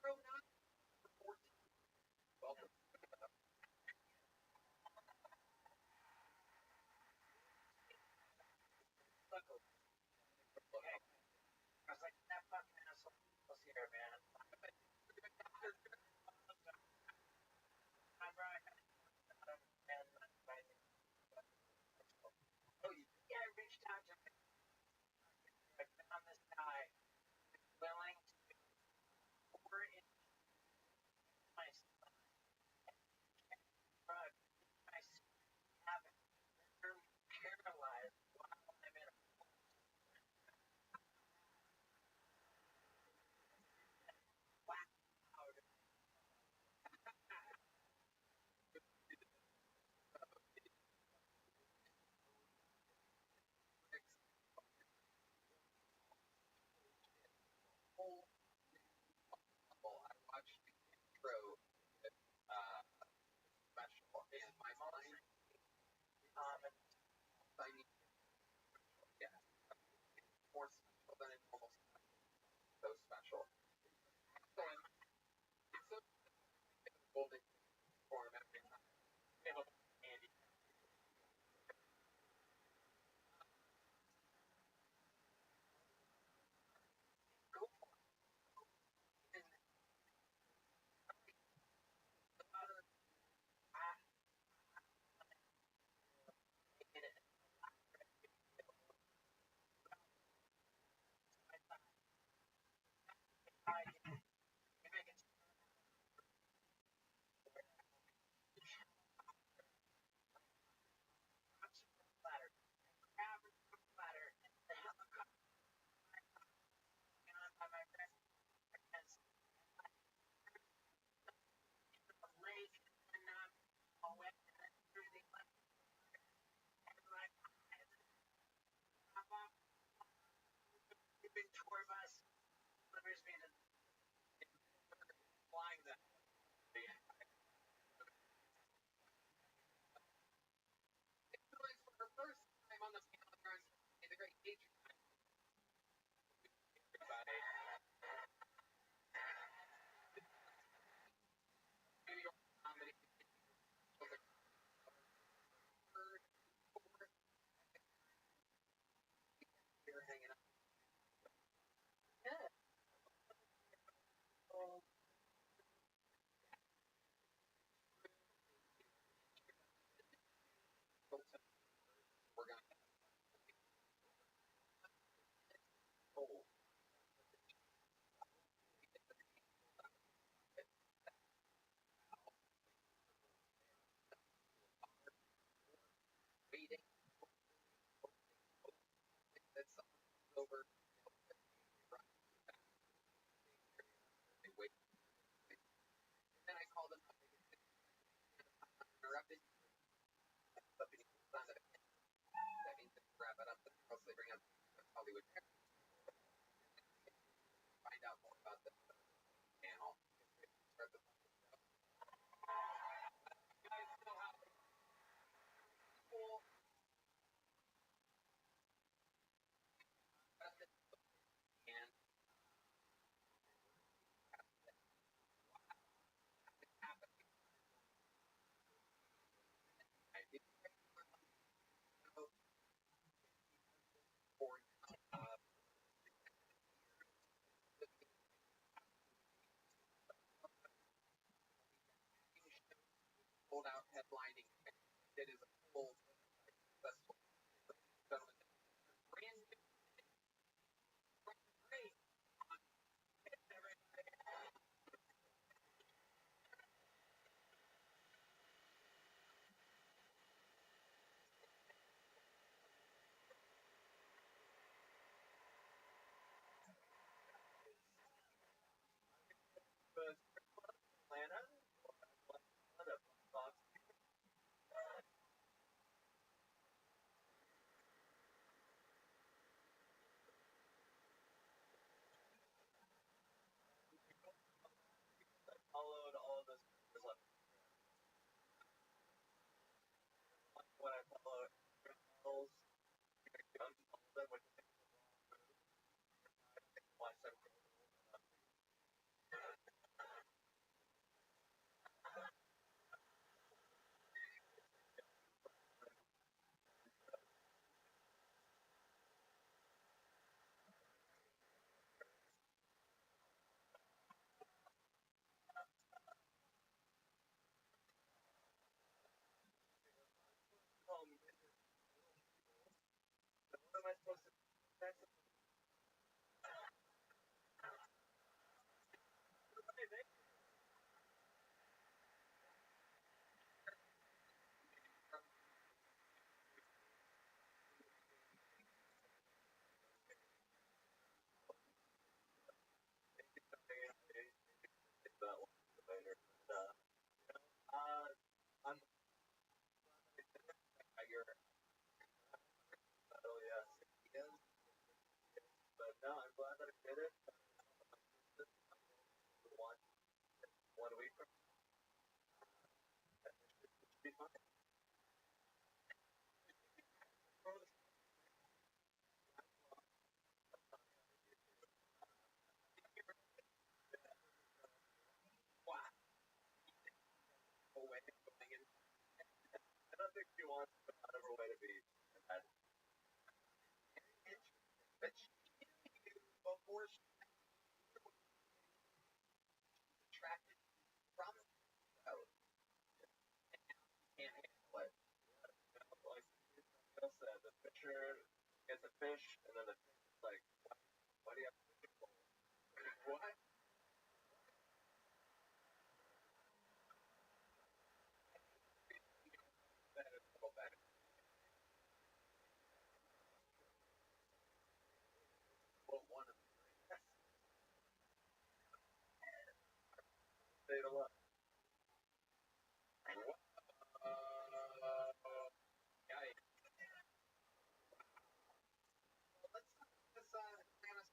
World not for 14. Welcome. I was like, that fucking asshole was here, man. I brought him and Oh, you yeah, I reached out to him. I found this guy willing to pour in my son. My habit. They're paralyzed while I'm in a black cloud. whole I watched the intro special in my mind. I mean, yeah, more special than a normal so special. So it's so golden form every time. Andy. Go for it. And the other Platter, the helicopter on my wrist against the lake, and all wet and through the like pop off, the big tour bus delivers me to flying that. For her first time on the calendar, the great nature. New York comedy. You're hanging out. good. Oh, We're gonna oh, waiting. That's over. They wait. Then I call them up. Interrupted. But that means to wrap it up. Else they bring up Hollywood. Find out more about the panel. Start the guys know how cool and happen. I did for pulled out headlining. It is a full successful gentlemen. Brand new great that supposed to? That's that one later. I'm your oh yeah, yes. But no, I'm glad that I did it. One one week from should be fine. Wow, away going in. I don't think she wants to go out of her way to be that but she knew before she attracted from out can't handle it. Like Bill said, the fisher gets a fish and then the fish is like, what do you have to do? What? That is so bad. Well, one of them. Say the luck. Yeah, well, let's this Atlanta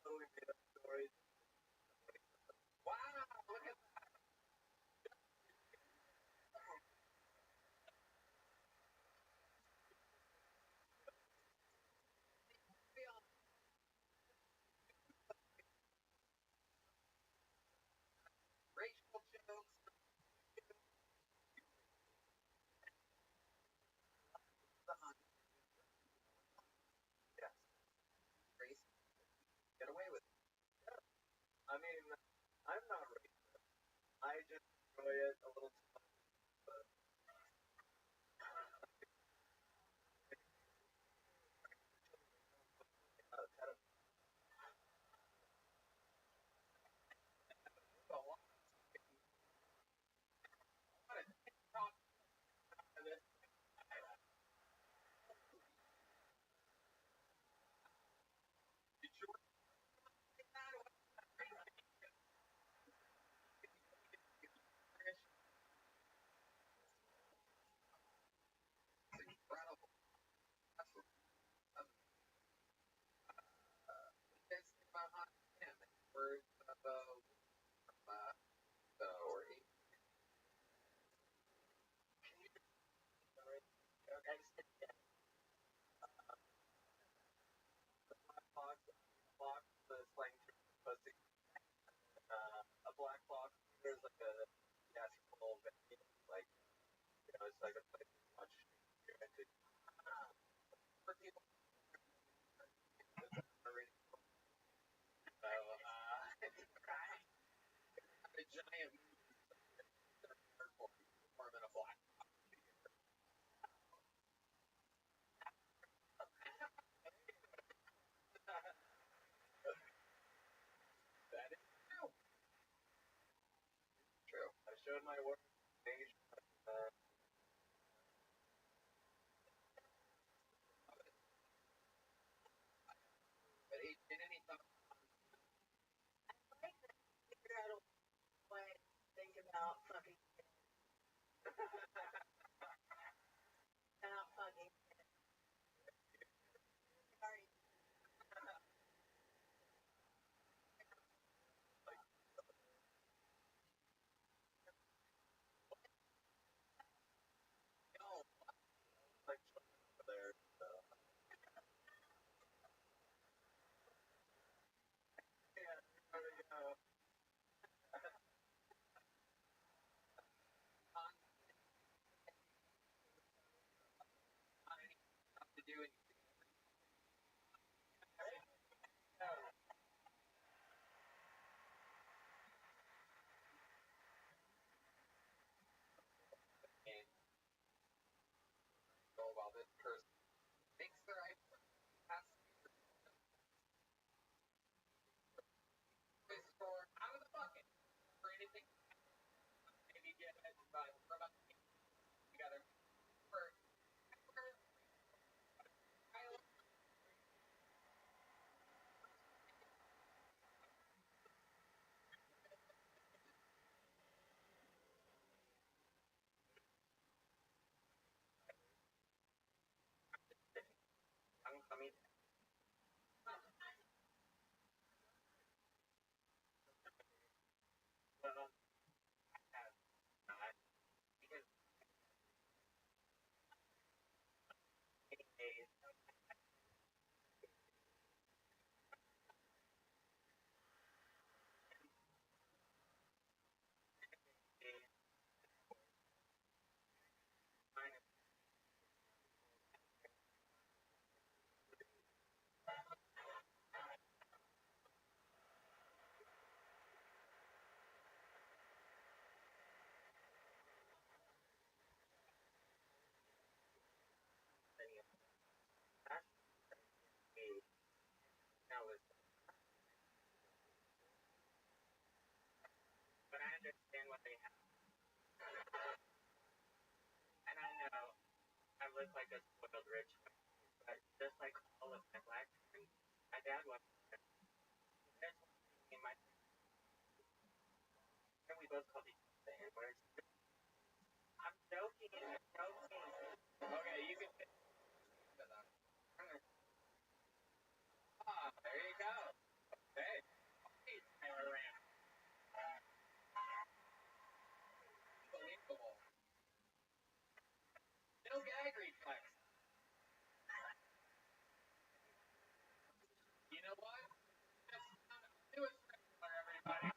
totally made up story. Wow, look at racial jokes. The hunt. Yes, race. Get away with it. I mean, I'm not racist. I just enjoy it a little too much. But kind of a lot of talk of it. Did you like that? It's incredible. That's what you guys think about Haunted Man. Words about or eight. I just did black box, box, the slang term pussy. A black box. There's like a theatrical venue, like it's like a place to watch you're into. For people already, a giant form in a black. That is true. True. I showed my work. But he did any thought. I like that you figure out a way to think about fucking about fucking. Sorry. but we're about to get together. We're I'm coming. Well, I have not because many days days kind of many of that days now is, but I understand what they have, and I know I look like a spoiled rich man, but just like all of my black friends, my dad was. There's one thing in my and we both called each other the N-word. I'm joking. I'm joking. okay. You can get to that. Ah, there you go. Hey, Tyler Ram. unbelievable. No gag reflex. You know what? Do it for everybody.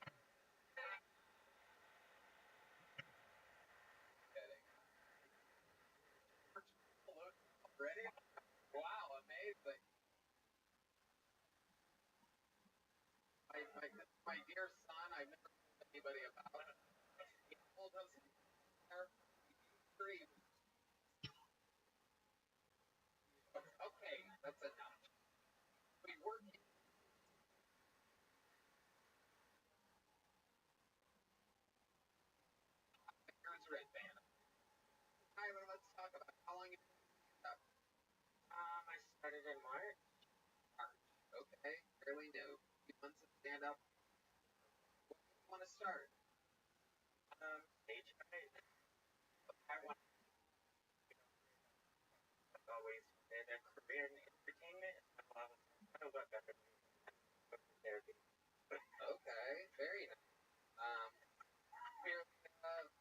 Ready? Wow, amazing. My dear son, I've never told anybody about. He told us there. Okay, that's enough. We work in here's Red Band. Tyler, let's talk about how long you've been up. I started in March. March. Okay, fairly new. A few months of stand up. What do you want to start? Stage fright. I want to always in a career in entertainment. So what better therapy? Okay, very nice. Fairly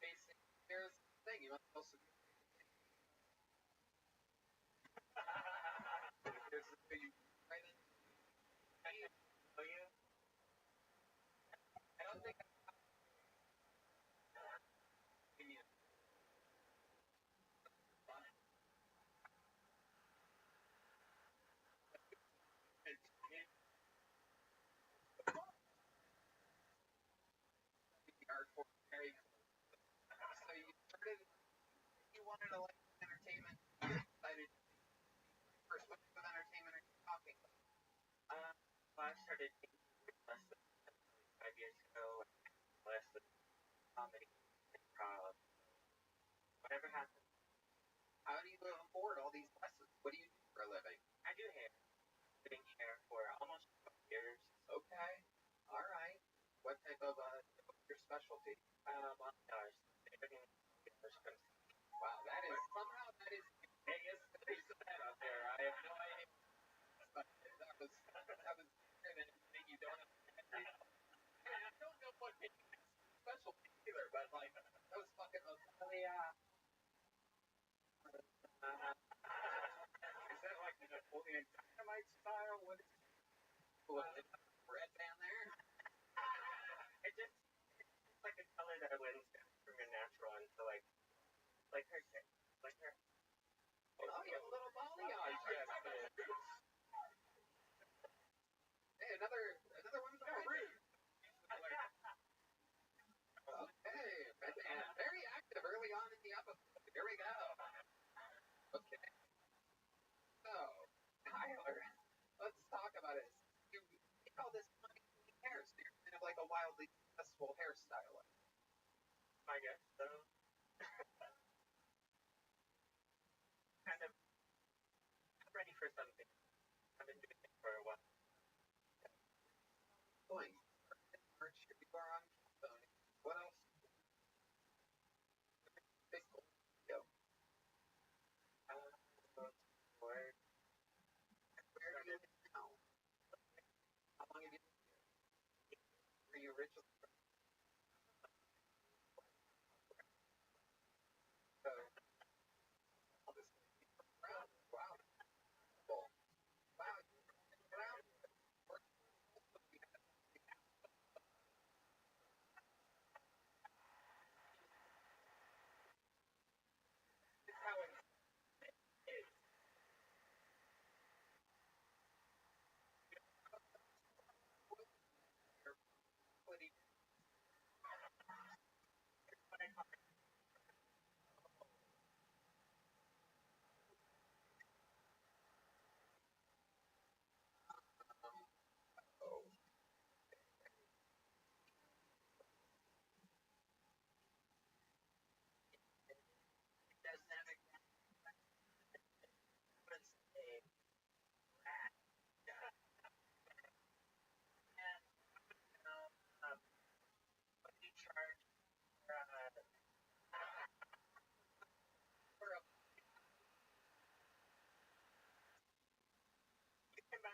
basic. Here's the thing. You must also be here's the thing. Right in. Oh, you? I don't think the art form very close. So you started. You wanted to like entertainment. You decided first. What type of entertainment are you talking about? Well, I started taking less than 5 years ago. Less than comedy, improv, whatever happens. How do you afford all these lessons? What do you do for a living? I do hair. Been here for almost 12 years. Okay. All right. What type of what's your specialty? Montage. Everything first comes. Wow, that is somehow that is the biggest piece of that out there. I have no idea. But that was better than anything you don't have. I don't know what specialty either, but like that was fucking. Oh yeah. Is that like the Napoleon Dynamite style? What is red band there? It just it's like a color that blends from your natural into like her hair. Like her. Oh, you have a little balayage. Yes. Hey, another one for Rude. Okay, red band. Very active early on in the episode. Here we go. Okay. So, Tyler, let's talk about it. You make all this money doing hair, so you're kind of like a wildly successful hairstylist. I guess so. for something. I've been doing it for a while. Going. Merch, here you are on phone. What else? Facebook. Go. Where do you live now? How long have you been here? Were you originally from? Wow. Wow.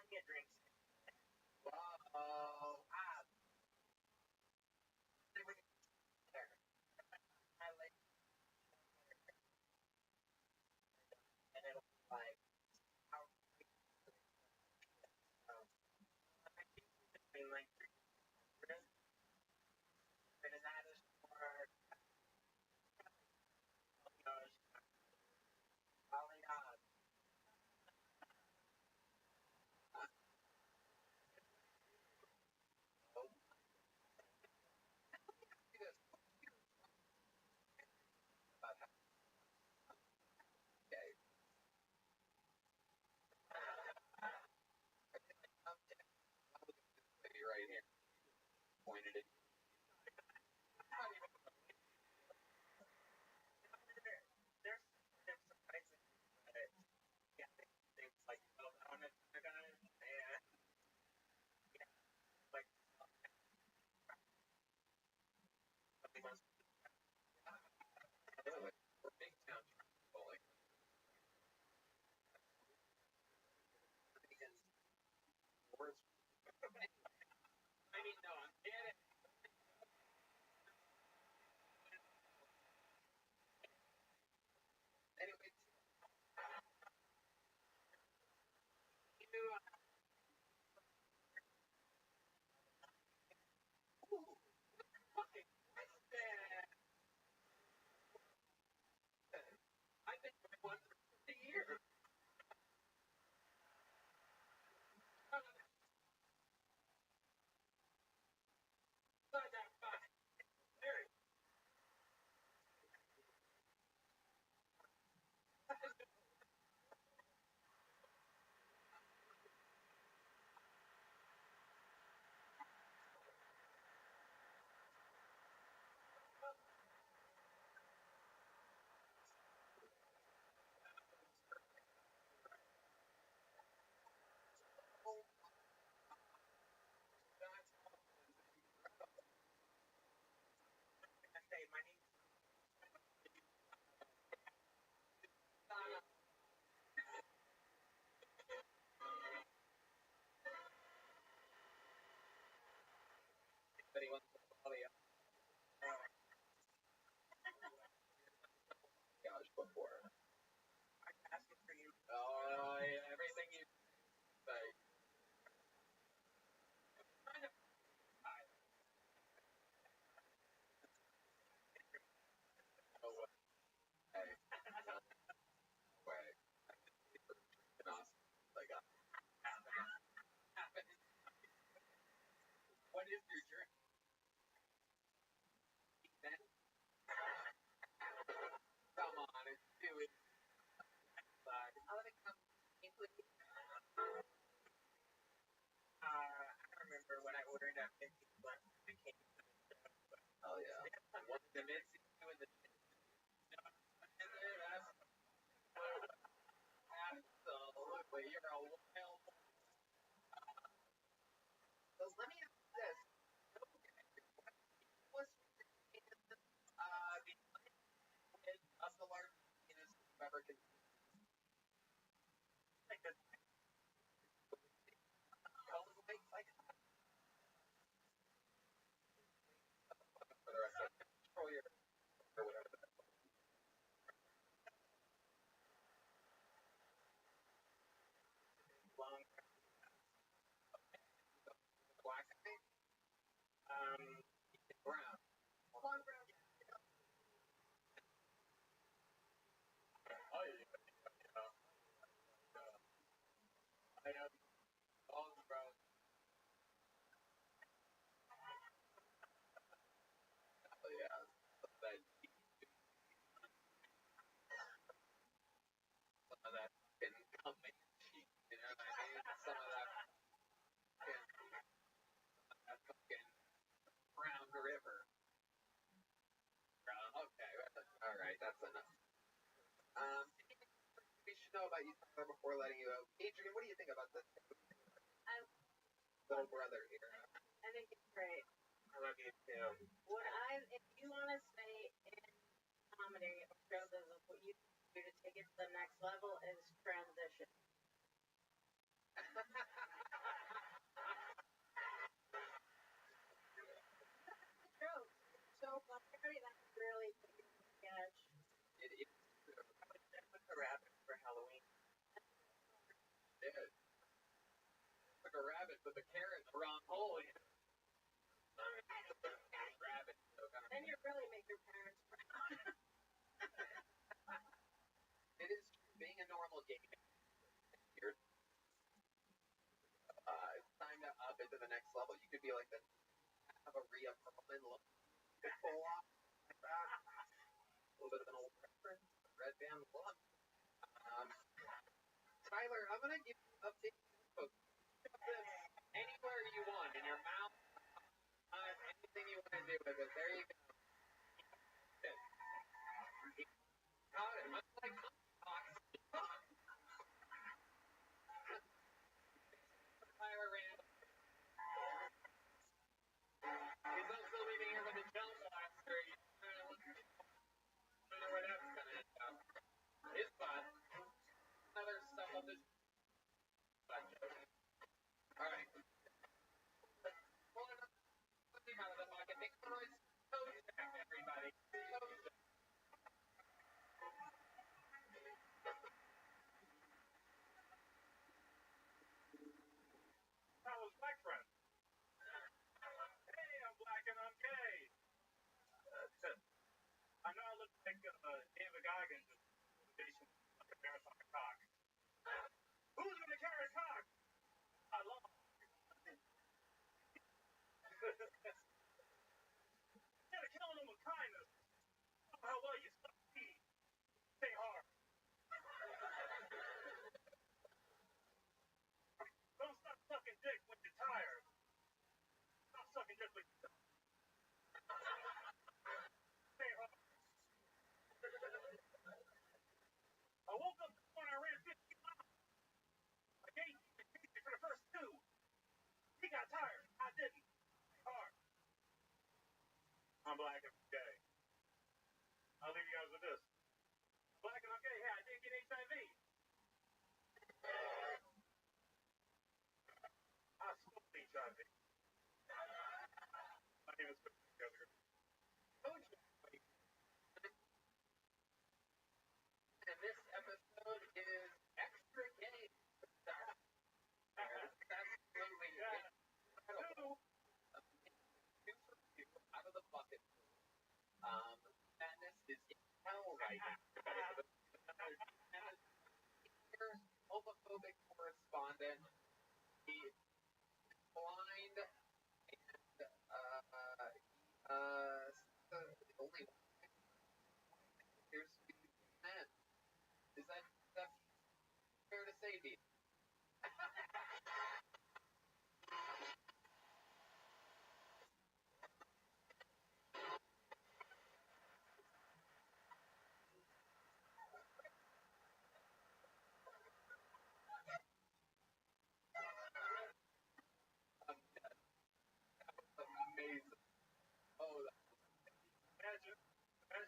Get drinks. Wow. I like and it'll be like how I think between like and that is for probably right here. Pointed it. There's surprising things like on it and like something else. For big town travel, like words. I mean, no, I'm kidding. Anyway, you fucking I've been doing one for 50 years. Not that fun. Very. Say my name. Anybody wants to follow you? Gosh, before. I'm asking for you. Oh, yeah, everything you say. No way. Way. Like, what is your drink? Then? Come on, it's too easy. How did it come? I remember when I ordered that 50 bucks, it came. Oh, yeah. One of the mints, two in the. Absolutely. Let me ask you this. Was the width of the largest penis you've ever considered? Cone weight, like for the rest of it. Control your or whatever. Long black eye. Brown. Long brown. Oh yeah. I have long brown. Oh yeah. That some of that can come in cheap, you know what I mean? Some of that fucking brown river. Brown. Okay. All right. That's enough. Anything we should know about you before letting you out? Adrian, what do you think about this? Little brother here. I think it's great. I love you too. If you want to stay in comedy or show business, what you do to take it to the next level is transition. Joke. So funny. That's really sketch. It is true. I went to rabbit for Halloween. It did. Took a rabbit with a carrot in the wrong hole. Rabbit. So Then you really make your parents proud. it is true. Being a normal gay man, you're it's time to up it to the next level. You could be like the have a Rhea Perlman look. Pull off like that. A little bit of an old reference. Red band look. Tyler, I'm gonna give you an update. Anywhere you want, in your mouth, anything you want to do with it. There you go. Got it. Much like Tyler Randall. He's also leaving here with a jump blaster. I don't know where that's gonna end up. His butt. Other stuff on this butt joke. Alright. Pulling up out of the pocket. Make some noise. Toe check, everybody. Toe check. That was my friend. Hey, I'm black and I'm gay. I know I look like David Goggins in like a marathon cock. Who's gonna carry a cock? I love instead of killing them with kindness, how well you succeed. Stay hard. Don't stop sucking dick when you're tired. Stop sucking dick when you're tired. Stay hard. I woke up this morning, I ran 50 miles. I gave you for the first two. He got tired. I didn't. Stay hard. I'm black and gay. I'll leave you guys with this. Black and I'm gay. Hey, I did get HIV. I smoked HIV. My name is And this episode is extra gay. That's absolutely incredible. Two for two out of the bucket. Madness is in hell right now. Homophobic correspondent. He is blind and the only one appears to be men. Is that fair to say, Dean?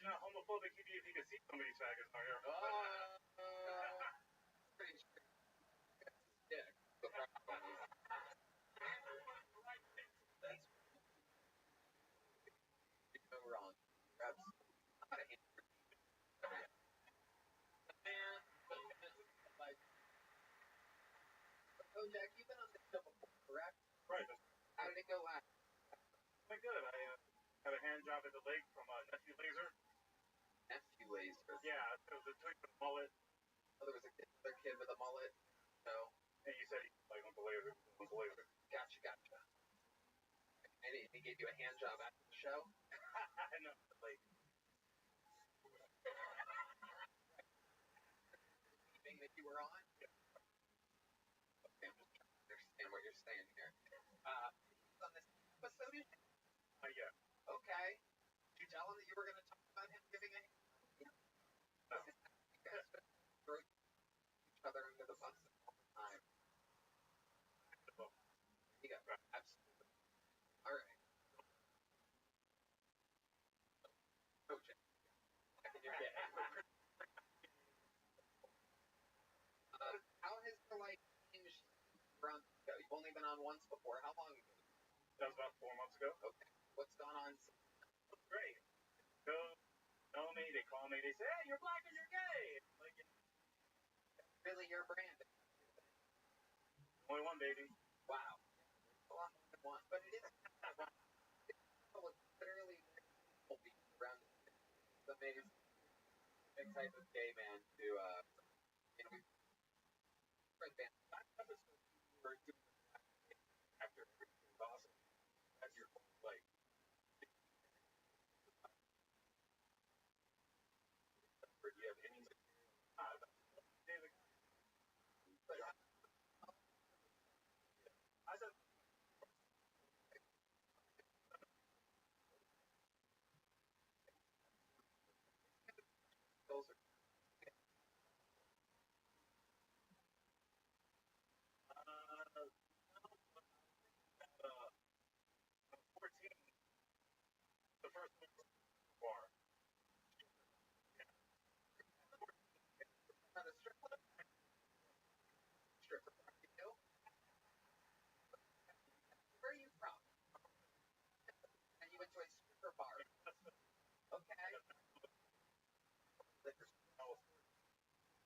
you're not homophobic if you can see somebody's faggots out here. Pretty sure. Yeah. The problem is you go wrong. Grab not a hand. Man, like, oh, Jack, you've been on this show before, correct? Right. How did it go last? Quite good. I got a hand job at the lake from Nephew Laser. Nephew Laser. Yeah, it was a twig with a mullet. Oh, there was another kid with a mullet. No. And you said he like Uncle Laser. Uncle Laser. Gotcha. And he gave you a hand job after the show? I know. Like, Thing that you were on? Yeah. Okay, I'm just trying to understand what you're saying here. He's on this episode? Yeah. Okay. Did you tell him that you were going to talk about him giving a hand? No. You guys throw each other under the bus all the time. You go. Right. Absolutely. All right. Okay. Back in your day. How has your life changed around the show? You've only been on once before. How long ago? That was about 4 months ago. Okay. What's gone on since? That's great. Go know me. They call me. They say, "Hey, you're black and you're gay." Like, Really your brand? only one, baby. Wow. A lot more than one. But it is literally people being around it's amazing. Big type of gay man to right band. That episode you were doing after everything was awesome. That's your whole like do you have any David, but I said, those are 14. The first one was bar. not a strip club. Stripper party, you know? Where are you from? And you went to a stripper bar. Okay. Liquor stores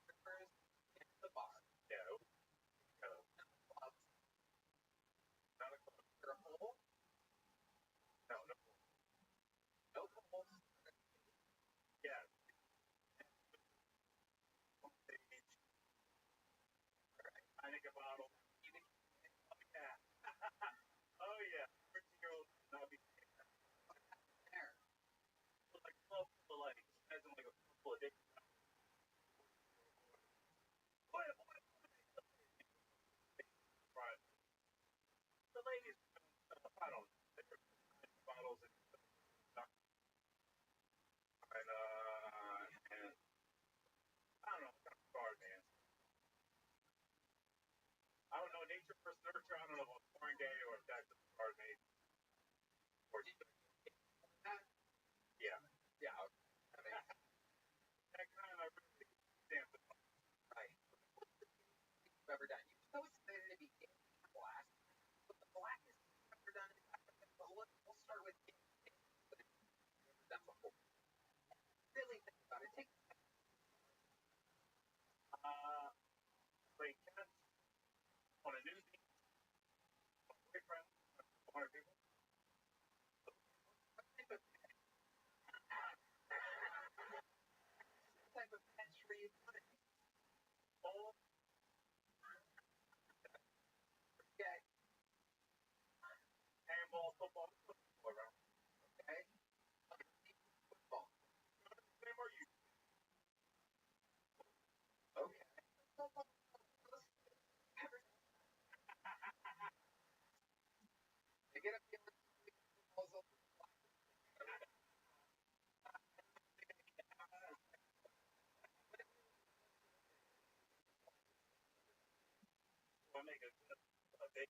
strippers in the bar. Yeah, it was Clubs. not a club. Is there a pool? No. No pool. Yeah. Heineken bottle. Yeah. Oh yeah. 13-year-old not be There. like club full of like imagine like a full of different. Right. The ladies, I don't know. Bottles and I don't know, kind of hard, man. I don't know, nature versus nurture. I don't know if it's foreign gay or if that's just hard made. Or yeah, Yeah. I mean, that kind of really stamps it. right. You've ever done. You're so excited to be gay. Blast. But the blackest you've ever done is we'll start with gay. You've never done before. Really think about it. Take Play cats on a new beach, boyfriend, 100 people. type of pets for you. All Okay. handball, football, around. Okay. Football. Same or you? Okay. You get a feeling football's a I make a big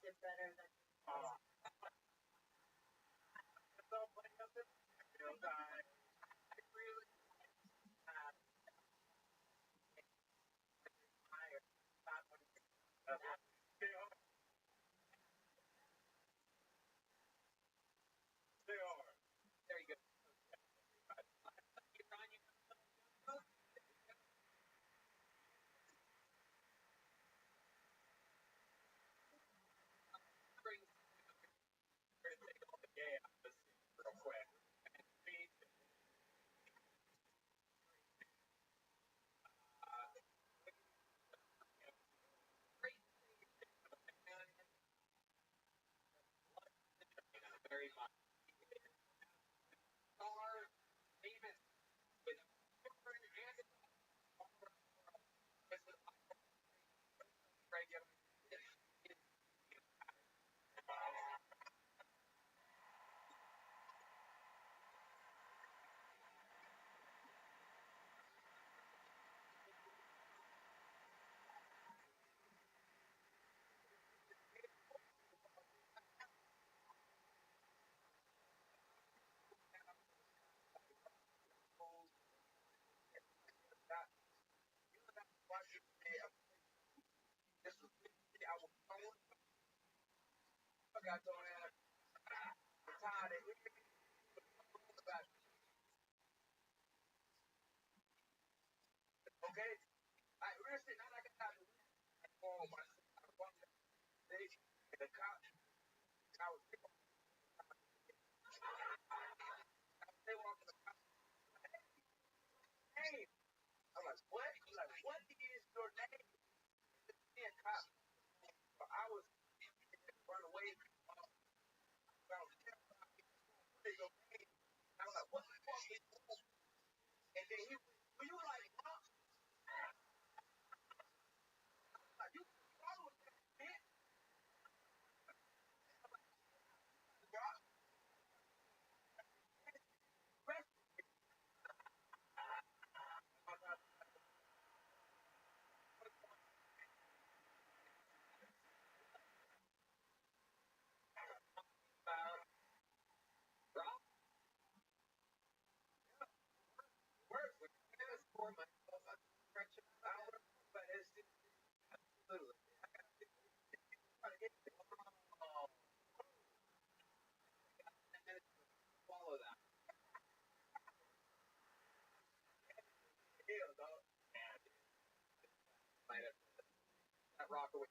it better than Don't play nothing. Real time. I really have higher. Not when they are. They are. There you go. Yeah, let's see real quick. Very much. Star, even with regular. I got to tired of okay. I listen, I like to oh my they the cop I was they walking the name. I'm like, what? I'm like, what is your name? Yeah, cop. So I was run away from your name. I was like, what the fuck is this? And then he were you like, huh? Like, you follow that bitch? Work with for my friendship. I don't know, but it's just literally. Oh, and then follow that. Hell, dog. Might have that rock away.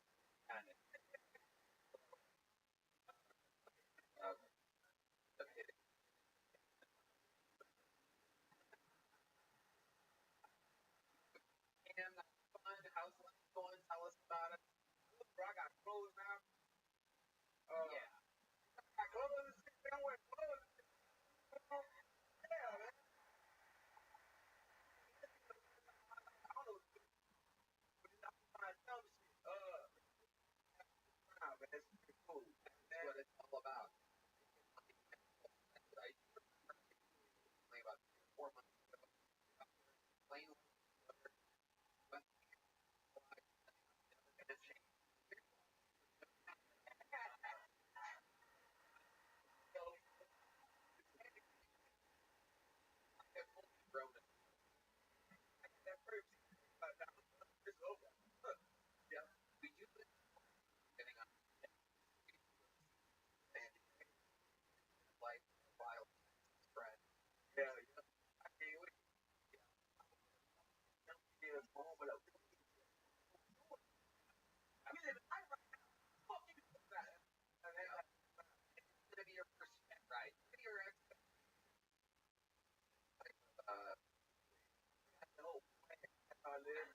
And fun. How's life going? Tell us about it. Bro, I got clothes now. Yeah. I got clothes. I wear clothes. Yeah, man. I don't know. I tell you shit. Nah, man, it's pretty cool. That's what it's all about. I only about 4 months playing grown that first it's over. Yeah. We do it getting on and like wild spread. Yeah, yeah. I can't wait. Yeah, home, but I mean, I fucking that. And then, it's gonna be your first step, right? Maybe your ex, uh, no, I live.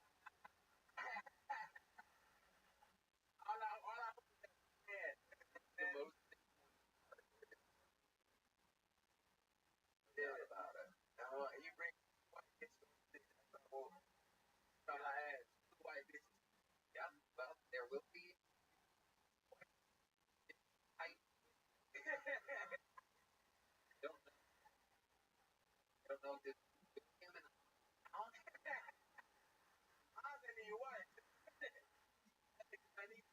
All I had, the most did about it. You bring white bitches to the whole, all I had, two white bitches. Yeah, well, there will be. I don't know. Don't know this. Him and I'm in your wife. I need.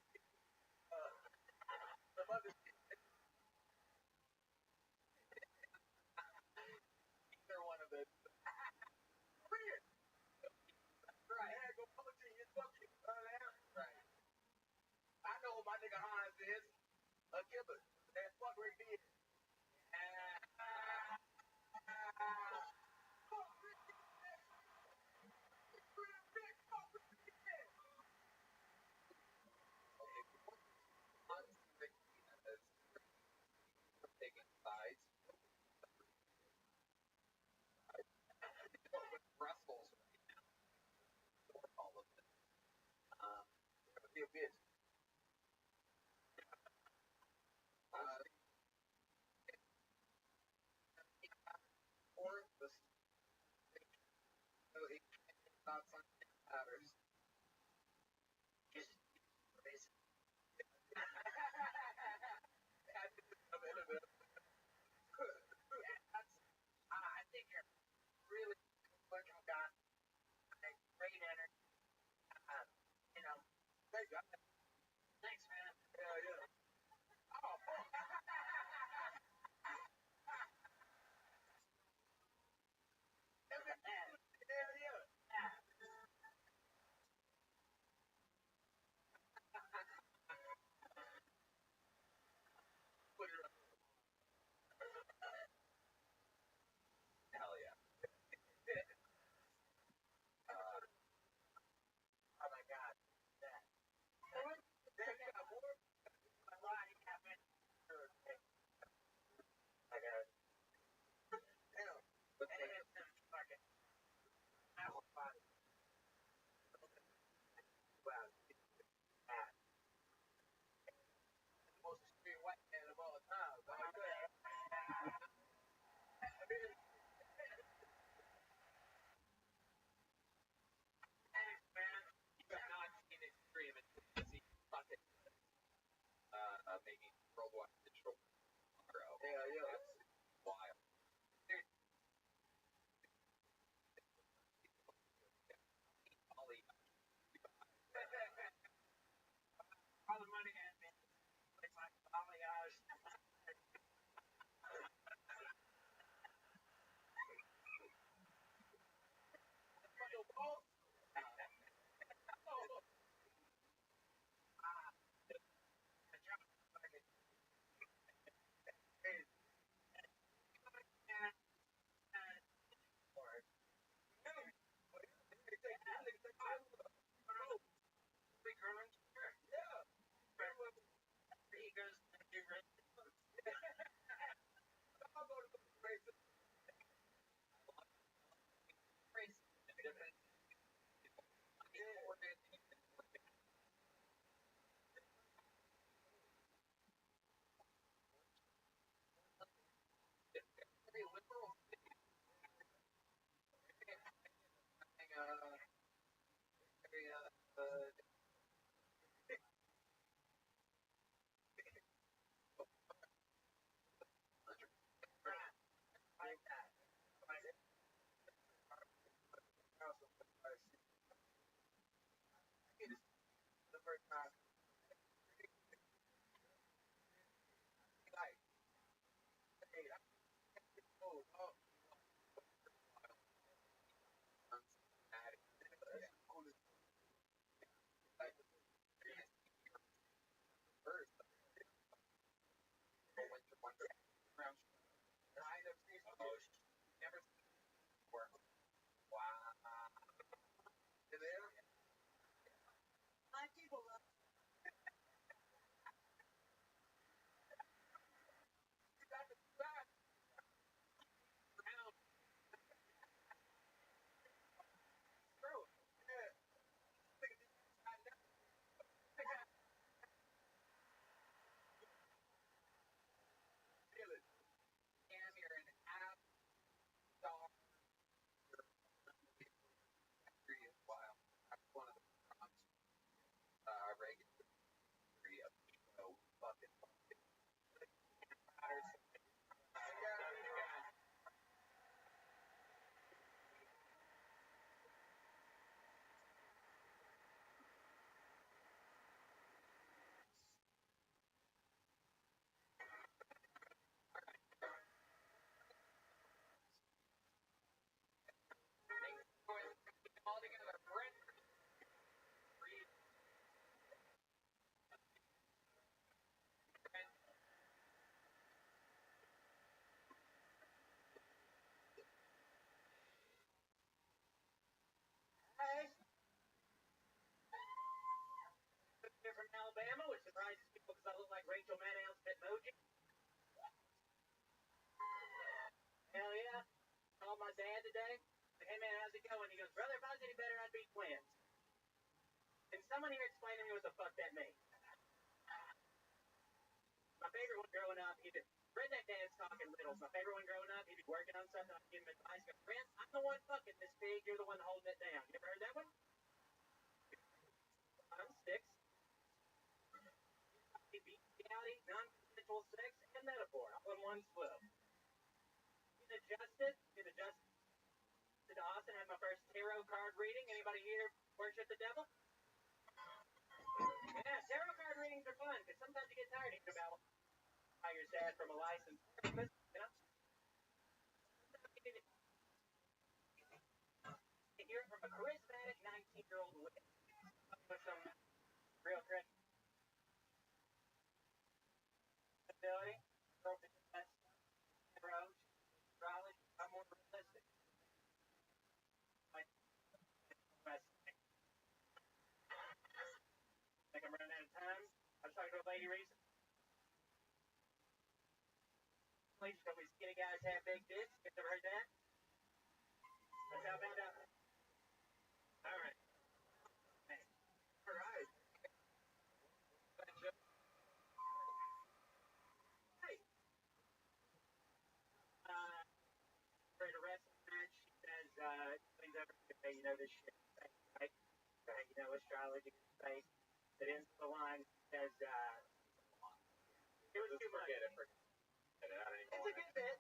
nigga Hans is a killer. That's what we're here. Taking sides. Brussels all of it. It would be a bit. Or the so it not something that matters. Just raise I think you're really looking got a great energy. You know, Thank you. thanks, man. Yeah. Oh, Hell yeah. Oh my God. That. A lot happened. I got it. But And it's been fucking apple pie. Wow. the most extreme white man of all time. Thanks, man. You have not seen extreme until you see fucking maybe worldwide digital tomorrow. Yeah. It's wild. Ollie, All the money has been it's like balayage. it going. He goes, brother, if I was any better, I'd be twins. Can someone here explain to me what the fuck that means? My favorite one growing up, he did redneck dance talking riddles. My favorite one growing up, he'd be working on something, I'd give him advice. Go, Brent, I'm the one fucking this pig, you're the one holding it down. You ever heard that one? I'm 6. Bestiality, non-consensual sex, and metaphor, all in one swoop. Did adjust to Austin, had my first tarot card reading. Anybody here worship the devil? Yeah, tarot card readings are fun, because sometimes you get tired of hearing about how you're sad from a licensed therapist, you know? You hear it from a charismatic 19-year-old witch with some real credibility. That's tarot, astrology, I'm more realistic. I think I'm running out of time. I was talking to a lady recently. Please tell me skinny guys have big dicks. You ever heard that? That's how I found out. All right. All right. Hey. For a wrestling match, she says, please over, hey, you know this shit, right? You know astrology is fake. It ends the line, says, it was too much. Forget it. I don't even It's a good bit.